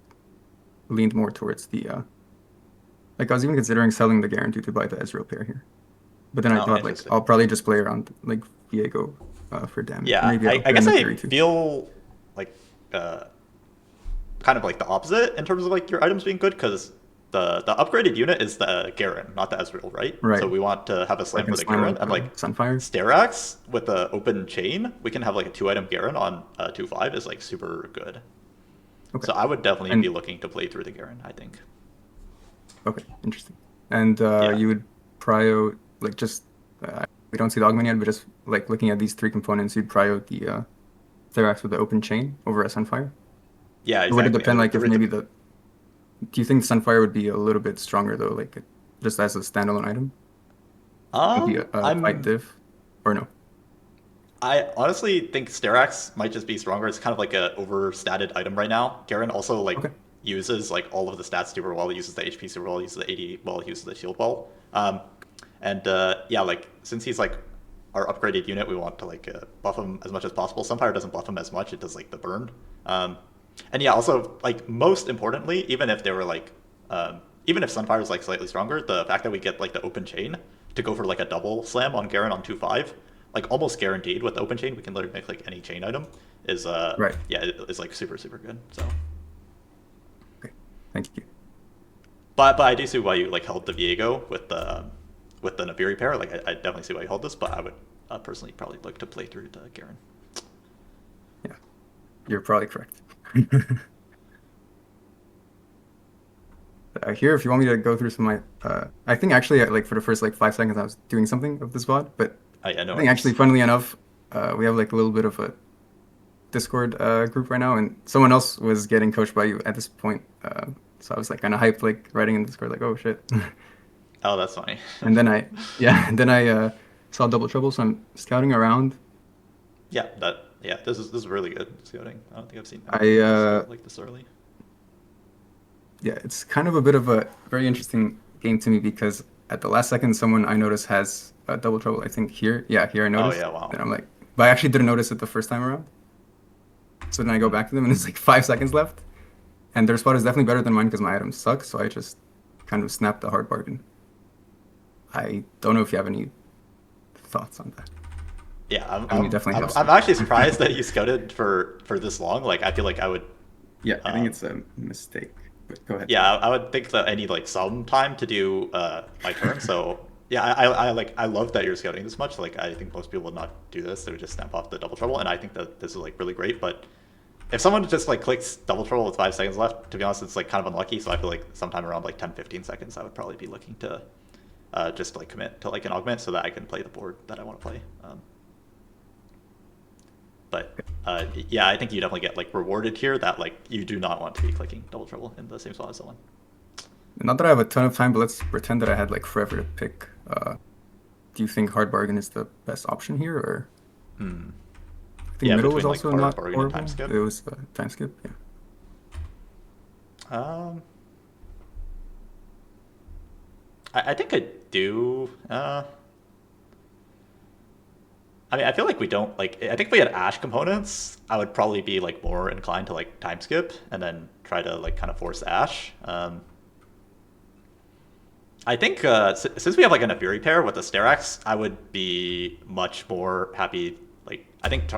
S8: leaned more towards the like I was even considering selling the guarantee to buy the Ezreal pair here, but then I
S1: Oh,
S8: thought like
S1: interesting.
S8: I'll probably just play around like Viego for damage, or
S1: Yeah,
S8: maybe I'll
S1: I
S8: put in
S1: guess
S8: the
S1: I
S8: Fury too.
S1: feel like uh, kind of like the opposite in terms of like your items being good because the upgraded unit is the Garen, not the Ezreal, right? So
S8: Right,
S1: we want to have a
S8: so I
S1: slam
S8: can
S1: for the
S8: slam
S1: Garen
S8: with
S1: and like
S8: Sunfire.
S1: Sterax with the open chain, we can have like a 2-item Garen on 2-5 is like super good.
S8: Okay,
S1: So I would definitely be
S8: and
S1: looking to play through the Garen, I think.
S8: okay, interesting. And
S1: Yeah.
S8: you would prio like just we don't see the augment yet, but just like looking at these 3 components, you'd prio the Therax with the open chain over a Sunfire.
S1: Yeah,
S8: Or would it
S1: exactly.
S8: depend like if maybe the do you think Sunfire would be a little bit stronger though, like just as a standalone item? Would be a fight diff or no?
S1: I honestly think Sterax might just be stronger. It's kind of like a overstated item right now. Garen also like
S8: Okay.
S1: uses like all of the stats super well. He uses the HP super well. He uses the AD well. He uses the shield well. And yeah, like since he's like our upgraded unit, we want to like buff him as much as possible. Sunfire doesn't buff him as much. It does like the burn. And yeah, also like most importantly, even if they were like, even if Sunfire is like slightly stronger, the fact that we get like the open chain to go for like a double slam on Garen on 2-5, like almost guaranteed with the open chain, we can literally make like any chain item is
S8: Right.
S1: yeah, is like super good. So,
S8: Okay. Thank you.
S1: but I do see why you like held the Viego with the Nabiri pair. Like I definitely see why you hold this, but I would personally probably look to play through the Garen.
S8: Yeah. You're probably correct. Here, if you want me to go through some of my, I think actually, like for the first like 5 seconds, I was doing something of this VOD, but
S1: I know
S8: I think actually, funnily enough, we have like a little bit of a Discord group right now, and someone else was getting coached by you at this point. So I was like kind of hyped, like writing in Discord, like, oh shit.
S1: Oh, that's funny.
S8: And then then I saw Double Trouble, so I'm scouting around.
S1: Yeah, this is really good scouting. I don't think I've seen like this early.
S8: Yeah, it's kind of a bit of a very interesting game to me because at the last second, someone I noticed has double trouble. I think here. Yeah, here I noticed.
S1: Oh, yeah, wow.
S8: And I'm like, but I actually didn't notice it the first time around. So then I go back to them, and it's like 5 seconds left. And their spot is definitely better than mine because my items suck. So I just kind of snapped the hard bargain. I don't know if you have any thoughts on that.
S1: Yeah,
S8: I'm
S1: actually surprised that you scouted for this long. Like, I feel like I would.
S8: Yeah, I think it's a mistake. But go ahead.
S1: Yeah, I would think that I need like some time to do my turn. So yeah, I love that you're scouting this much. Like, I think most people would not do this. They would just snap off the double trouble, and I think that this is like really great. But if someone just like clicks double trouble with 5 seconds left, to be honest, it's like kind of unlucky. So I feel like sometime around like 10-15 seconds, I would probably be looking to just like commit to like an augment so that I can play the board that I want to play. But yeah, I think you definitely get like rewarded here that like you do not want to be clicking double trouble in the same spot as someone.
S8: Not that I have a ton of time, but let's pretend that I had like forever to pick. Do you think hard bargain is the best option here, or? I think middle was also not horrible. Time skip. It was time skip. Yeah.
S1: I think I do. I mean, I feel like we don't like. I think if we had Ash components, I would probably be like more inclined to like time skip and then try to like kind of force Ash. I think since we have like an Nefiri pair with the Sterax, I would be much more happy. Like, I think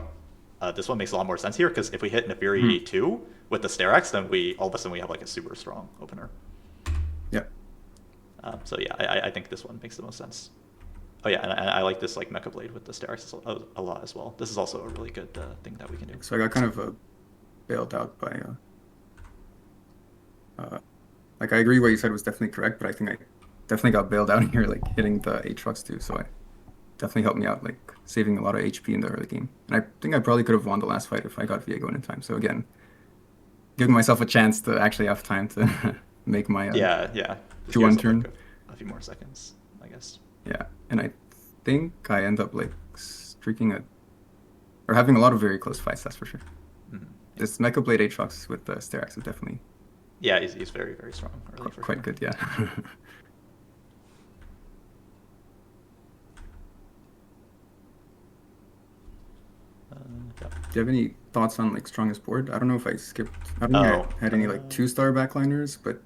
S1: this one makes a lot more sense here because if we hit Nefiri 2 with the Sterax, then all of a sudden we have like a super strong opener.
S8: Yeah.
S1: So yeah, I think this one makes the most sense. Oh yeah, and I like this like Mecha Blade with the Sterax a lot as well. This is also a really good thing that we can do.
S8: So I got kind of bailed out by. Like, I agree what you said was definitely correct, but I think I definitely got bailed out here, like hitting the Aatrox too. So I definitely helped me out, like saving a lot of HP in the early game. And I think I probably could have won the last fight if I got Viego in time. So again, giving myself a chance to actually have time to make my 2-1 turn.
S1: Like a few more seconds, I guess.
S8: Yeah, and I think I end up like streaking or having a lot of very close fights. That's for sure. This Mecha Blade Aatrox with the Sterax is definitely.
S1: Yeah, he's very strong.
S8: Quite good, yeah. Do you have any thoughts on like strongest board? I don't know if I skipped. I don't think I had any like 2-star backliners, but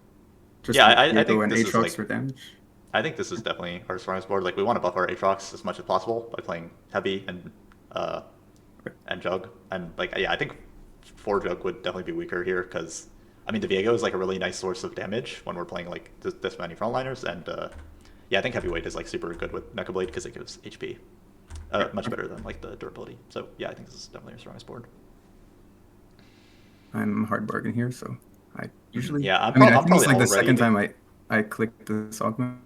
S8: just
S1: I think this
S8: Aatrox
S1: is like,
S8: for damage.
S1: I think this is definitely our strongest board. Like, we want to buff our Aatrox as much as possible by playing heavy and Jug. And like, yeah, I think 4 Jug would definitely be weaker here because I mean the Viego is like a really nice source of damage when we're playing like this many frontliners, and yeah, I think heavyweight is like super good with Mecha Blade because it gives HP. Much better than like the durability. So yeah, I think this is definitely our strongest board.
S8: I'm hard bargain here, so I usually.
S1: Yeah,
S8: I think it's like the second time I clicked this augment,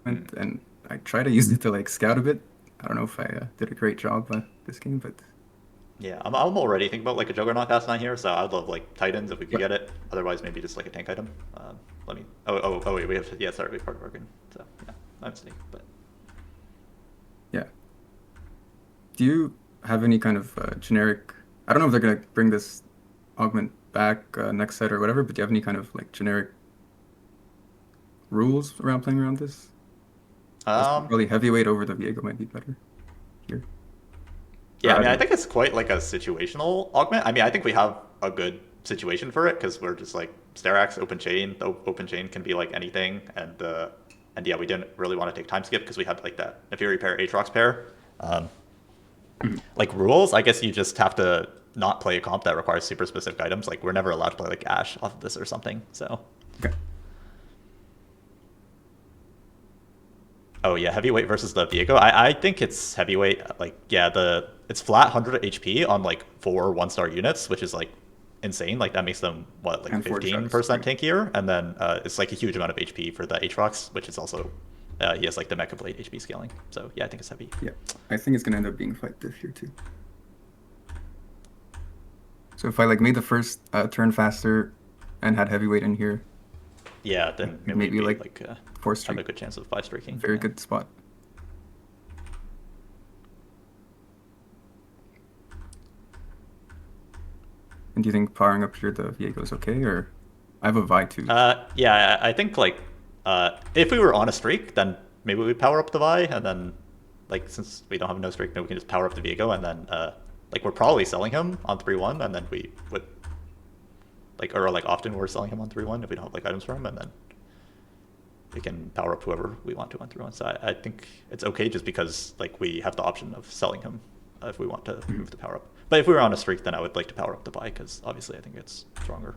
S8: and I try to use it to like scout a bit. I don't know if I did a great job this game, but.
S1: Yeah, I'm already thinking about like a Juggernaut Fast9 here, so I'd love like Titans if we could get it. Otherwise, maybe just like a tank item. Let me. Oh wait, we have. Yeah, sorry, we have part bargain. So yeah, I'm mistake, but.
S8: Yeah. Do you have any kind of generic? I don't know if they're gonna bring this augment back next set or whatever, but do you have any kind of like generic rules around playing around this? Probably heavyweight over the Viego might be better here.
S1: Yeah, I mean, I think it's quite like a situational augment. I mean, I think we have a good situation for it because we're just like Sterax, open chain. The open chain can be like anything, and yeah, we didn't really want to take time skip because we had like that Nefiri pair, Aatrox pair. Like rules, I guess you just have to not play a comp that requires super specific items. Like, we're never allowed to play like Ash off of this or something. So.
S8: Okay.
S1: Oh yeah, heavyweight versus the Viego. I think it's heavyweight. Like, yeah, it's flat 100 HP on like 4 1-star units, which is like insane. Like, that makes them what, like 15% tankier, and then it's like a huge amount of HP for the Aatrox, which is also he has like the Mecha Blade HP scaling. So yeah, I think it's heavy.
S8: Yeah, I think it's gonna end up being fight diff here too. So if I like made the first turn faster and had heavyweight in here.
S1: Yeah, then maybe like
S8: 4 streak.
S1: Have a good chance of 5 streaking.
S8: Very good spot. And do you think powering up here the Viego is okay, or I have a Vi too?
S1: Yeah, I think like If we were on a streak, then maybe we power up the Vi, and then like since we don't have no streak, maybe we can just power up the Viego, and then like we're probably selling him on 3-1, and then we would like, or like often we're selling him on 3-1 if we don't have like items for him, and then we can power up whoever we want to on 3-1. So I think it's okay just because like we have the option of selling him if we want to move the power up. But if we were on a streak, then I would like to power up the Vi because obviously I think it's stronger.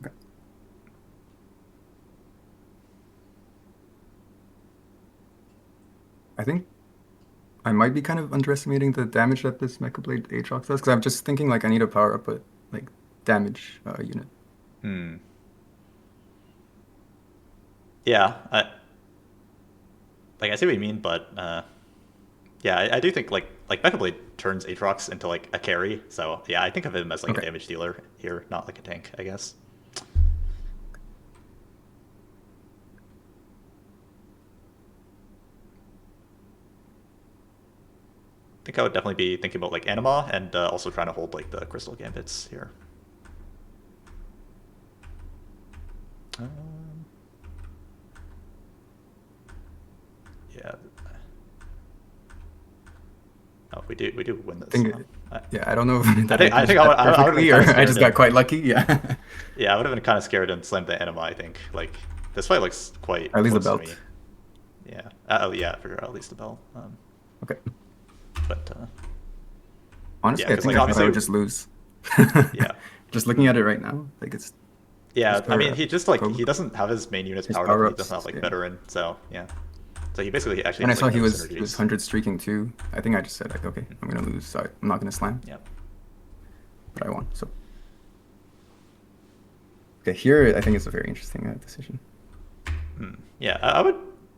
S8: Okay. I think I might be kind of underestimating the damage that this Mecha Blade Aatrox does, because I'm just thinking like I need to power up a like damage unit.
S1: Yeah, I see what you mean, but yeah, I do think like Mecha Blade turns Aatrox into like a carry, so yeah, I think of him as like a damage dealer here, not like a tank, I guess. I think I would definitely be thinking about like Anima and also trying to hold like the Crystal Gambits here. Yeah. Oh, we do win this.
S8: Yeah, I don't know if
S1: I think I would
S8: or I just got quite lucky. Yeah.
S1: Yeah, I would have been kind of scared and slammed the Anima. I think like this fight looks quite.
S8: At least the
S1: close
S8: belt.
S1: to me. Yeah. Oh yeah, for sure. At least the belt.
S8: Okay.
S1: But
S8: honestly,
S1: yeah,
S8: I think
S1: like,
S8: I would just lose.
S1: Yeah.
S8: Just looking at it right now, like it's.
S1: Yeah, I mean, he just like he doesn't have his main units powered up. He doesn't have like
S8: yeah.
S1: veteran, so yeah. So he basically actually.
S8: And I
S1: has,
S8: saw
S1: like,
S8: he
S1: no
S8: was
S1: synergies.
S8: 100 streaking too. I think I just said like, okay, I'm gonna lose, so I'm not gonna slam.
S1: Yep.
S8: But I won. So. Okay, here I think it's a very interesting decision.
S1: Yeah, I would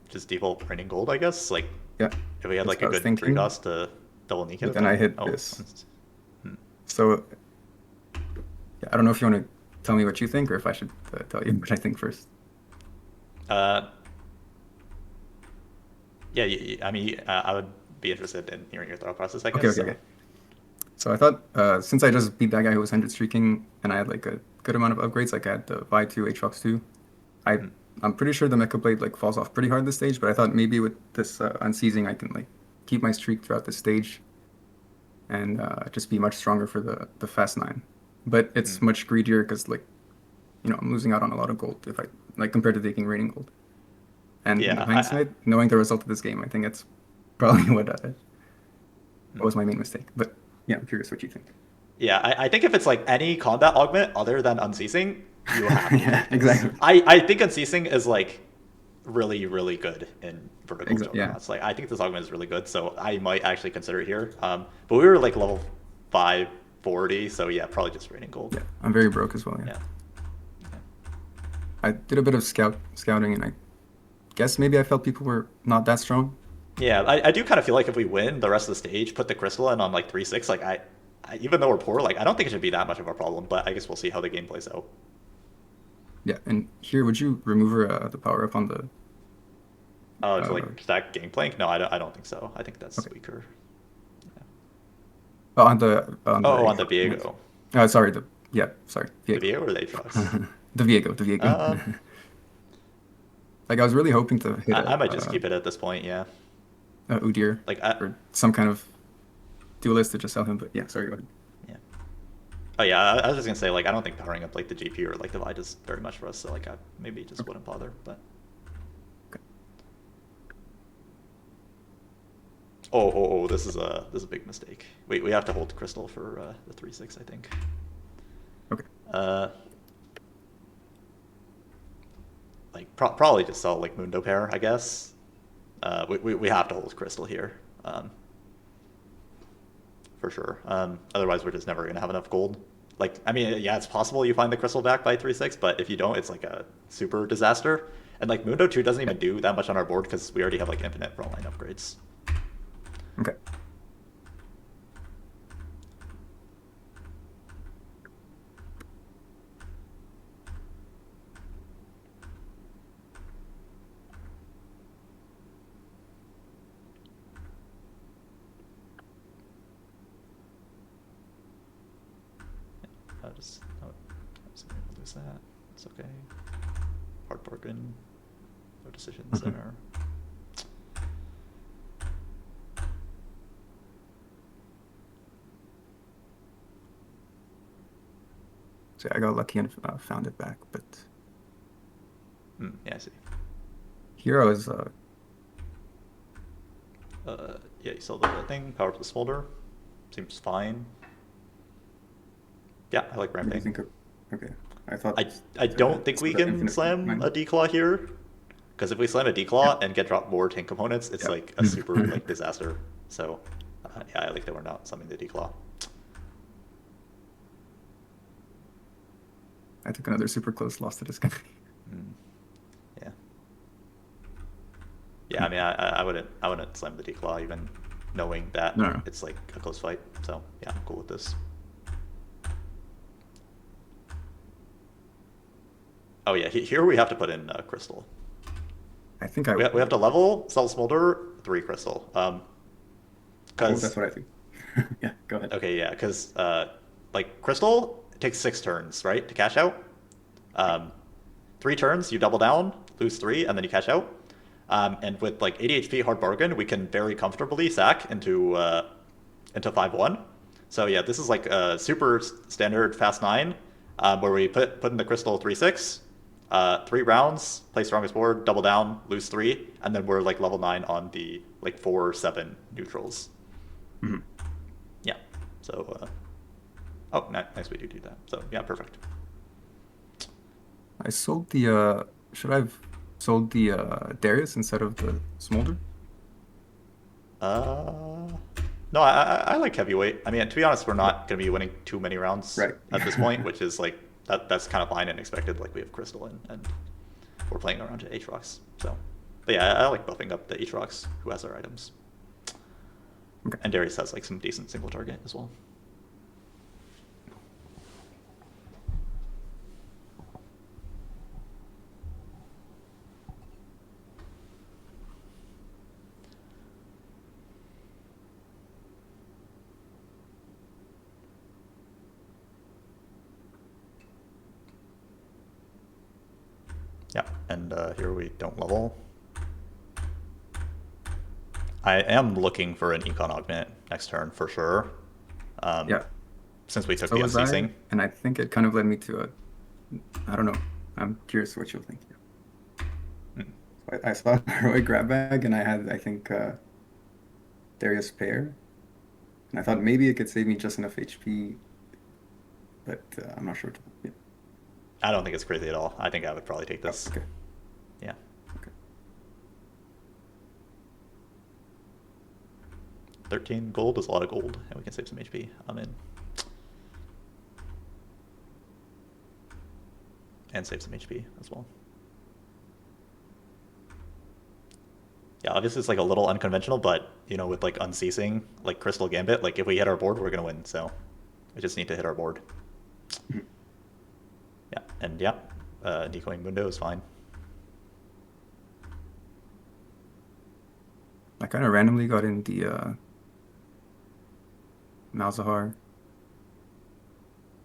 S1: just default raining gold, I guess. Like,
S8: yeah,
S1: if we had like a good 3 cost to double Nico.
S8: But then I hit this. So, yeah, I don't know if you want to tell me what you think, or if I should tell you what I think first.
S1: Yeah, I mean, I would be interested in hearing your thought process, I guess.
S8: Okay. So I thought, since I just beat that guy who was 100 streaking, and I had like a good amount of upgrades, like I had the Vi 2, Aatrox 2, I'm pretty sure the Mecha Blade like falls off pretty hard this stage, but I thought maybe with this unseizing, I can like keep my streak throughout the stage, and just be much stronger for the fast 9. But it's much greedier because like, you know, I'm losing out on a lot of gold if I like compared to taking raining gold. And
S1: yeah,
S8: in hindsight, knowing the result of this game, I think that's probably what was my main mistake. But yeah, I'm curious what you think.
S1: Yeah, I think if it's like any combat augment other than unceasing, you have to.
S8: Yeah, exactly.
S1: I think unceasing is like really, really good in vertical juggernauts.
S8: Yeah.
S1: Like I think this augment is really good, so I might actually consider it here. But we were like level 540, so yeah, probably just raining gold.
S8: Yeah, I'm very broke as well. Yeah. I did a bit of scouting, and I guess maybe I felt people were not that strong.
S1: Yeah, I do kind of feel like if we win the rest of the stage, put the crystal in on like 3-6, like I even though we're poor, like I don't think it should be that much of a problem. But I guess we'll see how the game plays out.
S8: Yeah, and here, would you remove the power up on the?
S1: Oh, it's like stack Gangplank? No, I don't think so. I think that's weaker. Yeah.
S8: Oh, on the
S1: Viego.
S8: Oh, sorry. Sorry.
S1: Viego. The Viego or the Aatrox?
S8: The Viego. Like I was really hoping to hit.
S1: I might just keep it at this point. Yeah.
S8: Udyr,
S1: like
S8: or some kind of duelist to just sell him. But yeah, sorry. Go ahead.
S1: Yeah. Oh yeah, I was just gonna say like I don't think powering up like the GP or like the Vi does very much for us. So like I maybe just wouldn't bother. But. Oh! This is a big mistake. We have to hold crystal for the 3-6, I think.
S8: Okay.
S1: Like probably just sell like Mundo pair, I guess. We have to hold crystal here, for sure. Otherwise, we're just never gonna have enough gold. Like I mean, yeah, it's possible you find the crystal back by 3-6, but if you don't, it's like a super disaster. And like Mundo 2 doesn't even do that much on our board because we already have like infinite frontline upgrades.
S8: Okay.
S1: I'll just lose that. It's okay. hard bargain. No decisions there.
S8: So I got lucky and found it back, but
S1: yeah, I see.
S8: here I was.
S1: Yeah, you saw the thing. Power plus smolder. Seems fine. Yeah, I like
S8: What do you
S1: ramping.
S8: think of? Okay, I thought.
S1: I don't think we can slam a declaw here, because if we slam a declaw and get dropped more tank components, it's like a super like disaster. So yeah, I like that we're not slamming the declaw.
S8: I took another super close loss to this guy.
S1: Yeah. Yeah, I mean, I wouldn't slam the declaw even knowing that it's like a close fight. So yeah, I'm cool with this. Oh yeah, here we have to put in crystal.
S8: I think
S1: we have to level, sell smolder, 3 crystal. Cause
S8: that's what I think. Yeah, go ahead.
S1: Okay, yeah, because like crystal takes 6 turns, right, to cash out. 3 turns, you double down, lose 3, and then you cash out. And with like 80 HP hard bargain, we can very comfortably sack into 5-1. So yeah, this is like a super standard fast 9, where we put in the crystal 3-6, 3 rounds, play strongest board, double down, lose 3, and then we're like level 9 on the like 4-7 neutrals. Yeah. So oh, nice we do that. So yeah, perfect.
S8: I sold the should I have sold the Darius instead of the Smolder?
S1: No, I like heavyweight. I mean, to be honest, we're not going to be winning too many rounds at this point, which is like that's kind of fine and expected. Like we have crystal and we're playing around to Aatrox. So, but yeah, I like buffing up the Aatrox who has our items. Okay. And Darius has like some decent single target as well. Yeah, and here we don't level. I am looking for an econ augment next turn for sure.
S8: Yeah.
S1: Since we took the unceasing.
S8: And I think it kind of led me to I don't know. I'm curious what you'll think. I saw Heroic grab bag and I had, I think, Darius pair. And I thought maybe it could save me just enough HP, but I'm not sure. Yeah.
S1: I don't think it's crazy at all. I think I would probably take this.
S8: Oh, okay.
S1: Yeah.
S8: Okay.
S1: 13 gold is a lot of gold, and we can save some HP. I'm in. And save some HP as well. Yeah, obviously it's like a little unconventional, but you know, with like unceasing, like Crystal Gambit, like if we hit our board, we're gonna win. So we just need to hit our board. Yeah, and yeah, decoying Mundo is fine.
S8: I kind of randomly got in the Malzahar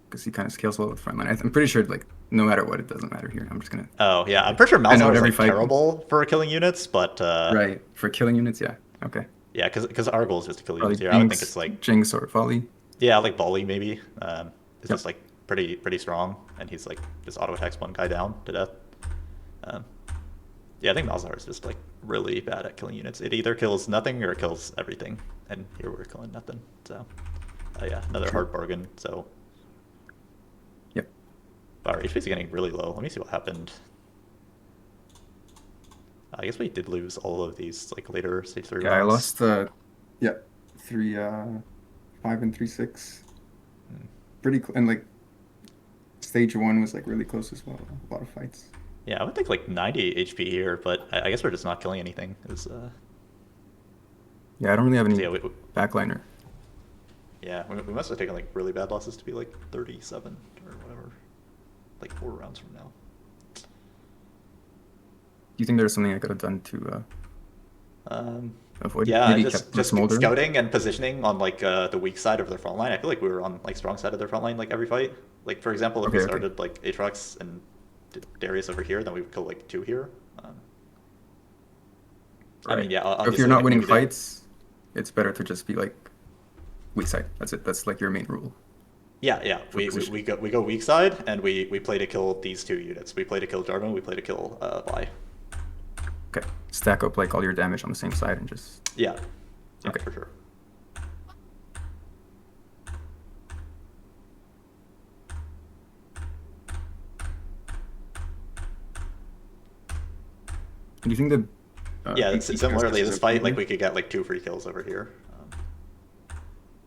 S8: because he kind of scales well with frontline. I'm pretty sure like no matter what, it doesn't matter here. I'm just gonna.
S1: Oh yeah, I'm pretty sure Malzahar is like terrible for killing units, but
S8: right for killing units, yeah. Okay.
S1: Yeah, because our goal is just to kill units
S8: Jinx,
S1: here. I would think it's like
S8: Jinx or Volley.
S1: Yeah, like Volley maybe. It's just like pretty strong, and he's like just auto attacks one guy down to death. Yeah, I think Malzahar is just like really bad at killing units. It either kills nothing or it kills everything, and here we're killing nothing. So yeah, another hard bargain. So
S8: yep.
S1: Our HP is getting really low. Let me see what happened. I guess we did lose all of these like later stage 3 rounds.
S8: I lost 5 and 3-6. Pretty and like stage 1 was like really close as well. A lot of fights.
S1: Yeah, I would think like 90 HP here, but I guess we're just not killing anything.
S8: Yeah, I don't really have any backliner.
S1: Yeah, we must have taken like really bad losses to be like 37 or whatever, like 4 rounds from now.
S8: Do you think there's something I could have done to avoid?
S1: Yeah,
S8: maybe
S1: just scouting and positioning on like the weak side of their front line. I feel like we were on like strong side of their front line like every fight. Like for example, if we started like Aatrox and Darius over here, then we would kill like 2 here.
S8: Right.
S1: I mean, yeah.
S8: So if
S1: Obviously,
S8: you're not
S1: like,
S8: winning
S1: maybe
S8: fights, it's better to just be like weak side. That's it. That's like your main rule.
S1: Yeah.
S8: For
S1: We
S8: position.
S1: go weak side, and we play to kill these 2 units. We play to kill Jarvan. We play to kill Vi.
S8: Okay. Stack up like all your damage on the same side and just.
S1: Yeah.
S8: Okay.
S1: For sure.
S8: Do you think the
S1: Yeah,
S8: BT
S1: similarly,
S8: QSS
S1: this
S8: is
S1: fight,
S8: okay?
S1: like, we could get like 2 free kills over here.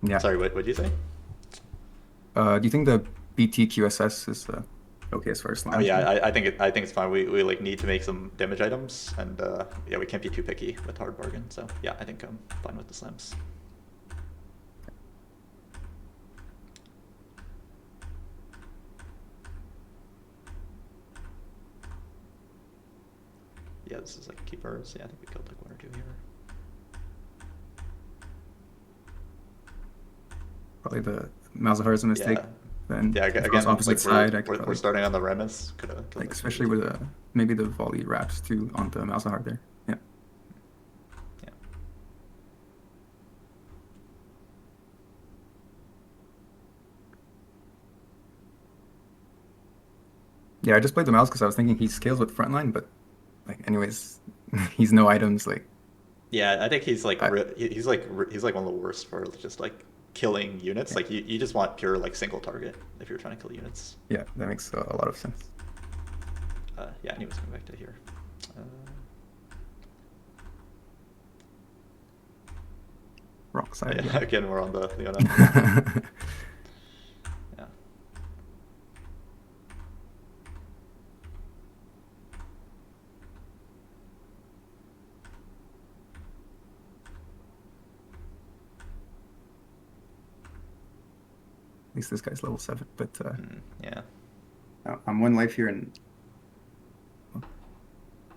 S8: Yeah.
S1: Sorry, what did you say?
S8: Do you think the BT QSS is okay as far as slams?
S1: Oh yeah, I think it's fine. We like need to make some damage items, and yeah, we can't be too picky with hard bargain. So yeah, I think I'm fine with the slams. Yeah, this is like keepers. Yeah, I think we killed like 1 or 2 here.
S8: Probably the Malzahar's a mistake.
S1: Yeah.
S8: Then
S1: Yeah,
S8: if it
S1: again,
S8: was opposite
S1: like,
S8: side, I could
S1: we're
S8: probably,
S1: starting on the Remus. Could have
S8: like especially with maybe the volley wraps too on the Malzahar there. Yeah.
S1: Yeah.
S8: Yeah, I just played the mouse because I was thinking he scales with frontline, but like anyways, he's no items like.
S1: Yeah, I think he's like he's like one of the worst for just like killing units.
S8: Yeah.
S1: Like you just want pure like single target if you're trying to kill units.
S8: Yeah, that makes a lot of sense.
S1: Yeah, anyways, going back to here.
S8: Wrong side.
S1: Yeah, again, we're on the Leona. Yeah.
S8: At least this guy's level 7, but
S1: Yeah.
S8: I'm 1 life here, and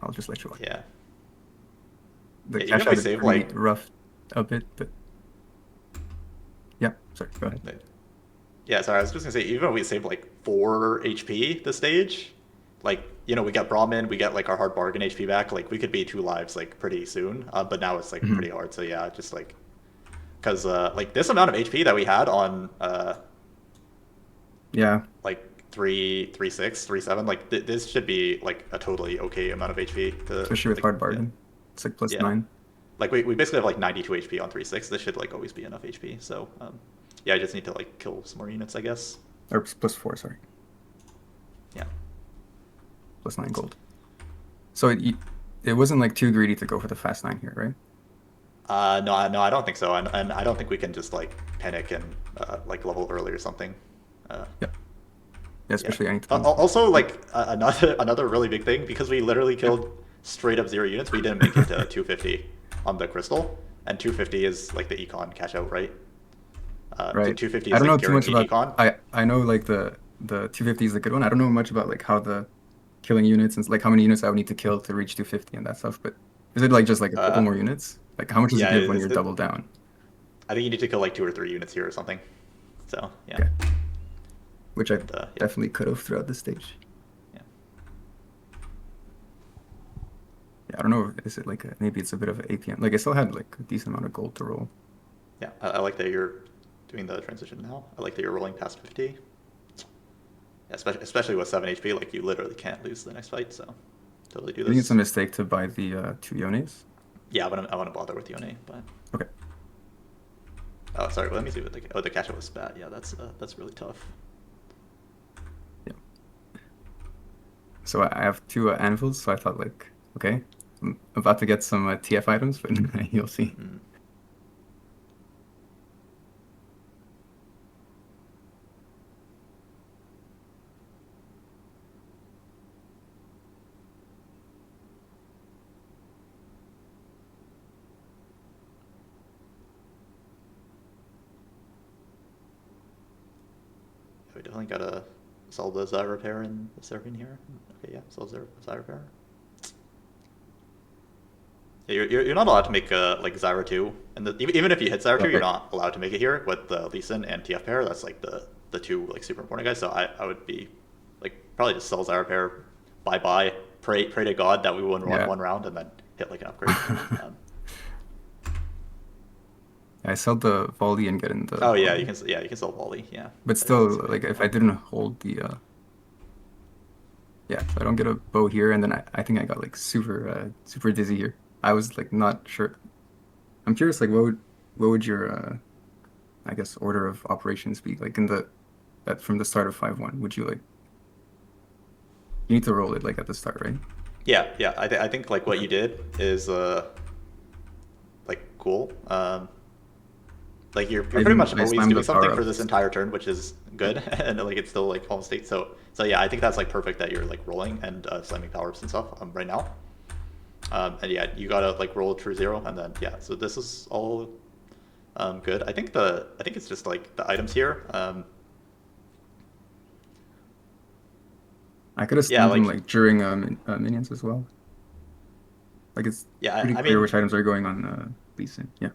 S8: I'll just let you watch.
S1: Yeah.
S8: The
S1: Yeah, even
S8: cash
S1: if we
S8: out is
S1: save,
S8: pretty
S1: like-
S8: rough a bit, but yeah. Sorry, go ahead.
S1: Yeah, sorry, I was just gonna say, even if we save like 4 HP this stage, like, you know, we got Brahmin, we get like our hard bargain HP back, like we could be 2 lives like pretty soon. But now it's like pretty hard. So yeah, just like, cause like this amount of HP that we had on
S8: Yeah.
S1: like 3.6, 3.7, like this should be like a totally okay amount of HP to,
S8: Especially with
S1: like,
S8: hard bargain. It's like plus
S1: Yeah.
S8: 9.
S1: Like we basically have like 92 HP on 3.6. This should like always be enough HP. So yeah, I just need to like kill some more units, I guess.
S8: Or plus 4, sorry.
S1: Yeah.
S8: Plus 9 gold. So it wasn't like too greedy to go for the fast 9 here, right?
S1: No, I don't think so, and I don't think we can just like panic and like level early or something.
S8: Yeah, especially I need to.
S1: Also, like another really big thing, because we literally killed straight up 0 units. We didn't make it to 250 on the crystal, and 250 is like the econ cash out, right?
S8: Right.
S1: 250 is
S8: I don't know
S1: like
S8: too much
S1: guaranteed
S8: about.
S1: econ.
S8: I know like the 250 is the good one. I don't know much about like how the killing units and like how many units I would need to kill to reach 250 and that stuff. But is it like just like a couple more units? Like how much does
S1: yeah,
S8: it give when you're double down?
S1: I think you need to kill like 2 or 3 units here or something. So yeah.
S8: Okay. Which I
S1: yeah.
S8: definitely could have throughout this stage.
S1: Yeah.
S8: Yeah, I don't know. Is it like maybe it's a bit of an APM? Like I still had like a decent amount of gold to roll.
S1: Yeah, I like that you're doing the transition now. I like that you're rolling past 50. Yeah, especially with 7 HP, like you literally can't lose the next fight, so totally do
S8: I think
S1: this.
S8: it's a mistake to buy the 2 Yones.
S1: Yeah, but I want to bother with Yone, but...
S8: Okay.
S1: Oh, sorry, let me see what the catch up was spat. Yeah, that's really tough.
S8: Yeah. So I have 2 anvils, so I thought like, okay, I'm about to get some TF items, but you'll see.
S1: Mm. We definitely gotta sell the Zyra repair in the serving here. Okay, yeah, sell Zyra repair. Yeah, you're not allowed to make like Zyra 2, and even if you hit Zyra 2, you're not allowed to make it here with the Lee Sin and TF pair. That's like the 2 like super important guys. So I would be like probably just sell Zyra pair, bye, pray to God that we win
S8: Yeah.
S1: one round and then hit like an upgrade.
S8: I sell the volley and get in the.
S1: Oh yeah,
S8: volley.
S1: you can sell volley, yeah.
S8: But still, like if I didn't hold the. Yeah, so I don't get a bow here, and then I think I got like super dizzy here. I was like not sure. I'm curious, like what would your I guess order of operations be like in that from the start of 5-1? Would you like you need to roll it like at the start, right?
S1: Yeah. I think like what you did is like cool. Like you're pretty much always doing something for this entire turn, which is good, and like it's still like home state. So yeah, I think that's like perfect that you're like rolling and slamming power ups and stuff right now. And yeah, you gotta like roll true 0, and then yeah. So this is all good. I think it's just like the items here.
S8: I could have seen them like during minions as well. Like it's pretty clear which items are going on Lee Sin. Yeah.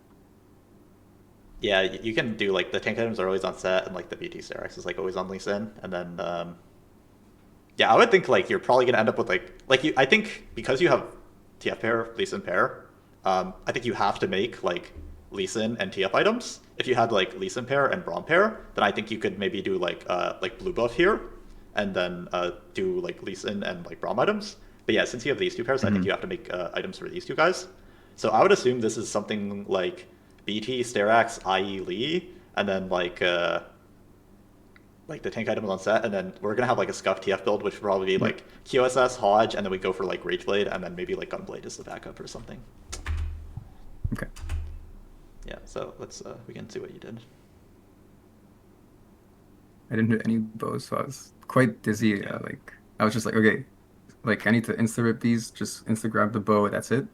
S1: Yeah, you can do like the tank items are always on set, and like the BT Sterex is like always on Lee Sin, and then yeah, I would think like you're probably gonna end up with like you. I think because you have TF pair, Lee Sin pair, I think you have to make like Lee Sin and TF items. If you had like Lee Sin pair and Braum pair, then I think you could maybe do like blue buff here, and then do like Lee Sin and like Braum items. But yeah, since you have these two pairs, I think you have to make items for these two guys. So I would assume this is something like BT, Sterax, IE, Lee, and then like the tank items on set, and then we're gonna have like a Scuff TF build, which would probably be like QSS, Hodge, and then we go for like Rageblade, and then maybe like Gunblade is the backup or something.
S8: Okay.
S1: Yeah, so let's we can see what you did.
S8: I didn't do any bows, so I was quite dizzy. Like I was just like, okay, like I need to insta rip these, just insta grab the bow. That's it.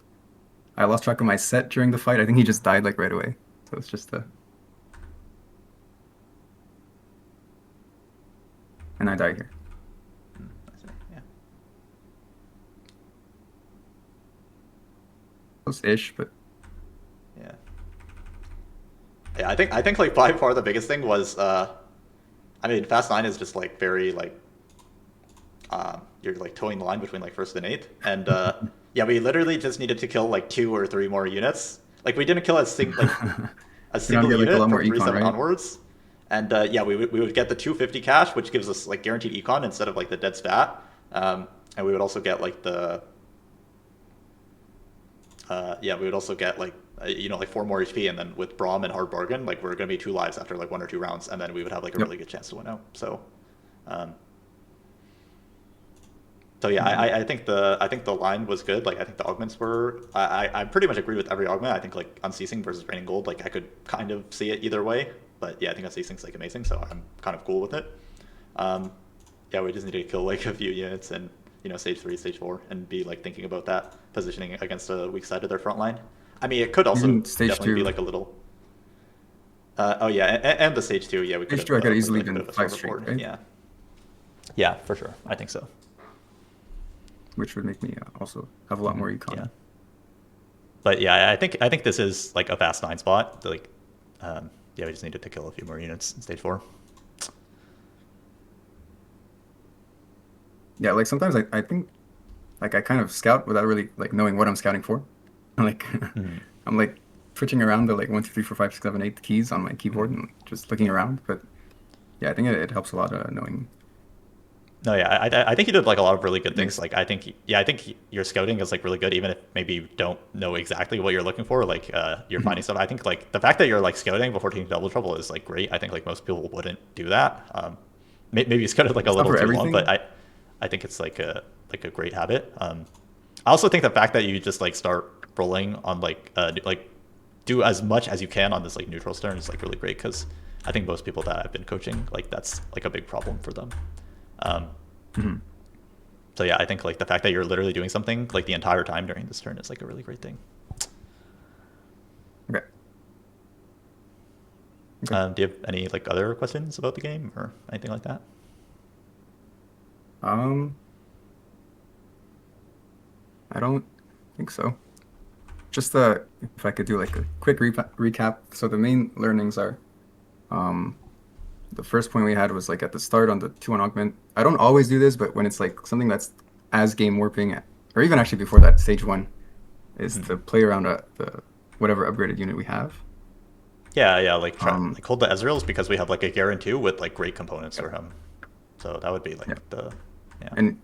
S8: I lost track of my set during the fight. I think he just died like right away. So it's just and I die here.
S1: Yeah.
S8: Close-ish, but
S1: yeah. Yeah, I think like by far the biggest thing was I mean Fast 9 is just like very like you're like towing the line between like first and eighth, and yeah, we literally just needed to kill like 2 or 3 more units. Like we didn't kill a single unit from 3-7 right? onwards. And yeah, we would get the 250 cash, which gives us like guaranteed econ instead of like the dead spat. And we would also get like the yeah, we would also get like you know like 4 more HP, and then with Braum and Hard Bargain, like we're gonna be 2 lives after like 1 or 2 rounds, and then we would have like a really good chance to win out. So. So yeah, I think the line was good. Like I think the augments were. I pretty much agree with every augment. I think like Unceasing versus Raining Gold, like I could kind of see it either way. But yeah, I think Unceasing's like amazing, so I'm kind of cool with it. Yeah, we just need to kill like a few units and you know stage 3, stage 4, and be like thinking about that positioning against a weak side of their front line. I mean, it could also definitely be like a little. Oh yeah, and the stage 2. Yeah, we could.
S8: Stage 2, I could easily been 5 straight, right?
S1: Yeah. Yeah, for sure. I think so.
S8: Which would make me also have a lot more econ.
S1: Yeah. But yeah, I think this is like a fast 9 spot. Like, yeah, we just needed to kill a few more units in stage 4.
S8: Yeah, like sometimes I think like I kind of scout without really like knowing what I'm scouting for. Like I'm like switching around the like 1, 2, 3, 4, 5, 6, 7, 8 keys on my keyboard and just looking around. But yeah, I think it helps a lot knowing.
S1: No, yeah, I think you did like a lot of really good things. Like I think your scouting is like really good, even if maybe you don't know exactly what you're looking for. Like you're finding stuff. I think like the fact that you're like scouting before taking double trouble is like great. I think like most people wouldn't do that. Maybe you scouted like a little too long, but I think it's like a great habit. I also think the fact that you just like start rolling on like do as much as you can on this like neutral turn is like really great, because I think most people that I've been coaching, like that's like a big problem for them. So yeah, I think like the fact that you're literally doing something like the entire time during this turn is like a really great thing.
S8: Okay.
S1: Do you have any like other questions about the game or anything like that?
S8: I don't think so. Just if I could do like a quick recap. So the main learnings are, the first point we had was like at the start on the 2-1 augment. I don't always do this, but when it's like something that's as game warping, or even actually before that, stage 1, is to play around the whatever upgraded unit we have.
S1: Yeah, like like hold the Ezreals because we have like a Garen too with like great components for him. So that would be like
S8: And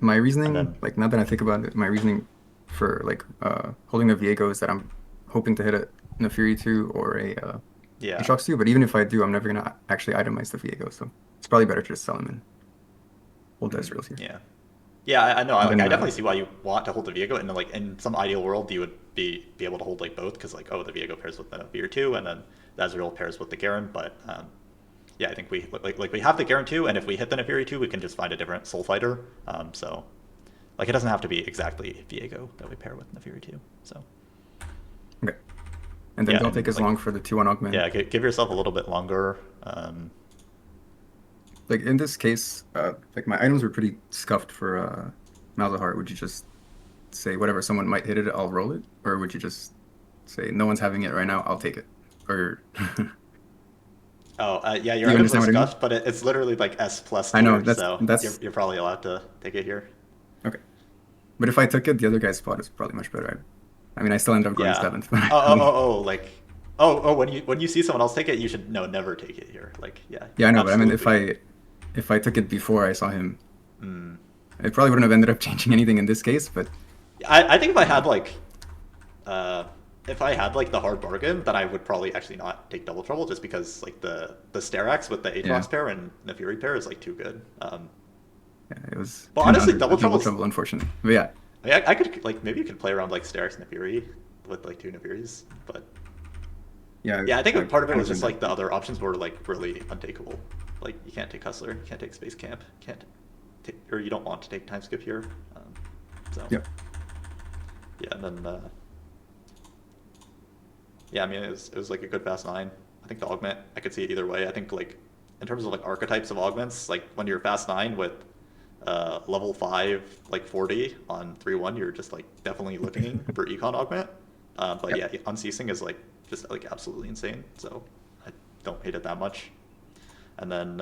S8: my reasoning,
S1: then,
S8: like now that I think about it, my reasoning for like holding a Viego is that I'm hoping to hit a Nefiri 2 or a Aatrox 2, but even if I do, I'm never gonna actually itemize the Viego, so it's probably better to just sell him and hold the Ezreals here.
S1: Yeah, I know. I definitely see why you want to hold the Viego, and like in some ideal world, you would be able to hold like both because like the Viego pairs with the Nefiri 2, and then the Ezreal pairs with the Garen. But yeah, I think we we have the Garen 2, and if we hit the Nefiri 2, we can just find a different Soul Fighter. So like it doesn't have to be exactly Viego that we pair with Nefiri 2. So
S8: okay, and then don't take as long for the 2-1 augment.
S1: Yeah, give yourself a little bit longer.
S8: Like in this case, like my items were pretty scuffed for Malzahar. Would you just say whatever someone might hit it, I'll roll it, or would you just say no one's having it right now, I'll take it, or?
S1: Yeah, your items are scuffed, but it's literally like S plus.
S8: I know
S1: so you're probably allowed to take it here.
S8: Okay, but if I took it, the other guy's spot is probably much better. I mean, I still end up going 7th.
S1: When you see someone else take it, you should never take it here. Like
S8: Yeah, I know, but I mean, if I took it before I saw him, it probably wouldn't have ended up changing anything in this case. But
S1: I think if I had like the hard bargain, then I would probably actually not take Double Trouble just because like the Sterax with the Aatrox pair and the Fury pair is like too good.
S8: Yeah, it was.
S1: But honestly, Double Trouble,
S8: unfortunately. But yeah.
S1: I could like maybe you could play around like Sterax and Nefiri with like 2 Nefiris, but yeah, I think part of it was just like the other options were like really untakeable. Like you can't take Hustler, you can't take Space Camp, or you don't want to take Time Skip here. So
S8: yep.
S1: Yeah, and then yeah, I mean it was like a good fast 9. I think the augment I could see it either way. I think like in terms of like archetypes of augments, like when you're fast 9 with level 5 like 40 on 3-1, you're just like definitely looking for econ augment. But yeah, Unceasing is like just like absolutely insane, so I don't hate it that much. And then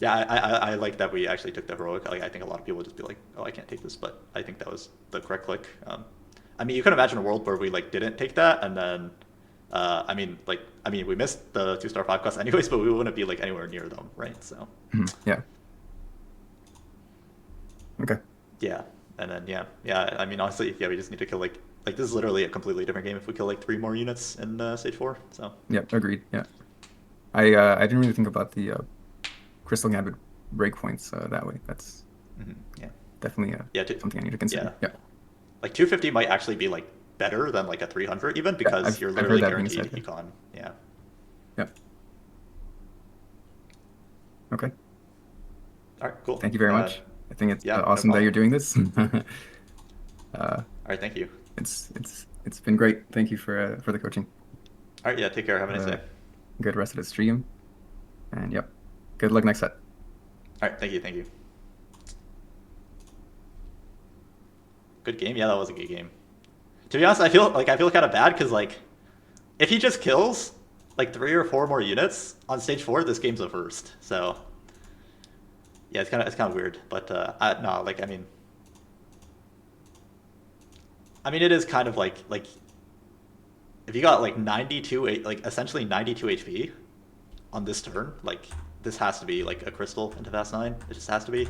S1: yeah, I like that we actually took the heroic. Like I think a lot of people would just be like, oh, I can't take this, but I think that was the correct click. I mean, you can imagine a world where we like didn't take that, and then I mean we missed the 2-star 5 cost anyways, but we wouldn't be like anywhere near them, right? So
S8: yeah. Okay.
S1: Yeah, and then yeah. I mean, honestly, yeah, we just need to kill like this is literally a completely different game if we kill like 3 more units in stage 4. So
S8: yeah, agreed. Yeah, I didn't really think about the Crystal Gambit breakpoints that way. That's definitely something I need to consider. Yeah.
S1: Like 250 might actually be like better than like a 300 even because you're literally guaranteed econ. Yeah.
S8: Yep. Okay.
S1: All right. Cool.
S8: Thank you very much. I think it's awesome that you're doing this.
S1: All right, thank you.
S8: It's been great. Thank you for the coaching.
S1: All right, yeah, take care. Have a nice day.
S8: Good rest of the stream, and yep, good luck next set.
S1: All right, thank you. Good game. Yeah, that was a good game. To be honest, I feel kind of bad because like, if he just kills like 3 or 4 more units on stage 4, this game's a first. So. Yeah, it's kind of weird, but no, like I mean, it is kind of like if you got like 92, like essentially 92 HP on this turn, like this has to be like a crystal into fast 9. It just has to be.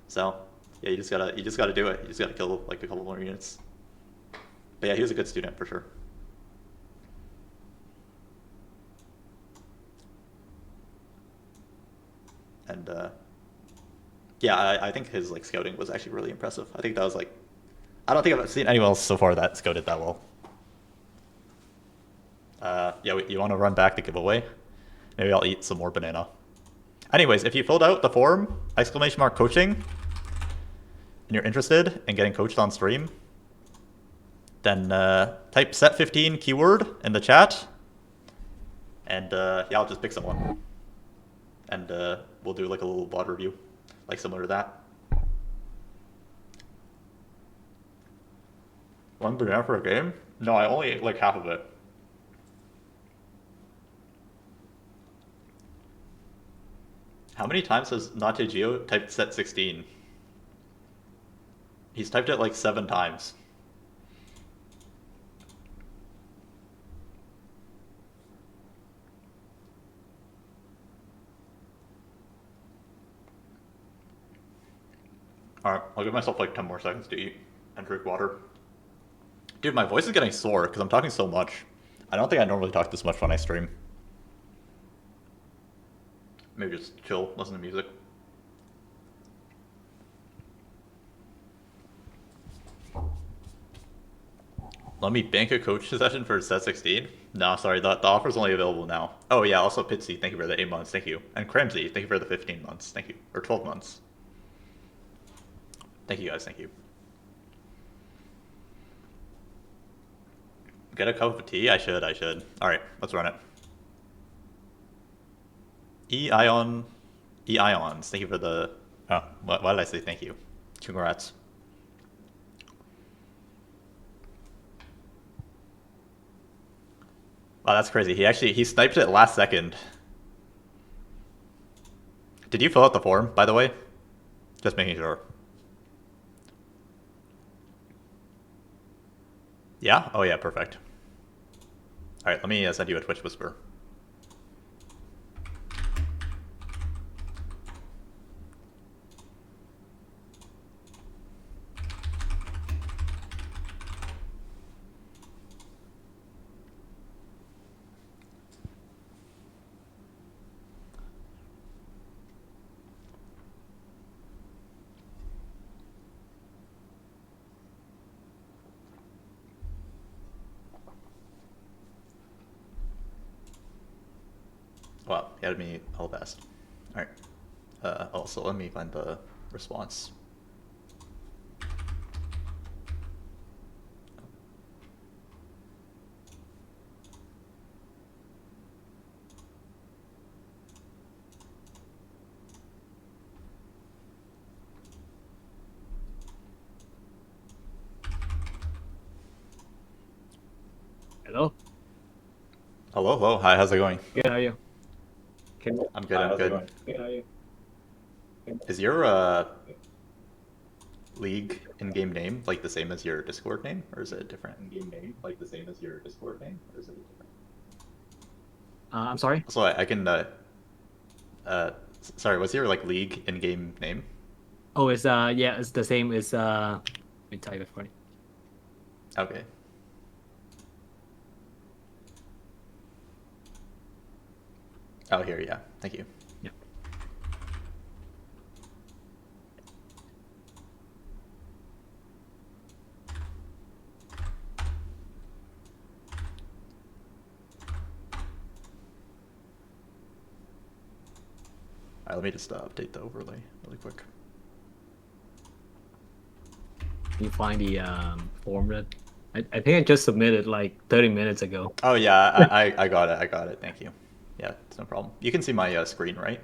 S1: So yeah, you just gotta do it. You just gotta kill like a couple more units. But yeah, he was a good student for sure. And yeah, I think his like scouting was actually really impressive. I think that was like, I don't think I've seen anyone else so far that scouted that well. Yeah, you want to run back the giveaway? Maybe I'll eat some more banana. Anyways, if you filled out the form, !coaching, and you're interested in getting coached on stream, then type set15 keyword in the chat, and yeah, I'll just pick someone, and we'll do like a little VOD review. Like similar to that. 1 banana for a game? No, I only ate like half of it. How many times has Nate Geo typed set 16? He's typed it like 7 times. Alright, I'll give myself like 10 more seconds to eat and drink water. Dude, my voice is getting sore because I'm talking so much. I don't think I normally talk this much when I stream. Maybe just chill, listen to music. Let me bank a coach session for set 16? No, sorry, the offer's only available now. Oh yeah, also Pitsy, thank you for the 8 months, thank you. And Cramsy, thank you for the 15 months, thank you. Or 12 months. Thank you guys, thank you. Get a cup of tea? I should. Alright, let's run it. E-Ions, thank you for the... Oh, why did I say thank you? Congrats. Wow, that's crazy. He sniped it last second. Did you fill out the form, by the way? Just making sure. Yeah? Oh yeah, perfect. Alright, let me send you a Twitch whisper. Wow, you had me all best. Alright. Also, let me find the response.
S9: Hello?
S1: Hello. Hi, how's it going?
S9: Good, how are you?
S1: I'm good.
S9: Good, how are you?
S1: Is your League in-game name like the same as your Discord name, or is it different? In-game name like the same as your Discord name, or is it different?
S9: I'm sorry?
S1: So I can sorry, what's your like League in-game name?
S9: Oh, it's yeah, it's the same as let me type it for you.
S1: Okay. Oh, here, yeah. Thank you.
S9: Yeah.
S1: Alright, let me just update the overlay really quick.
S9: Can you find the form that I think I just submitted like 30 minutes ago.
S1: Oh yeah, I got it. Thank you. Yeah, it's no problem. You can see my screen, right?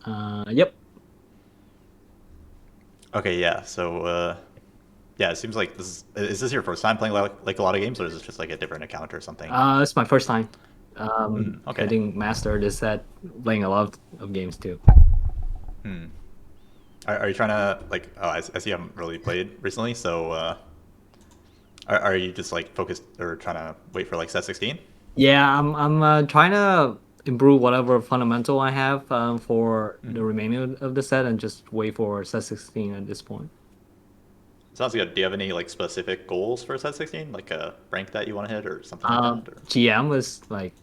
S9: Yep.
S1: Okay, yeah. So yeah, it seems like this is this your first time playing like a lot of games, or is this just like a different account or something?
S9: It's my first time.
S1: Okay.
S9: Getting mastered is that playing a lot of games too.
S1: Are you trying to like? Oh, I see you haven't really played recently, so are you just like focused or trying to wait for like set 16?
S9: Yeah, I'm trying to improve whatever fundamental I have for the remaining of the set and just wait for set 16 at this point.
S1: Sounds good. Do you have any like specific goals for set 16, like a rank that you want to hit or something like that? Or?
S9: GM was like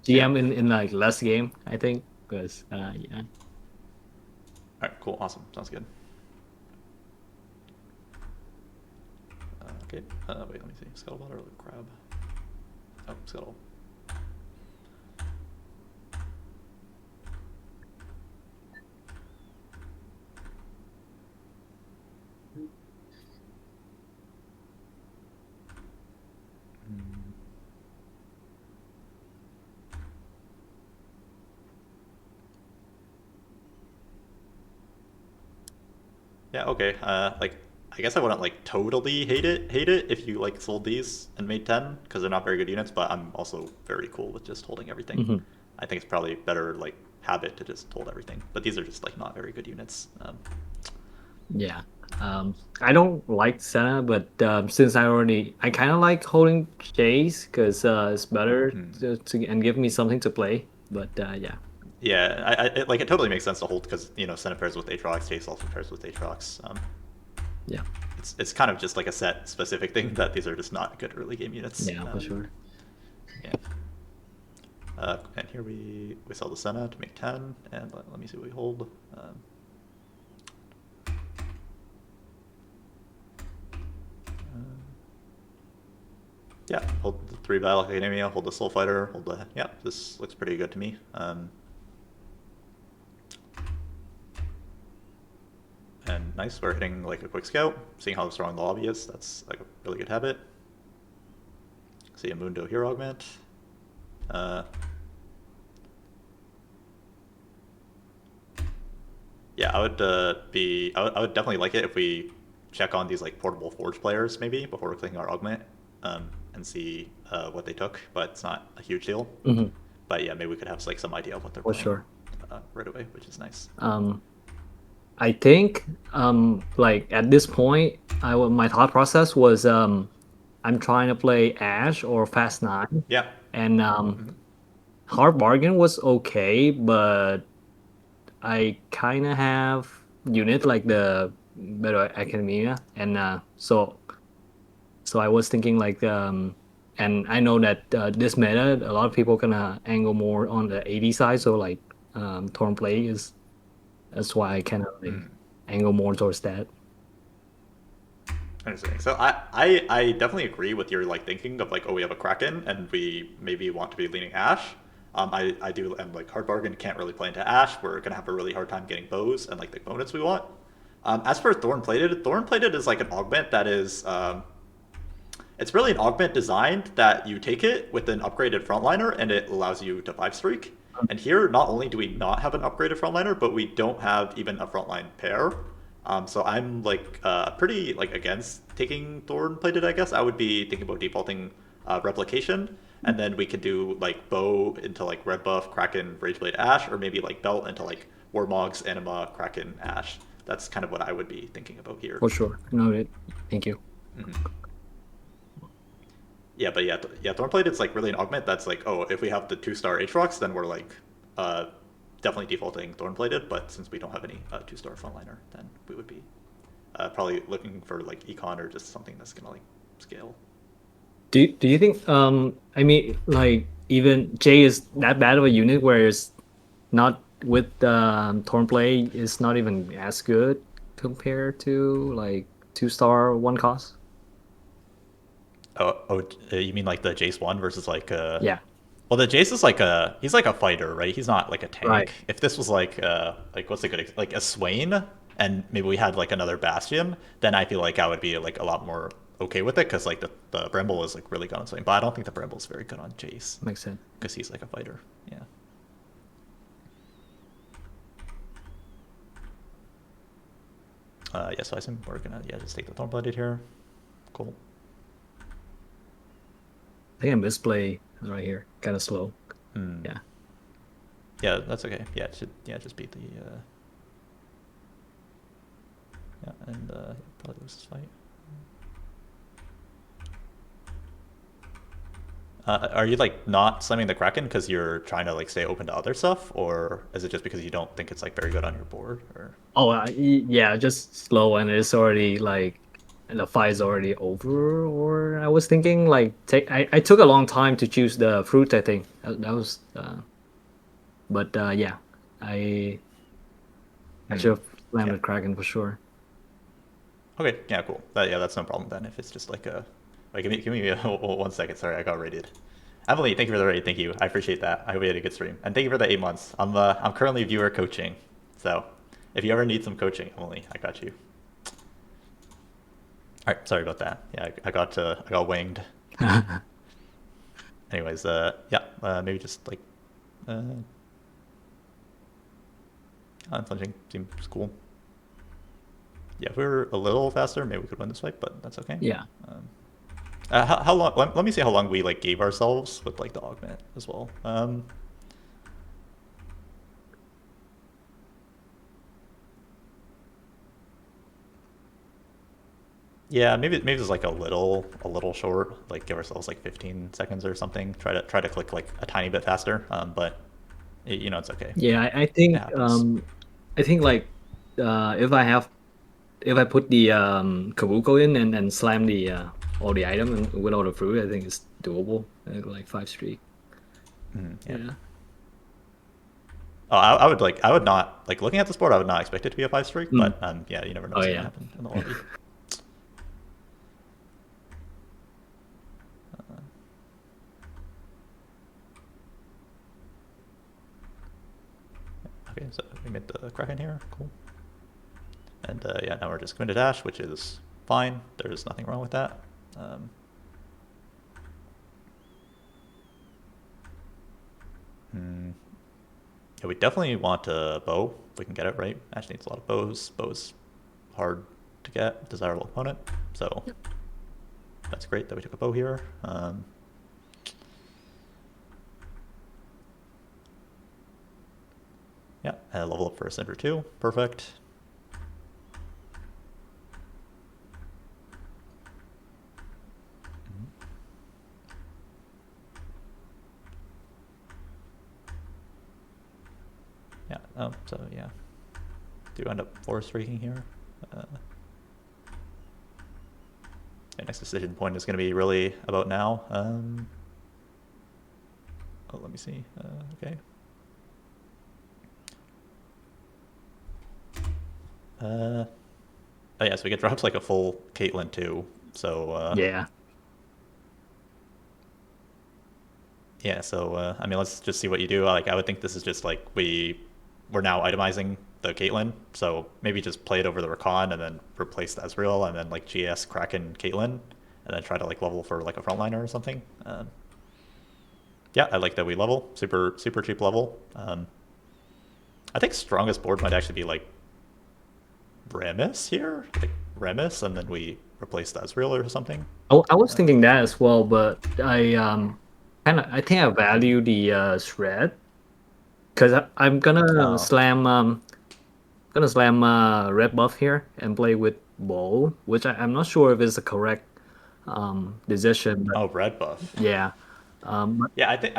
S9: GM in like less game, I think, because yeah.
S1: All right, cool, awesome, sounds good. Okay, wait, let me see. Scuttlebot or crab? Oh, scuttle. Yeah, okay. Like, I guess I wouldn't like totally hate it if you like sold these and made 10 because they're not very good units, but I'm also very cool with just holding everything. I think it's probably better like habit to just hold everything. But these are just like not very good units.
S9: Yeah. I don't like Senna, but since I kind of like holding Jace because it's better to and give me something to play. But yeah.
S1: Yeah, it totally makes sense to hold because Senna pairs with Aatrox, Jace also pairs with Aatrox.
S9: Yeah.
S1: It's kind of just like a set specific thing that these are just not good early game units.
S9: Yeah, for sure.
S1: Yeah. And here we sell the Senna to make 10, and let me see what we hold. Yeah, hold the 3 Battle Academia, hold the Soul Fighter, hold the... Yeah, this looks pretty good to me. And nice, we're hitting like a quick scout, seeing how strong the lobby is. That's like a really good habit. See a Mundo Hero Augment. Yeah, I would definitely like it if we check on these like portable Forge players maybe before clicking our augment, and see what they took. But it's not a huge deal. But yeah, maybe we could have like some idea of what they're playing
S9: sure.
S1: Right away, which is nice.
S9: I think like at this point, my thought process was I'm trying to play Ash or Fast 9.
S1: Yeah.
S9: And Hard Bargain was okay, but I kind of have unit like the Battle Academia, and so I was thinking like and I know that this meta a lot of people gonna angle more on the AD side, so like Torn Play is that's why I kind of like angle more towards that.
S1: Interesting. So I definitely agree with your like thinking of like, oh, we have a Kraken and we maybe want to be leaning Ash. I do, and like Hard Bargain can't really play into Ash. We're gonna have a really hard time getting bows and like the components we want. As for Thorn Plated is like an augment that is it's really an augment designed that you take it with an upgraded frontliner and it allows you to 5-streak. And here, not only do we not have an upgraded frontliner, but we don't have even a frontline pair. So I'm like pretty like against taking Thorn Plated, I guess. I would be thinking about defaulting Replication, and then we could do like Bow into like Red Buff, Kraken, Rageblade, Ash, or maybe like Belt into like Warmogs, Anima, Kraken, Ash. That's kind of what I would be thinking about here.
S9: For sure. Noted. Thank you.
S1: Yeah, but yeah, Thornplate, it's like really an augment that's like, oh, if we have the 2-star Aatrox, then we're like definitely defaulting Thornplated, but since we don't have any 2-star frontliner, then we would be probably looking for like Econ or just something that's gonna like scale.
S9: Do you think I mean like even J is that bad of a unit where it's not with Thornplay is not even as good compared to like 2-star 1 cost?
S1: Oh, you mean like the Jace 1 versus like
S9: yeah.
S1: Well, the Jace is like he's like a fighter, right? He's not like a tank.
S9: Right.
S1: If this was like what's a good like a Swain, and maybe we had like another Bastion, then I feel like I would be like a lot more okay with it because like the Bramble is like really good on Swain, but I don't think the Bramble is very good on Jace.
S9: Makes sense.
S1: Because he's like a fighter. Yeah. Yeah, so I assume we're gonna just take the Thornblooded here. Cool.
S9: I think I misplay right here. Kind of slow. Yeah.
S1: Yeah, that's okay. Yeah, it should just beat the yeah, and probably lose this fight. Are you like not slamming the Kraken because you're trying to like stay open to other stuff, or is it just because you don't think it's like very good on your board? Or
S9: oh yeah, just slow and it's already like the fight is already over. Or I was thinking like I took a long time to choose the fruit. I think that was, but yeah, I should have slammed the Kraken for sure.
S1: Okay, yeah, cool. Yeah, that's no problem then. If it's just like a Wait, give me 1 second. Sorry, I got rated. Emily, thank you for the raid. Thank you. I appreciate that. I hope you had a good stream. And thank you for the 8 months. I'm currently viewer coaching. So if you ever need some coaching, Emily, I got you. All right, sorry about that. Yeah, I got winged. Anyways, yeah, maybe just like unflinching seems cool. Yeah, if we were a little faster, maybe we could win this fight, but that's okay.
S9: Yeah.
S1: How long? Let me see how long we like gave ourselves with like the augment as well. Yeah, maybe it's like a little short. Like give ourselves like 15 seconds or something. Try to click like a tiny bit faster. But you know, it's okay.
S9: Yeah, I
S1: It happens.
S9: think like if I put the Kabuko in and slam the all the item and with all the fruit, I think it's doable. Like 5 streak.
S1: Yeah.
S9: Yeah.
S1: Oh, I would not like looking at the sport. I would not expect it to be a 5 streak, but yeah, you never know
S9: Oh,
S1: what's
S9: yeah.
S1: gonna happen in the lobby. Okay, so we made the Kraken here, cool. And yeah, now we're just going to dash, which is fine. There's nothing wrong with that. Yeah, we definitely want a bow if we can get it right. Ash needs a lot of bows. Bow's hard to get, desirable opponent. So that's great that we took a bow here. Yeah, level up for a center 2. Perfect. Yeah, so yeah. Do end up 4-streaking here. The next decision point is going to be really about now. Oh, let me see. Okay. Oh yeah, so we get dropped like a full Caitlyn too. So
S9: Yeah.
S1: yeah, so I mean, let's just see what you do. Like, I would think this is just like we're now itemizing the Caitlyn, so maybe just play it over the Rakan and then replace the Ezreal and then like GS Kraken Caitlyn and then try to like level for like a frontliner or something. Yeah, I like that we level super cheap level. I think strongest board might actually be like Remis here, like Remis, and then we replace the Ezreal or something.
S9: I was thinking that as well, but I think I value the shred because I'm gonna slam red buff here and play with bow, which I'm not sure if it's the correct decision. But
S1: Oh, red buff.
S9: yeah.
S1: Yeah, I think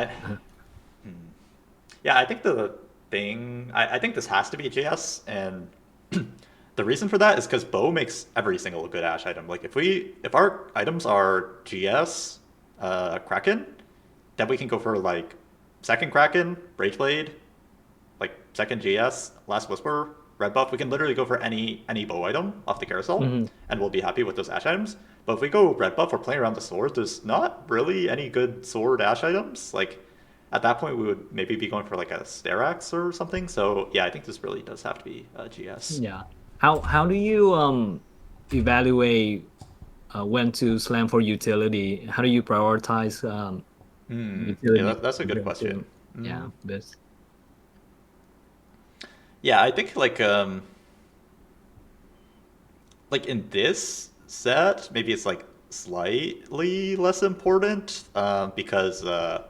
S1: the thing I think this has to be GS, and the reason for that is because bow makes every single good Ash item. Like if our items are GS, Kraken, then we can go for like second Kraken, Braidblade, like second GS, Last Whisper, red buff. We can literally go for any bow item off the carousel, and we'll be happy with those Ash items. But if we go red buff or playing around the sword, there's not really any good sword Ash items. Like at that point, we would maybe be going for like a Sterax or something. So yeah, I think this really does have to be GS.
S9: Yeah. How do you evaluate when to slam for utility? How do you prioritize utility?
S1: Yeah, that's a good question.
S9: Yeah, this.
S1: Yeah, I think like in this set, maybe it's like slightly less important because you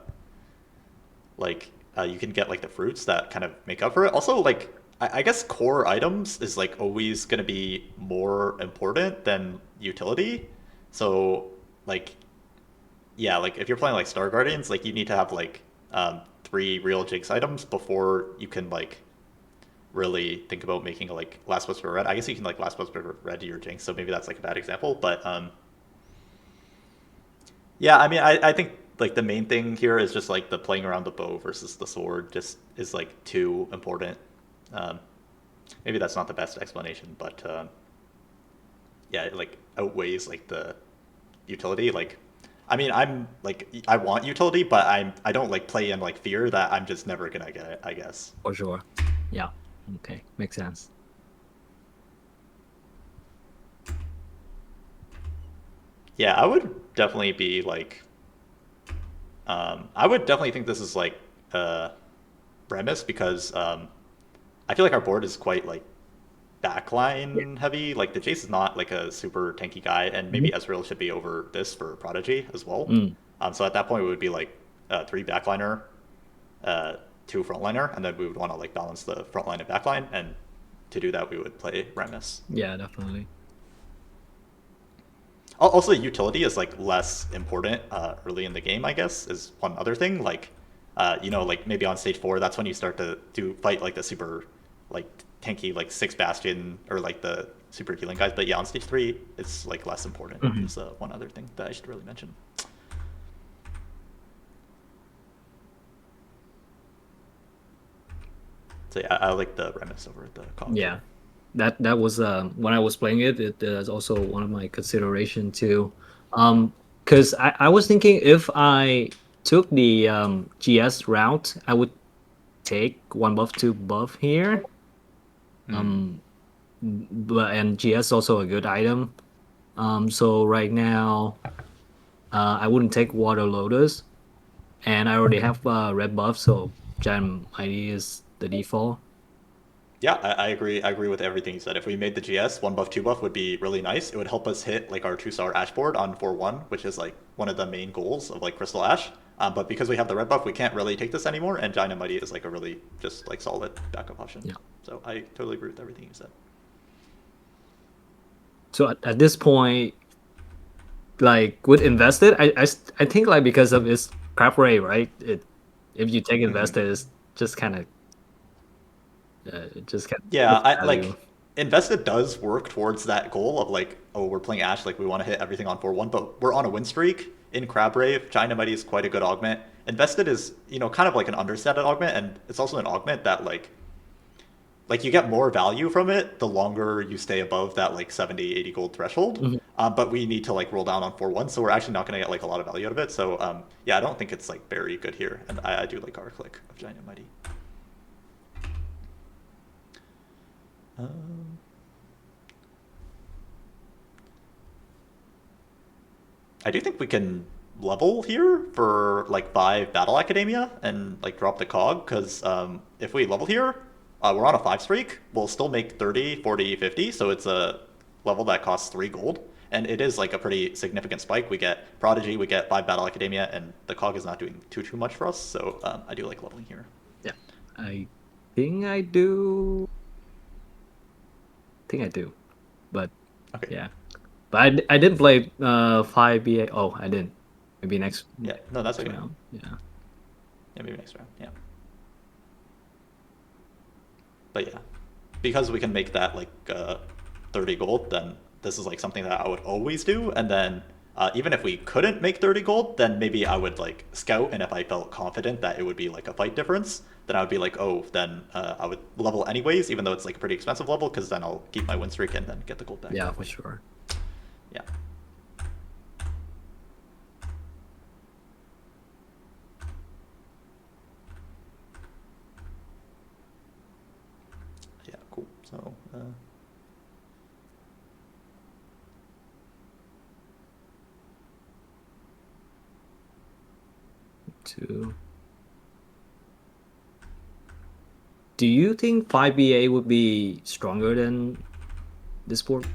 S1: can get like the fruits that kind of make up for it. Also, like I guess core items is like always going to be more important than utility. So like yeah, like if you're playing like Star Guardians, like you need to have like 3 real Jinx items before you can like really think about making a like Last Whisper Red. I guess you can like Last Whisper Red to your Jinx, so maybe that's like a bad example. But yeah, I mean, I think like the main thing here is just like the playing around the bow versus the sword just is like too important. Maybe that's not the best explanation, but yeah, it like outweighs like the utility. Like, I mean, I'm like I want utility, but I don't like play in like fear that I'm just never gonna get it, I guess.
S9: For sure. Yeah. Okay, makes sense.
S1: Yeah, I would definitely be like, I would definitely think this is like Remis because I feel like our board is quite like backline heavy. Like the Jace is not like a super tanky guy, and maybe Ezreal should be over this for Prodigy as well. So at that point, it would be like 3 backliner, 2 frontliner, and then we would want to like balance the frontline and backline. And to do that, we would play Remis.
S9: Yeah, definitely.
S1: Also, utility is like less important early in the game, I guess, is one other thing. Like, like maybe on stage 4, that's when you start to fight like the super, like tanky like 6 bastion or like the super healing guys. But yeah, on stage 3, it's like less important.
S9: Mhm.
S1: Is one other thing that I should really mention. So yeah, I like the Remus over the Kong.
S9: Yeah, that was when I was playing it. It is also one of my consideration too. Because I was thinking if I took the GS route, I would take 1 buff 2 buff here. But and GS also a good item. So right now, I wouldn't take Water Lotus, and I already have red buff, so Giant Mighty is the default.
S1: Yeah, I agree. I agree with everything you said. If we made the GS 1 buff 2 buff would be really nice. It would help us hit like our 2-star Ash board on 4-1, which is like one of the main goals of like Crystal Ash. But because we have the red buff, we can't really take this anymore. And Giant Mighty is like a really just like solid backup option.
S9: Yeah.
S1: So I totally agree with everything you said.
S9: So at this point, like with invested, I think like because of its crap rate, right? If you take invested, it's just kind of
S1: Yeah, I like invested does work towards that goal of like, oh, we're playing Ash, like we want to hit everything on 4-1, but we're on a win streak in Crabbrave. Giant Mighty is quite a good augment. Invested is, kind of like an understated augment, and it's also an augment that like you get more value from it the longer you stay above that like 70, 80 gold threshold. But we need to like roll down on 4-1, so we're actually not going to get like a lot of value out of it. So yeah, I don't think it's like very good here, and I do like our click of Giant Mighty. I do think we can level here for like 5 Battle Academia and like drop the cog, because if we level here, we're on a 5 streak. We'll still make 30, 40, 50, so it's a level that costs 3 gold. And it is like a pretty significant spike. We get Prodigy, we get 5 Battle Academia, and the cog is not doing too much for us, so I do like leveling here.
S9: Yeah, I think I do. But
S1: okay.
S9: Yeah, but I didn't play 5BA. Oh, I didn't. Maybe next.
S1: Yeah, no, that's okay.
S9: Round. Yeah,
S1: maybe next round. Yeah. But yeah, because we can make that like 30 gold, then this is like something that I would always do. And then even if we couldn't make 30 gold, then maybe I would like scout, and if I felt confident that it would be like a fight difference, then I would be like, oh, then I would level anyways, even though it's like a pretty expensive level, because then I'll keep my win streak and then get the gold back.
S9: Yeah, for sure.
S1: Yeah. Yeah, cool. So,
S9: Do you think 5BA would be stronger than this board?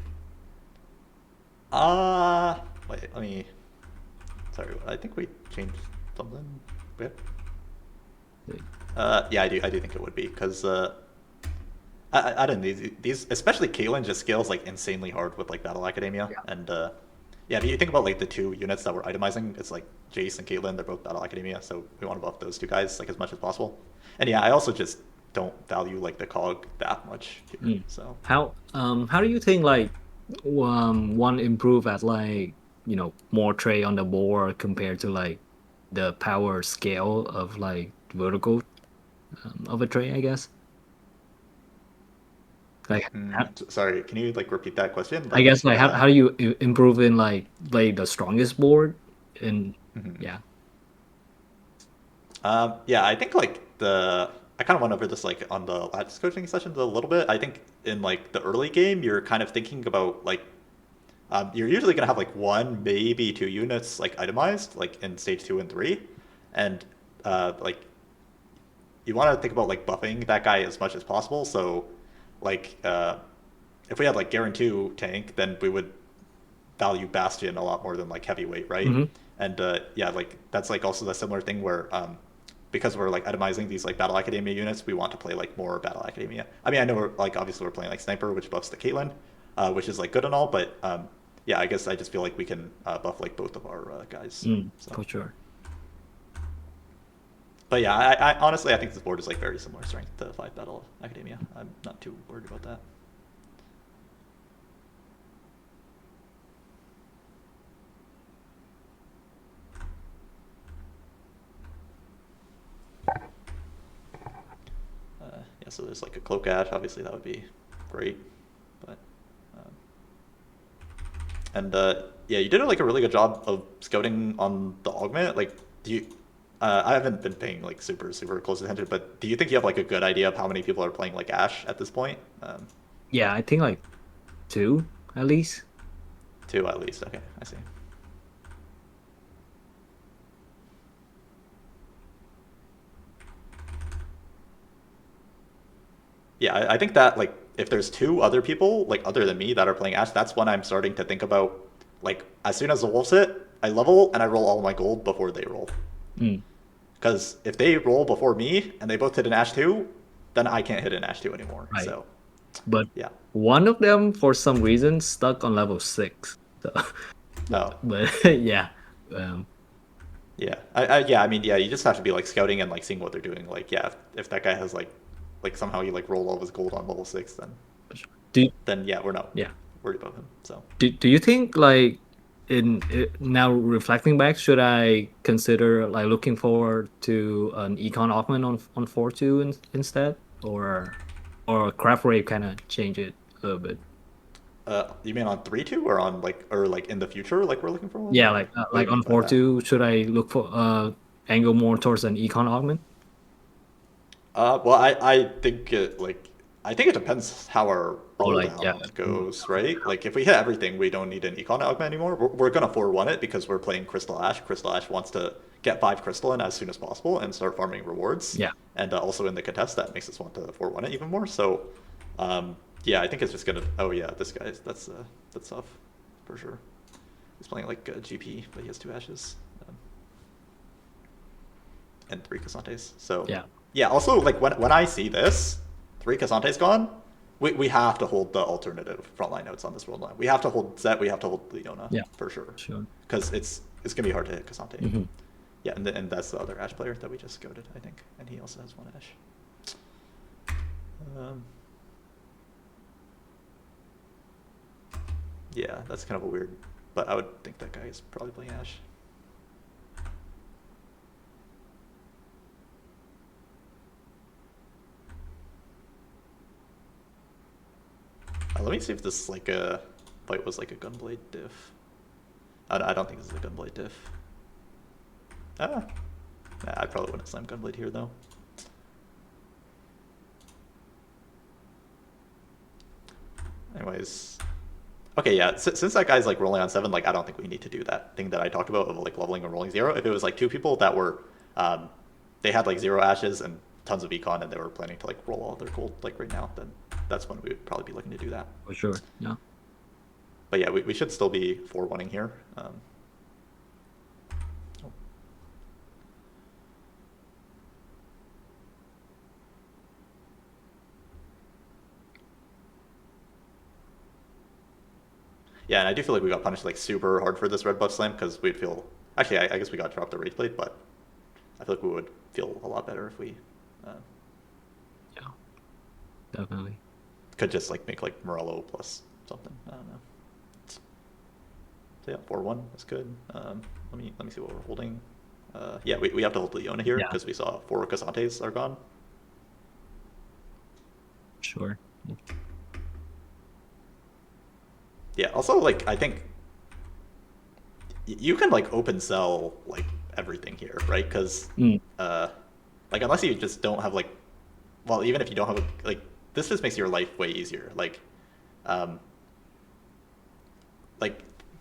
S1: wait, let me. Sorry, I think we changed something. Yeah, I do think it would be, because I don't know, these especially Caitlyn just scales like insanely hard with like Battle Academia, and yeah, if you think about like the 2 units that we're itemizing, it's like Jace and Caitlyn, they're both Battle Academia, so we want to buff those 2 guys like as much as possible. And yeah, I also just don't value like the cog that much here, so
S9: how do you think like one improve at like more tray on the board compared to like the power scale of like vertical of a tray, I guess? Like
S1: sorry, can you like repeat that question?
S9: I guess like how do you improve in like the strongest board? And yeah,
S1: I think like I kind of went over this like on the last coaching sessions a little bit. I think in like the early game, you're kind of thinking about like you're usually gonna have like 1, maybe 2 units like itemized like in stage 2 and 3, and like you want to think about like buffing that guy as much as possible. So like if we had like Garen 2 tank, then we would value Bastion a lot more than like heavyweight, right? And yeah, like that's like also the similar thing where because we're like itemizing these like Battle Academia units, we want to play like more Battle Academia. I mean, I know we're like obviously we're playing like Sniper, which buffs the Caitlyn, which is like good and all, but yeah, I guess I just feel like we can buff like both of our guys. So.
S9: For sure.
S1: But yeah, I honestly I think this board is like very similar strength to 5 Battle Academia. I'm not too worried about that. Yeah, so there's like a Cloak Ash. Obviously, that would be great. But and yeah, you did like a really good job of scouting on the augment. Like, do you? I haven't been paying like super close attention, but do you think you have like a good idea of how many people are playing like Ash at this point?
S9: Yeah, I think like 2 at least.
S1: 2 at least. Okay, I see. Yeah, I think that like if there's 2 other people like other than me that are playing Ash, that's when I'm starting to think about like as soon as the wolves hit, I level and I roll all my gold before they roll. Because if they roll before me and they both hit an Ash 2, then I can't hit an Ash 2 anymore.
S9: Right.
S1: So,
S9: but
S1: yeah,
S9: one of them for some reason stuck on level 6. So, but yeah.
S1: Yeah, I mean, yeah, you just have to be like scouting and like seeing what they're doing. Like, yeah, if that guy has like somehow you like roll all of his gold on level 6, then yeah, we're not worried about him. So
S9: do you think like now reflecting back, should I consider like looking forward to an econ augment on 4-2 instead, or craft rate kind of change it a little bit?
S1: You mean on 3-2 or on like in the future, like we're looking for one?
S9: Yeah, like on 4-2, should I look for angle more towards an econ augment?
S1: Well, I think it depends how our roll down goes, right? Like if we hit everything, we don't need an econ augment anymore. We're gonna 4-1 it because we're playing Crystal Ash. Crystal Ash wants to get 5 crystal in as soon as possible and start farming rewards.
S9: Yeah.
S1: And also in the contest, that makes us want to 4-1 it even more. So, yeah, I think it's just gonna. Oh yeah, this guy. That's tough, for sure. He's playing like GP, but he has 2 ashes. And 3 Casantes. So yeah. Also, like when I see this, 3 Casantes gone, we have to hold the alternative frontline notes on this world line. We have to hold Zet. We have to hold Leona.
S9: Yeah,
S1: for sure.
S9: Sure.
S1: Because it's gonna be hard to hit Casante.
S9: Mm-hmm.
S1: Yeah, and that's the other Ash player that we just scouted, I think, and he also has 1 Ash. Yeah, that's kind of a weird, but I would think that guy is probably playing Ash. Let me see if this like a fight was like a Gunblade diff. I don't think this is a Gunblade diff. Nah, I probably wouldn't slam Gunblade here though. Anyways, okay, yeah. Since that guy's like rolling on 7, like I don't think we need to do that thing that I talked about of like leveling and rolling 0. If it was like 2 people that were, they had like 0 ashes and tons of econ and they were planning to like roll all their gold like right now, then that's when we would probably be looking to do that.
S9: For sure, yeah.
S1: But yeah, we should still be 4-1ing here. Yeah, and I do feel like we got punished like super hard for this red buff slam because we'd feel. Actually, I guess we got dropped the Wraith Blade, but I feel like we would feel a lot better if we.
S9: Yeah, definitely.
S1: Could just like make like Morello plus something. I don't know. So yeah, 4-1 is good. Let me see what we're holding. Yeah, we have to hold Leona here because we saw 4 Casantes are gone.
S9: Sure.
S1: Yeah, also, like, I think you can, like, open sell, like, everything here, right? Because, like, unless you just don't have, like, well, even if you don't have, like, this just makes your life way easier. Like,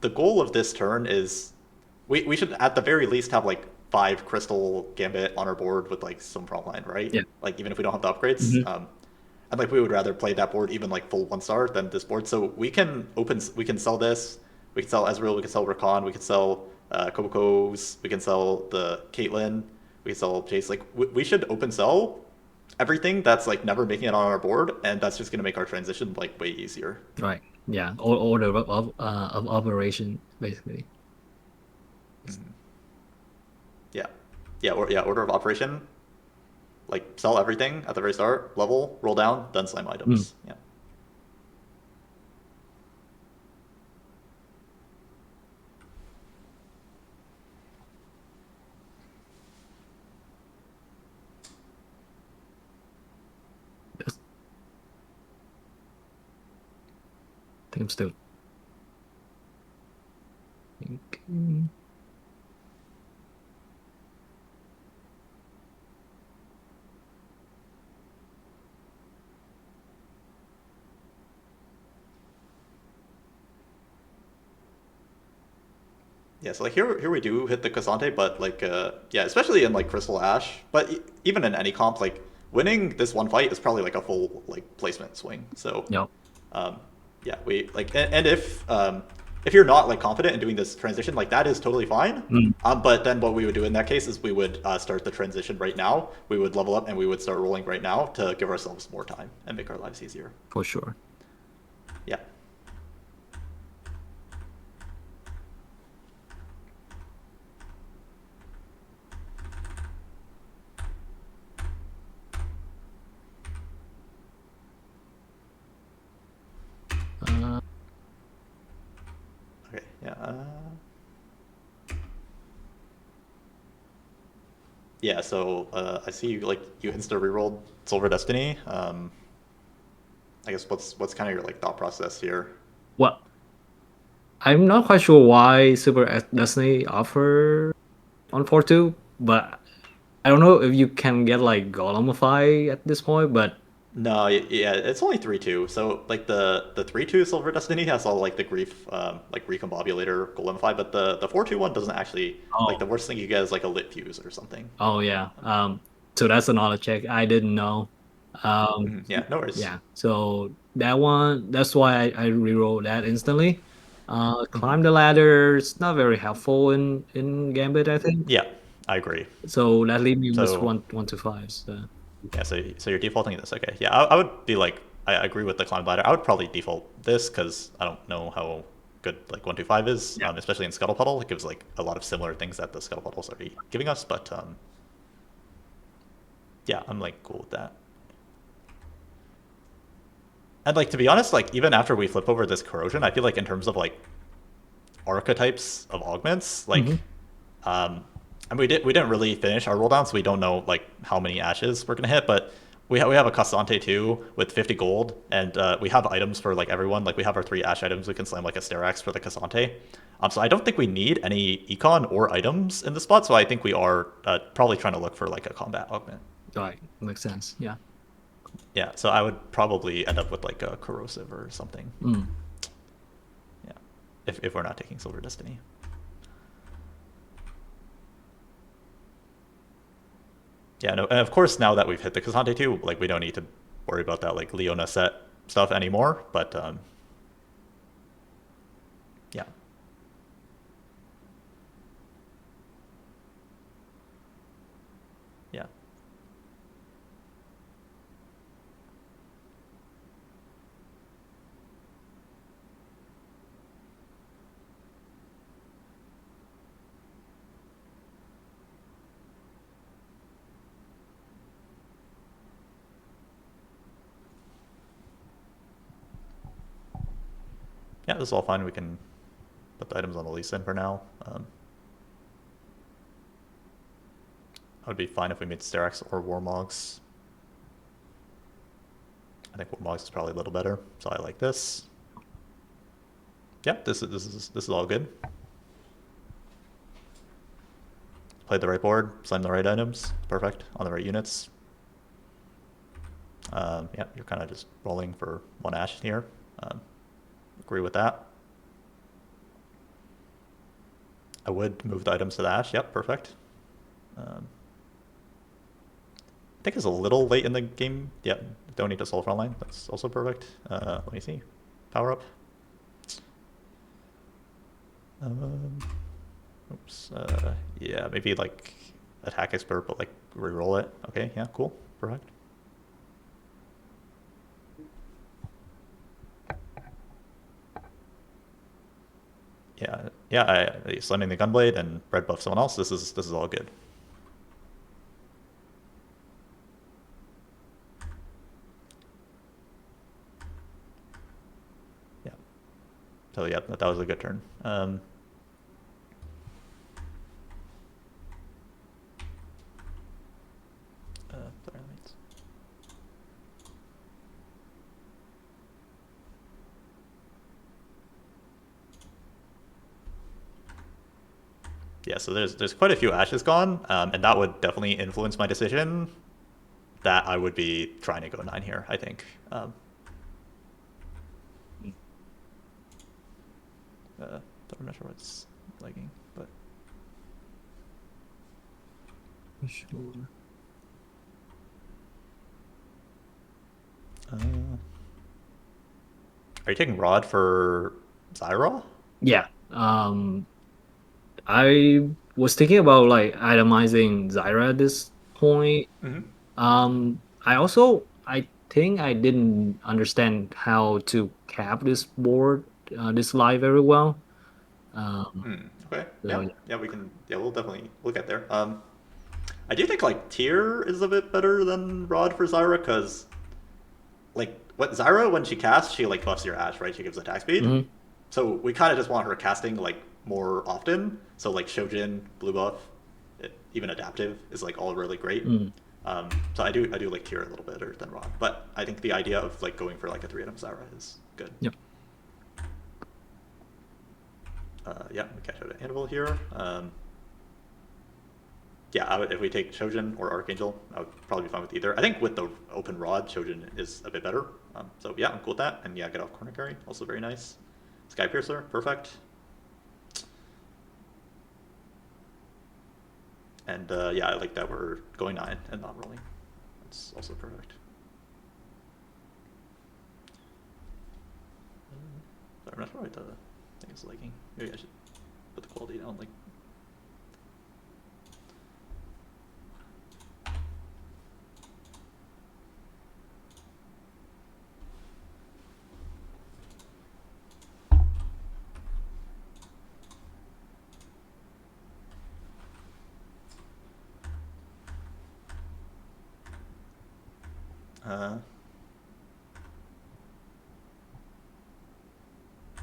S1: the goal of this turn is we should, at the very least, have, like, 5 Crystal Gambit on our board with, like, some frontline, right?
S9: Yeah.
S1: Like, even if we don't have the upgrades. And like we would rather play that board even like full 1-star than this board. So we can sell this, we can sell Ezreal, we can sell Rakan, we can sell Kobokos, we can sell the Caitlyn, we can sell Chase. Like we should open sell everything that's like never making it on our board, and that's just gonna make our transition like way easier.
S9: Right. Yeah, order of operation basically.
S1: Yeah, order of operation. Like sell everything at the very start, level, roll down, then slam items. Yeah.
S9: Yes. I think I'm still. Okay.
S1: Yeah, so like here we do hit the Cassante, but like yeah, especially in like Crystal Ash, but even in any comp, like winning this one fight is probably like a full like placement swing. So
S9: Yep.
S1: yeah, we like and if you're not like confident in doing this transition, like that is totally fine. But then what we would do in that case is we would start the transition right now. We would level up and we would start rolling right now to give ourselves more time and make our lives easier.
S9: For sure.
S1: Yeah. Okay. Yeah. Yeah. So I see you like you insta rerolled Silver Destiny. I guess what's kind of your like thought process here?
S9: Well, I'm not quite sure why Super Destiny offer on 4-2, but I don't know if you can get like Golemify at this point, but
S1: No, yeah, it's only 3-2. So like the 3-2 Silver Destiny has all like the grief like recombobulator golemify, but the 4-2 one doesn't actually like the worst thing you get is like a lit fuse or something.
S9: Oh yeah. So that's another check I didn't know.
S1: Yeah, no worries.
S9: Yeah. So that one, that's why I rerolled that instantly. Climb the ladder. It's not very helpful in Gambit, I think.
S1: Yeah, I agree.
S9: So that leaves me with
S1: So
S9: 1 to 5. So.
S1: yeah, so you're defaulting this. Okay, yeah, I would be like I agree with the climb ladder. I would probably default this because I don't know how good like 125 is,
S9: Yeah.
S1: Especially in Scuttle Puddle. It gives like a lot of similar things that the Scuttle Puddle's already giving us, but yeah, I'm like cool with that. And like to be honest, like even after we flip over this corrosion, I feel like in terms of like archetypes of augments, like and we didn't really finish our roll down, so we don't know like how many ashes we're gonna hit, but we have a Cassante too with 50 gold, and we have items for like everyone. Like we have our 3 ash items. We can slam like a Sterax for the Cassante. So I don't think we need any econ or items in the spot. So I think we are probably trying to look for like a combat augment.
S9: Right, makes sense. Yeah.
S1: Yeah, so I would probably end up with like a corrosive or something. Yeah, if we're not taking Silver Destiny. Yeah, no, and of course now that we've hit the Cassante too, like we don't need to worry about that like Leona set stuff anymore. But yeah. Yeah. Yeah, this is all fine. We can put the items on the lease in for now. I would be fine if we made Sterax or Warmogs. I think Warmogs is probably a little better, so I like this. Yeah, this is all good. Played the right board, slam the right items, perfect on the right units. Yeah, you're kind of just rolling for 1 ash here. Agree with that. I would move the items to the ash. Yep, perfect. I think it's a little late in the game. Yep, don't need to soul front line. That's also perfect. Let me see. Power up. Oops. Yeah, maybe like attack expert, but like reroll it. Okay, yeah, cool. Perfect. Slamming the Gunblade and red buff someone else. This is all good. Yeah. So yeah, that was a good turn. Yeah, so there's quite a few ashes gone, and that would definitely influence my decision that I would be trying to go 9 here, I think. I'm not sure what's lagging, but...
S9: Sure.
S1: Are you taking Rod for Zyra?
S9: Yeah. I was thinking about like itemizing Zyra at this point. I think I didn't understand how to cap this board, this live very well.
S1: Okay.
S9: So,
S1: We'll definitely get there. I do think like Tyr is a bit better than Rod for Zyra, because like Zyra, when she casts, she like buffs your Ash, right? She gives attack speed. So we kind of just want her casting like more often. So like Shojin, blue buff, even adaptive is like all really great. So I do like Tyr a little better than Rod, but I think the idea of like going for like a 3-item Zyra is good.
S9: Yep.
S1: We catch out an Anvil here. If we take Shojin or Archangel, I would probably be fine with either. I think with the open Rod, Shojin is a bit better. I'm cool with that. And get off Corner Carry, also very nice. Sky Piercer, perfect. And I like that we're going 9 and not rolling. That's also perfect. I'm not sure why the thing is lagging. Maybe I should put the quality down. Like.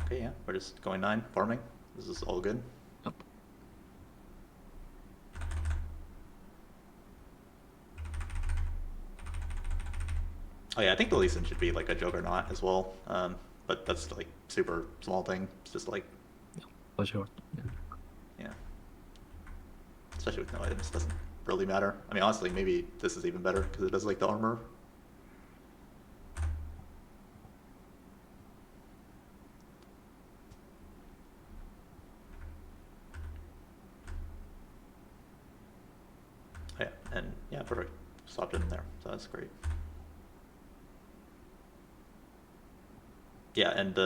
S1: Okay, we're just going 9, farming. This is all good.
S9: Yep.
S1: Oh yeah, I think the Lee Sin should be like a Juggernaut as well, but that's like super small thing. It's just like...
S9: For sure.
S1: Yeah. Especially with no items, doesn't really matter. I mean, honestly, maybe this is even better because it does like the armor. Perfect. Swapped it in there, so that's great. Yeah, and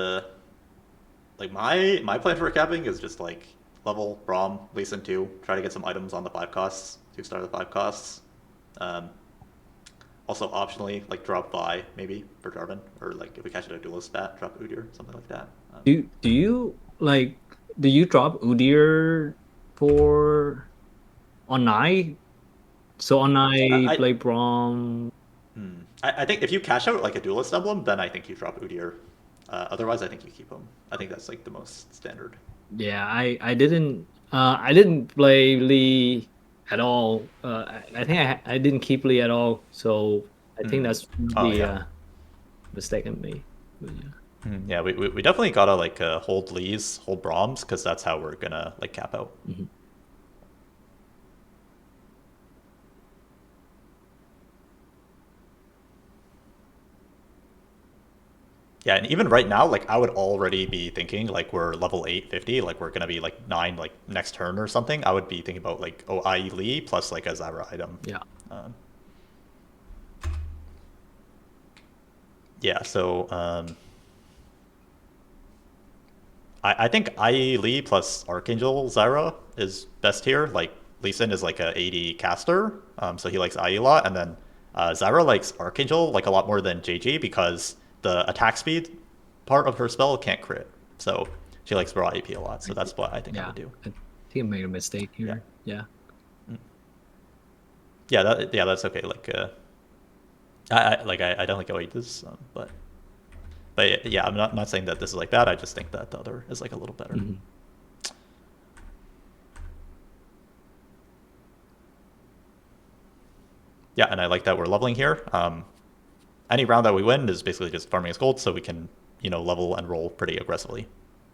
S1: like my plan for capping is just like level Braum, Lee Sin 2, try to get some items on the 5 costs, 2-star the 5 costs. Also optionally like drop Vi maybe for Jarvan, or like if we catch it at a duelist stat, drop Udyr, something like that.
S9: Do you drop Udyr for on Nai? So on Nai play Braum.
S1: I think if you cash out like a duelist emblem, then I think you drop Udyr. Otherwise, I think you keep him. I think that's like the most standard.
S9: Yeah, I didn't play Lee at all. I think I didn't keep Lee at all. So I think that's the mistake I made. But,
S1: yeah, we definitely gotta like hold Lees, hold Braums, because that's how we're gonna like cap out. Yeah, and even right now, like I would already be thinking like we're level 850, like we're gonna be like 9 like next turn or something. I would be thinking about like IE Lee plus like a Zyra item.
S9: Yeah.
S1: Yeah, so I think IE Lee plus Archangel Zyra is best here. Like Lee Sin is like a 80 caster, so he likes IE a lot, and then Zyra likes Archangel like a lot more than JG because the attack speed part of her spell can't crit. So She likes raw AP a lot, so that's what I think I would do.
S9: I think I made a mistake here. Yeah.
S1: Yeah, that's okay. Like, I don't like how he does, but yeah, I'm not saying that this is like bad. I just think that the other is like a little better.
S9: Mm-hmm.
S1: Yeah, and I like that we're leveling here. Any round that we win is basically just farming his gold, so we can level and roll pretty aggressively.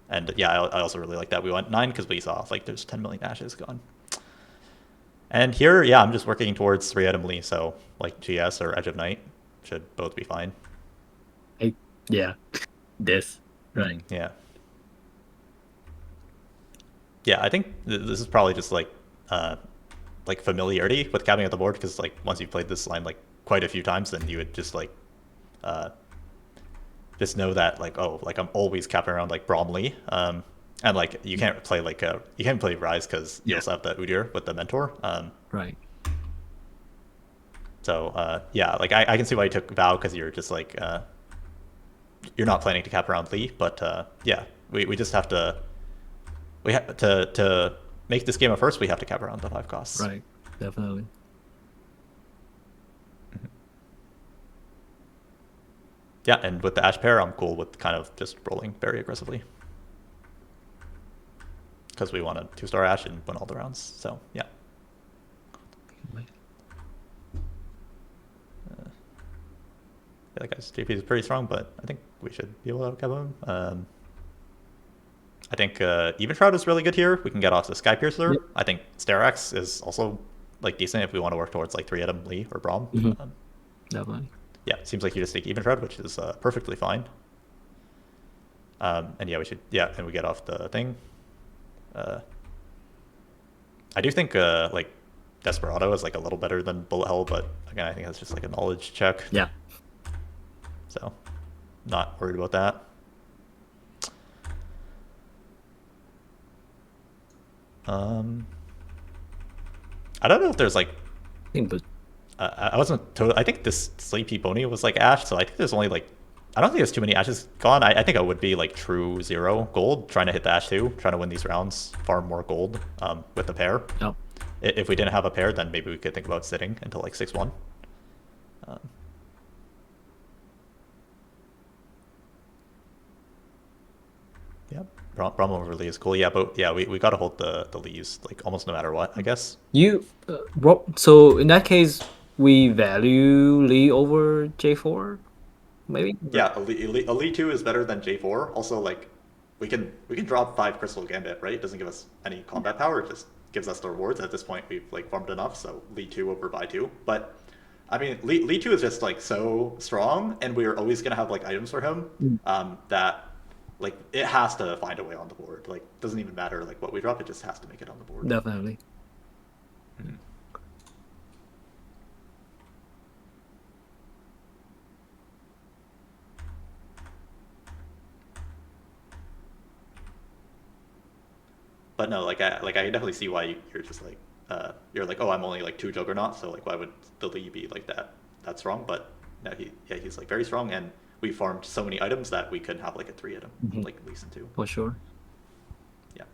S1: And yeah, I also really like that we went 9 because we saw like there's 10 million ashes gone. And here, yeah, I'm just working towards 3-item Lee, so like GS or Edge of Night should both be fine.
S9: Yeah, this, right.
S1: Yeah. Yeah, I think this is probably just like familiarity with capping at the board, because like once you've played this line like quite a few times, then you would just like just know that like, oh, like I'm always capping around like Bromley. And like you can't play like you can't play Rise because you also have the Udyr with the mentor.
S9: Right.
S1: So yeah, like I can see why you took Vow, because you're just like you're not planning to cap around Lee, but yeah, we just have to to make this game a first. We have to cap around the 5 costs.
S9: Right. Definitely.
S1: Yeah, and with the Ash pair, I'm cool with kind of just rolling very aggressively, because we want a 2-star Ash and win all the rounds. So yeah. Yeah, guys, JP is pretty strong, but I think we should be able to cap him. I think Even Shroud is really good here. We can get off the Sky Piercer. Yep. I think Sterax is also like decent if we want to work towards like 3-item Lee or Braum.
S9: Definitely.
S1: Yeah, it seems like you just take Even Shroud, which is perfectly fine. And yeah, we should, yeah, and we get off the thing. I do think like Desperado is like a little better than Bullet Hell, but again, I think that's just like a knowledge check.
S9: Yeah.
S1: So, not worried about that. I don't know if there's like. I wasn't totally. I think this Sleepy Pony was like Ash, so I think there's only like. I don't think there's too many Ashes gone. I think I would be like true 0 gold, trying to hit the Ash 2, trying to win these rounds, farm more gold with the pair.
S9: Oh.
S1: If we didn't have a pair, then maybe we could think about sitting until like 6-1. Yeah, Braum overly is cool. Yeah, but yeah, we got to hold the leaves like almost no matter what, I guess.
S9: So in that case, we value Lee over J4, maybe.
S1: Yeah, Elite 2 is better than J4. Also, like we can drop 5 Crystal Gambit, right? It doesn't give us any combat power. It just gives us the rewards. At this point, we've like farmed enough, so Elite 2 over Vi 2. But I mean, Elite 2 is just like so strong, and we're always gonna have like items for him that. Like, it has to find a way on the board. Like, doesn't even matter like what we drop, it just has to make it on the board.
S9: Definitely.
S1: But no, like I definitely see why you're just like you're like, oh, I'm only like 2 Juggernaut, so like why would the Lee be like that strong? But no, he's like very strong, and we farmed so many items that we could have like a 3-item, like at least in 2.
S9: For sure.
S1: Yeah.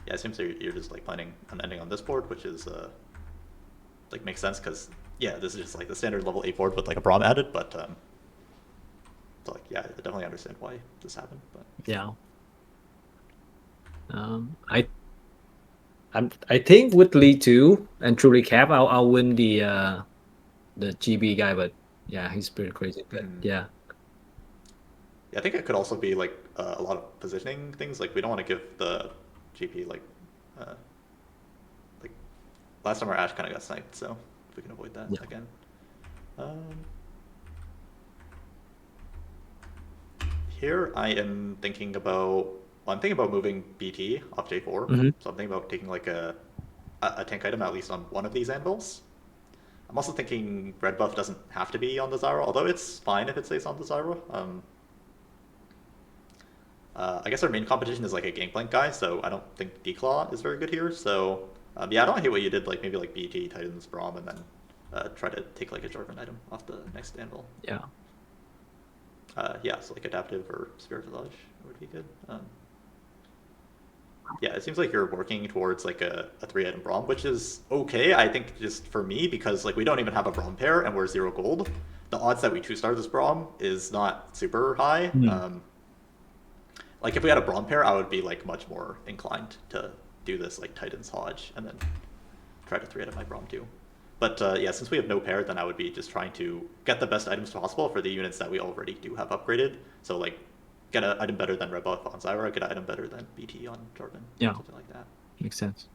S1: Yeah, it seems you're just like planning on ending on this board, which is like makes sense, because yeah, this is just like the standard level 8 board with like a Braum added, but so like yeah, I definitely understand why this happened. But
S9: yeah, I think with Lee 2 and truly cap, I'll win the GB guy, but yeah, he's pretty crazy. But yeah.
S1: Yeah, I think it could also be like a lot of positioning things. Like we don't want to give the GP like last time our Ash kind of got sniped, so if we can avoid that again. Here I am thinking about. Well, I'm thinking about moving BT off J4, so I'm thinking about taking like a tank item at least on one of these anvils. I'm also thinking red buff doesn't have to be on the Zyra, although it's fine if it stays on the Zyra. I guess our main competition is like a Gangplank guy, so I don't think Declaw is very good here. So yeah, I don't hate what you did, like maybe like BT, Titans, Braum, and then try to take like a Jarvan item off the next anvil.
S9: Yeah.
S1: Yeah, so like Adaptive or Spirit Visage would be good. Yeah, it seems like you're working towards like a 3-item Braum, which is okay, I think, just for me, because like we don't even have a Braum pair and we're 0 gold. The odds that we 2-star this Braum is not super high. Like if we had a Braum pair, I would be like much more inclined to do this like Titans Hodge and then try to 3-item my Braum too. But yeah, since we have no pair, then I would be just trying to get the best items possible for the units that we already do have upgraded. So like get an item better than Red Buff on Zyra, get an item better than BT on Jarvan,
S9: Yeah.
S1: something like that.
S9: Makes sense.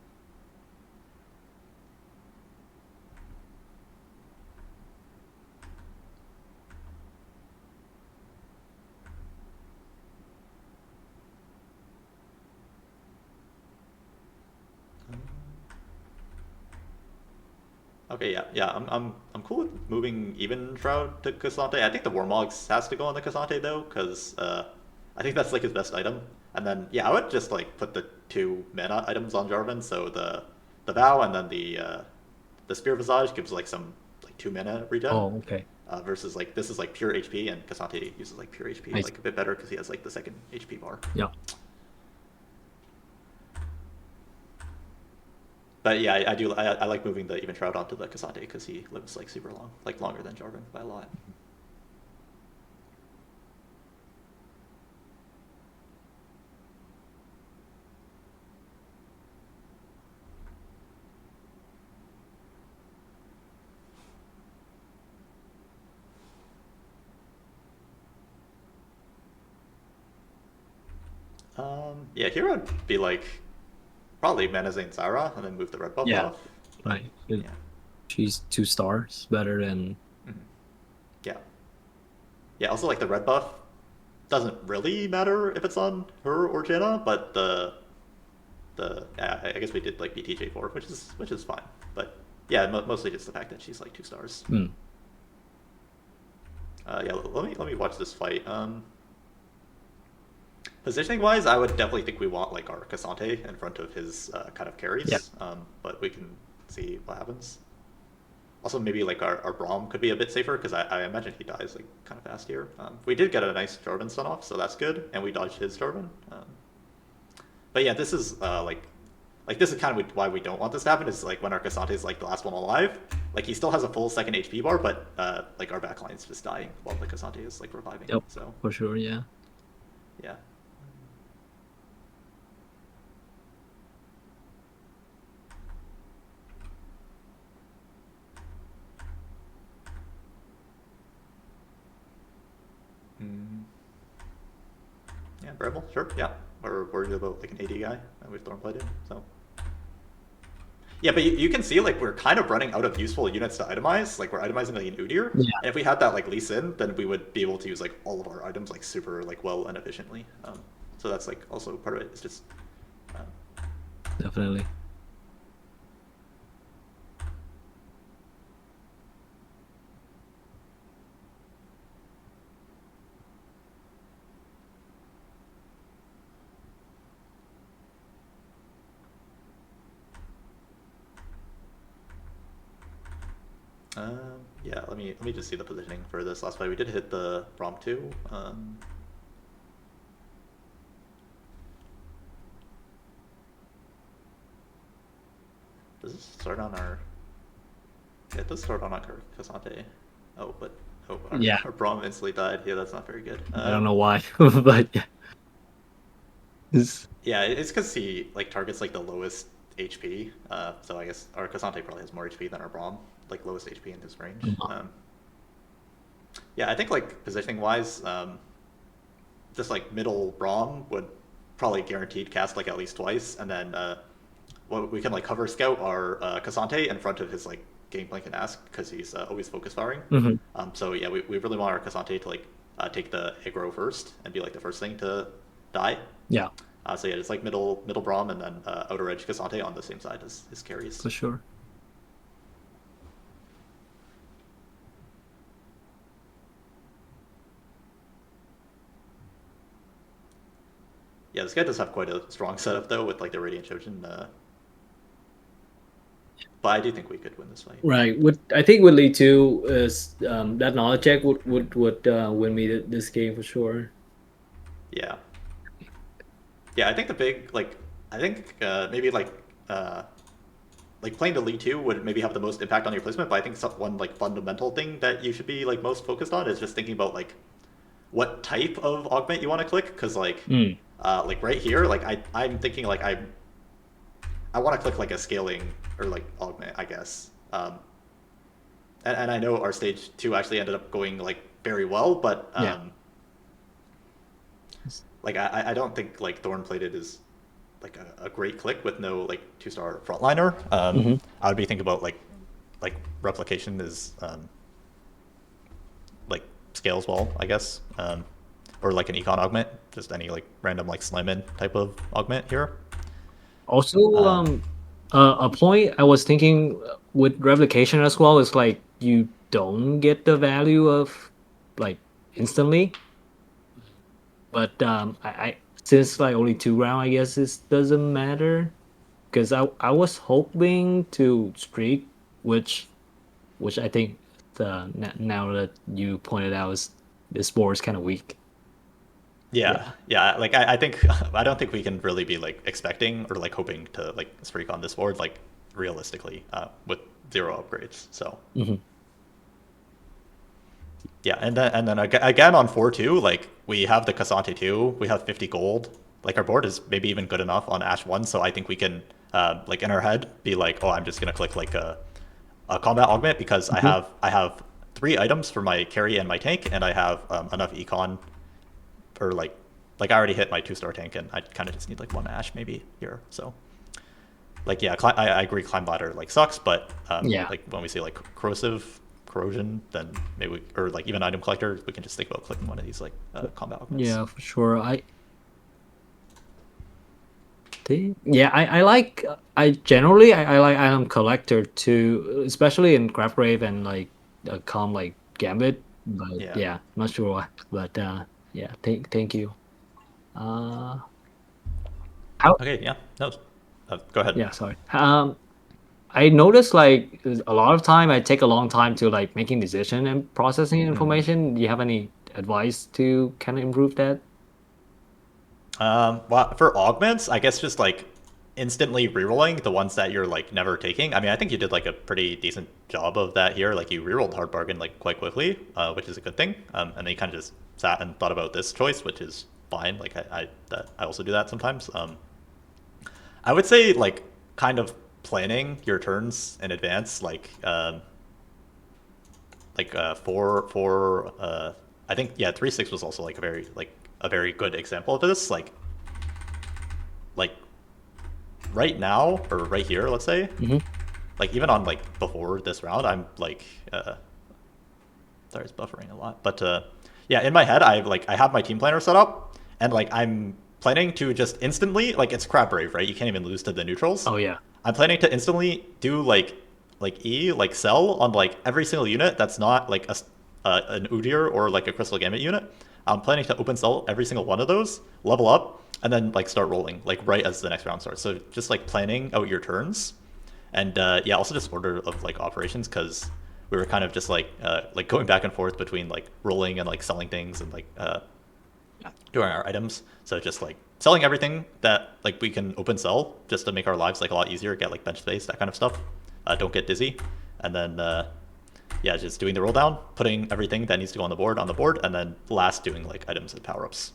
S1: Okay, yeah, I'm cool with moving even Shroud to Cassante. I think the Warmogs has to go on the Cassante though, because I think that's like his best item. And then yeah, I would just like put the 2 mana items on Jarvan, so the Vow and then the Spear Visage gives like some like 2 mana regen.
S9: Oh, okay.
S1: Versus like this is like pure HP, and Cassante uses like pure HP, like a bit better because he has like the 2nd HP bar.
S9: Yeah.
S1: But yeah, I like moving the even Shroud onto the Cassante because he lives like super long, like longer than Jarvan by a lot. Yeah, here I'd be like probably Manazane Zyra and then move the red buff
S9: Yeah.
S1: off.
S9: Right.
S1: Yeah.
S9: She's 2 stars better than.
S1: Yeah. Yeah. Also, like the red buff doesn't really matter if it's on her or Janna, but I guess we did like BTJ4, which is fine. But yeah, mostly just the fact that she's like 2 stars. Yeah. Let me watch this fight. Positioning wise, I would definitely think we want like our Cassante in front of his kind of carries.
S9: Yeah.
S1: But we can see what happens. Also, maybe like our Braum could be a bit safer because I imagine he dies like kind of fast here. We did get a nice Jarvan stun off, so that's good, and we dodged his Jarvan. But yeah, this is like this is kind of why we don't want this to happen. Is like when our Cassante is like the last one alive, like he still has a full 2nd HP bar, but like our backline is just dying while the Cassante is like reviving.
S9: Yep.
S1: So
S9: For sure. Yeah.
S1: yeah. Yeah, Rebel, sure, yeah. We're worried about like an AD guy that we've Thornblade in, so. Yeah, but you can see like we're kind of running out of useful units to itemize. Like we're itemizing like an Udyr.
S9: Yeah.
S1: And if we had that like Lee Sin, then we would be able to use like all of our items like super like well and efficiently. So that's like also part of it. It's just
S9: Definitely.
S1: yeah, let me just see the positioning for this last fight. We did hit the Braum 2. Does this start on our? Yeah, it does start on our Cassante. Oh, but our Braum instantly died. Yeah, that's not very good.
S9: I don't know why, but yeah.
S1: Yeah, it's because he like targets like the lowest HP. So I guess our Cassante probably has more HP than our Braum, like lowest HP in his range. Yeah, I think like positioning wise, just like middle Braum would probably guaranteed cast like at least twice, and then we can like cover scout our Cassante in front of his like Gangplank and Ask because he's always focus firing. So yeah, we really want our Cassante to like take the aggro first and be like the first thing to die.
S9: Yeah.
S1: So yeah, it's like middle Braum and then outer edge Cassante on the same side as his carries.
S9: For sure.
S1: this guy does have quite a strong setup though with like the Radiant Trojan. But I do think we could win this fight.
S9: Right. I think with Lee 2 is that knowledge check would win me this game for sure.
S1: Yeah. Yeah, I think the big maybe playing the League 2 would maybe have the most impact on your placement, but I think one like fundamental thing that you should be like most focused on is just thinking about like what type of augment you want to click, because like right here, like I'm thinking like I want to click like a scaling or like augment, I guess. And I know our stage 2 actually ended up going like very well, but like I don't think like Thorn Plated is like a great click with no like 2-star frontliner. I would be thinking about like replication is like scales well, I guess, or like an econ augment, just any like random like slam in type of augment here.
S9: Also, a point I was thinking with replication as well is like you don't get the value of like instantly, but I since like only 2 round, I guess it doesn't matter, because I was hoping to streak, which I think now that you pointed out is this board is kind of weak.
S1: Yeah. Like I think I don't think we can really be like expecting or like hoping to like streak on this board like realistically with 0 upgrades. So yeah, and then again on 4-2, like we have the Cassante 2, we have 50 gold. Like our board is maybe even good enough on Ash 1, so I think we can like in our head be like, oh, I'm just gonna click like a combat augment because I have 3 items for my carry and my tank, and I have enough econ. Or like I already hit my 2-star tank, and I kind of just need like 1 Ash maybe here. So like yeah, I agree, climb ladder like sucks, but like when we say like corrosion, then maybe or like even item collector, we can just think about clicking one of these like combat augments.
S9: Yeah, for sure. I like generally I like item collector too, especially in Graph Rave and like com like Gambit. But yeah, not sure why. But yeah, thank you.
S1: Okay, yeah, no, go ahead.
S9: Yeah, sorry. I noticed like a lot of time I take a long time to like making decision and processing information. Do you have any advice to kind of improve that?
S1: Well, for augments, I guess just like instantly rerolling the ones that you're like never taking. I mean, I think you did like a pretty decent job of that here. Like you rerolled hard bargain like quite quickly, which is a good thing. And then you kind of just sat and thought about this choice, which is fine. Like I also do that sometimes. I would say like kind of planning your turns in advance, like for I think 3-6 was also like a very good example of this. Like right now or right here, let's say, like even on like before this round, I'm like sorry, it's buffering a lot, but yeah, in my head I have my team planner set up, and like I'm planning to just instantly, like it's crab brave, right? You can't even lose to the neutrals.
S9: Oh yeah.
S1: I'm planning to instantly do like E, like sell on like every single unit that's not like an Udyr or like a Crystal Gambit unit. I'm planning to open sell every single one of those, level up, and then like start rolling like right as the next round starts. So just like planning out your turns, and yeah, also just order of like operations, because we were kind of just like going back and forth between like rolling and like selling things and like doing our items. So just like selling everything that like we can open sell just to make our lives like a lot easier, get like bench space, that kind of stuff. Don't get dizzy, and then yeah, just doing the roll down, putting everything that needs to go on the board, and then last doing like items and power ups.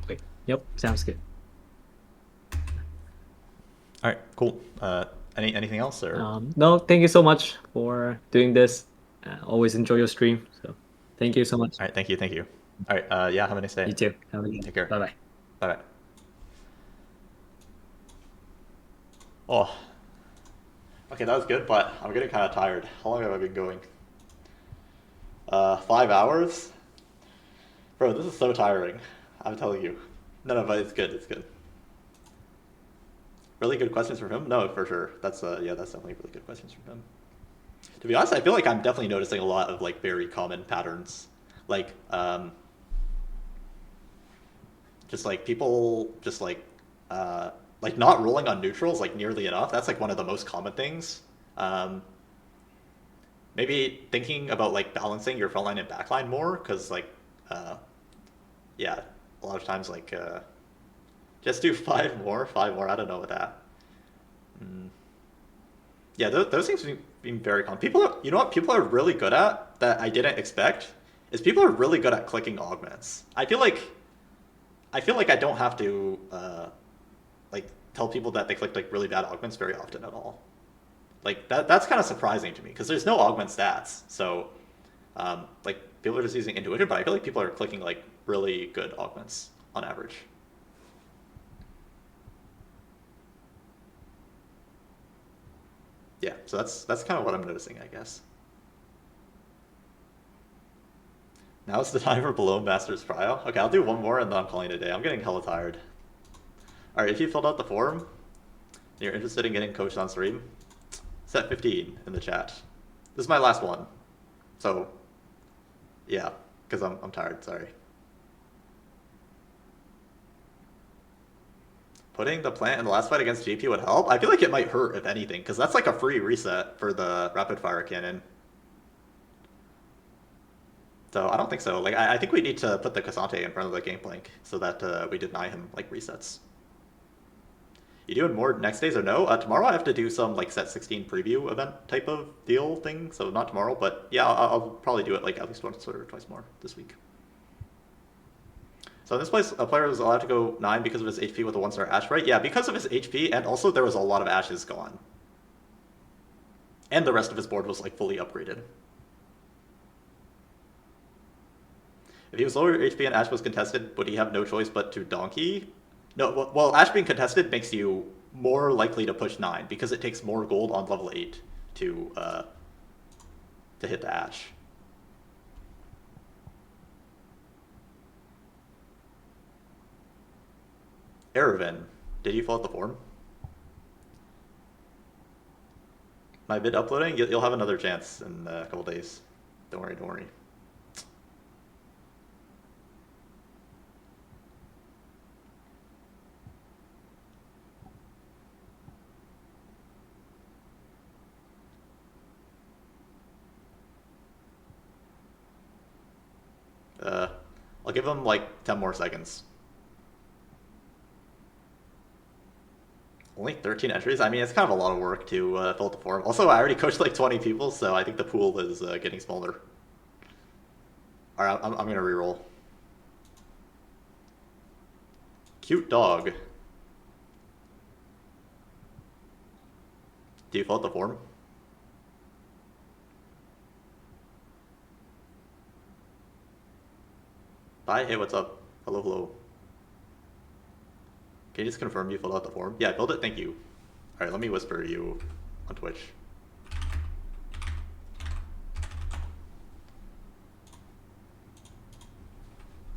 S9: Okay. Yep, sounds good.
S1: All right, cool. Anything else or?
S9: No, thank you so much for doing this. Always enjoy your stream. So thank you so much.
S1: All right, thank you. All right, yeah, have a nice day.
S9: You too. Have a good day.
S1: Take care.
S9: Bye.
S1: Bye. Oh. Okay, that was good, but I'm getting kind of tired. How long have I been going? 5 hours? Bro, this is so tiring. I'm telling you. No, but it's good. It's good. Really good questions from him? No, for sure. That's yeah, that's definitely really good questions from him. To be honest, I feel like I'm definitely noticing a lot of like very common patterns. Like just like people just like not rolling on neutrals like nearly enough. That's like one of the most common things. Maybe thinking about like balancing your frontline and backline more, because like yeah, a lot of times like just do 5 more. I don't know with that. Yeah, those things being very common. People, you know what people are really good at that I didn't expect is people are really good at clicking augments. I feel like I don't have to like tell people that they clicked like really bad augments very often at all. Like that's kind of surprising to me because there's no augment stats. So like people are just using intuition, but I feel like people are clicking like really good augments on average. Yeah, so that's kind of what I'm noticing, I guess. Now it's the time for below Master's Trial. Okay, I'll do one more and then I'm calling it a day. I'm getting hella tired. Alright, if you filled out the form, and you're interested in getting coached on stream, set 15 in the chat. This is my last one. So, yeah, because I'm tired, sorry. Putting the plant in the last fight against GP would help? I feel like it might hurt, if anything, because that's like a free reset for the rapid fire cannon. So I don't think so. Like I think we need to put the Cassante in front of the Gangplank so that we deny him like resets. You doing more next days or no? Tomorrow I have to do some like set 16 preview event type of deal thing. So not tomorrow, but yeah, I'll probably do it like at least once or twice more this week. So in this place, a player was allowed to go 9 because of his HP with a 1-star Ash, right? Yeah, because of his HP, and also there was a lot of Ashes gone. And the rest of his board was like fully upgraded. If he was lower HP and Ash was contested, would he have no choice but to Donkey? No, well, Ash being contested makes you more likely to push 9 because it takes more gold on level 8 to hit the Ash. Erevan, did you fill out the form? My vid uploading? You'll have another chance in a couple days. Don't worry, don't worry. I'll give him like 10 more seconds. Only 13 entries? I mean, it's kind of a lot of work to fill out the form. Also, I already coached like 20 people, so I think the pool is getting smaller. Alright, I'm gonna reroll. Cute dog. Do you fill out the form? Bye, hey, what's up? Hello, hello. Can you just confirm you filled out the form? Yeah, I filled it, thank you. Alright, let me whisper you on Twitch.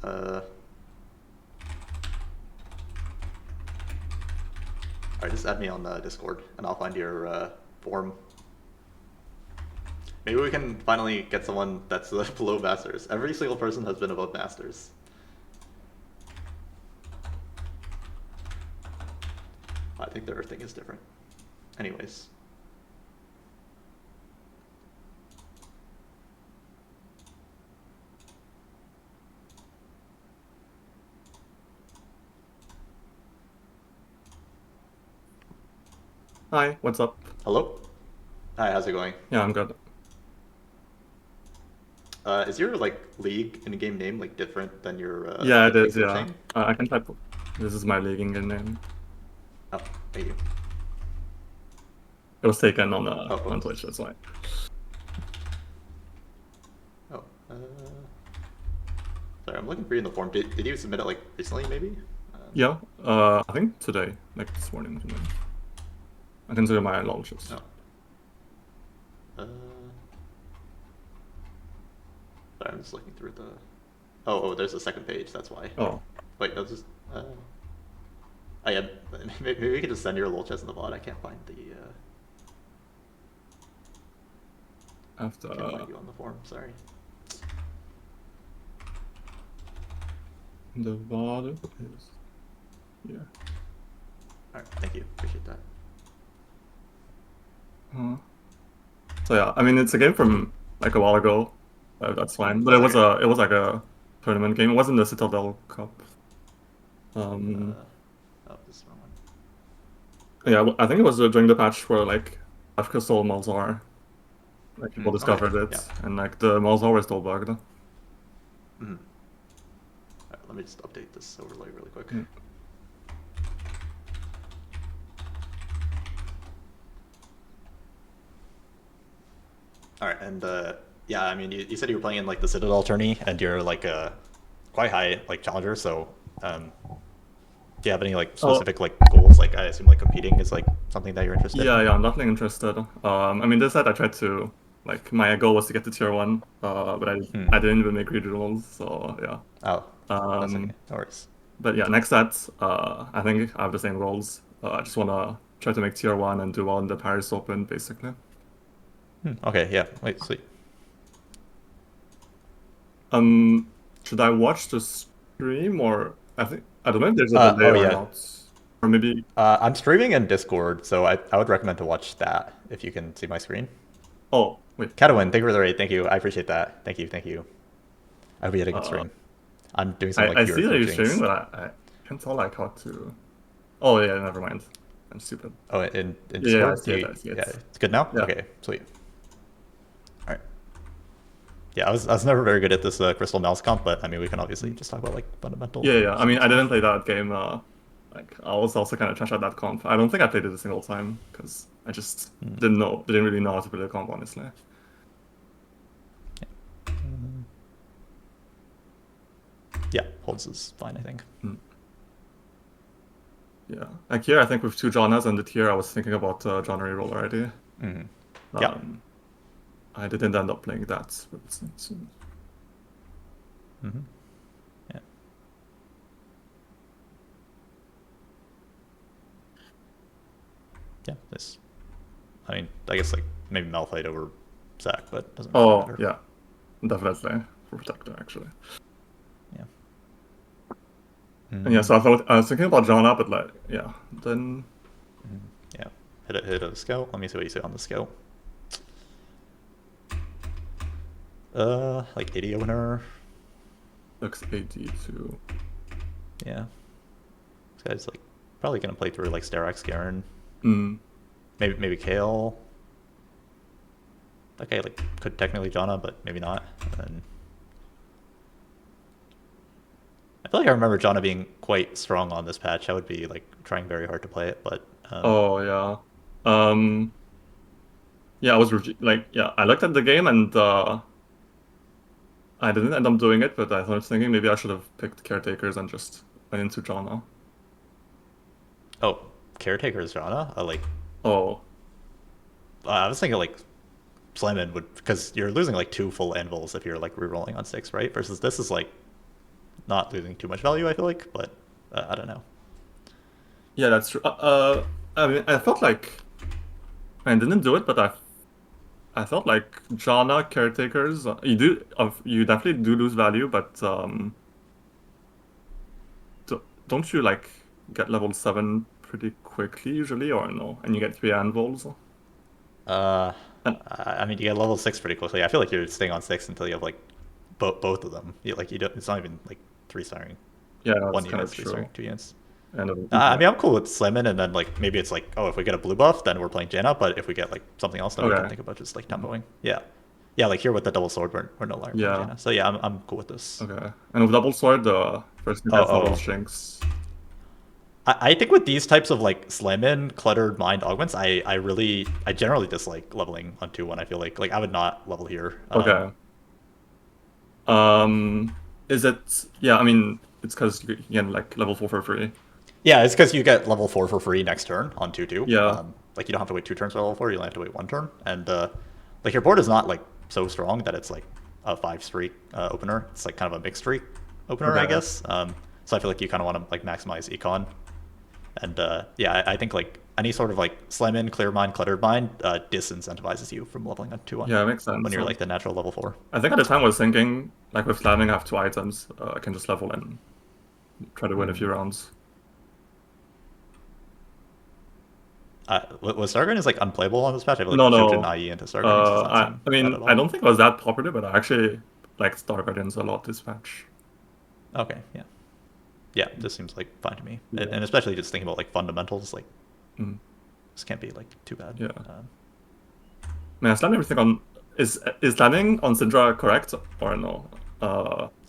S1: Alright, just add me on Discord, and I'll find your form. Maybe we can finally get someone that's below Masters. Every single person has been above Masters. I think their thing is different. Anyways.
S10: Hi, what's up?
S1: Hello? Hi, how's it going?
S10: Yeah, I'm good.
S1: Is your like league in-game name like different than your
S10: yeah, it is,
S1: your
S10: yeah.
S1: chain?
S10: I can type. This is my league in-game name.
S1: Oh, thank you.
S10: It was taken on
S1: Oh,
S10: on Twitch, that's why.
S1: Oh, sorry, I'm looking for you in the form. Did you submit it like recently, maybe?
S10: Yeah, I think today, like this morning. I consider my launches.
S1: No. Sorry, I'm just looking through the... Oh, there's a second page, that's why.
S10: Oh.
S1: Wait, no, just... Oh yeah, maybe we can just send your lol chest in the VOD. I can't find the...
S10: After...
S1: Can't find you on the form, sorry.
S10: The VOD is here.
S1: Alright, thank you. Appreciate that.
S10: So yeah, I mean it's a game from like a while ago. That's fine, but it was like a tournament game. It wasn't the Citadel Cup.
S1: Oh, this is the wrong one.
S10: Yeah, I think it was during the patch where like Crystal Malzar, like people discovered it, and like the Malzar was still bugged.
S1: Alright, let me just update this overlay really quick. Alright, and yeah, I mean, you said you were playing in like the Citadel tourney, and you're like quite high like challenger. So, do you have any like specific like goals? Like, I assume like competing is like something that you're interested in.
S10: Yeah, I'm definitely interested. I mean, this set I tried to like my goal was to get to tier 1, but I didn't even make regionals. So yeah.
S1: Oh, that's okay. No worries.
S10: But yeah, next set, I think I have the same goals. I just wanna try to make tier 1 and do well in the Paris Open, basically.
S1: Okay, yeah. Wait, sweet.
S10: Should I watch the stream or I don't know if there's a delay or not. Or maybe
S1: I'm streaming in Discord, so I would recommend to watch that if you can see my screen.
S10: Oh, wait.
S1: Catawin, thank you for the raid. Thank you. I appreciate that. Thank you. I hope you had a good stream. I'm doing some like
S10: I see that you're streaming, but I can't tell like how to. Oh yeah, never mind. I'm stupid.
S1: Oh, in Discord?
S10: Yeah, I see it.
S1: Yeah, it's good now?
S10: Yeah.
S1: Okay, sweet. Alright. Yeah, I was never very good at this Crystal Mouse comp, but I mean we can obviously just talk about like fundamental.
S10: Yeah. I mean I didn't play that game. Like I was also kind of trash at that comp. I don't think I played it a single time because I just didn't really know how to play the comp, honestly.
S1: Yeah, holds is fine, I think.
S10: Yeah, like here I think with 2 Jonas and the tier I was thinking about John reroll already.
S1: Yeah.
S10: I didn't end up playing that, but
S1: Yeah. Yeah, this. I mean, I guess like maybe Malphite over Zac, but doesn't really matter.
S10: Yeah, definitely for Protector actually.
S1: Yeah.
S10: And yeah, so I was thinking about Jana, but like yeah, then
S1: yeah, hit a scout. Let me see what you say on the scout. Like 80 winner.
S10: Looks 82.
S1: Yeah. This guy's like probably gonna play through like Sterak's Garen. Maybe Kale. That guy like could technically Janna, but maybe not. And I feel like I remember Janna being quite strong on this patch. I would be like trying very hard to play it, but
S10: oh yeah. Yeah, I was I looked at the game and I didn't end up doing it, but I was thinking maybe I should have picked Caretakers and just went into Janna.
S1: Oh, Caretaker's Janna? I was thinking like Slammin would, because you're losing like 2 full anvils if you're like rerolling on 6, right? Versus this is like not losing too much value, I feel like, but I don't know.
S10: Yeah, that's true. I mean, I felt like I didn't do it, but I felt like Janna Caretakers, you definitely do lose value, but don't you like get level 7 pretty quickly usually, or no? And you get 3 anvils?
S1: I mean, you get level 6 pretty quickly. I feel like you're staying on 6 until you have like both of them. You don't. It's not even like 3-starring.
S10: Yeah,
S1: one
S10: unit,
S1: unit, 3-starring, 2 units.
S10: I
S1: mean, I'm cool with Slammin, and then like maybe it's like, oh, if we get a blue buff, then we're playing Janna. But if we get like something else, then we can think about just like tempoing. Yeah, like here with the double sword, we're no longer playing Janna. So yeah, I'm cool with this.
S10: Okay, and with double sword, the first level Shinx.
S1: I think with these types of like Slammin, Cluttered Mind augments, I generally dislike leveling on 2-1. I feel like I would not level here.
S10: Okay. Is it? Yeah, I mean, it's because you get like level 4 for free.
S1: Yeah, it's because you get level 4 for free next turn on 2-2.
S10: Yeah.
S1: Like you don't have to wait 2 turns for level 4. You only have to wait 1 turn. And like your board is not like so strong that it's like a 5-streak opener. It's like kind of a mixed streak opener, I guess. So I feel like you kind of want to like maximize econ. And yeah, I think like any sort of like Slammin, Clear Mind, Cluttered Mind disincentivizes you from leveling on 2-1.
S10: Yeah, it makes sense.
S1: When you're like the natural level 4.
S10: I think at the time I was thinking like with slamming I have 2 items, I can just level in try to win a few rounds.
S1: Was Stargarden is like unplayable on this patch? I feel like
S10: No,
S1: Shojin
S10: no.
S1: IE into Stargarden does not seem
S10: I mean,
S1: bad at all.
S10: I don't think it was that popular, but I actually like Star Guardians a lot this patch.
S1: Okay, yeah. Yeah, this seems like fine to me.
S10: Yeah.
S1: And especially just thinking about like fundamentals, like
S10: Mm.
S1: this can't be like too bad.
S10: Yeah. Man, I slammed everything on. Is landing on Syndra correct or no?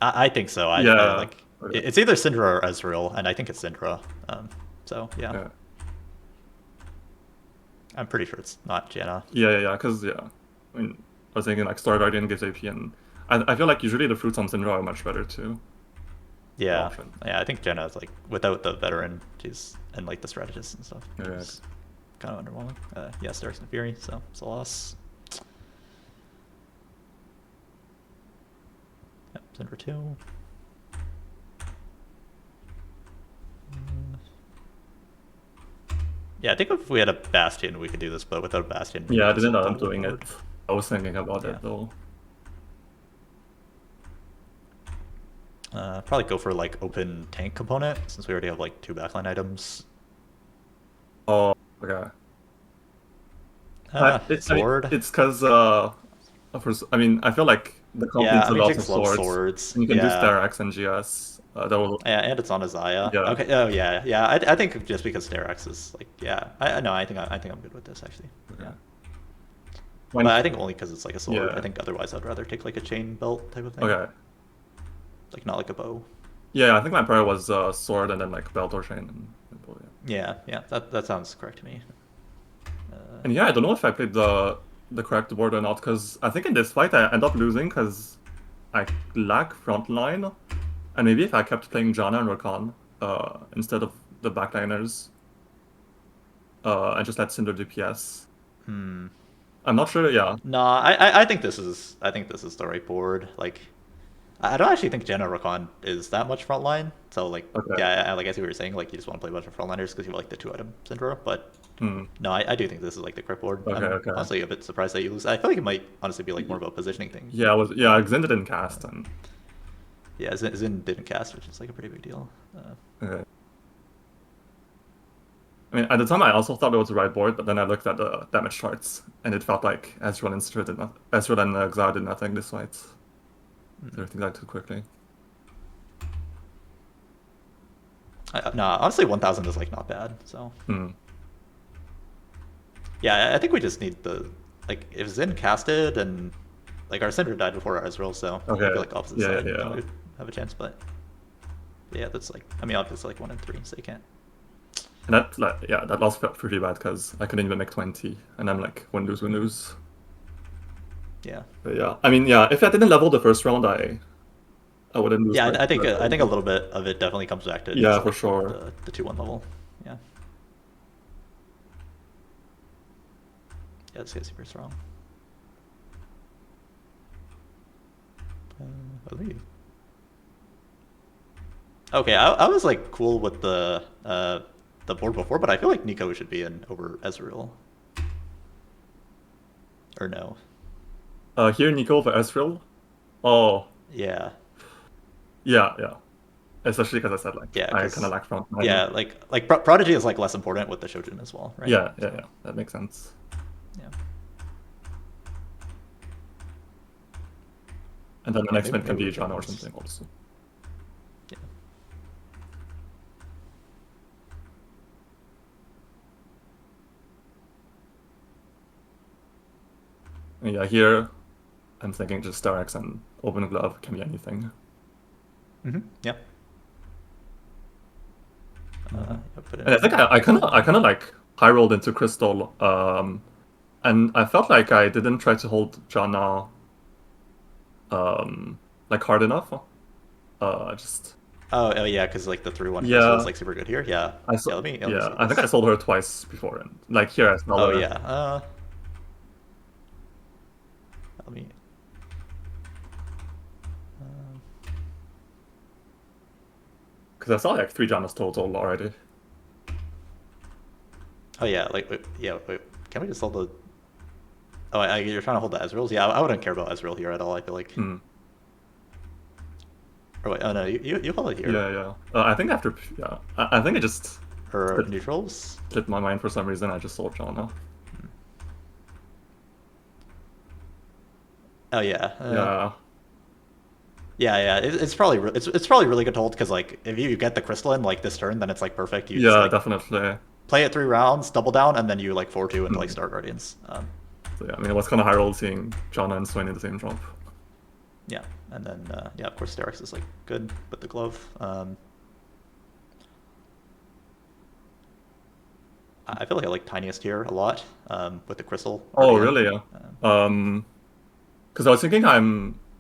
S1: I think so. I like
S10: okay.
S1: it's either Syndra or Ezreal, and I think it's Syndra. So yeah. I'm pretty sure it's not Janna.
S10: Yeah. Because I mean, I was thinking like Star Guardian gives AP, and I feel like usually the fruits on Syndra are much better too.
S1: Yeah, yeah. I think Janna is like without the veteran, and like the strategist and stuff.
S10: Yeah.
S1: It's kind of underwhelming. Yeah, Starks and Fury, so it's a loss. Yep, Syndra 2. Yeah, I think if we had a Bastion, we could do this, but without a Bastion...
S10: Yeah, I didn't end up doing it. I was thinking about it, though.
S1: Probably go for, like, open tank component, since we already have, like, 2 backline items.
S10: Oh, okay.
S1: Sword?
S10: I mean, it's because, I mean, I feel like the comp needs a lot of swords. And you can do Sterax and GS.
S1: Yeah, and it's on Azaya.
S10: Yeah.
S1: Okay. Oh yeah. I think just because Sterax is like, yeah. I think I'm good with this actually. Yeah. But I think only because it's like a sword.
S10: Yeah.
S1: I think otherwise I'd rather take like a chain belt type of thing.
S10: Okay.
S1: Like not like a bow.
S10: Yeah, I think my prayer was sword and then like belt or chain. And bow,
S1: yeah. That sounds correct to me.
S10: And yeah, I don't know if I played the correct board or not, because I think in this fight I end up losing because I lack frontline. And maybe if I kept playing Janna and Rakan instead of the backliners, I just let Cinder DPS. I'm not sure. Yeah.
S1: No, I think this is the right board. Like, I don't actually think Janna Rakan is that much frontline. So like, yeah, like I see what you're saying. Like, you just want to play a bunch of frontliners because you like the 2-item Syndra. But no, I do think this is like the correct board.
S10: Okay.
S1: I'm honestly a bit surprised that you lose. I feel like it might honestly be like more of a positioning thing.
S10: Yeah, Xin didn't cast and.
S1: Yeah, Xin didn't cast, which is like a pretty big deal.
S10: Okay. I mean, at the time I also thought it was the right board, but then I looked at the damage charts, and it felt like Ezreal and Xayah did nothing this fight. Everything died too quickly.
S1: No, honestly, 1,000 is like not bad. So. Yeah, I think we just need like if Xin casted and like our Syndra died before our Ezreal, so I feel like opposite side we'd have a chance. But yeah, that's like, I mean, obviously like 1 in 3, so you can't.
S10: And that loss felt pretty bad because I couldn't even make 20, and I'm like win lose.
S1: Yeah.
S10: But yeah, I mean, yeah, if I didn't level the first round, I wouldn't lose.
S1: Yeah, I think a little bit of it definitely comes back to
S10: for sure
S1: the 2-1 level. Yeah. Yeah, this guy's super strong. Okay, I was like cool with the board before, but I feel like Nico should be in over Ezreal. Or no?
S10: Here Nico over Ezreal? Oh.
S1: Yeah.
S10: Yeah. Especially because I said like
S1: I
S10: kind of lack front.
S1: Yeah, like Prodigy is like less important with the Shojin as well, right?
S10: Yeah. That makes sense.
S1: Yeah.
S10: And then the next mid can be Janna or something also. Yeah, here I'm thinking just Sterax and Open Glove can be anything.
S1: Yeah.
S10: And I think I kind of like high rolled into Crystal, and I felt like I didn't try to hold Janna like hard enough. Just.
S1: Oh yeah, because like the 3-1 is like super good here. Yeah.
S10: I think I sold her twice before, and like here I sold her.
S1: Oh yeah. Let me.
S10: Because I saw like 3 Jannas total already.
S1: Oh yeah, like wait, can we just hold the? Oh, you're trying to hold the Ezreals? Yeah, I wouldn't care about Ezreal here at all. I feel like. Or wait, oh no, you hold it here.
S10: Yeah, yeah. I think after, yeah, I think I just
S1: Or neutrals?
S10: slipped my mind for some reason. I just sold Jana.
S1: Oh yeah.
S10: Yeah.
S1: Yeah. It's probably it's probably really good to hold because like if you get the crystalline like this turn, then it's like perfect. You just,
S10: Yeah,
S1: like,
S10: definitely.
S1: play it 3 rounds, double down, and then you like 4-2 into like Star Guardians.
S10: So yeah, I mean, it was kind of high roll seeing Jana and Swain in the same drop.
S1: Yeah, and then yeah, of course Sterex is like good with the glove. I feel like I like tiniest here a lot with the crystal.
S10: Oh,
S1: RDM.
S10: really? Yeah. Because I was thinking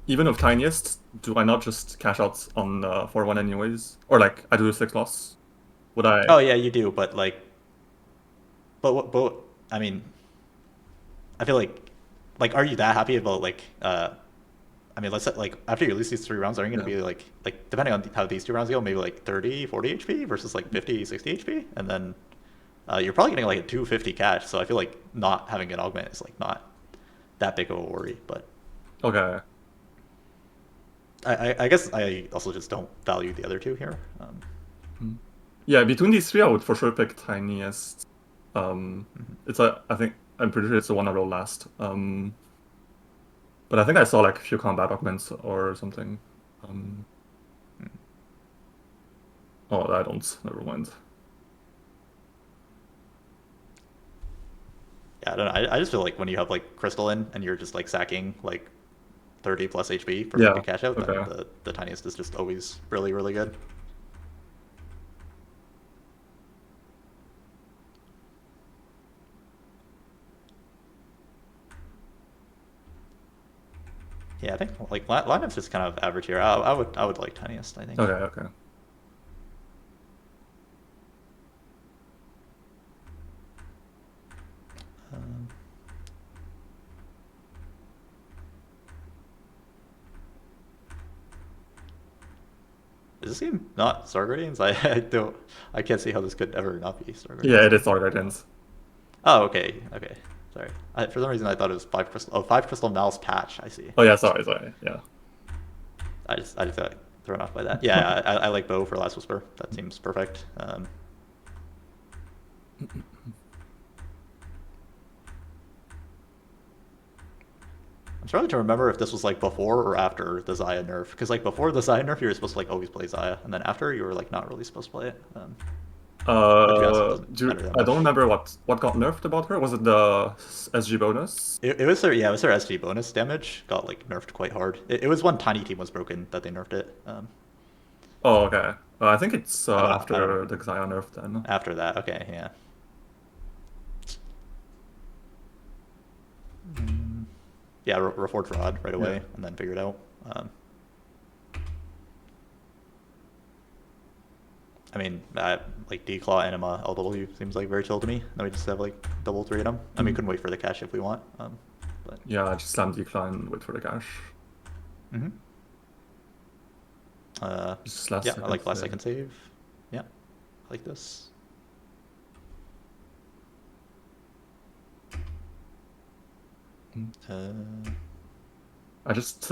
S10: even with tiniest, do I not just cash out on 4-1 anyways? Or like I do 6 loss? Would I?
S1: Oh yeah, you do, but like, but I mean, I feel like, are you that happy about like I mean, let's say, like, after you lose these 3 rounds, are you going to be like depending on how these 2 rounds go, maybe like 30, 40 HP versus like 50, 60 HP, and then you're probably getting like a 250 cash. So I feel like not having an augment is like not that big of a worry. But
S10: Okay.
S1: I guess I also just don't value the other 2 here.
S10: Yeah, between these 3, I would for sure pick tiniest. It's I'm pretty sure it's the one I roll last. But I think I saw like a few combat augments or something. Oh, I don't. Never mind.
S1: Yeah, I don't know. I just feel like when you have like crystalline and you're just like sacking like 30 plus HP for
S10: Yeah,
S1: like a cash out,
S10: okay.
S1: then the tiniest is just always really, really good. Yeah, I think like lineup's just kind of average here. I would like tiniest, I think.
S10: Okay.
S1: Is this game not Star Guardians? I can't see how this could ever not be Star Guardians.
S10: Yeah, it is Star Guardians.
S1: Oh, okay. Sorry. For some reason I thought it was 5 crystal. Oh, 5 crystal mouse patch. I see.
S10: Oh yeah, sorry. Yeah.
S1: I just got thrown off by that. Yeah, I like Bow for Last Whisper. That seems perfect. I'm struggling to remember if this was like before or after the Xayah nerf. Because like before the Xayah nerf, you were supposed to like always play Xayah, and then after you were like not really supposed to play it.
S10: I don't remember what got nerfed about her. Was it the SG bonus?
S1: It was her, yeah, it was her SG bonus damage got like nerfed quite hard. It was when Tiny Team was broken that they nerfed it.
S10: Oh, okay. I think it's
S1: I
S10: after
S1: don't
S10: the Xayah nerf then.
S1: After that, okay, yeah. Yeah, reforged Rod right away, and then figured out. I mean, like Declaw, Anima, LW seems like very chill to me. Then we just have like double 3 of them. I mean, we couldn't wait for the cash if we want. But
S10: yeah, I just slam Declaw and wait for the cash. Just last
S1: yeah, I like last second save. Yeah, I like this.
S10: I just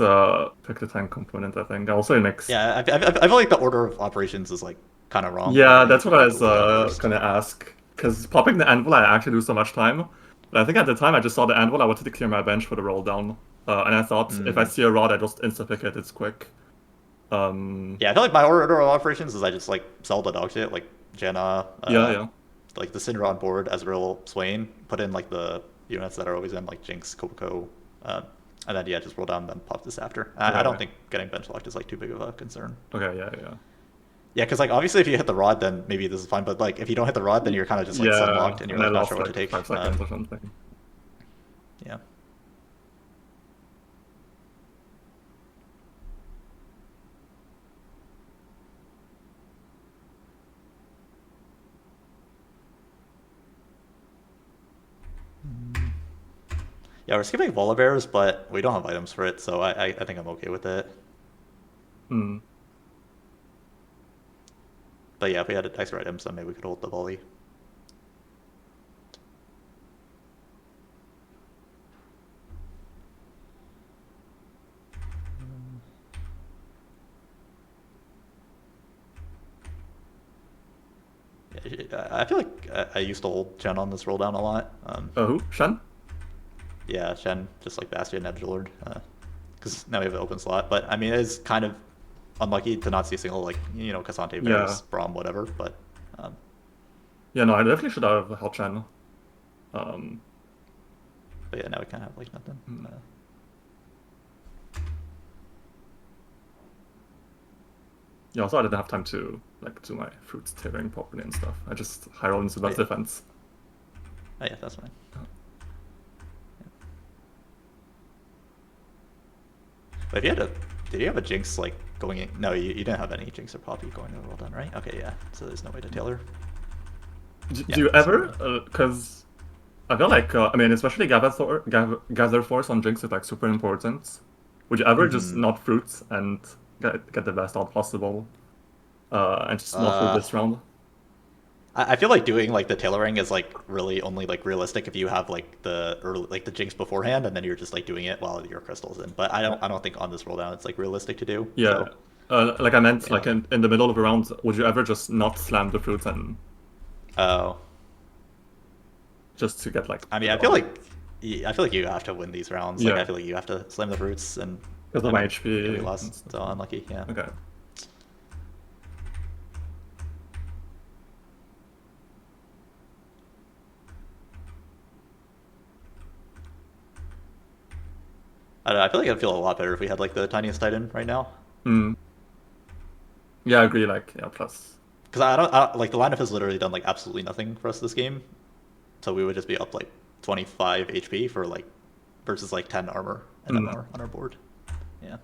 S10: picked the tank component, I think. Also mix.
S1: Yeah, I feel like the order of operations is like kind of wrong.
S10: Yeah, that's what I was gonna ask. Because popping the anvil, I actually lose so much time. But I think at the time I just saw the anvil, I wanted to clear my bench for the roll down. And I thought if I see a rod, I just insta-pick it, it's quick.
S1: Yeah, I feel like my order of operations is I just like sell the dog shit, like Janna,
S10: yeah.
S1: like the Syndra on board, Ezreal, Swain, put in like the units that are always in, like Jinx, Coco, and then yeah, just roll down and then pop this after. I don't think getting bench locked is like too big of a concern.
S10: Okay, yeah.
S1: Yeah, because like obviously if you hit the rod, then maybe this is fine, but like if you don't hit the rod, then you're kind of just like sunlocked and you're like not sure what to take.
S10: 5 seconds or something.
S1: Yeah. Yeah, we're skipping Volibears, but we don't have items for it, so I think I'm okay with it. But yeah, if we had extra items, then maybe we could hold the volley. I feel like I used to hold Shen on this roll down a lot.
S10: Who? Shen?
S1: Yeah, Shen, just like Bastion Edgelord. Because now we have an open slot. But I mean, it's kind of unlucky to not see a single, like, you know, Cassante, Bears, Braum, whatever. But
S10: yeah, no, I definitely should have held Shen.
S1: But yeah, now we kind of have like nothing.
S10: Yeah, also I didn't have time to like do my fruits tailoring properly and stuff. I just high rolled into best defense.
S1: Oh yeah, that's fine. But if you had did you have a Jinx like going in? No, you didn't have any Jinx or Poppy going to the roll down, right? Okay, yeah. So there's no way to tailor.
S10: Do you ever? Because I feel like I mean, especially gather force on Jinx is like super important. Would you ever just not fruits and get the best out possible, and just not fruit this round?
S1: I feel like doing like the tailoring is like really only like realistic if you have like the early, like the Jinx beforehand, and then you're just like doing it while your crystal's in. But I don't think on this roll down it's like realistic to do.
S10: Yeah. So. Like I meant, like in the middle of a round, would you ever just not slam the fruit and?
S1: Oh.
S10: Just to get like.
S1: I mean, I feel like you have to win these rounds. Like I feel like you have to slam the fruits and.
S10: Because of my HP.
S1: We lost, so unlucky. Yeah.
S10: Okay.
S1: I don't know, I feel like I'd feel a lot better if we had like the tiniest Titan right now.
S10: Yeah, I agree. Like, yeah, plus.
S1: Because I don't like the lineup has literally done like absolutely nothing for us this game, so we would just be up like 25 HP for like versus like 10 armor and MR on our board. Yeah.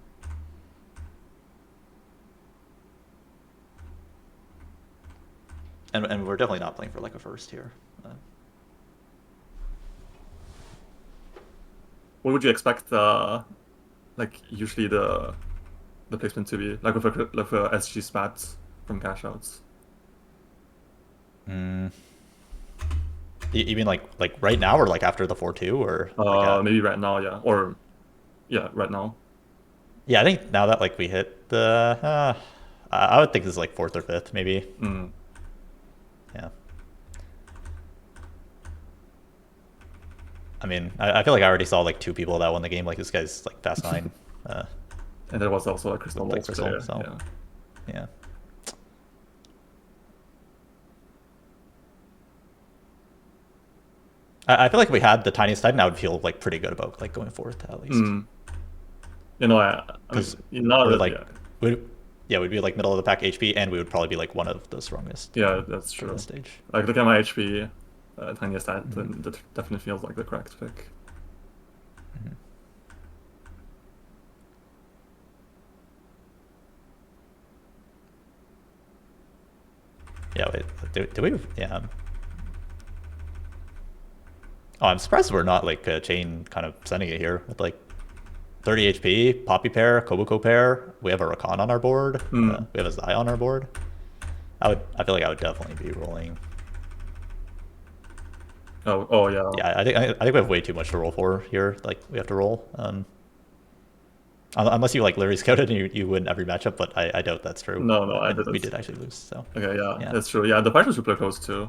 S1: And we're definitely not playing for like a first here.
S10: What would you expect? Like usually the placement to be like with a SG spats from cash outs.
S1: You mean like right now or like after the 4-2 or? Like
S10: maybe right now, yeah, or yeah, right now.
S1: Yeah, I think now that like we hit the, I would think this is like 4th or 5th maybe. Yeah. I mean, I feel like I already saw like 2 people that won the game. Like this guy's like fast 9.
S10: And there was also a Crystal Wolf player.
S1: So, yeah. I feel like if we had the tiniest Titan, I would feel like pretty good about like going forth at least.
S10: You know, because
S1: we'd be like middle of the pack HP, and we would probably be like one of the strongest.
S10: Yeah, that's true.
S1: Stage.
S10: Like look at my HP, tiniest Titan, that definitely feels like the correct pick.
S1: Yeah, wait, do we? Yeah. Oh, I'm surprised we're not like chain kind of sending it here with like 30 HP, Poppy pair, Kobuko pair. We have a Rakan on our board. We have a Zai on our board. I feel like I would definitely be rolling.
S10: Oh yeah.
S1: Yeah, I think we have way too much to roll for here. Like we have to roll. Unless you like literally scouted and you win every matchup, but I doubt that's true.
S10: No, I didn't.
S1: We did actually lose. So.
S10: Okay, yeah, that's true. Yeah, the fight was super close too.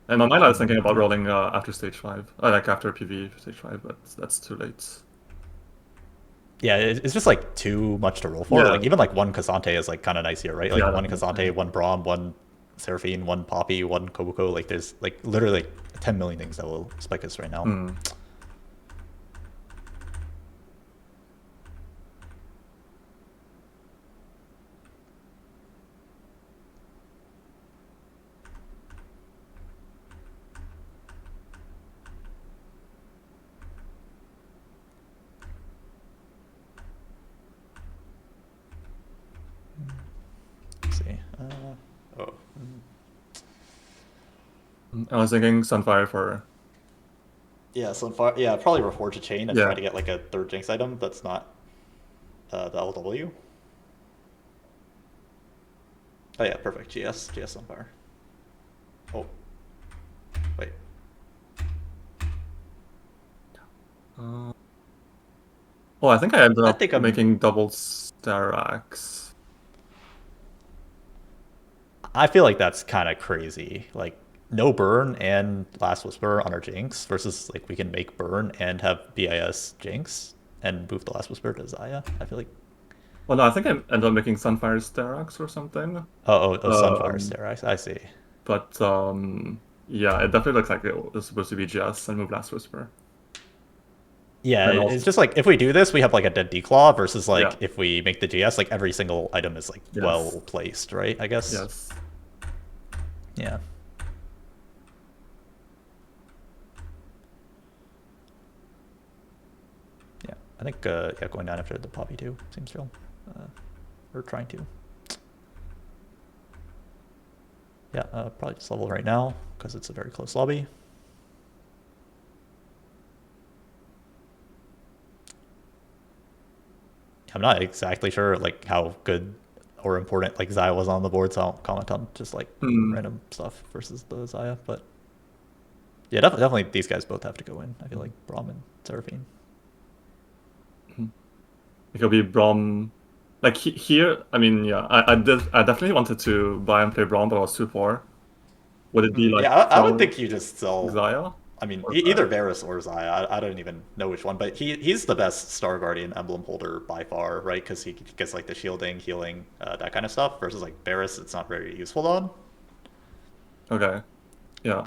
S10: And on my mind, I was thinking about rolling after stage 5, like after PV stage 5, but that's too late.
S1: Yeah, it's just like too much to roll for. Like even like one Cassante is like kind of nice here, right? Like one Cassante, one Braum, one Seraphine, one Poppy, one Kobuko. Like there's like literally like 10 million things that will spike us right now.
S10: I was thinking Sunfire for...
S1: Yeah, Sunfire. Yeah, probably Reforge a chain and try to get like a 3rd Jinx item that's not the LW. Oh yeah, perfect. GS Sunfire. Oh. Wait.
S10: Well, I think I ended up making double Starax.
S1: I feel like that's kind of crazy. Like no burn and Last Whisper on our Jinx versus like we can make burn and have BIS Jinx and move the Last Whisper to Xayah. I feel like.
S10: Well, no, I think I ended up making Sunfire Sterak's or something.
S1: Sunfire Sterak's. I see.
S10: But yeah, it definitely looks like it was supposed to be GS and move Last Whisper.
S1: Yeah,
S10: And
S1: it's
S10: also-
S1: just like if we do this, we have like a dead declaw versus like
S10: Yeah.
S1: if we make the GS, like every single item is like
S10: Yes.
S1: well placed, right? I guess.
S10: Yes.
S1: Yeah. Yeah, I think yeah, going down after the Poppy too seems real. We're trying to. Yeah, probably just level right now because it's a very close lobby. I'm not exactly sure like how good or important like Xayah was on the board, so I won't comment on just like random stuff versus the Xayah. But yeah, definitely these guys both have to go in. I feel like Braum and Seraphine.
S10: It could be Braum. Like here, I mean, yeah, I definitely wanted to buy and play Braum, but I was too poor. Would it be like?
S1: Yeah, I would think you just sell
S10: Xayah.
S1: I mean,
S10: Or
S1: either Varus or Xayah. I don't even know which one, but he's the best Star Guardian emblem holder by far, right? Because he gets like the shielding, healing, that kind of stuff. Versus like Varus, it's not very useful on.
S10: Okay. Yeah.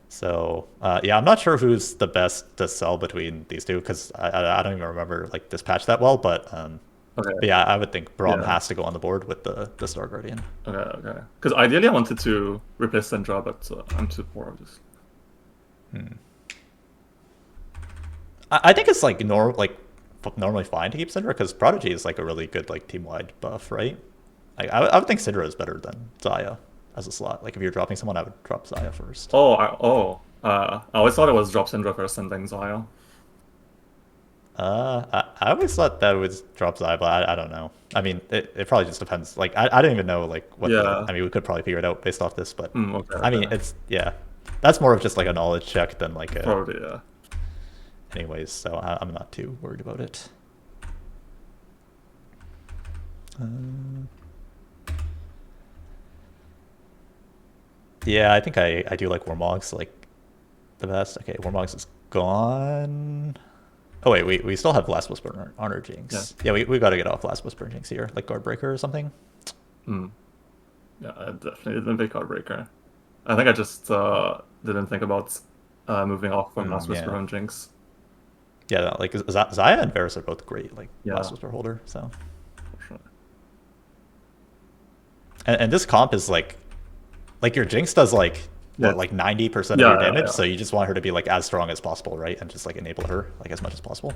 S1: So yeah, I'm not sure who's the best to sell between these two because I don't even remember like this patch that well. But
S10: Okay.
S1: but yeah, I would think Braum
S10: Yeah.
S1: has to go on the board with the Star Guardian.
S10: Okay. Because ideally I wanted to replace Syndra, but I'm too poor. Just.
S1: I think it's like normally fine to keep Syndra because Prodigy is like a really good like team wide buff, right? Like I would think Syndra is better than Xayah as a slot. Like if you're dropping someone, I would drop Xayah first.
S10: I always thought it was drop Syndra first and then Xayah.
S1: I always thought that it was drop Xayah, but I don't know. I mean, it probably just depends. Like I don't even know like what.
S10: Yeah.
S1: I mean, we could probably figure it out based off this, but
S10: Okay,
S1: I mean, it's yeah. That's more of just like a knowledge check than like a.
S10: Probably, yeah.
S1: Anyways, so I'm not too worried about it. Yeah, I think I do like Warmogs like the best. Okay, Warmogs is gone. Oh wait, we still have Last Whisper on our Jinx. Yeah, we got to get off Last Whisper Jinx here, like Guard Breaker or something.
S10: Yeah, I definitely didn't pick Guard Breaker. I think I just didn't think about moving off from Last Whisper
S1: yeah.
S10: on Jinx.
S1: Yeah, like Xayah and Varus are both great, like
S10: Yeah.
S1: Last Whisper holder. So,
S10: For sure.
S1: and this comp is like your Jinx does like
S10: Yeah.
S1: what, like 90% of
S10: Yeah,
S1: your
S10: yeah,
S1: damage.
S10: yeah.
S1: So you just want her to be like as strong as possible, right? And just like enable her like as much as possible.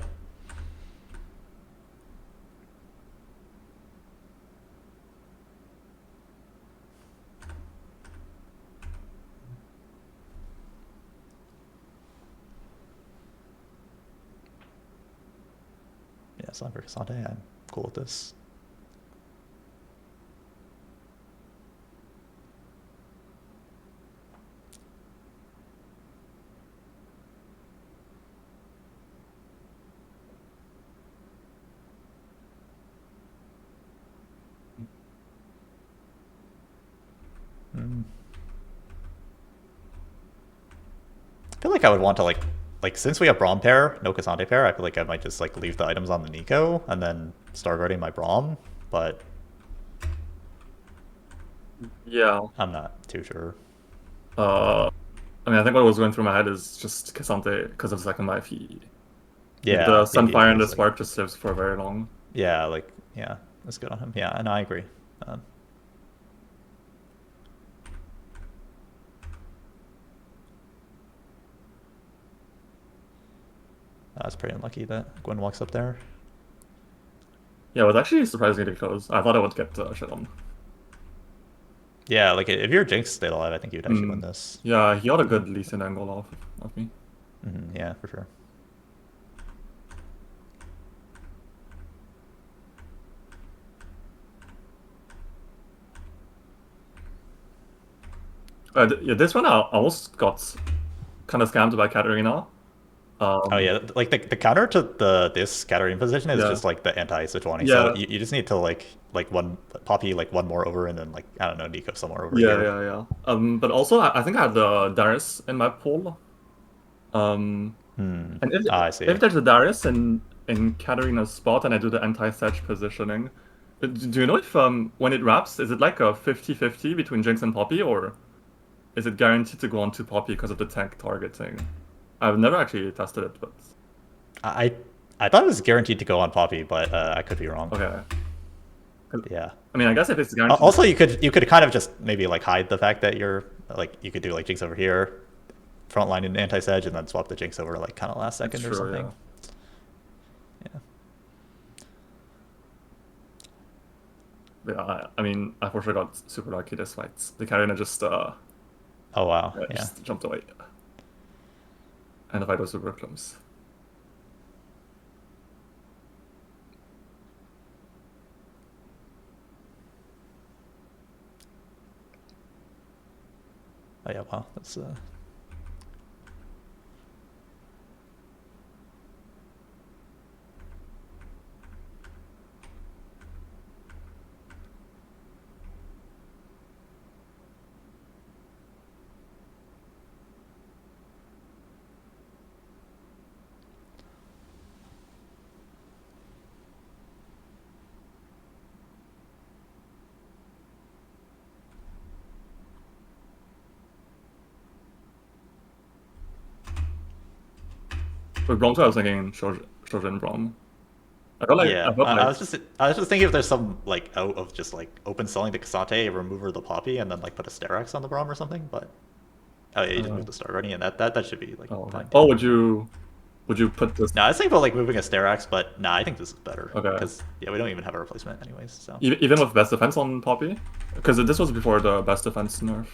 S1: Yeah, Sun for Cassandre, I'm cool with this. I feel like I would want to like since we have Braum pair, no Cassandre pair, I feel like I might just like leave the items on the Nico and then start guarding my Braum, but
S10: Yeah.
S1: I'm not too sure.
S10: I mean, I think what was going through my head is just Cassandre because of Second Life.
S1: Yeah,
S10: The Sunfire and the
S1: like-
S10: Spark just lives for very long.
S1: Yeah, like yeah, that's good on him. Yeah, and I agree. That's pretty unlucky that Gwen walks up there.
S10: Yeah, it was actually surprisingly close. I thought I would get shit on.
S1: Yeah, like if your Jinx stayed alive, I think you'd actually win this.
S10: Yeah, he got a good Lee Sin angle off of me.
S1: Yeah, for sure.
S10: Yeah, this one I almost got kind of scammed by Katarina.
S1: Oh yeah, like the counter to this scattering position is just like the anti-Sichuani.
S10: Yeah.
S1: So you just need to like one Poppy like one more over and then like I don't know Nico somewhere over
S10: Yeah,
S1: here.
S10: yeah. But also I think I had the Darius in my pool. And
S1: I see.
S10: if there's a Darius in Katarina's spot and I do the anti-Sedge positioning, do you know if when it wraps, is it like a 50-50 between Jinx and Poppy, or is it guaranteed to go on to Poppy because of the tank targeting? I've never actually tested it, but
S1: I thought it was guaranteed to go on Poppy, but I could be wrong.
S10: okay.
S1: Yeah.
S10: I mean, I guess if it's guaranteed.
S1: Also, you could kind of just maybe like hide the fact that you're like you could do like Jinx over here, frontline in anti-Sedge, and then swap the Jinx over like kind of last second or something.
S10: Yeah, I mean, I for sure got super lucky this fight. The Karina just
S1: oh wow,
S10: just jumped away, and the fight was super close.
S1: Oh yeah, wow, that's
S10: With Brom 2, I was thinking Shojin Brom. I felt like,
S1: yeah, I was just thinking if there's some like out of just like open selling the Cassante, remove the Poppy, and then like put a Sterak's on the Braum or something. But oh yeah, you just moved the Star Guardian, and that should be like fine.
S10: Oh, would you put this?
S1: No, I was thinking about like moving a Sterak's, but nah, I think this is better.
S10: Okay.
S1: Because yeah, we don't even have a replacement anyways. So
S10: Even with best defense on Poppy, because this was before the best defense nerf.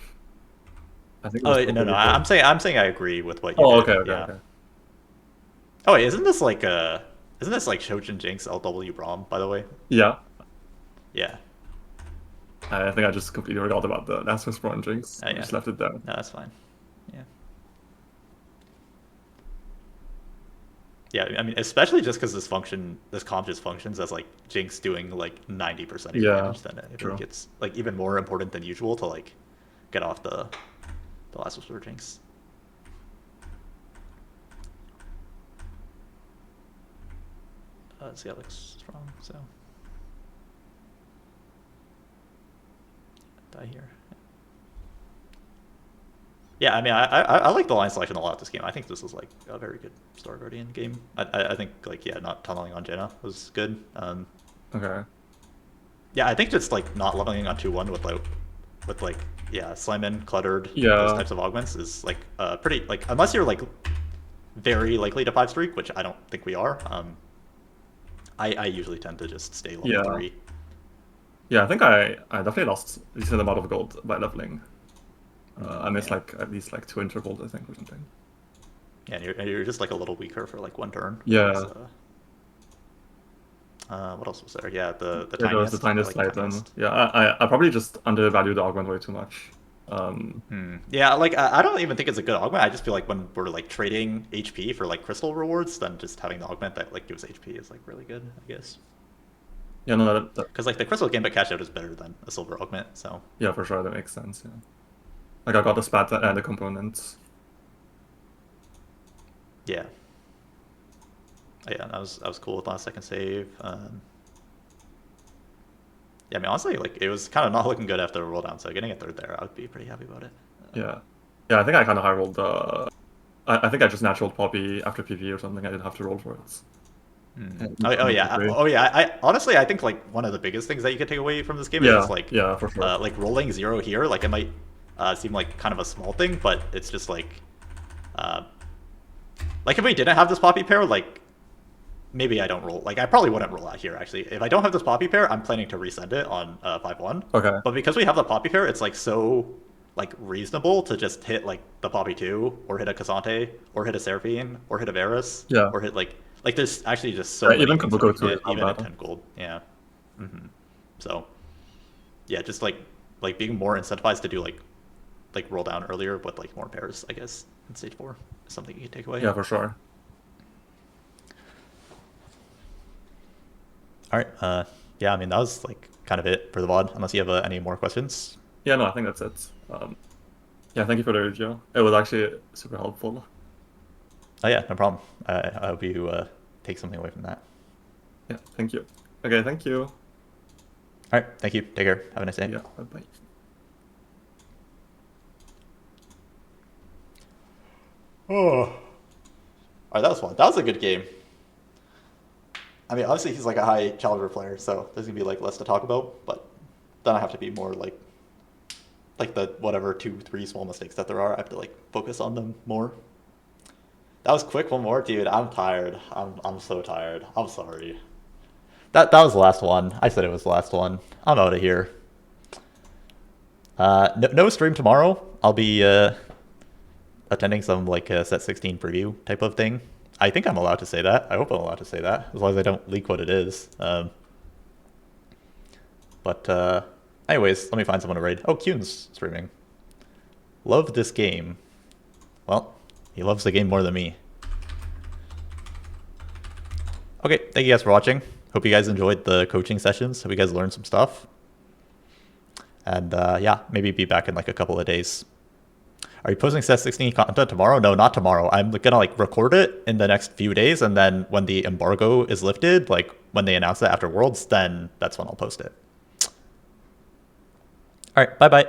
S10: I think.
S1: Oh no, I'm saying I agree with what you.
S10: Oh,
S1: did.
S10: okay.
S1: Yeah. Oh wait, isn't this like Shojin Jinx LW Braum, by the way?
S10: Yeah.
S1: Yeah.
S10: I think I just completely forgot about the Nasus Braum Jinx.
S1: Oh, yeah.
S10: I just left it there.
S1: No, that's fine. Yeah. Yeah, I mean, especially just because this comp just functions as like Jinx doing like 90% of your damage, then I think it's like even more important than usual to like get off the last whisper Jinx. See, that looks strong, so die here. Yeah, I mean, I like the line selection a lot this game. I think this is like a very good Star Guardian game. I think like not tunneling on Jaina was good.
S10: Okay.
S1: Yeah, I think just like not leveling on 2-1 with Slimin, cluttered,
S10: Yeah.
S1: those types of augments is like pretty like unless you're like very likely to 5 streak, which I don't think we are. I usually tend to just stay level 3.
S10: Yeah, I think I definitely lost a decent amount of gold by leveling. I missed like at least like 2 intervals, I think, or something.
S1: Yeah, and you're just like a little weaker for like 1 turn.
S10: Yeah.
S1: What else was there? Yeah, the
S10: There was the tiniest Titan. Yeah, I probably just undervalued the augment way too much.
S1: Yeah, like I don't even think it's a good augment. I just feel like when we're like trading HP for like crystal rewards, then just having the augment that like gives HP is like really good, I guess.
S10: Yeah, no,
S1: because like the crystal gambit cash out is better than a silver augment, so.
S10: Yeah, for sure, that makes sense. Yeah, like I got the spat and the components.
S1: Yeah. Oh, yeah, that was cool with last second save. Yeah, I mean, honestly, like it was kind of not looking good after the roll down, so getting a third there, I would be pretty happy about it.
S10: Yeah, I think I kind of high rolled. I think I just naturaled Poppy after PV or something. I didn't have to roll for it.
S1: Oh yeah. I honestly, I think like one of the biggest things that you could take away from this game is like
S10: for sure.
S1: Like rolling 0 here. Like it might seem like kind of a small thing, but it's just like if we didn't have this Poppy pair, like. Maybe I don't roll. Like, I probably wouldn't roll out here, actually. If I don't have this Poppy pair, I'm planning to resend it on 5-1.
S10: Okay.
S1: But because we have the Poppy pair, it's, like, so, like, reasonable to just hit, like, the Poppy 2, or hit a Cassante, or hit a Seraphine, or hit a Varus, or hit, like, there's actually just so many
S10: even
S1: things
S10: Kabuko
S1: that we
S10: too,
S1: hit, even at 10 gold. Yeah. So, yeah, just, like being more incentivized to do, like roll down earlier with, like, more pairs, I guess, in Stage 4 is something you can take away.
S10: Yeah, for sure.
S1: All right. Yeah, I mean, that was like kind of it for the VOD, unless you have any more questions.
S10: Yeah, no, I think that's it. Yeah, thank you for the review. It was actually super helpful.
S1: Oh yeah, no problem. I hope you take something away from that.
S10: Yeah, thank you. Okay, thank you.
S1: All right, thank you. Take care. Have a nice day.
S10: Yeah, bye-bye.
S1: Oh. All right, that was fun. That was a good game. I mean, obviously he's like a high caliber player, so there's gonna be like less to talk about. But then I have to be more like the whatever 2-3 small mistakes that there are. I have to like focus on them more. That was quick. One more, dude. I'm tired. I'm so tired. I'm sorry. That was the last one. I said it was the last one. I'm out of here. No stream tomorrow. I'll be attending some like set 16 preview type of thing. I think I'm allowed to say that. I hope I'm allowed to say that, as long as I don't leak what it is. But anyways, let me find someone to raid. Oh, Kuhn's streaming. Love this game. Well, he loves the game more than me. Okay, thank you guys for watching. Hope you guys enjoyed the coaching sessions. Hope you guys learned some stuff. And yeah, maybe be back in like a couple of days. Are you posting set 16 content tomorrow? No, not tomorrow. I'm gonna like record it in the next few days, and then when the embargo is lifted, like when they announce it after Worlds, then that's when I'll post it. All right, bye-bye.